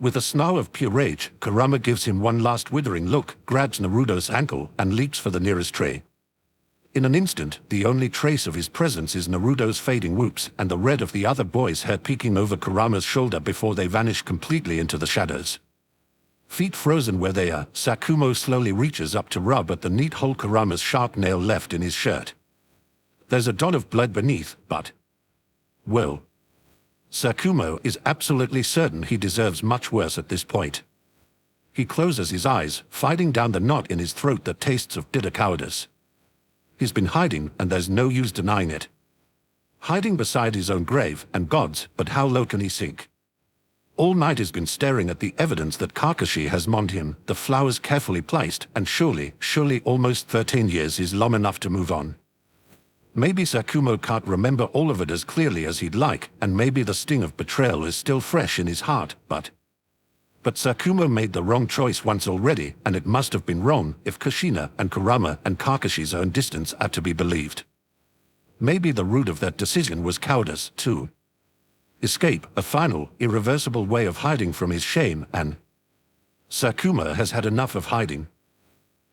With a snarl of pure rage, Kurama gives him one last withering look, grabs Naruto's ankle, and leaps for the nearest tree. In an instant, the only trace of his presence is Naruto's fading whoops and the red of the other boy's hair peeking over Kurama's shoulder before they vanish completely into the shadows. Feet frozen where they are, Sakumo slowly reaches up to rub at the neat hole Kurama's sharp nail left in his shirt. There's a dot of blood beneath, but... well, Sakumo is absolutely certain he deserves much worse at this point. He closes his eyes, fighting down the knot in his throat that tastes of bitter cowardice. He's been hiding, and there's no use denying it. Hiding beside his own grave, and God's, but how low can he sink? All night he's been staring at the evidence that Kakashi has mourned him, the flowers carefully placed, and surely almost 13 years is long enough to move on. Maybe Sakumo can't remember all of it as clearly as he'd like, and maybe the sting of betrayal is still fresh in his heart, but Sakumo made the wrong choice once already, and it must have been wrong if Kushina and Kurama and Kakashi's own distance are to be believed. Maybe the root of that decision was cowardice, too. Escape, a final, irreversible way of hiding from his shame, and Sakumo has had enough of hiding.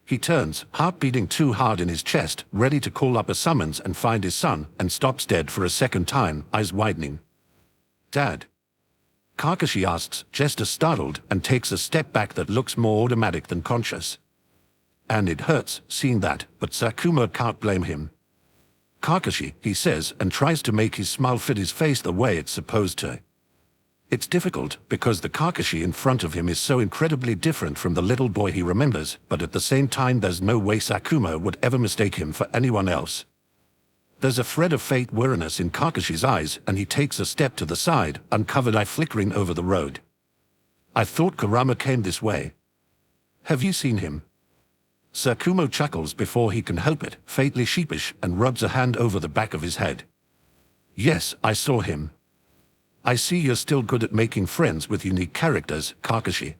He turns, heart beating too hard in his chest, ready to call up a summons and find his son, and stops dead for a second time, eyes widening. "Dad?" Kakashi asks, just as startled, and takes a step back that looks more automatic than conscious. And it hurts, seeing that, but Sakumo can't blame him. "Kakashi," he says, and tries to make his smile fit his face the way it's supposed to. It's difficult, because the Kakashi in front of him is so incredibly different from the little boy he remembers, but at the same time there's no way Sakumo would ever mistake him for anyone else. There's a thread of fate weariness in Kakashi's eyes, and he takes a step to the side, uncovered eye flickering over the road. "I thought Kurama came this way. Have you seen him?" Sakumo chuckles before he can help it, faintly sheepish, and rubs a hand over the back of his head. "Yes, I saw him. I see you're still good at making friends with unique characters, Kakashi.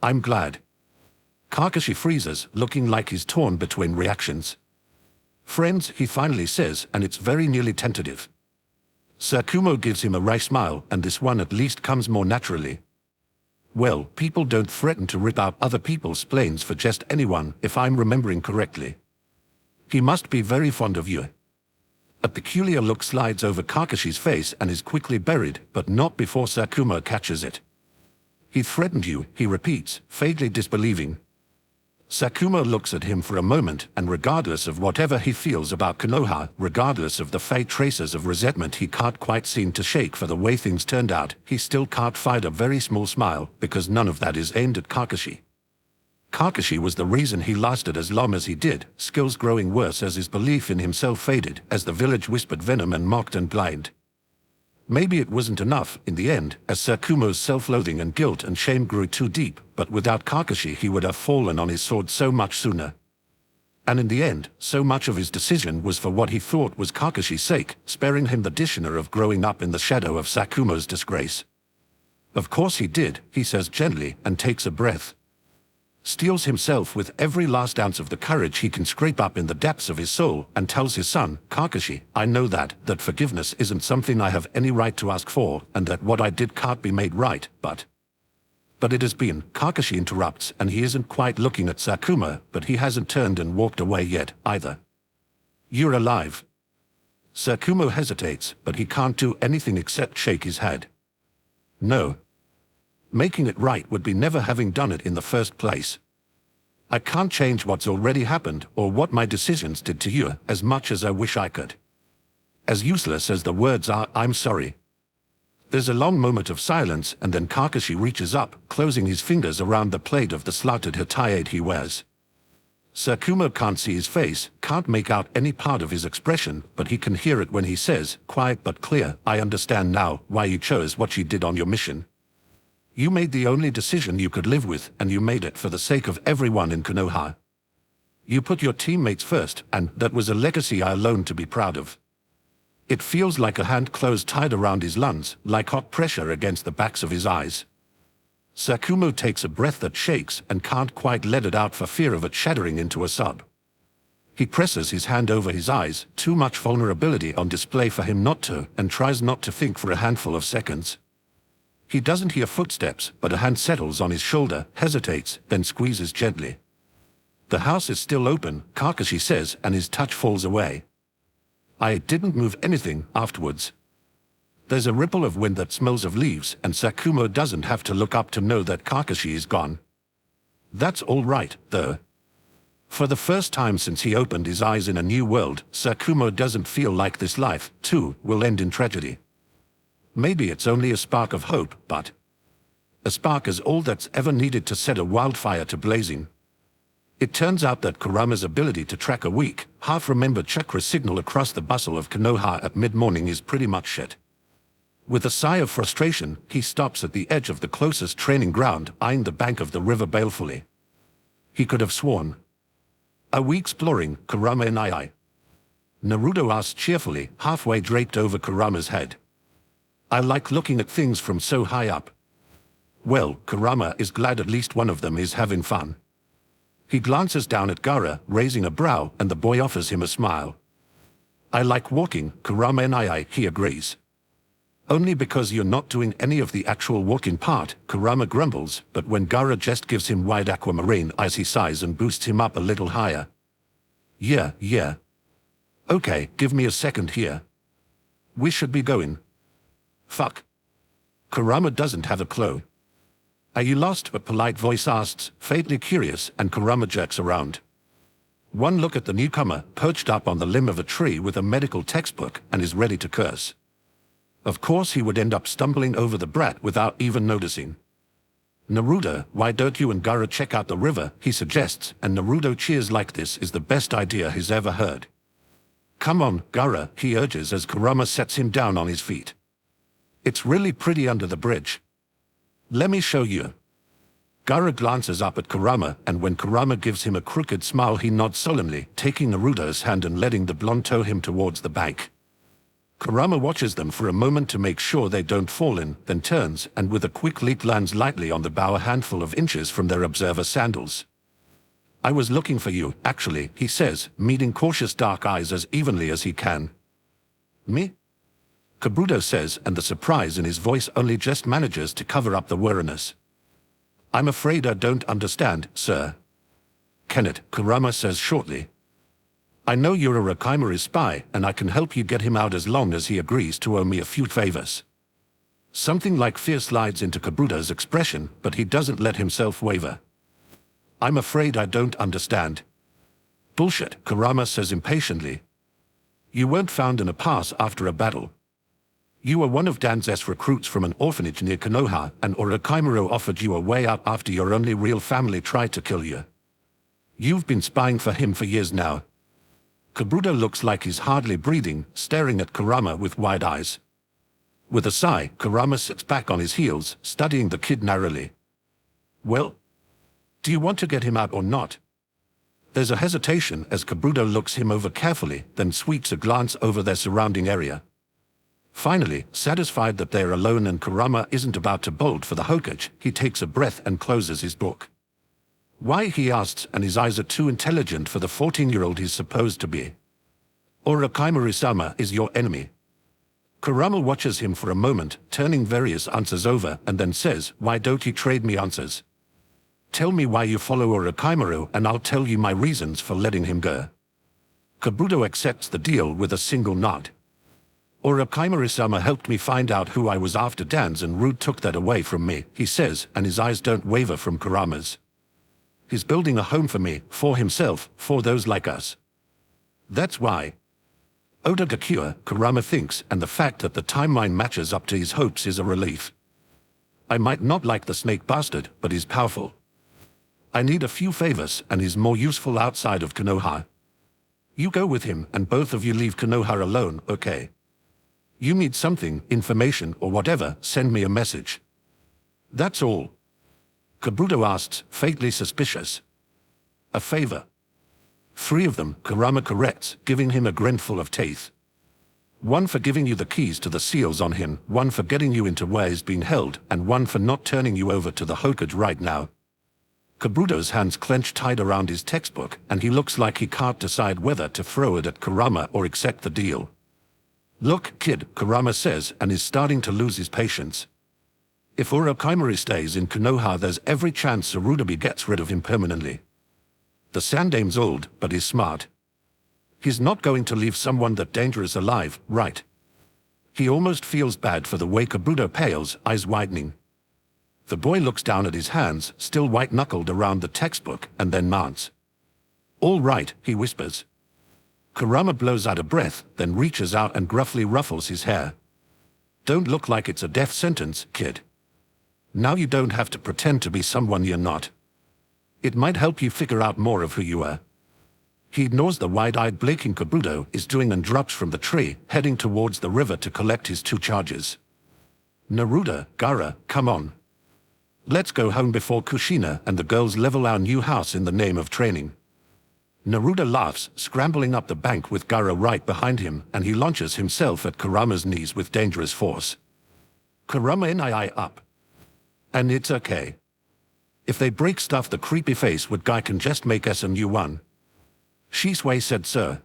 I'm glad." Kakashi freezes, looking like he's torn between reactions. "Friends," he finally says, and it's very nearly tentative. Sakumo gives him a wry smile, and this one at least comes more naturally. "Well, people don't threaten to rip out other people's spleens for just anyone, if I'm remembering correctly. He must be very fond of you." A peculiar look slides over Kakashi's face and is quickly buried, but not before Sakumo catches it. "He threatened you," he repeats, vaguely disbelieving. Sakumo looks at him for a moment, and regardless of whatever he feels about Konoha, regardless of the faint traces of resentment he can't quite seem to shake for the way things turned out, he still can't find a very small smile, because none of that is aimed at Kakashi. Kakashi was the reason he lasted as long as he did, skills growing worse as his belief in himself faded, as the village whispered venom and mocked and blind. Maybe it wasn't enough, in the end, as Sakumo's self-loathing and guilt and shame grew too deep, but without Kakashi he would have fallen on his sword so much sooner. And in the end, so much of his decision was for what he thought was Kakashi's sake, sparing him the dishonor of growing up in the shadow of Sakumo's disgrace. "Of course he did," he says gently, and takes a breath. Steels himself with every last ounce of the courage he can scrape up in the depths of his soul, and tells his son, "Kakashi, I know that forgiveness isn't something I have any right to ask for, and that what I did can't be made right, but it has been." Kakashi interrupts, and he isn't quite looking at Sakumo, but he hasn't turned and walked away yet, either. "You're alive." Sakumo hesitates, but he can't do anything except shake his head. "No. Making it right would be never having done it in the first place. I can't change what's already happened, or what my decisions did to you, as much as I wish I could." As useless as the words are, "I'm sorry." There's a long moment of silence, and then Kakashi reaches up, closing his fingers around the plate of the slouted hataye he wears. Sakumo can't see his face, can't make out any part of his expression, but he can hear it when he says, quiet but clear, I understand now why you chose what you did on your mission. You made the only decision you could live with, and you made it for the sake of everyone in Konoha. You put your teammates first, and that was a legacy I alone to be proud of. It feels like a hand closed tight around his lungs, like hot pressure against the backs of his eyes. Sakumo takes a breath that shakes and can't quite let it out for fear of it shattering into a sob. He presses his hand over his eyes, too much vulnerability on display for him not to, and tries not to think for a handful of seconds. He doesn't hear footsteps, but a hand settles on his shoulder, hesitates, then squeezes gently. The house is still open, Kakashi says, and his touch falls away. I didn't move anything afterwards. There's a ripple of wind that smells of leaves, and Sakumo doesn't have to look up to know that Kakashi is gone. That's all right, though. For the first time since he opened his eyes in a new world, Sakumo doesn't feel like this life, too, will end in tragedy. Maybe it's only a spark of hope, but a spark is all that's ever needed to set a wildfire to blazing. It turns out that Kurama's ability to track a weak, half-remembered chakra signal across the bustle of Konoha at mid-morning is pretty much shit. With a sigh of frustration, he stops at the edge of the closest training ground, eyeing the bank of the river balefully. He could have sworn. Are we exploring, Kurama and I? Naruto asks cheerfully, halfway draped over Kurama's head. I like looking at things from so high up. Well, Kurama is glad at least one of them is having fun. He glances down at Gaara, raising a brow, and the boy offers him a smile. I like walking, Kurama and I, he agrees. Only because you're not doing any of the actual walking part, Kurama grumbles, but when Gaara just gives him wide aquamarine eyes he sighs and boosts him up a little higher. Yeah. Okay, give me a second here. We should be going. Fuck. Kurama doesn't have a clue. Are you lost? A polite voice asks, faintly curious, and Kurama jerks around. One look at the newcomer, perched up on the limb of a tree with a medical textbook, and is ready to curse. Of course he would end up stumbling over the brat without even noticing. Naruto, why don't you and Gaara check out the river, he suggests, and Naruto cheers like this is the best idea he's ever heard. Come on, Gaara, he urges as Kurama sets him down on his feet. It's really pretty under the bridge. Let me show you. Gaara glances up at Kurama, and when Kurama gives him a crooked smile he nods solemnly, taking Naruto's hand and letting the blonde tow him towards the bank. Kurama watches them for a moment to make sure they don't fall in, then turns, and with a quick leap lands lightly on the bow a handful of inches from their observer sandals. I was looking for you, actually, he says, meeting cautious dark eyes as evenly as he can. Me? Kabuto says, and the surprise in his voice only just manages to cover up the weariness. I'm afraid I don't understand, sir. Kenneth, Kurama says shortly. I know you're a Rakaimori spy, and I can help you get him out as long as he agrees to owe me a few favors. Something like fear slides into Kabuto's expression, but he doesn't let himself waver. I'm afraid I don't understand. Bullshit, Kurama says impatiently. You weren't found in a pass after a battle. You were one of Danz's recruits from an orphanage near Konoha, and Orochimaru offered you a way out after your only real family tried to kill you. You've been spying for him for years now. Kabuto looks like he's hardly breathing, staring at Kurama with wide eyes. With a sigh, Kurama sits back on his heels, studying the kid narrowly. Well, do you want to get him out or not? There's a hesitation as Kabuto looks him over carefully, then sweeps a glance over their surrounding area. Finally, satisfied that they're alone and Kurama isn't about to bolt for the Hokage, he takes a breath and closes his book. Why, he asks, and his eyes are too intelligent for the 14-year-old he's supposed to be. Orochimaru-sama is your enemy. Kurama watches him for a moment, turning various answers over, and then says, why don't you trade me answers? Tell me why you follow Orochimaru, and I'll tell you my reasons for letting him go. Kabuto accepts the deal with a single nod. Orochimaru-sama helped me find out who I was after Dan's, and Rude took that away from me, he says, and his eyes don't waver from Kurama's. He's building a home for me, for himself, for those like us. That's why. Oda Gakure, Kurama thinks, and the fact that the timeline matches up to his hopes is a relief. I might not like the snake bastard, but he's powerful. I need a few favors and he's more useful outside of Konoha. You go with him and both of you leave Konoha alone, okay? You need something, information or whatever, send me a message. That's all. Kabuto asks, faintly suspicious. A favor. 3 of them, Kurama corrects, giving him a grin full of teeth. 1 for giving you the keys to the seals on him, 1 for getting you into where he's being held, and 1 for not turning you over to the Hokage right now. Kabuto's hands clench tight around his textbook, and he looks like he can't decide whether to throw it at Kurama or accept the deal. Look, kid, Kurama says, and is starting to lose his patience. If Urokaimori stays in Konoha, there's every chance Sarutobi gets rid of him permanently. The Sandame's old, but he's smart. He's not going to leave someone that dangerous alive, right? He almost feels bad for the way Kabuto pales, eyes widening. The boy looks down at his hands, still white-knuckled around the textbook, and then mounts. All right, he whispers. Kurama blows out a breath, then reaches out and gruffly ruffles his hair. Don't look like it's a death sentence, kid. Now you don't have to pretend to be someone you're not. It might help you figure out more of who you are. He ignores the wide-eyed blinking Kabuto is doing and drops from the tree, heading towards the river to collect his 2 charges. Naruto, Gaara, come on. Let's go home before Kushina and the girls level our new house in the name of training. Naruto laughs, scrambling up the bank with Gaara right behind him, and he launches himself at Kurama's knees with dangerous force. Kurama and I up. And it's okay. If they break stuff, the creepy face would guy can just make us a new one. Shisui said, sir.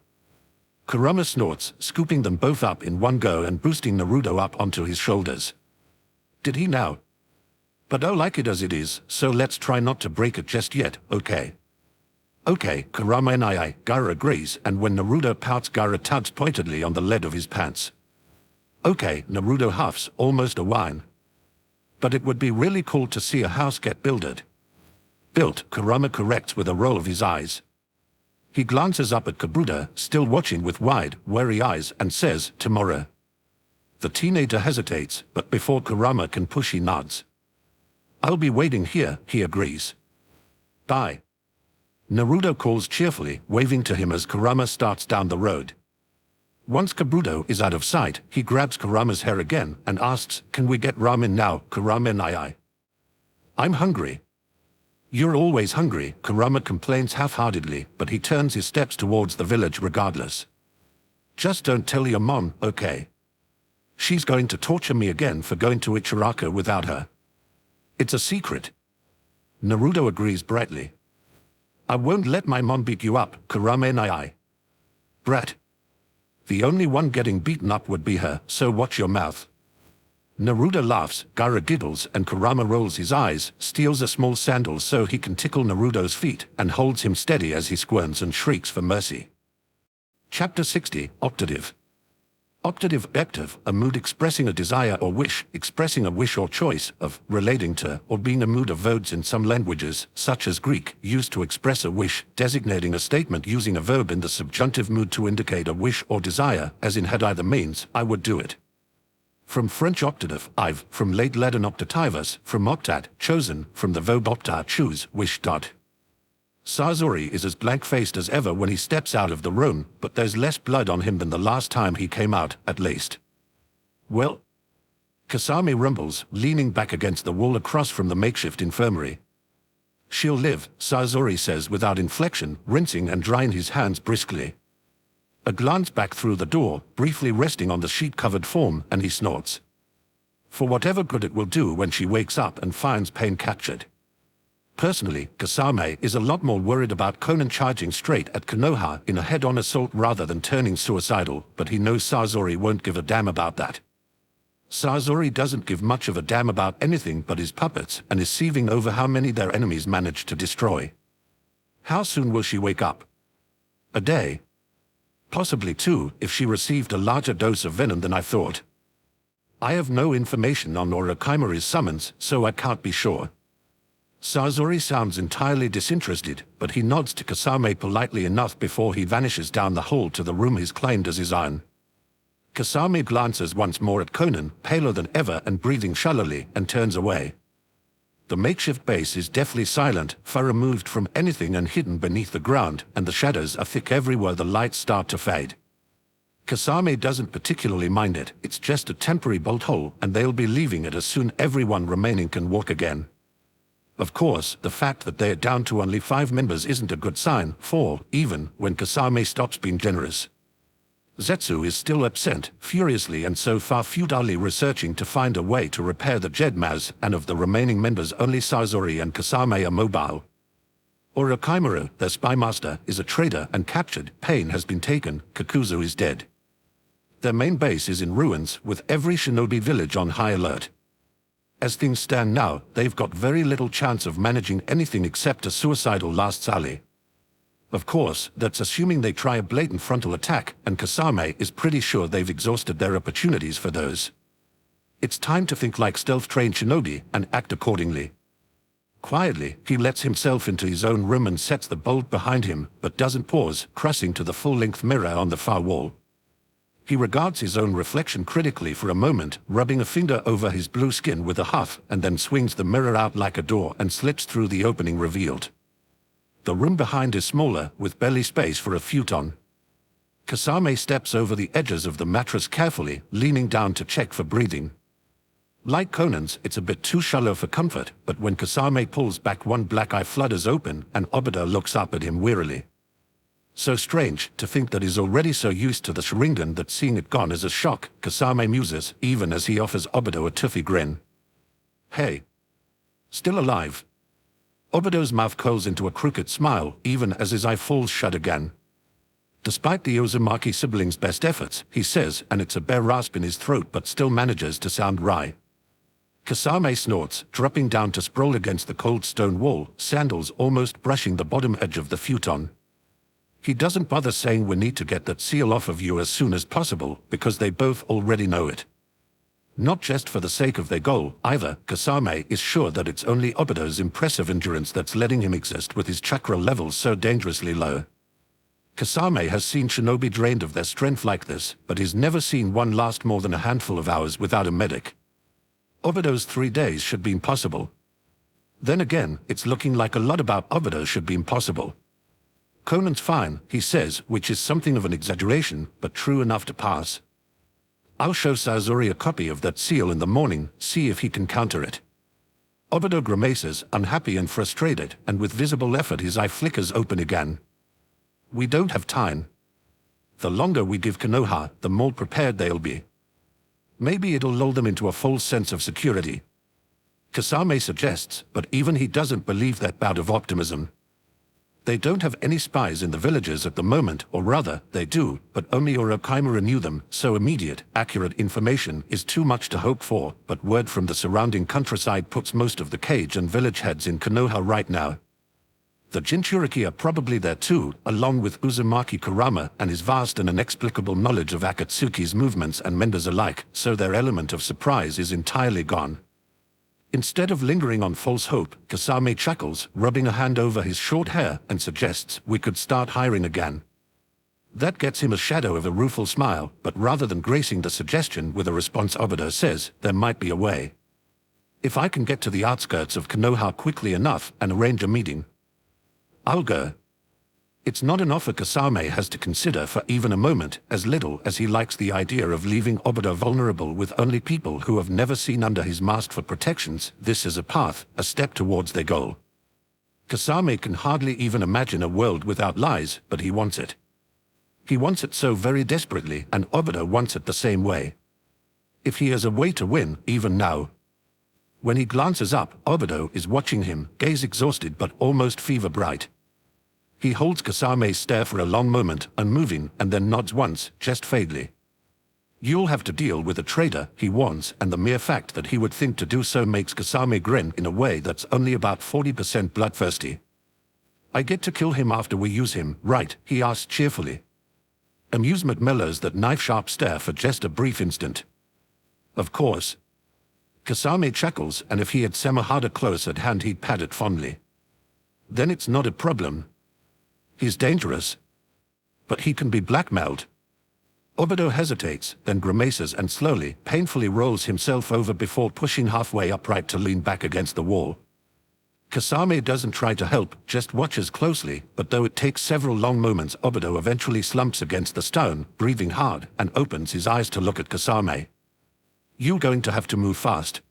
Kurama snorts, scooping them both up in one go and boosting Naruto up onto his shoulders. Did he now? But I like it as it is, so let's try not to break it just yet, okay? Okay, Kurama and I, Gaara agrees, and when Naruto pouts, Gaara tugs pointedly on the lead of his pants. Okay, Naruto huffs, almost a whine. But it would be really cool to see a house get builded. Built, Kurama corrects with a roll of his eyes. He glances up at Kabuto, still watching with wide, wary eyes, and says, tomorrow. The teenager hesitates, but before Kurama can push, he nods. I'll be waiting here, he agrees. Bye. Naruto calls cheerfully, waving to him as Kurama starts down the road. Once Kabuto is out of sight, he grabs Kurama's hair again and asks, can we get ramen now, Kurama and I? I'm hungry. You're always hungry, Kurama complains half-heartedly, but he turns his steps towards the village regardless. Just don't tell your mom, okay? She's going to torture me again for going to Ichiraka without her. It's a secret. Naruto agrees brightly. I won't let my mom beat you up, Kurama and I. Brat. The only one getting beaten up would be her, so watch your mouth. Naruto laughs, Gaara giggles, and Kurama rolls his eyes, steals a small sandal so he can tickle Naruto's feet, and holds him steady as he squirms and shrieks for mercy. Chapter 60, Optative. Optative, active, a mood expressing a desire or wish, expressing a wish or choice of, relating to, or being a mood of verbs in some languages, such as Greek, used to express a wish, designating a statement using a verb in the subjunctive mood to indicate a wish or desire, as in had I the means, I would do it. From French optative, I've, from late Latin optativus, from optat, chosen, from the verb opta, choose, wish. Sazori is as blank-faced as ever when he steps out of the room, but there's less blood on him than the last time he came out, at least. Well? Kasame rumbles, leaning back against the wall across from the makeshift infirmary. She'll live, Sazori says without inflection, rinsing and drying his hands briskly. A glance back through the door, briefly resting on the sheet-covered form, and he snorts. For whatever good it will do when she wakes up and finds pain captured. Personally, Kasame is a lot more worried about Conan charging straight at Konoha in a head-on assault rather than turning suicidal, but he knows Sazori won't give a damn about that. Sazori doesn't give much of a damn about anything but his puppets and is seething over how many their enemies managed to destroy. How soon will she wake up? A day? Possibly 2, if she received a larger dose of venom than I thought. I have no information on Urokaimori's summons, so I can't be sure. Sazori sounds entirely disinterested, but he nods to Kasame politely enough before he vanishes down the hall to the room he's claimed as his own. Kasame glances once more at Conan, paler than ever and breathing shallowly, and turns away. The makeshift base is deathly silent, far removed from anything and hidden beneath the ground, and the shadows are thick everywhere the lights start to fade. Kasame doesn't particularly mind it, it's just a temporary bolt hole, and they'll be leaving it as soon everyone remaining can walk again. Of course, the fact that they are down to only 5 members isn't a good sign, for, even when Kasame stops being generous, Zetsu is still absent, furiously and so far futilely researching to find a way to repair the Jedmaz, and of the remaining members only Sazori and Kasame are mobile. Orochimaru, their spymaster, is a traitor and captured, Pain has been taken, Kakuzu is dead. Their main base is in ruins, with every shinobi village on high alert. As things stand now, they've got very little chance of managing anything except a suicidal last sally. Of course, that's assuming they try a blatant frontal attack, and Kasame is pretty sure they've exhausted their opportunities for those. It's time to think like stealth-trained shinobi and act accordingly. Quietly, he lets himself into his own room and sets the bolt behind him, but doesn't pause, crossing to the full-length mirror on the far wall. He regards his own reflection critically for a moment, rubbing a finger over his blue skin with a huff, and then swings the mirror out like a door and slips through the opening revealed. The room behind is smaller, with barely space for a futon. Kasame steps over the edges of the mattress carefully, leaning down to check for breathing. Like Conan's, it's a bit too shallow for comfort, but when Kasame pulls back, one black eye flutters open, and Obito looks up at him wearily. So strange to think that he's already so used to the Sharingan that seeing it gone is a shock, Kasame muses, even as he offers Obito a toothy grin. Hey. Still alive? Obito's mouth curls into a crooked smile, even as his eye falls shut again. Despite the Uzumaki siblings' best efforts, he says, and it's a bare rasp in his throat but still manages to sound wry. Kasame snorts, dropping down to sprawl against the cold stone wall, sandals almost brushing the bottom edge of the futon. He doesn't bother saying we need to get that seal off of you as soon as possible, because they both already know it. Not just for the sake of their goal, either, Kasame is sure that it's only Obito's impressive endurance that's letting him exist with his chakra levels so dangerously low. Kasame has seen shinobi drained of their strength like this, but he's never seen one last more than a handful of hours without a medic. Obito's 3 days should be impossible. Then again, it's looking like a lot about Obito should be impossible. Conan's fine, he says, which is something of an exaggeration, but true enough to pass. I'll show Sazori a copy of that seal in the morning, see if he can counter it. Obito grimaces, unhappy and frustrated, and with visible effort his eye flickers open again. We don't have time. The longer we give Konoha, the more prepared they'll be. Maybe it'll lull them into a false sense of security. Kasame suggests, but even he doesn't believe that bout of optimism. They don't have any spies in the villages at the moment, or rather, they do, but only Orochimaru knew them, so immediate, accurate information is too much to hope for, but word from the surrounding countryside puts most of the cage and village heads in Konoha right now. The Jinchuriki are probably there too, along with Uzumaki Kurama and his vast and inexplicable knowledge of Akatsuki's movements and members alike, so their element of surprise is entirely gone. Instead of lingering on false hope, Kasame chuckles, rubbing a hand over his short hair, and suggests we could start hiring again. That gets him a shadow of a rueful smile, but rather than gracing the suggestion with a response, Obito says, there might be a way. If I can get to the outskirts of Konoha quickly enough and arrange a meeting, I'll go. It's not an offer Kasame has to consider for even a moment, as little as he likes the idea of leaving Obito vulnerable with only people who have never seen under his mask for protections. This is a path, a step towards their goal. Kasame can hardly even imagine a world without lies, but he wants it. He wants it so very desperately, and Obito wants it the same way. If he has a way to win, even now. When he glances up, Obito is watching him, gaze exhausted but almost fever-bright. He holds Kasame's stare for a long moment, unmoving, and then nods once, just vaguely. You'll have to deal with a traitor, he warns, and the mere fact that he would think to do so makes Kasame grin in a way that's only about 40% bloodthirsty. I get to kill him after we use him, right? He asks cheerfully. Amusement mellows that knife-sharp stare for just a brief instant. Of course. Kasame chuckles, and if he had Samahada close at hand he'd pat it fondly. Then it's not a problem. He's dangerous. But he can be blackmailed. Obito hesitates, then grimaces and slowly, painfully rolls himself over before pushing halfway upright to lean back against the wall. Kasame doesn't try to help, just watches closely, but though it takes several long moments, Obito eventually slumps against the stone, breathing hard, and opens his eyes to look at Kasame. "You're going to have to move fast."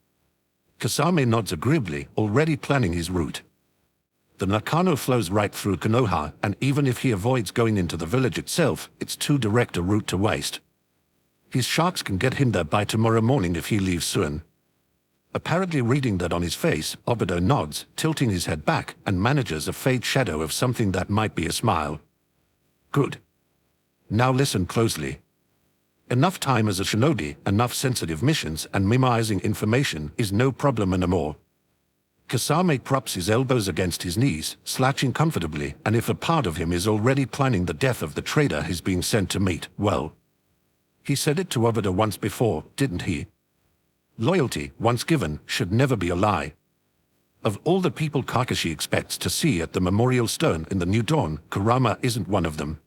Kasame nods agreeably, already planning his route. The Nakano flows right through Konoha, and even if he avoids going into the village itself, it's too direct a route to waste. His sharks can get him there by tomorrow morning if he leaves soon. Apparently reading that on his face, Obito nods, tilting his head back, and manages a faint shadow of something that might be a smile. "Good. Now listen closely. Enough time as a shinobi, enough sensitive missions, and memorizing information is no problem anymore." Kasame props his elbows against his knees, slouching comfortably, and if a part of him is already planning the death of the trader he's being sent to meet, well, he said it to Obito once before, didn't he? Loyalty, once given, should never be a lie. Of all the people Kakashi expects to see at the memorial stone in the New Dawn, Kurama isn't one of them.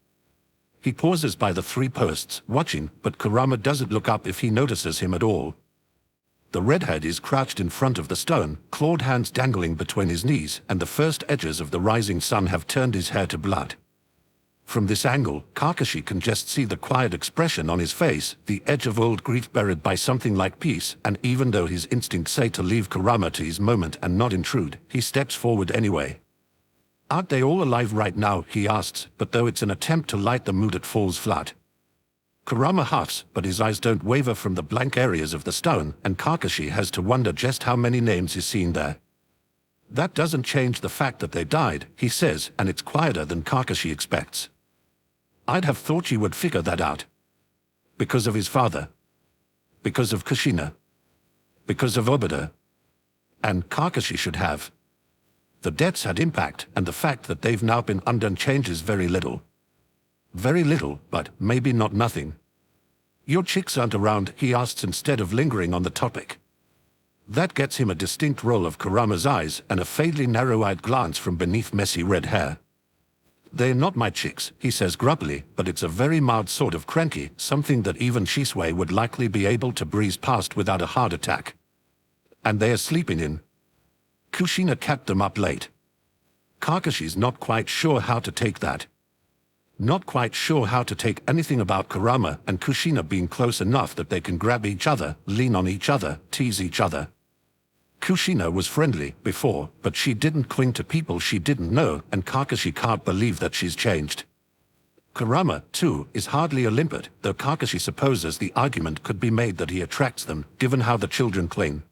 He pauses by the three posts, watching, but Kurama doesn't look up if he notices him at all. The redhead is crouched in front of the stone, clawed hands dangling between his knees, and the first edges of the rising sun have turned his hair to blood. From this angle, Kakashi can just see the quiet expression on his face, the edge of old grief buried by something like peace, and even though his instincts say to leave Kurama to his moment and not intrude, he steps forward anyway. "Aren't they all alive right now?" he asks, but though it's an attempt to light the mood, it falls flat. Kurama huffs, but his eyes don't waver from the blank areas of the stone, and Kakashi has to wonder just how many names he's seen there. "That doesn't change the fact that they died," he says, and it's quieter than Kakashi expects. "I'd have thought you would figure that out. Because of his father. Because of Kushina. Because of Obito. And Kakashi should have. The deaths had impact, and the fact that they've now been undone changes very little. Very little, but maybe not nothing. Your chicks aren't around?" he asks instead of lingering on the topic. That gets him a distinct roll of Kurama's eyes and a faintly narrow-eyed glance from beneath messy red hair. "They're not my chicks," he says grumpily, but it's a very mild sort of cranky, something that even Shisui would likely be able to breeze past without a heart attack. "And they're sleeping in. Kushina kept them up late." Kakashi's not quite sure how to take that. Not quite sure how to take anything about Kurama and Kushina being close enough that they can grab each other, lean on each other, tease each other. Kushina was friendly before, but she didn't cling to people she didn't know, and Kakashi can't believe that she's changed. Kurama, too, is hardly a limpet, though Kakashi supposes the argument could be made that he attracts them, given how the children cling.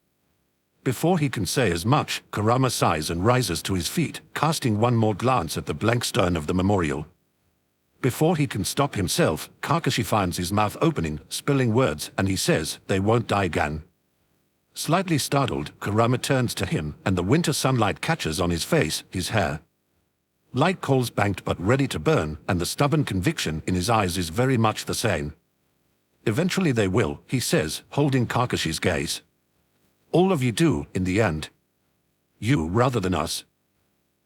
Before he can say as much, Kurama sighs and rises to his feet, casting one more glance at the blank stone of the memorial. Before he can stop himself, Kakashi finds his mouth opening, spilling words, and he says, "They won't die again." Slightly startled, Kurama turns to him, and the winter sunlight catches on his face, his hair. Like coals banked but ready to burn, and the stubborn conviction in his eyes is very much the same. "Eventually they will," he says, holding Kakashi's gaze. "All of you do, in the end. You rather than us."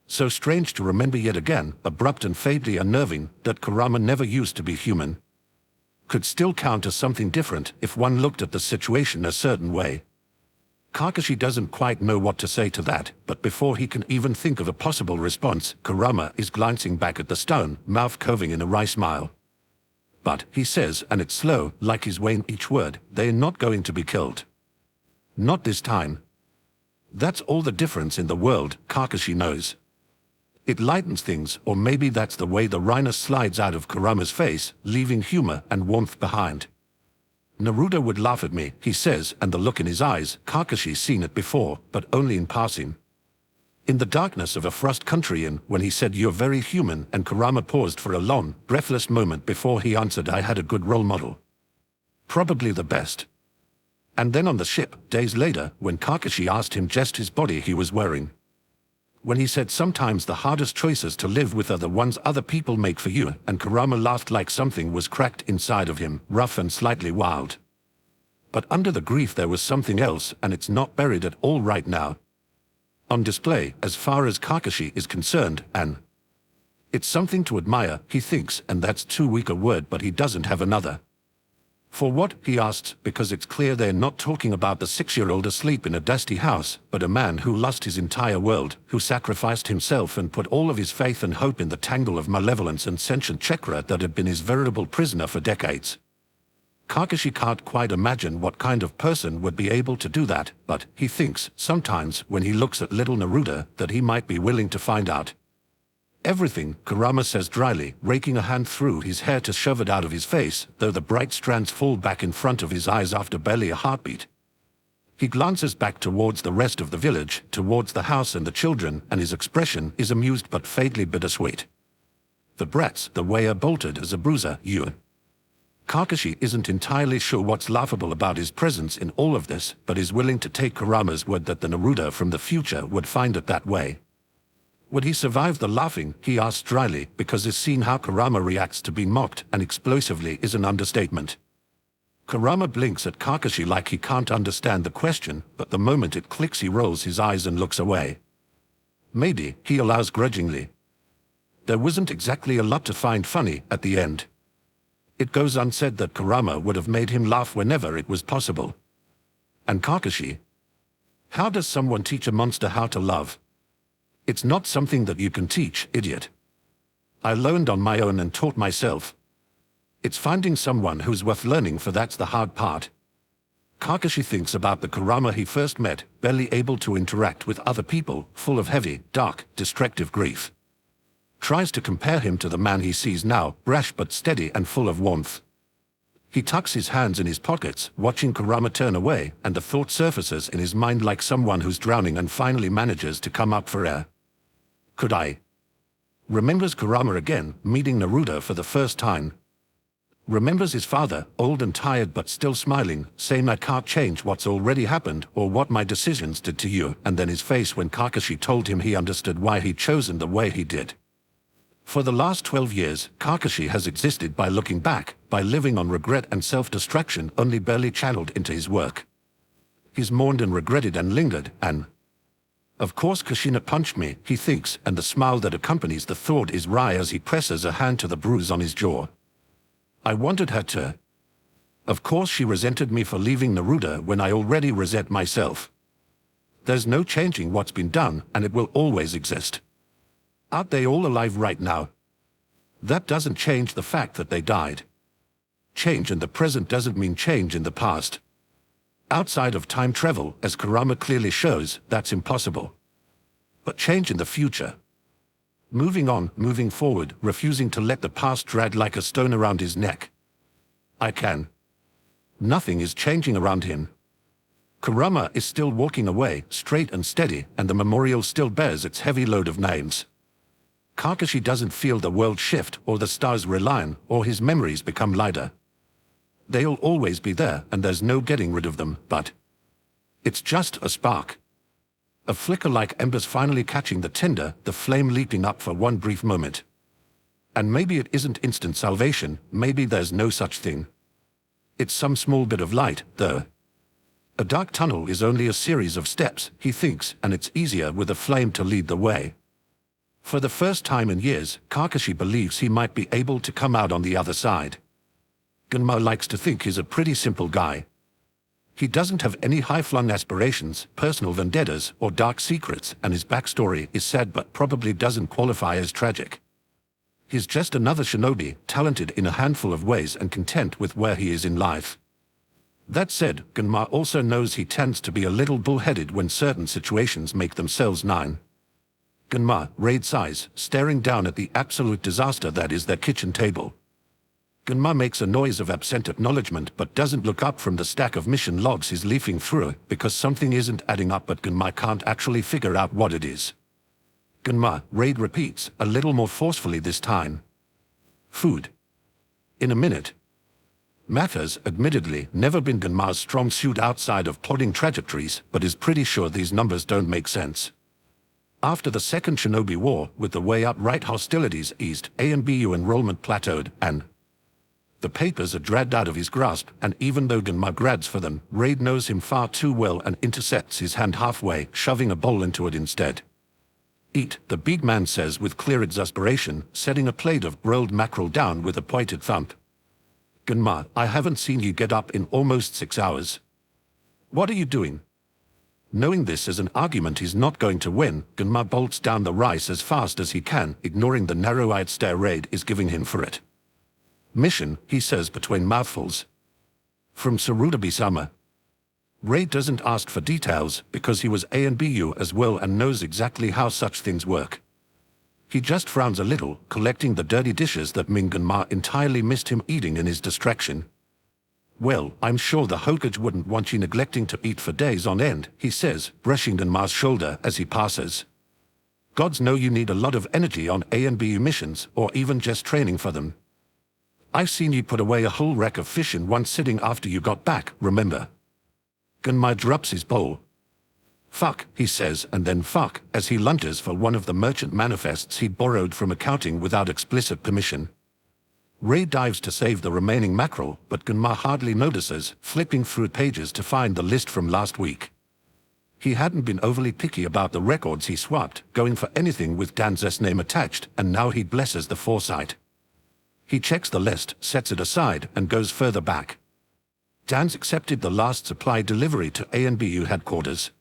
So strange to remember yet again, abrupt and faintly unnerving, that Kurama never used to be human. Could still count as something different if one looked at the situation a certain way. Kakashi doesn't quite know what to say to that, but before he can even think of a possible response, Kurama is glancing back at the stone, mouth curving in a wry smile. "But," he says, and it's slow, like he's weighing each word, "they're not going to be killed. Not this time." That's all the difference in the world, Kakashi knows. It lightens things, or maybe that's the way the wryness slides out of Kurama's face, leaving humor and warmth behind. "Naruto would laugh at me," he says, and the look in his eyes, Kakashi's seen it before, but only in passing. In the darkness of a frost country inn, when he said, "You're very human," and Kurama paused for a long, breathless moment before he answered, "I had a good role model. Probably the best." And then on the ship, days later, when Kakashi asked him just his body he was wearing. When he said sometimes the hardest choices to live with are the ones other people make for you, and Kurama laughed like something was cracked inside of him, rough and slightly wild. But under the grief there was something else, and it's not buried at all right now. On display, as far as Kakashi is concerned, and it's something to admire, he thinks, and that's too weak a word, but he doesn't have another. For what, he asks, because it's clear they're not talking about the 6-year-old asleep in a dusty house, but a man who lost his entire world, who sacrificed himself and put all of his faith and hope in the tangle of malevolence and sentient chakra that had been his veritable prisoner for decades. Kakashi can't quite imagine what kind of person would be able to do that, but he thinks, sometimes, when he looks at little Naruto, that he might be willing to find out. Everything, Kurama says dryly, raking a hand through his hair to shove it out of his face, though the bright strands fall back in front of his eyes after barely a heartbeat. He glances back towards the rest of the village, towards the house and the children, and his expression is amused but faintly bittersweet. The brats, the way are bolted as a bruiser, you. Kakashi isn't entirely sure what's laughable about his presence in all of this, but is willing to take Kurama's word that the Naruto from the future would find it that way. Would he survive the laughing, he asks dryly, because his seeing how Kurama reacts to being mocked and explosively is an understatement. Kurama blinks at Kakashi like he can't understand the question, but the moment it clicks he rolls his eyes and looks away. Maybe, he allows grudgingly. There wasn't exactly a lot to find funny at the end. It goes unsaid that Kurama would have made him laugh whenever it was possible. And Kakashi? How does someone teach a monster how to love? It's not something that you can teach, idiot. I learned on my own and taught myself. It's finding someone who's worth learning for, that's the hard part. Kakashi thinks about the Kurama he first met, barely able to interact with other people, full of heavy, dark, destructive grief. Tries to compare him to the man he sees now, brash but steady and full of warmth. He tucks his hands in his pockets, watching Kurama turn away, and the thought surfaces in his mind like someone who's drowning and finally manages to come up for air. Could I? Remembers Kurama again, meeting Naruto for the first time. Remembers his father, old and tired but still smiling, saying I can't change what's already happened or what my decisions did to you, and then his face when Kakashi told him he understood why he'd chosen the way he did. For the last 12 years, Kakashi has existed by looking back, by living on regret and self-destruction only barely channeled into his work. He's mourned and regretted and lingered, and of course Kushina punched me, he thinks, and the smile that accompanies the thought is wry as he presses a hand to the bruise on his jaw. I wanted her to. Of course she resented me for leaving Naruto when I already resent myself. There's no changing what's been done, and it will always exist. Aren't they all alive right now? That doesn't change the fact that they died. Change in the present doesn't mean change in the past. Outside of time travel, as Kurama clearly shows, that's impossible. But change in the future. Moving on, moving forward, refusing to let the past drag like a stone around his neck. I can. Nothing is changing around him. Kurama is still walking away, straight and steady, and the memorial still bears its heavy load of names. Kakashi doesn't feel the world shift, or the stars realign, or his memories become lighter. They'll always be there, and there's no getting rid of them, but it's just a spark. A flicker like embers finally catching the tinder, the flame leaping up for one brief moment. And maybe it isn't instant salvation, maybe there's no such thing. It's some small bit of light, though. A dark tunnel is only a series of steps, he thinks, and it's easier with a flame to lead the way. For the first time in years, Kakashi believes he might be able to come out on the other side. Gunma likes to think he's a pretty simple guy. He doesn't have any high-flung aspirations, personal vendettas, or dark secrets, and his backstory is sad but probably doesn't qualify as tragic. He's just another shinobi, talented in a handful of ways and content with where he is in life. That said, Gunma also knows he tends to be a little bullheaded when certain situations make themselves known. Gunma, Raid sighs, staring down at the absolute disaster that is their kitchen table. Gunma makes a noise of absent acknowledgement but doesn't look up from the stack of mission logs he's leafing through, because something isn't adding up but Gunma can't actually figure out what it is. Gunma, Raid repeats, a little more forcefully this time. Food. In a minute. Matters, admittedly, never been Gunma's strong suit outside of plotting trajectories, but is pretty sure these numbers don't make sense. After the Second Shinobi War, with the way upright hostilities eased, ANBU enrollment plateaued, and the papers are dragged out of his grasp, and even though Gunma grads for them, Raid knows him far too well and intercepts his hand halfway, shoving a bowl into it instead. Eat, the big man says with clear exasperation, setting a plate of broiled mackerel down with a pointed thump. Gunma, I haven't seen you get up in almost 6 hours. What are you doing? Knowing this as an argument he's not going to win, Gunma bolts down the rice as fast as he can, ignoring the narrow-eyed stare Raid is giving him for it. Mission, he says between mouthfuls. From Sarudabi-sama. Raid doesn't ask for details because he was ANBU as well and knows exactly how such things work. He just frowns a little, collecting the dirty dishes that Ming Gunma entirely missed him eating in his distraction. Well, I'm sure the Hokage wouldn't want you neglecting to eat for days on end, he says, brushing Gunma's shoulder as he passes. Gods know you need a lot of energy on ANBU missions, or even just training for them. I've seen you put away a whole rack of fish in one sitting after you got back, remember? Gunma drops his bowl. Fuck, he says, and then fuck, as he lunges for one of the merchant manifests he borrowed from accounting without explicit permission. Ray dives to save the remaining mackerel, but Gunma hardly notices, flipping through pages to find the list from last week. He hadn't been overly picky about the records he swapped, going for anything with Dan's name attached, and now he blesses the foresight. He checks the list, sets it aside, and goes further back. Dan's accepted the last supply delivery to ANBU headquarters.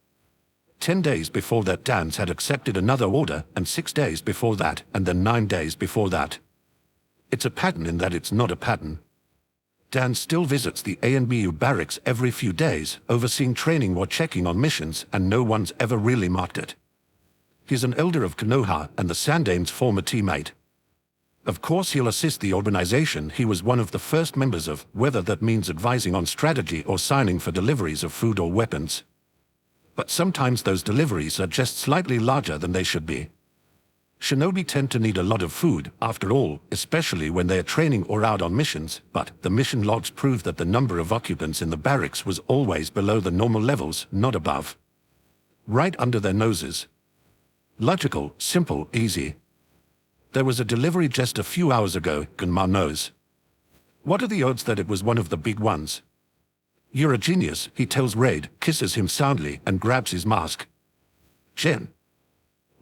10 days before that Dan's had accepted another order, and 6 days before that, and then 9 days before that. It's a pattern in that it's not a pattern. Dan still visits the ANBU barracks every few days, overseeing training or checking on missions, and no one's ever really marked it. He's an elder of Konoha and the Sandame's former teammate. Of course he'll assist the organization he was one of the first members of, whether that means advising on strategy or signing for deliveries of food or weapons. But sometimes those deliveries are just slightly larger than they should be. Shinobi tend to need a lot of food, after all, especially when they are training or out on missions, but the mission logs prove that the number of occupants in the barracks was always below the normal levels, not above. Right under their noses. Logical, simple, easy. There was a delivery just a few hours ago, Gunma knows. What are the odds that it was one of the big ones? You're a genius, he tells Raid, kisses him soundly, and grabs his mask. Jen.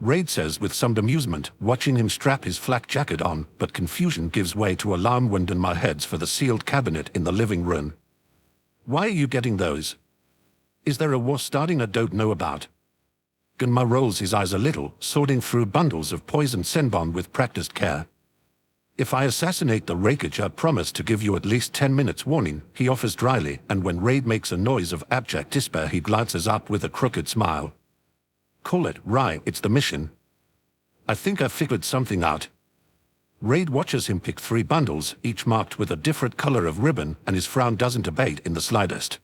Raid says with some amusement, watching him strap his flak jacket on, but confusion gives way to alarm when Gunma heads for the sealed cabinet in the living room. Why are you getting those? Is there a war starting I don't know about? Gunma rolls his eyes a little, sorting through bundles of poisoned senbon with practiced care. If I assassinate the Raikage, I promise to give you at least 10 minutes warning, he offers dryly, and when Raid makes a noise of abject despair he glances up with a crooked smile. Call it, Rai, it's the mission. I think I've figured something out. Raid watches him pick 3 bundles, each marked with a different color of ribbon, and his frown doesn't abate in the slightest.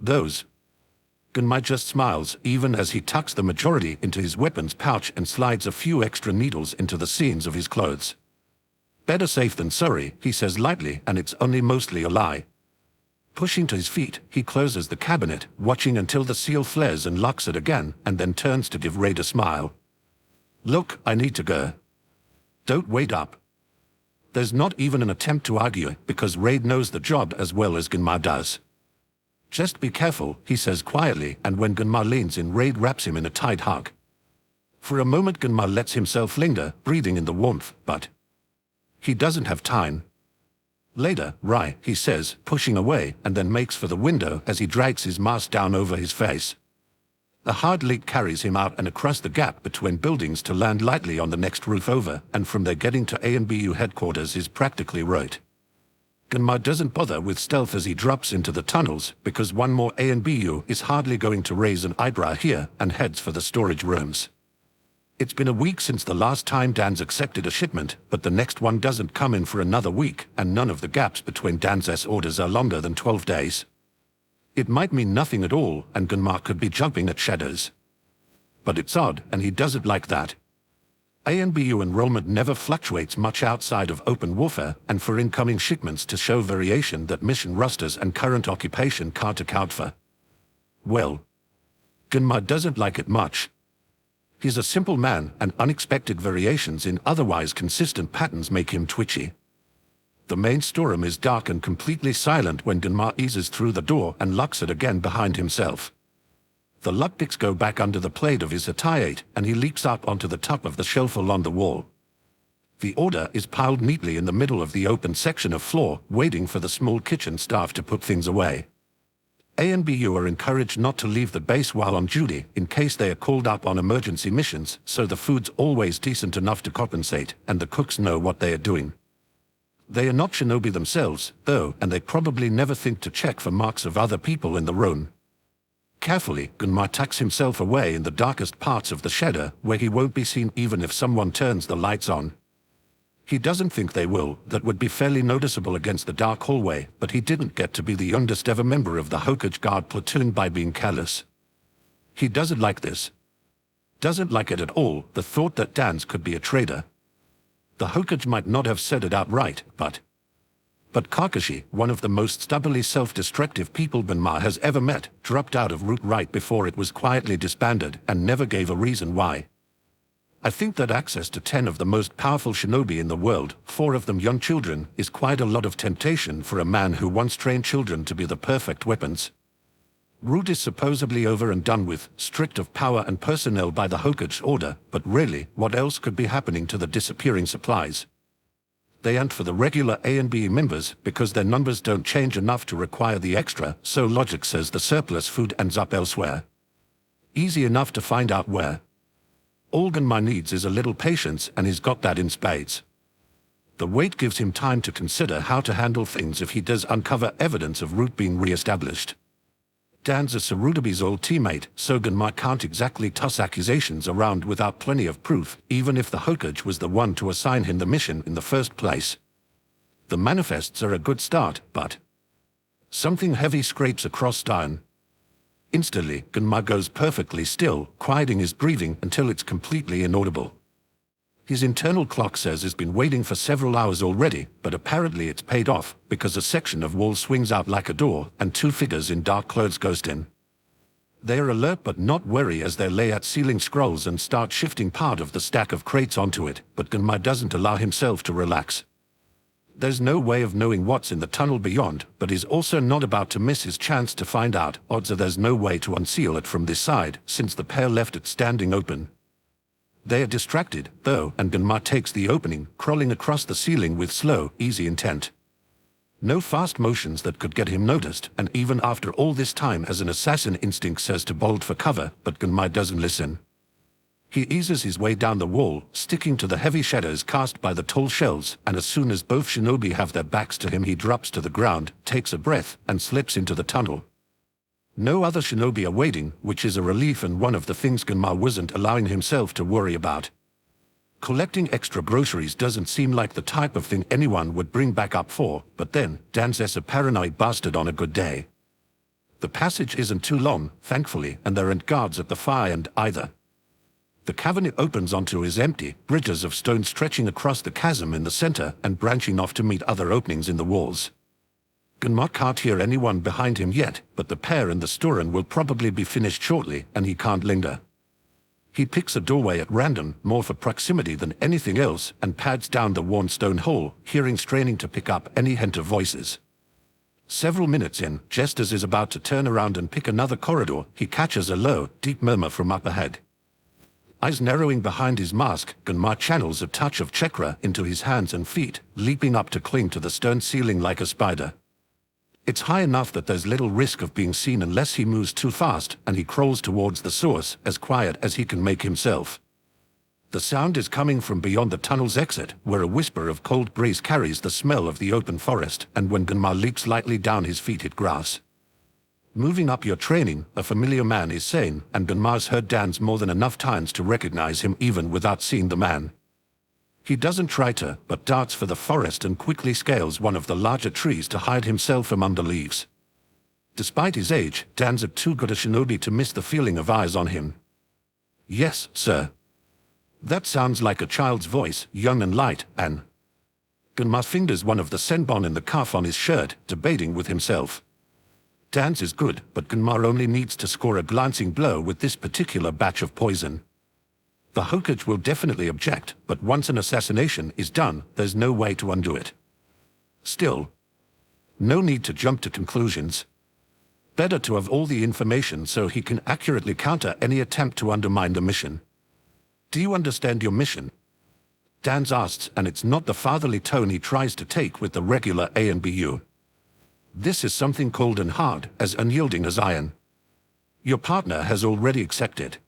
Those. Gunma just smiles, even as he tucks the majority into his weapons pouch and slides a few extra needles into the seams of his clothes. Better safe than sorry, he says lightly, and it's only mostly a lie. Pushing to his feet, he closes the cabinet, watching until the seal flares and locks it again, and then turns to give Raid a smile. Look, I need to go. Don't wait up. There's not even an attempt to argue, because Raid knows the job as well as Gunma does. Just be careful, he says quietly, and when Gunma leans in, Raid wraps him in a tight hug. For a moment Gunma lets himself linger, breathing in the warmth, but he doesn't have time. Later, Rai, he says, pushing away, and then makes for the window as he drags his mask down over his face. A hard leak carries him out and across the gap between buildings to land lightly on the next roof over, and from there getting to ANBU headquarters is practically rote. Gunma doesn't bother with stealth as he drops into the tunnels, because one more ANBU is hardly going to raise an eyebrow here, and heads for the storage rooms. It's been a week since the last time Dan's accepted a shipment, but the next one doesn't come in for another week, and none of the gaps between Dan's orders are longer than 12 days. It might mean nothing at all, and Gunma could be jumping at shadows. But it's odd, and he doesn't like that. ANBU enrollment never fluctuates much outside of open warfare, and for incoming shipments to show variation that mission rosters and current occupation can't account for. Well, Gunma doesn't like it much. He's a simple man, and unexpected variations in otherwise consistent patterns make him twitchy. The main storeroom is dark and completely silent when Gunma eases through the door and locks it again behind himself. The lockpicks go back under the plate of his attire, and he leaps up onto the top of the shelf along the wall. The order is piled neatly in the middle of the open section of floor, waiting for the small kitchen staff to put things away. A and BU are encouraged not to leave the base while on duty in case they are called up on emergency missions, so the food's always decent enough to compensate, and the cooks know what they are doing. They are not shinobi themselves, though, and they probably never think to check for marks of other people in the room. Carefully, Gunma tucks himself away in the darkest parts of the shadow, where he won't be seen even if someone turns the lights on. He doesn't think they will, that would be fairly noticeable against the dark hallway, but he didn't get to be the youngest ever member of the Hokage Guard platoon by being careless. He doesn't like this. Doesn't like it at all, the thought that Dans could be a traitor. The Hokage might not have said it outright, but Kakashi, one of the most stubbornly self-destructive people Gunma has ever met, dropped out of Root right before it was quietly disbanded and never gave a reason why. I think that access to 10 of the most powerful shinobi in the world, 4 of them young children, is quite a lot of temptation for a man who once trained children to be the perfect weapons. Root is supposedly over and done with, stripped of power and personnel by the Hokage order, but really, what else could be happening to the disappearing supplies? They aren't for the regular A and B members because their numbers don't change enough to require the extra, so logic says the surplus food ends up elsewhere. Easy enough to find out where. All Gunma needs is a little patience, and he's got that in spades. The wait gives him time to consider how to handle things if he does uncover evidence of Root being re-established. Dan's a Sarutobi's old teammate, so Gunma can't exactly toss accusations around without plenty of proof, even if the Hokage was the one to assign him the mission in the first place. The manifests are a good start, but something heavy scrapes across stone. Instantly, Gunma goes perfectly still, quieting his breathing until it's completely inaudible. His internal clock says he's been waiting for several hours already, but apparently it's paid off, because a section of wall swings out like a door, and 2 figures in dark clothes ghost in. They are alert but not wary as they lay at ceiling scrolls and start shifting part of the stack of crates onto it, but Gunma doesn't allow himself to relax. There's no way of knowing what's in the tunnel beyond, but he's also not about to miss his chance to find out. Odds are there's no way to unseal it from this side, since the pair left it standing open. They are distracted, though, and Gunma takes the opening, crawling across the ceiling with slow, easy intent. No fast motions that could get him noticed, and even after all this time as an assassin instinct says to bolt for cover, but Gunma doesn't listen. He eases his way down the wall, sticking to the heavy shadows cast by the tall shelves, and as soon as both shinobi have their backs to him he drops to the ground, takes a breath, and slips into the tunnel. No other shinobi are waiting, which is a relief and one of the things Gunma wasn't allowing himself to worry about. Collecting extra groceries doesn't seem like the type of thing anyone would bring back up for, but then, Dan's a paranoid bastard on a good day. The passage isn't too long, thankfully, and there aren't guards at the far end either. The cavern opens onto is empty, bridges of stone stretching across the chasm in the center and branching off to meet other openings in the walls. Gunma can't hear anyone behind him yet, but the pair and the storeroom will probably be finished shortly, and he can't linger. He picks a doorway at random, more for proximity than anything else, and pads down the worn stone hall, hearing straining to pick up any hint of voices. Several minutes in, just as he's about to turn around and pick another corridor, he catches a low, deep murmur from up ahead. Eyes narrowing behind his mask, Gunma channels a touch of chakra into his hands and feet, leaping up to cling to the stone ceiling like a spider. It's high enough that there's little risk of being seen unless he moves too fast, and he crawls towards the source, as quiet as he can make himself. The sound is coming from beyond the tunnel's exit, where a whisper of cold breeze carries the smell of the open forest, and when Gunma leaps lightly down his feet hit grass. Moving up your training, a familiar man is sane, and Gunma's heard Dan's more than enough times to recognize him even without seeing the man. He doesn't try to, but darts for the forest and quickly scales one of the larger trees to hide himself among the leaves. Despite his age, Dan's too good a shinobi to miss the feeling of eyes on him. "Yes, sir." That sounds like a child's voice, young and light, and Gunma fingers one of the senbon in the cuff on his shirt, debating with himself. Dan's is good, but Gunma only needs to score a glancing blow with this particular batch of poison. The Hokage will definitely object, but once an assassination is done, there's no way to undo it. Still, no need to jump to conclusions. Better to have all the information so he can accurately counter any attempt to undermine the mission. Do you understand your mission? Dan asks, and it's not the fatherly tone he tries to take with the regular A and BU. This is something cold and hard, as unyielding as iron. Your partner has already accepted.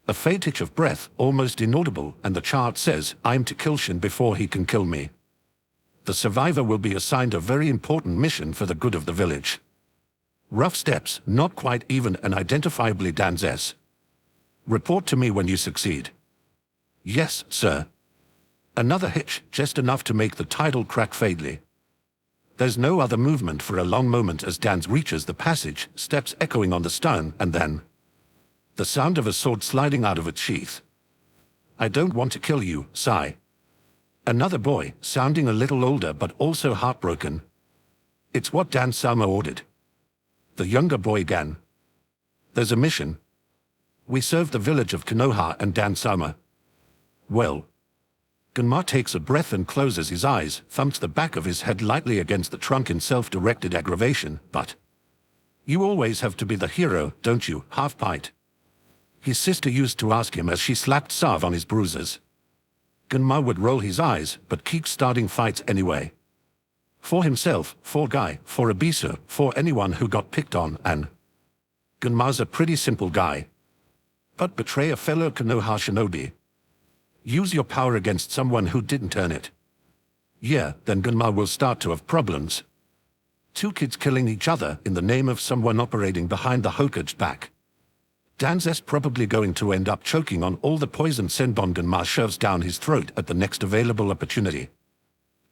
A faint itch of breath, almost inaudible, and the chart says, I'm to kill Shin before he can kill me. The survivor will be assigned a very important mission for the good of the village. Rough steps, not quite even and identifiably Dan's S. Report to me when you succeed. Yes, sir. Another hitch, just enough to make the title crack faintly. There's no other movement for a long moment as Dan reaches the passage, steps echoing on the stone, and then the sound of a sword sliding out of its sheath. I don't want to kill you, sigh. Another boy, sounding a little older but also heartbroken. It's what Dan Sama ordered. The younger boy again. There's a mission. We serve the village of Konoha and Dan Sama. Well. Gunma takes a breath and closes his eyes, thumps the back of his head lightly against the trunk in self-directed aggravation, but you always have to be the hero, don't you, half-pint? His sister used to ask him as she slapped salve on his bruises. Gunma would roll his eyes, but keep starting fights anyway. For himself, for Guy, for Abisu, for anyone who got picked on, and Gunma's a pretty simple guy. But betray a fellow Konoha shinobi. Use your power against someone who didn't earn it. Yeah, then Gunma will start to have problems. Two kids killing each other in the name of someone operating behind the Hokage's back. Dan's probably going to end up choking on all the poison Senbon Gunma shoves down his throat at the next available opportunity.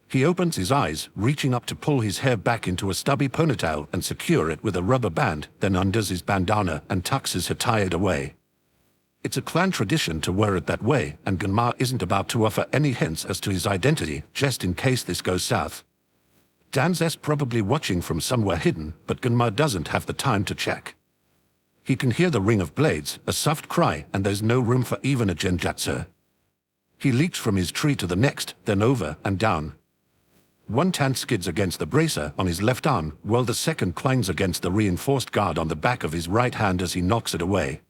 He opens his eyes, reaching up to pull his hair back into a stubby ponytail and secure it with a rubber band, then undoes his bandana and tucks his attire away. It's a clan tradition to wear it that way, and Gunma isn't about to offer any hints as to his identity, just in case this goes south. Dan's probably watching from somewhere hidden, but Gunma doesn't have the time to check. He can hear the ring of blades, a soft cry, and there's no room for even a genjutsu. He leaps from his tree to the next, then over and down. One tan skids against the bracer on his left arm, while the second clangs against the reinforced guard on the back of his right hand as he knocks it away.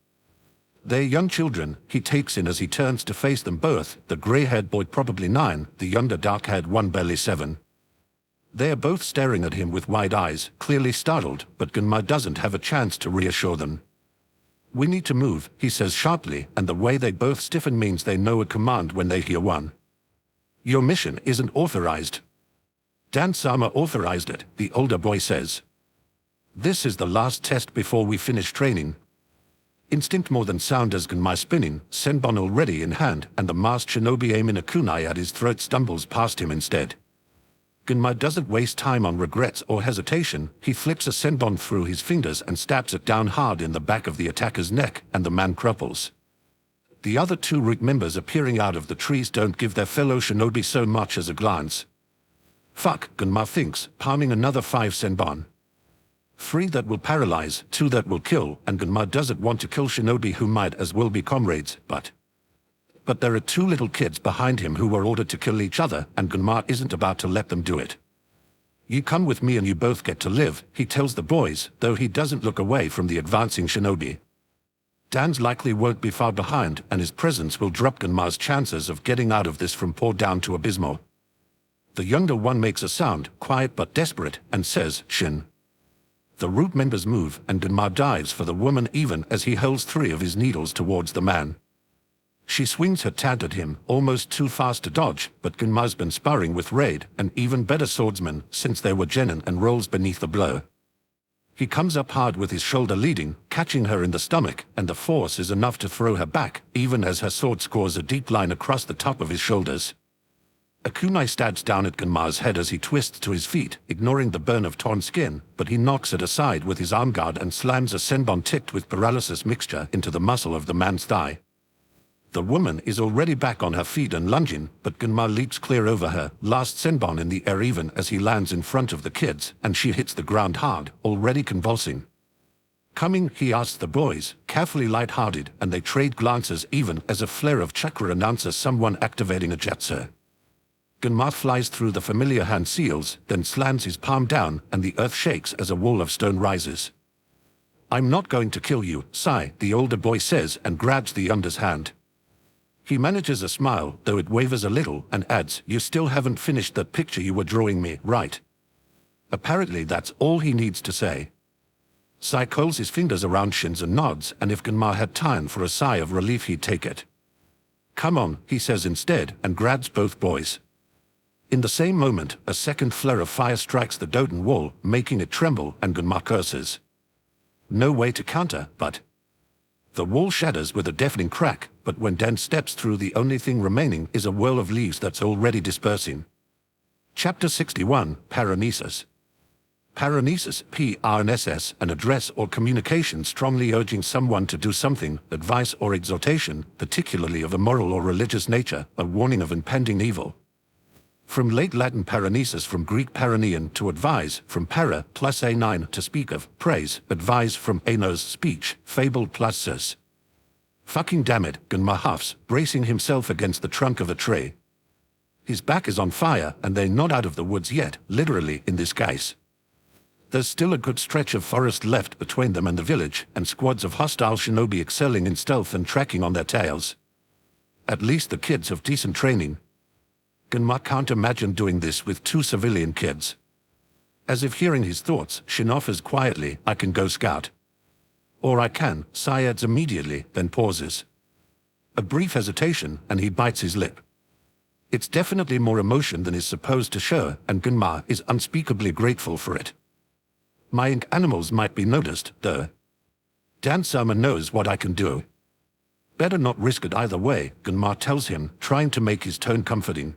They're young children, he takes in as he turns to face them both, the grey-haired boy probably 9, the younger dark-haired one barely 7. They're both staring at him with wide eyes, clearly startled, but Gunma doesn't have a chance to reassure them. We need to move, he says sharply, and the way they both stiffen means they know a command when they hear one. Your mission isn't authorized. Dan Sama authorized it, the older boy says. This is the last test before we finish training. Instinct more than sound as Gunma spinning, Senbon already in hand, and the masked shinobi aiming a kunai at his throat stumbles past him instead. Gunma doesn't waste time on regrets or hesitation, he flips a Senbon through his fingers and stabs it down hard in the back of the attacker's neck, and the man crumples. The other two root members appearing out of the trees don't give their fellow shinobi so much as a glance. Fuck, Gunma thinks, palming another 5 Senbon. 3 that will paralyze, 2 that will kill, and Gunma doesn't want to kill shinobi who might as well be comrades, but there are 2 little kids behind him who were ordered to kill each other, and Gunma isn't about to let them do it. You come with me and you both get to live, he tells the boys, though he doesn't look away from the advancing shinobi. Dan's likely won't be far behind, and his presence will drop Gunma's chances of getting out of this from poor down to abysmal. The younger one makes a sound, quiet but desperate, and says, Shin. The root members move, and Gunma dives for the woman even as he hurls 3 of his needles towards the man. She swings her tat at him, almost too fast to dodge, but Gunma's been sparring with Raid, an even better swordsman, since they were genin, and rolls beneath the blow. He comes up hard with his shoulder leading, catching her in the stomach, and the force is enough to throw her back, even as her sword scores a deep line across the top of his shoulders. A kunai stabs down at Gunma's head as he twists to his feet, ignoring the burn of torn skin, but he knocks it aside with his arm guard and slams a senbon tipped with paralysis mixture into the muscle of the man's thigh. The woman is already back on her feet and lunging, but Gunma leaps clear over her, last senbon in the air even as he lands in front of the kids, and she hits the ground hard, already convulsing. Coming, he asks the boys, carefully light-hearted, and they trade glances even as a flare of chakra announces someone activating a jutsu. Gunma flies through the familiar hand seals, then slams his palm down, and the earth shakes as a wall of stone rises. I'm not going to kill you, Sai, the older boy says, and grabs the younger's hand. He manages a smile, though it wavers a little, and adds, "You still haven't finished that picture you were drawing me, right?" Apparently that's all he needs to say. Sai curls his fingers around shins and nods, and if Gunma had time for a sigh of relief he'd take it. "Come on," he says instead, and grabs both boys. In the same moment, a second flare of fire strikes the Doten wall, making it tremble, and Gunma curses. No way to counter, but... The wall shatters with a deafening crack, but when Dan steps through, the only thing remaining is a whirl of leaves that's already dispersing. Chapter 61, Paranesis. Paranesis, P-R-N-S-S, an address or communication strongly urging someone to do something, advice or exhortation, particularly of a moral or religious nature, a warning of impending evil. From late Latin paranesis, from Greek paranein, to advise, from para plus a9, to speak of, praise, advise, from anos, speech, fable plus sis. Fucking damn it, Gunma huffs, bracing himself against the trunk of a tree. His back is on fire, and they're not out of the woods yet, literally in this case. There's still a good stretch of forest left between them and the village, and squads of hostile shinobi excelling in stealth and tracking on their tails. At least the kids have decent training. Gunma can't imagine doing this with two civilian kids. As if hearing his thoughts, Shin offers quietly, "I can go scout." "Or I can," Sai adds immediately, then pauses. A brief hesitation, and he bites his lip. It's definitely more emotion than is supposed to show, and Gunma is unspeakably grateful for it. "My ink animals might be noticed, though. Dan-sama knows what I can do." "Better not risk it either way," Gunma tells him, trying to make his tone comforting.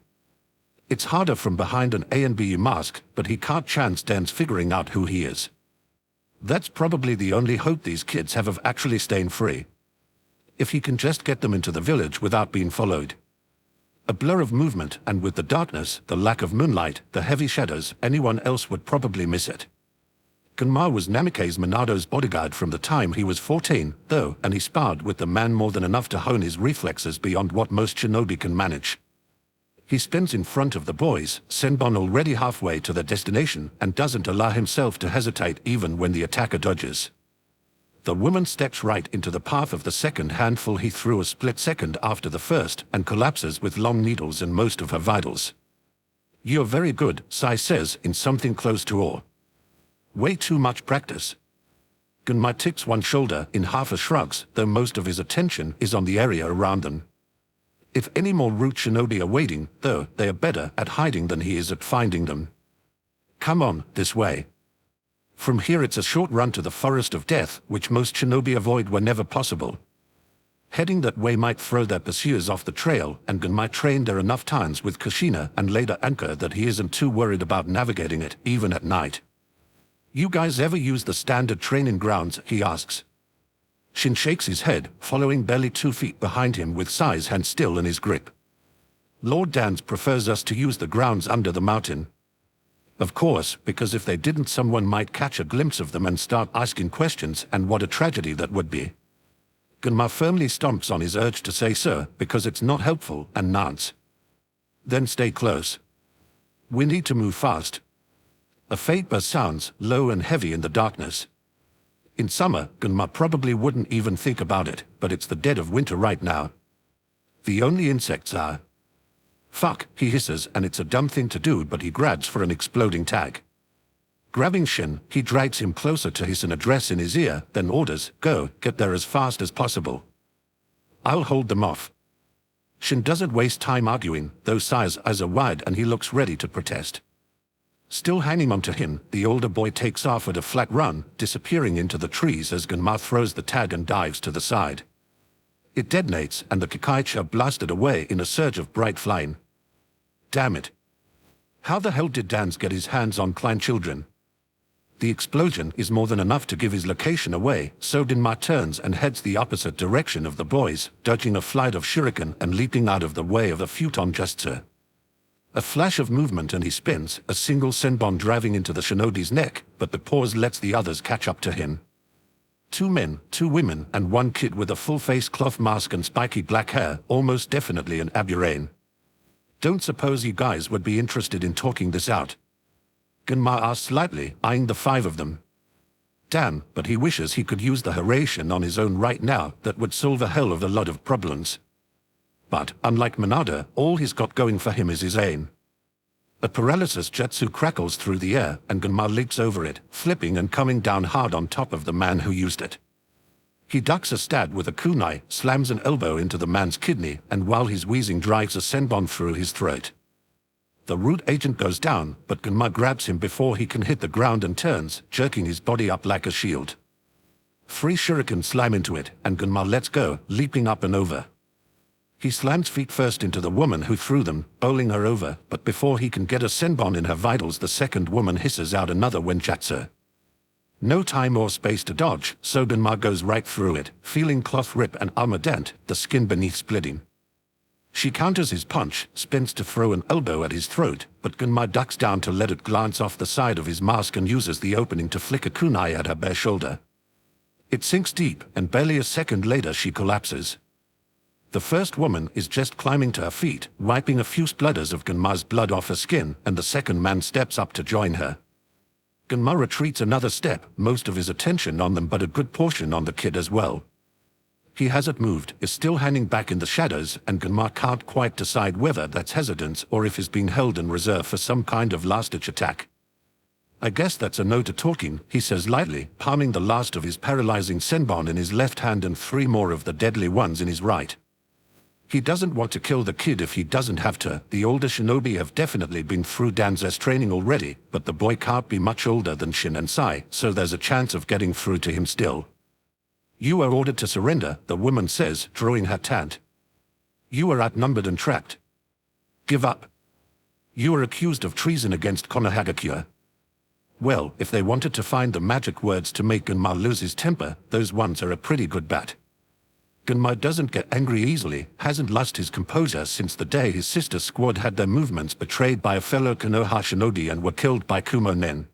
It's harder from behind an A&BU mask, but he can't chance Dan's figuring out who he is. That's probably the only hope these kids have of actually staying free. If he can just get them into the village without being followed. A blur of movement, and with the darkness, the lack of moonlight, the heavy shadows, anyone else would probably miss it. Gunma was Namike's Minado's bodyguard from the time he was 14, though, and he sparred with the man more than enough to hone his reflexes beyond what most shinobi can manage. He spins in front of the boys, Senbon already halfway to their destination, and doesn't allow himself to hesitate even when the attacker dodges. The woman steps right into the path of the second handful he threw a split second after the first, and collapses with long needles in most of her vitals. "You're very good," Sai says in something close to awe. "Way too much practice." Gunma ticks one shoulder in half a shrugs, though most of his attention is on the area around them. If any more root shinobi are waiting, though, they are better at hiding than he is at finding them. "Come on, this way." From here it's a short run to the Forest of Death, which most shinobi avoid whenever possible. Heading that way might throw their pursuers off the trail, and Gunma trained there enough times with Kushina and later Anka that he isn't too worried about navigating it, even at night. "You guys ever use the standard training grounds?" he asks. Shin shakes his head, following barely 2 feet behind him with Sai's hand still in his grip. "Lord Dan's prefers us to use the grounds under the mountain." Of course, because if they didn't, someone might catch a glimpse of them and start asking questions, and what a tragedy that would be. Gunma firmly stomps on his urge to say so, because it's not helpful, and nods. "Then stay close. We need to move fast." A faint buzz sounds, low and heavy in the darkness. In summer, Gunma probably wouldn't even think about it, but it's the dead of winter right now. The only insects are... "Fuck," he hisses, and it's a dumb thing to do, but he grabs for an exploding tag. Grabbing Shin, he drags him closer to hiss an address in his ear, then orders, "Go, get there as fast as possible. I'll hold them off." Shin doesn't waste time arguing, though Sai's eyes are wide and he looks ready to protest. Still hanging onto him, the older boy takes off at a flat run, disappearing into the trees as Gunma throws the tag and dives to the side. It detonates, and the Kikaichi are blasted away in a surge of bright flame. Damn it. How the hell did Dans get his hands on Klein children? The explosion is more than enough to give his location away, so Gunma turns and heads the opposite direction of the boys, dodging a flight of shuriken and leaping out of the way of a futon gesture. A flash of movement and he spins, a single senbon driving into the shinobi's neck, but the pause lets the others catch up to him. 2 men, 2 women, and 1 kid with a full-face cloth mask and spiky black hair, almost definitely an Aburain. "Don't suppose you guys would be interested in talking this out?" Gunma asks slightly, eyeing the 5 of them. Damn, but he wishes he could use the Haration on his own right now. That would solve a hell of a lot of problems. But, unlike Minada, all he's got going for him is his aim. A paralysis jutsu crackles through the air, and Gunma leaps over it, flipping and coming down hard on top of the man who used it. He ducks a stab with a kunai, slams an elbow into the man's kidney, and while he's wheezing drives a senbon through his throat. The root agent goes down, but Gunma grabs him before he can hit the ground and turns, jerking his body up like a shield. 3 shurikens slam into it, and Gunma lets go, leaping up and over. He slams feet first into the woman who threw them, bowling her over, but before he can get a senbon in her vitals, the second woman hisses out another wenjutsu. No time or space to dodge, so Gunma goes right through it, feeling cloth rip and armor dent, the skin beneath splitting. She counters his punch, spins to throw an elbow at his throat, but Gunma ducks down to let it glance off the side of his mask and uses the opening to flick a kunai at her bare shoulder. It sinks deep, and barely a second later she collapses. The first woman is just climbing to her feet, wiping a few splutters of Gunma's blood off her skin, and the second man steps up to join her. Gunma retreats another step, most of his attention on them but a good portion on the kid as well. He hasn't moved, is still hanging back in the shadows, and Gunma can't quite decide whether that's hesitance or if he's being held in reserve for some kind of last-ditch attack. I guess that's a no to talking, he says lightly, palming the last of his paralyzing senbon in his left hand and 3 more of the deadly ones in his right. He doesn't want to kill the kid if he doesn't have to. The older shinobi have definitely been through Danzai's training already, but the boy can't be much older than Shin and Sai, so there's a chance of getting through to him still. You are ordered to surrender, the woman says, drawing her tant. You are outnumbered and trapped. Give up. You are accused of treason against Konohagakure. Well, if they wanted to find the magic words to make Gunma lose his temper, those ones are a pretty good bet. Gunma doesn't get angry easily, hasn't lost his composure since the day his sister's squad had their movements betrayed by a fellow Konoha shinobi and were killed by Kumo Nen.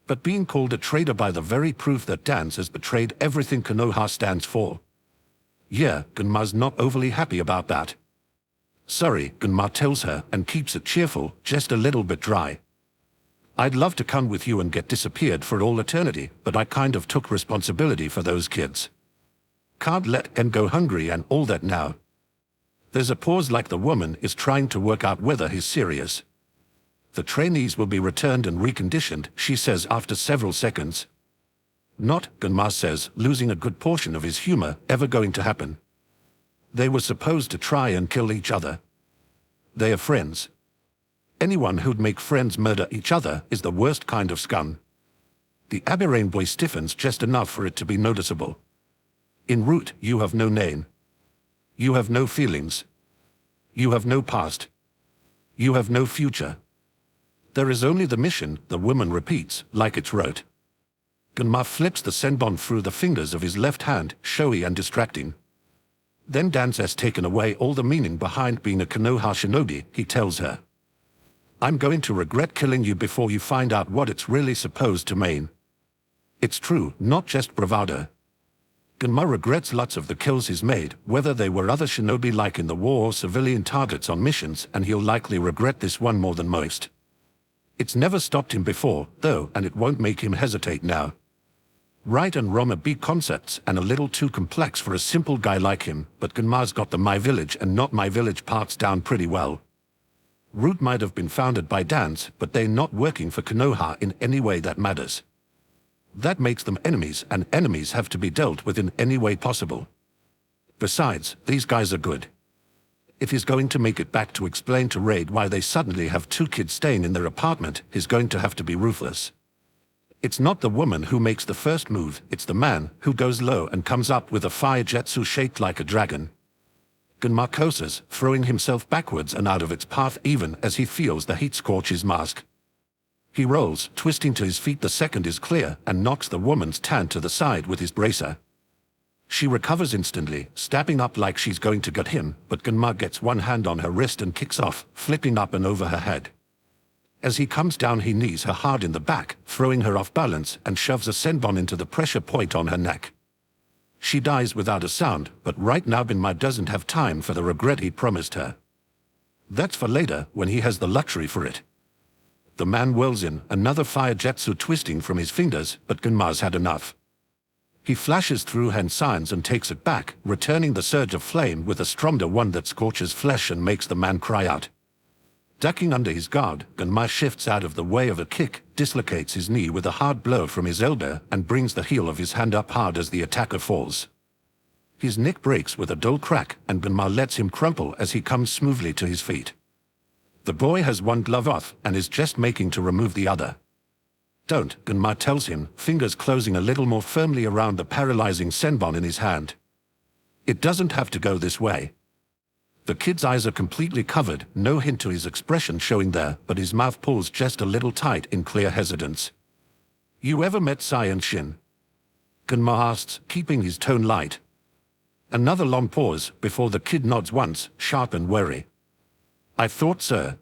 But being called a traitor by the very proof that Danz has betrayed everything Konoha stands for. Yeah, Gunma's not overly happy about that. Sorry, Gunma tells her, and keeps it cheerful, just a little bit dry. I'd love to come with you and get disappeared for all eternity, but I kind of took responsibility for those kids. Can't let Ken go hungry and all that now. There's a pause like the woman is trying to work out whether he's serious. The trainees will be returned and reconditioned, she says after several seconds. Not, Gunma says, losing a good portion of his humor, ever going to happen. They were supposed to try and kill each other. They are friends. Anyone who'd make friends murder each other is the worst kind of scum. The Abirain boy stiffens just enough for it to be noticeable. In root, you have no name. You have no feelings. You have no past. You have no future. There is only the mission, the woman repeats, like it's rote. Gunma flips the senbon through the fingers of his left hand, showy and distracting. Then Danz has taken away all the meaning behind being a Konoha shinobi, he tells her. I'm going to regret killing you before you find out what it's really supposed to mean. It's true, not just bravado. Gunma regrets lots of the kills he's made, whether they were other shinobi like in the war or civilian targets on missions, and he'll likely regret this one more than most. It's never stopped him before, though, and it won't make him hesitate now. Right and wrong are big concepts and a little too complex for a simple guy like him, but Gunma's got the my village and not my village parts down pretty well. Root might have been founded by Danz, but they're not working for Konoha in any way that matters. That makes them enemies, and enemies have to be dealt with in any way possible. Besides, these guys are good. If he's going to make it back to explain to Raid why they suddenly have 2 kids staying in their apartment, he's going to have to be ruthless. It's not the woman who makes the first move, it's the man who goes low and comes up with a fire jutsu shaped like a dragon. Gunma curses, throwing himself backwards and out of its path even as he feels the heat scorch his mask. He rolls, twisting to his feet the second is clear, and knocks the woman's tan to the side with his bracer. She recovers instantly, stabbing up like she's going to gut him, but Gunma gets one hand on her wrist and kicks off, flipping up and over her head. As he comes down he knees her hard in the back, throwing her off balance, and shoves a senbon into the pressure point on her neck. She dies without a sound, but right now Gunma doesn't have time for the regret he promised her. That's for later, when he has the luxury for it. The man whirls in, another fire jutsu twisting from his fingers, but Gunma's had enough. He flashes through hand signs and takes it back, returning the surge of flame with a stronger one that scorches flesh and makes the man cry out. Ducking under his guard, Gunma shifts out of the way of a kick, dislocates his knee with a hard blow from his elbow, and brings the heel of his hand up hard as the attacker falls. His neck breaks with a dull crack, and Gunma lets him crumple as he comes smoothly to his feet. The boy has one glove off and is just making to remove the other. Don't, Gunma tells him, fingers closing a little more firmly around the paralyzing senbon in his hand. It doesn't have to go this way. The kid's eyes are completely covered, no hint to his expression showing there, but his mouth pulls just a little tight in clear hesitance. You ever met Sai and Shin? Gunma asks, keeping his tone light. Another long pause before the kid nods once, sharp and wary. I thought so.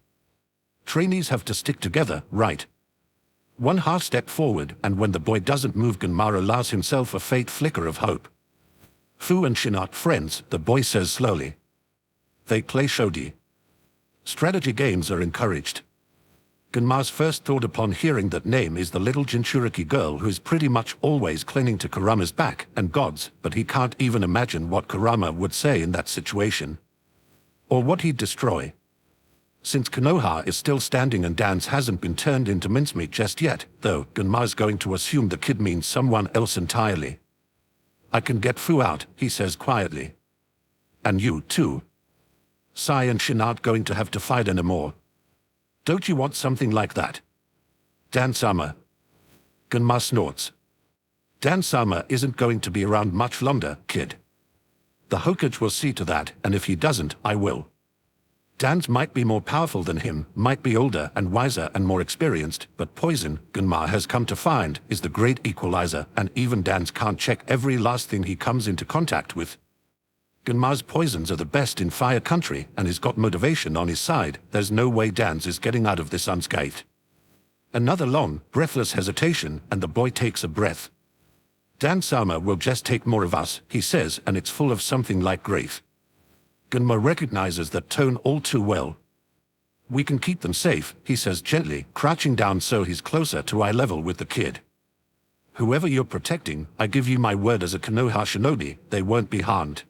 Trainees have to stick together, right? One half step forward, and when the boy doesn't move, Gunma allows himself a faint flicker of hope. Fu and Shin aren't friends, the boy says slowly. They play shogi. Strategy games are encouraged. Gunma's first thought upon hearing that name is the little Jinchuriki girl who's pretty much always clinging to Kurama's back and gods, but he can't even imagine what Kurama would say in that situation. Or what he'd destroy. Since Konoha is still standing and Dance hasn't been turned into mincemeat just yet, though, Gunma's going to assume the kid means someone else entirely. I can get Fu out, he says quietly. And you, too. Sai and Shin aren't going to have to fight anymore. Don't you want something like that? Dan-sama. Gunma snorts. Dan-sama isn't going to be around much longer, kid. The Hokage will see to that, and if he doesn't, I will. Dan's might be more powerful than him, might be older and wiser and more experienced, but poison, Gunma has come to find, is the great equalizer, and even Dan's can't check every last thing he comes into contact with. Gunma's poisons are the best in Fire Country, and he's got motivation on his side. There's no way Dan's is getting out of this unscathed. Another long, breathless hesitation, and the boy takes a breath. Dan-sama will just take more of us, he says, and it's full of something like grief. Gunma recognizes that tone all too well. We can keep them safe, he says gently, crouching down so he's closer to eye level with the kid. Whoever you're protecting, I give you my word as a Konoha shinobi, they won't be harmed.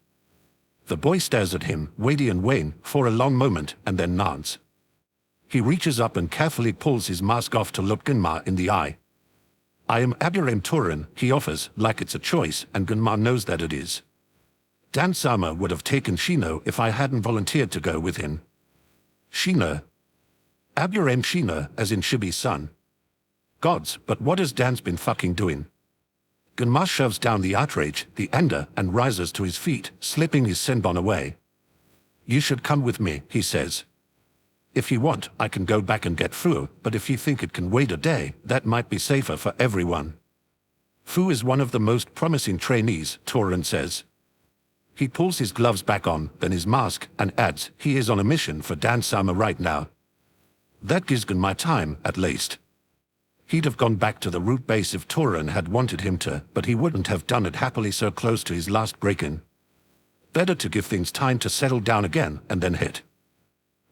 The boy stares at him, weighty and wan, for a long moment, and then nods. He reaches up and carefully pulls his mask off to look Gunma in the eye. I am Aburame Torin, he offers, like it's a choice, and Gunma knows that it is. Dan-sama would have taken Shino if I hadn't volunteered to go with him. Shino? Aburame Shino, as in Shibi's son. Gods, but what has Dan's been fucking doing? Gunma shoves down the outrage, the anger, and rises to his feet, slipping his senbon away. You should come with me, he says. If you want, I can go back and get Fu, but if you think it can wait a day, that might be safer for everyone. Fu is one of the most promising trainees, Torin says. He pulls his gloves back on, then his mask, and adds, he is on a mission for Dan-sama right now. That gives Gunma time, at least. He'd have gone back to the root base if Torin had wanted him to, but he wouldn't have done it happily so close to his last break-in. Better to give things time to settle down again, and then hit.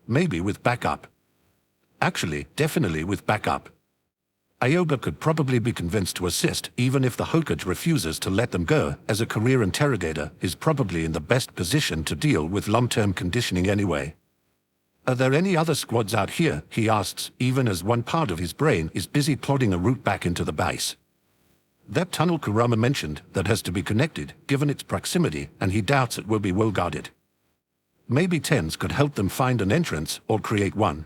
Maybe with backup. Actually, definitely with backup. Aoba could probably be convinced to assist, even if the Hokage refuses to let them go, as a career interrogator is probably in the best position to deal with long-term conditioning anyway. Are there any other squads out here, he asks, even as one part of his brain is busy plotting a route back into the base. That tunnel Kurama mentioned, that has to be connected, given its proximity, and he doubts it will be well guarded. Maybe Tens could help them find an entrance, or create one.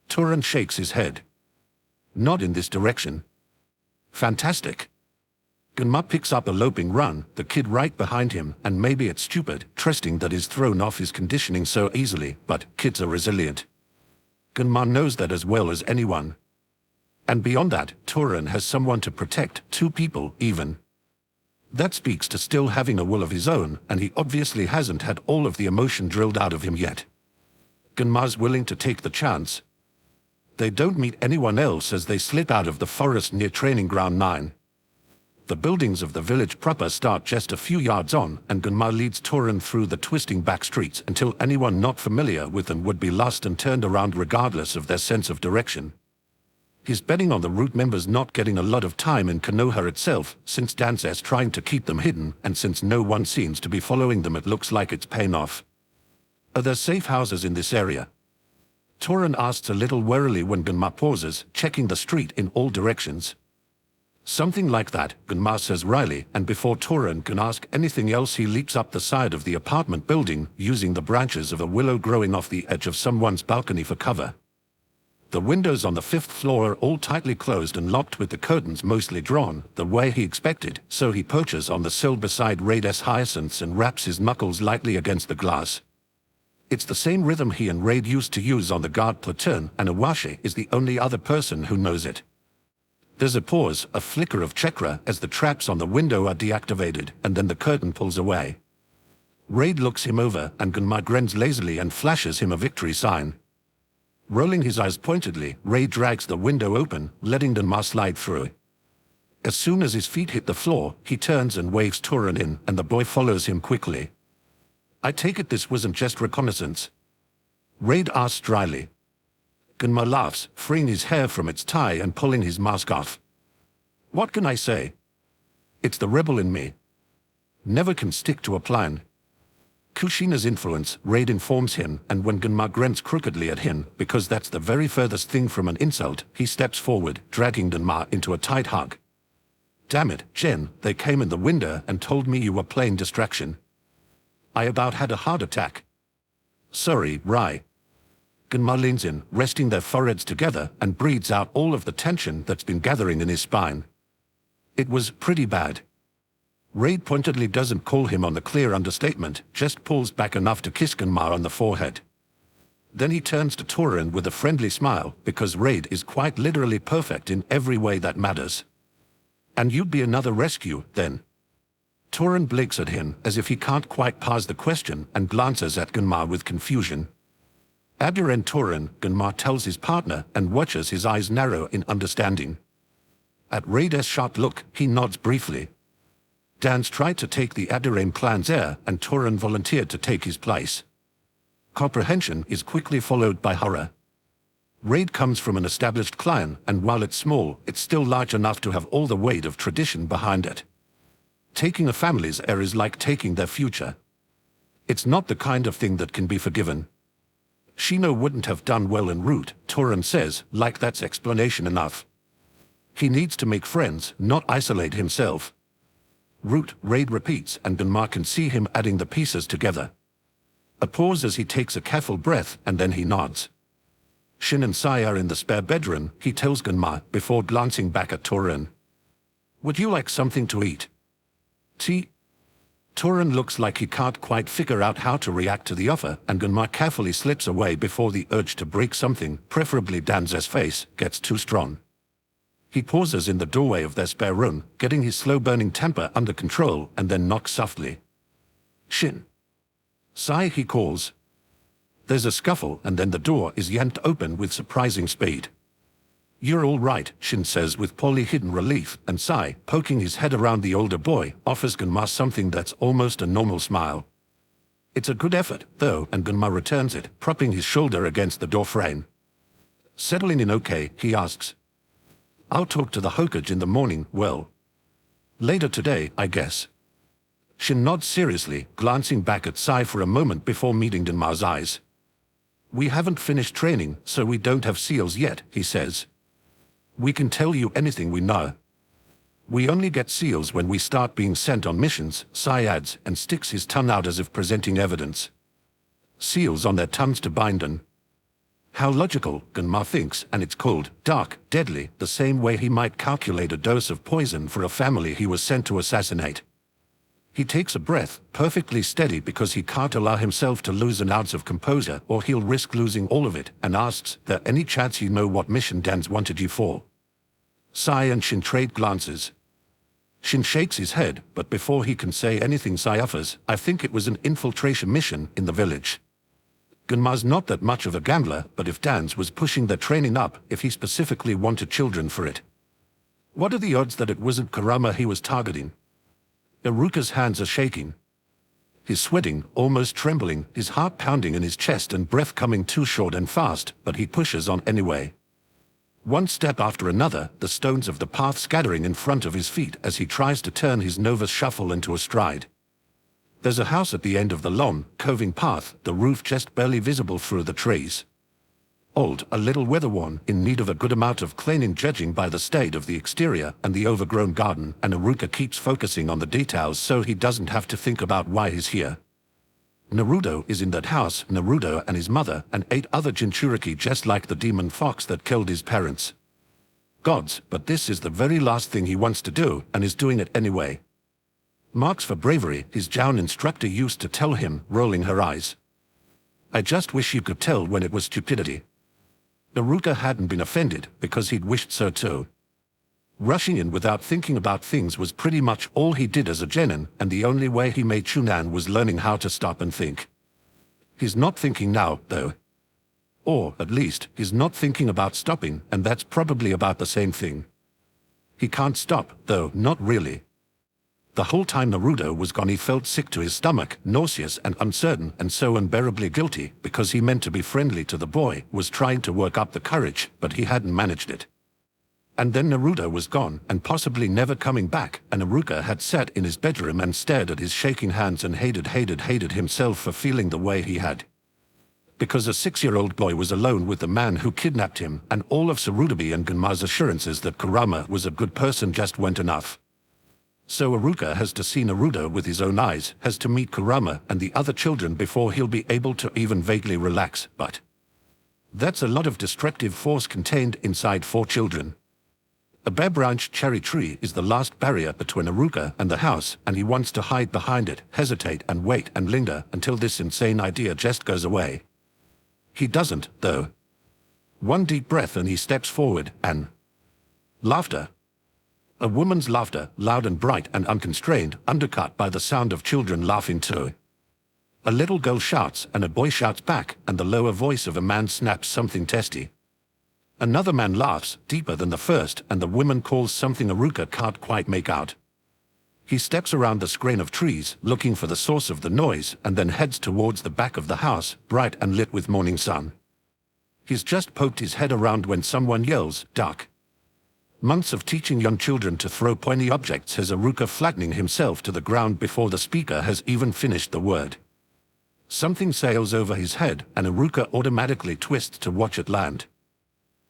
Torin shakes his head. Not in this direction. Fantastic. Gunma picks up a loping run, the kid right behind him, and maybe it's stupid, trusting that he's thrown off his conditioning so easily, but kids are resilient. Gunma knows that as well as anyone. And beyond that, Torin has someone to protect, 2 people, even. That speaks to still having a will of his own, and he obviously hasn't had all of the emotion drilled out of him yet. Gunma's willing to take the chance. They don't meet anyone else as they slip out of the forest near Training Ground 9. The buildings of the village proper start just a few yards on, and Gunma leads Torin through the twisting back streets until anyone not familiar with them would be lost and turned around regardless of their sense of direction. He's betting on the root members not getting a lot of time in Konoha itself, since Dan's trying to keep them hidden, and since no one seems to be following them, it looks like it's paying off. Are there safe houses in this area? Torin asks a little warily when Gunma pauses, checking the street in all directions. Something like that, Gunma says wryly, and before Torin can ask anything else, he leaps up the side of the apartment building, using the branches of a willow growing off the edge of someone's balcony for cover. The windows on the 5th floor are all tightly closed and locked with the curtains mostly drawn, the way he expected, so he perches on the sill beside Raid's hyacinths and raps his knuckles lightly against the glass. It's the same rhythm he and Raid used to use on the guard platoon, and Awashi is the only other person who knows it. There's a pause, a flicker of chakra as the traps on the window are deactivated, and then the curtain pulls away. Raid looks him over, and Gunma grins lazily and flashes him a victory sign. Rolling his eyes pointedly, Raid drags the window open, letting Gunma slide through. As soon as his feet hit the floor, he turns and waves Torin in, and the boy follows him quickly. I take it this wasn't just reconnaissance? Raid asks dryly. Gunma laughs, freeing his hair from its tie and pulling his mask off. What can I say? It's the rebel in me. Never can stick to a plan. Kushina's influence, Raid informs him, and when Gunma grins crookedly at him, because that's the very furthest thing from an insult, he steps forward, dragging Gunma into a tight hug. Damn it, Jen, they came in the window and told me you were playing distraction. I about had a heart attack. Sorry, Rai. Gunma leans in, resting their foreheads together, and breathes out all of the tension that's been gathering in his spine. It was pretty bad. Raid pointedly doesn't call him on the clear understatement, just pulls back enough to kiss Gunma on the forehead. Then he turns to Torin with a friendly smile, because Raid is quite literally perfect in every way that matters. And you'd be another rescue, then? Torin blinks at him as if he can't quite parse the question and glances at Gunma with confusion. Aduren Torin, Gunma tells his partner and watches his eyes narrow in understanding. At Raid's sharp look, he nods briefly. Dan's tried to take the Aduren clan's heir, and Torin volunteered to take his place. Comprehension is quickly followed by horror. Raid comes from an established clan, and while it's small, it's still large enough to have all the weight of tradition behind it. Taking a family's heir is like taking their future. It's not the kind of thing that can be forgiven. Shino wouldn't have done well en route, Torin says, like that's explanation enough. He needs to make friends, not isolate himself. Root, Raid repeats, and Gunma can see him adding the pieces together. A pause as he takes a careful breath, and then he nods. Shin and Sai are in the spare bedroom, he tells Gunma, before glancing back at Torin. Would you like something to eat? Tea? Torin looks like he can't quite figure out how to react to the offer, and Gunma carefully slips away before the urge to break something, preferably Dan's face, gets too strong. He pauses in the doorway of their spare room, getting his slow-burning temper under control, and then knocks softly. Shin. Sai, he calls. There's a scuffle, and then the door is yanked open with surprising speed. You're all right, Shin says with poorly hidden relief, and Sai, poking his head around the older boy, offers Gunma something that's almost a normal smile. It's a good effort, though, and Gunma returns it, propping his shoulder against the door frame. Settling in okay, he asks. I'll talk to the Hokage in the morning, well. Later today, I guess. Shin nods seriously, glancing back at Sai for a moment before meeting Gunma's eyes. We haven't finished training, so we don't have seals yet, he says. We can tell you anything we know. We only get seals when we start being sent on missions, Sai adds, and sticks his tongue out as if presenting evidence. Seals on their tongues to bind on. How logical, Gunma thinks, and it's cold, dark, deadly, the same way he might calculate a dose of poison for a family he was sent to assassinate. He takes a breath, perfectly steady because he can't allow himself to lose an ounce of composure or he'll risk losing all of it, and asks, there any chance you know what mission Dan's wanted you for? Sai and Shin trade glances. Shin shakes his head, but before he can say anything Sai offers, I think it was an infiltration mission in the village. Gunma's not that much of a gambler, but if Dan's was pushing their training up, if he specifically wanted children for it. What are the odds that it wasn't Kurama he was targeting? Iruka's hands are shaking. He's sweating, almost trembling, his heart pounding in his chest and breath coming too short and fast, but he pushes on anyway. One step after another, the stones of the path scattering in front of his feet as he tries to turn his nervous shuffle into a stride. There's a house at the end of the long, coving path, the roof just barely visible through the trees. Old, a little weather-worn, in need of a good amount of cleaning judging by the state of the exterior and the overgrown garden, and Haruka keeps focusing on the details so he doesn't have to think about why he's here. Naruto is in that house, Naruto and his mother, and 8 other Jinchuriki just like the demon fox that killed his parents. Gods, but this is the very last thing he wants to do, and is doing it anyway. Marks for bravery, his Joun instructor used to tell him, rolling her eyes. I just wish you could tell when it was stupidity. Haruka hadn't been offended, because he'd wished so too. Rushing in without thinking about things was pretty much all he did as a genin, and the only way he made Chunin was learning how to stop and think. He's not thinking now, though. Or, at least, he's not thinking about stopping, and that's probably about the same thing. He can't stop, though, not really. The whole time Naruto was gone he felt sick to his stomach, nauseous and uncertain, and so unbearably guilty, because he meant to be friendly to the boy, was trying to work up the courage, but he hadn't managed it. And then Naruto was gone, and possibly never coming back, and Haruka had sat in his bedroom and stared at his shaking hands and hated himself for feeling the way he had. Because a 6-year-old boy was alone with the man who kidnapped him, and all of Sarutobi and Genma's assurances that Kurama was a good person just weren't enough. So Haruka has to see Naruto with his own eyes, has to meet Kurama and the other children before he'll be able to even vaguely relax, but that's a lot of destructive force contained inside 4 children. A bare-branched cherry tree is the last barrier between Haruka and the house, and he wants to hide behind it, hesitate and wait and linger until this insane idea just goes away. He doesn't, though. One deep breath and he steps forward, and laughter. A woman's laughter, loud and bright and unconstrained, undercut by the sound of children laughing too. A little girl shouts, and a boy shouts back, and the lower voice of a man snaps something testy. Another man laughs, deeper than the first, and the woman calls something Haruka can't quite make out. He steps around the screen of trees, looking for the source of the noise, and then heads towards the back of the house, bright and lit with morning sun. He's just poked his head around when someone yells, "Duck!" Months of teaching young children to throw pointy objects has Haruka flattening himself to the ground before the speaker has even finished the word. Something sails over his head, and Haruka automatically twists to watch it land.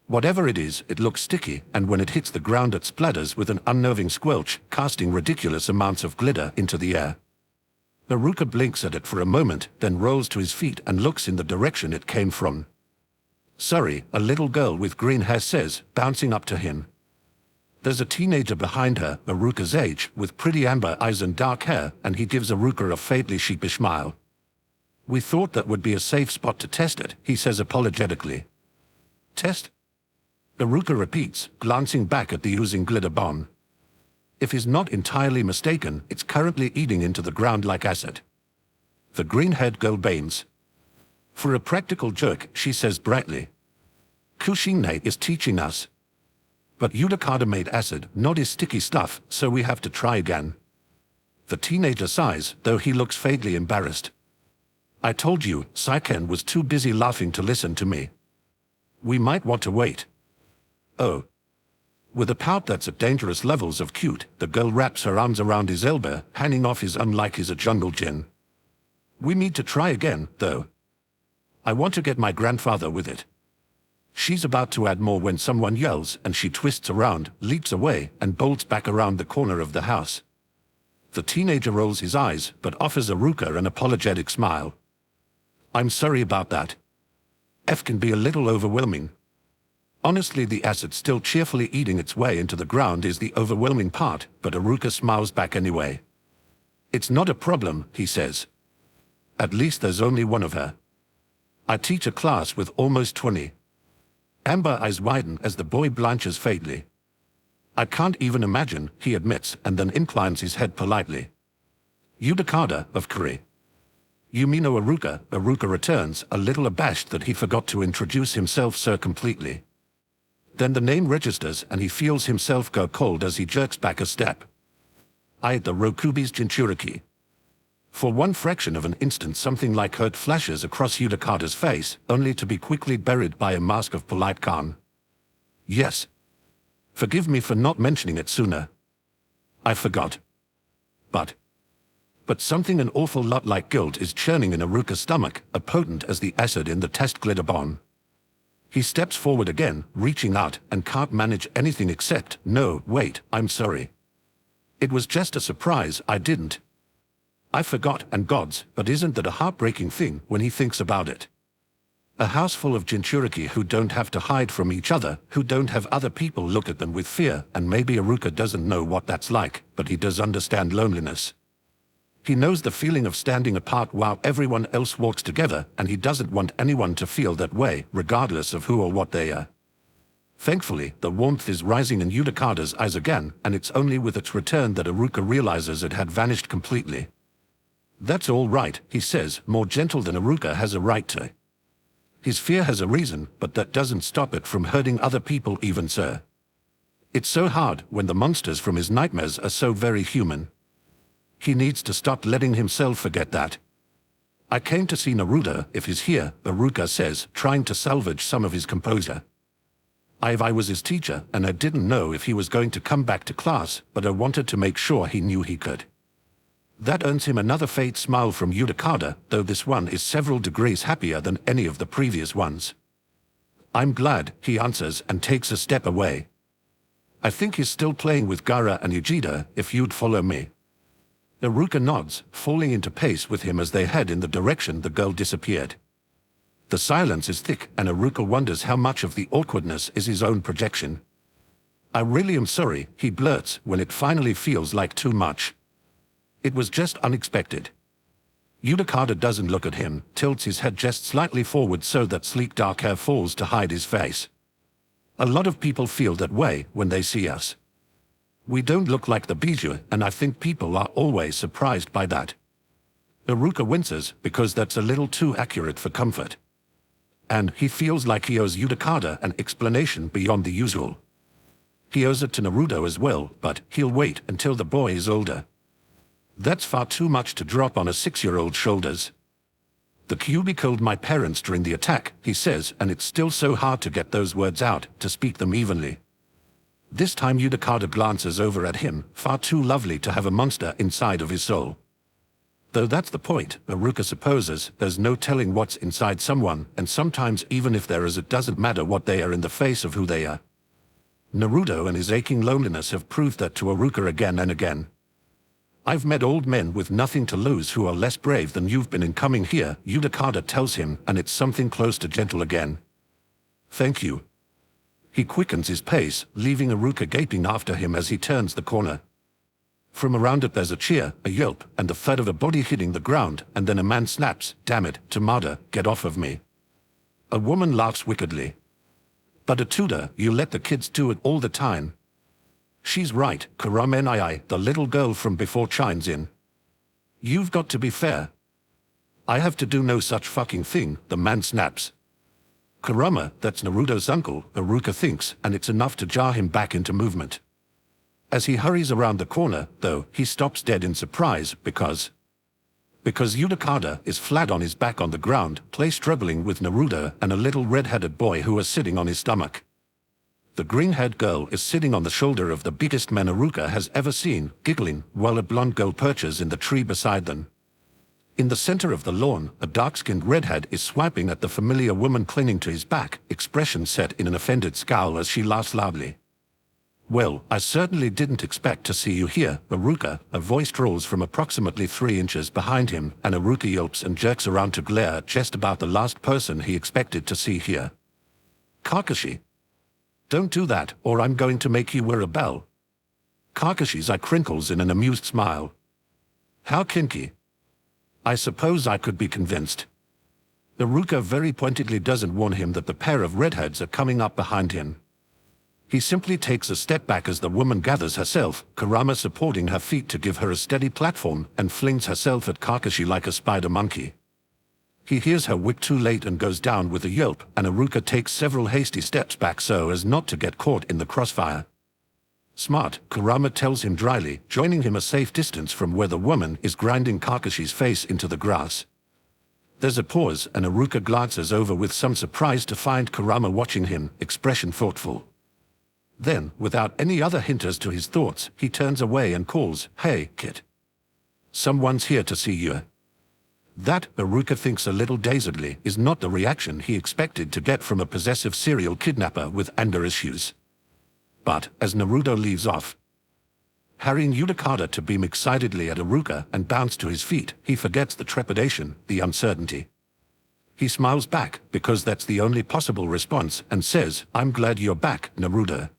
Whatever it is, it looks sticky, and when it hits the ground it splatters with an unnerving squelch, casting ridiculous amounts of glitter into the air. Haruka blinks at it for a moment, then rolls to his feet and looks in the direction it came from. "Sorry," a little girl with green hair says, bouncing up to him. There's a teenager behind her, Haruka's age, with pretty amber eyes and dark hair, and he gives Haruka a faintly sheepish smile. "We thought that would be a safe spot to test it," he says apologetically. "Test?" Haruka repeats, glancing back at the oozing glitter bomb. If he's not entirely mistaken, it's currently eating into the ground like acid. The green-haired girl beams. For a practical joke, she says brightly, "Kushine is teaching us. But Yudakata made acid, not his sticky stuff, so we have to try again." The teenager sighs, though he looks vaguely embarrassed. "I told you, Saiken was too busy laughing to listen to me. We might want to wait." "Oh." With a pout that's at dangerous levels of cute, the girl wraps her arms around his elbow, hanging off his arm like he's a jungle gin. "We need to try again, though. I want to get my grandfather with it." She's about to add more when someone yells, and she twists around, leaps away, and bolts back around the corner of the house. The teenager rolls his eyes, but offers Haruka an apologetic smile. "I'm sorry about that. F can be a little overwhelming." Honestly, the acid still cheerfully eating its way into the ground is the overwhelming part, but Haruka smiles back anyway. "It's not a problem," he says. "At least there's only one of her. I teach a class with almost 20. Amber eyes widen as the boy blanches faintly. "I can't even imagine," he admits, and then inclines his head politely. "Yudakata of Kuri." "You mean Haruka?" Haruka returns, a little abashed that he forgot to introduce himself so completely. Then the name registers, and he feels himself go cold as he jerks back a step. The Rokubi's Jinchuriki." For one fraction of an instant something like hurt flashes across Yudakata's face, only to be quickly buried by a mask of polite calm. Yes. Forgive me for not mentioning it sooner. I forgot. But something an awful lot like guilt is churning in Aruka's stomach, as potent as the acid in the test glitter bomb. He steps forward again, reaching out, and can't manage anything except, "No, wait, I'm sorry. It was just a surprise, I didn't. I forgot, and gods, but isn't that a heartbreaking thing when he thinks about it? A house full of Jinchuriki who don't have to hide from each other, who don't have other people look at them with fear, and maybe Aruka doesn't know what that's like, but he does understand loneliness. He knows the feeling of standing apart while everyone else walks together, and he doesn't want anyone to feel that way, regardless of who or what they are. Thankfully, the warmth is rising in Yudakada's eyes again, and it's only with its return that Aruka realizes it had vanished completely. That's all right, he says, more gentle than Aruka has a right to. His fear has a reason, but that doesn't stop it from hurting other people even so. It's so hard when the monsters from his nightmares are so very human. He needs to stop letting himself forget that. I came to see Naruto, if he's here, Aruka says, trying to salvage some of his composure. I was his teacher, and I didn't know if he was going to come back to class, but I wanted to make sure he knew he could. That earns him another faint smile from Yudakada, though this one is several degrees happier than any of the previous ones. I'm glad, he answers and takes a step away. I think he's still playing with Gaara and Ujita, if you'd follow me. Aruka nods, falling into pace with him as they head in the direction the girl disappeared. The silence is thick, and Aruka wonders how much of the awkwardness is his own projection. I really am sorry, he blurts when it finally feels like too much. It was just unexpected. Yudakada doesn't look at him, tilts his head just slightly forward so that sleek dark hair falls to hide his face. A lot of people feel that way when they see us. We don't look like the bijou, and I think people are always surprised by that. Aruka winces because that's a little too accurate for comfort. And he feels like he owes Yudakada an explanation beyond the usual. He owes it to Naruto as well, but he'll wait until the boy is older. That's far too much to drop on a 6-year-old's shoulders. The Kyuubi killed my parents during the attack, he says, and it's still so hard to get those words out, to speak them evenly. This time Yudakada glances over at him, far too lovely to have a monster inside of his soul. Though that's the point, Aruka supposes, there's no telling what's inside someone, and sometimes even if there is, it doesn't matter what they are in the face of who they are. Naruto and his aching loneliness have proved that to Aruka again and again. I've met old men with nothing to lose who are less brave than you've been in coming here, Yudakada tells him, and it's something close to gentle again. Thank you. He quickens his pace, leaving Aruka gaping after him as he turns the corner. From around it there's a cheer, a yelp, and the thud of a body hitting the ground, and then a man snaps, "Damn it, Tamada, get off of me." A woman laughs wickedly. "But Atuda, you let the kids do it all the time." "She's right," Kurama, the little girl from before, chimes in. "You've got to be fair." "I have to do no such fucking thing," the man snaps. Kurama, that's Naruto's uncle, Aruka thinks, and it's enough to jar him back into movement. As he hurries around the corner, though, he stops dead in surprise because Yudakada is flat on his back on the ground, struggling with Naruto and a little red-headed boy who is sitting on his stomach. The green-haired girl is sitting on the shoulder of the biggest man Aruka has ever seen, giggling, while a blonde girl perches in the tree beside them. In the center of the lawn, a dark-skinned redhead is swiping at the familiar woman clinging to his back, expression set in an offended scowl as she laughs loudly. "Well, I certainly didn't expect to see you here, Aruka," a voice drawls from approximately 3 inches behind him, and Aruka yelps and jerks around to glare at just about the last person he expected to see here. "Kakashi. Don't do that, or I'm going to make you wear a bell." Kakashi's eye crinkles in an amused smile. "How kinky. I suppose I could be convinced." Aruka very pointedly doesn't warn him that the pair of redheads are coming up behind him. He simply takes a step back as the woman gathers herself, Kurama supporting her feet to give her a steady platform, and flings herself at Kakashi like a spider monkey. He hears her whip too late and goes down with a yelp, and Aruka takes several hasty steps back so as not to get caught in the crossfire. "Smart," Kurama tells him dryly, joining him a safe distance from where the woman is grinding Kakashi's face into the grass. There's a pause, and Aruka glances over with some surprise to find Kurama watching him, expression thoughtful. Then, without any other hint as to his thoughts, he turns away and calls, "Hey, kid. Someone's here to see you." That, Haruka thinks a little dazedly, is not the reaction he expected to get from a possessive serial kidnapper with anger issues. But, as Naruto leaves off, harrying Yudakata to beam excitedly at Haruka and bounce to his feet, he forgets the trepidation, the uncertainty. He smiles back, because that's the only possible response, and says, "I'm glad you're back, Naruto."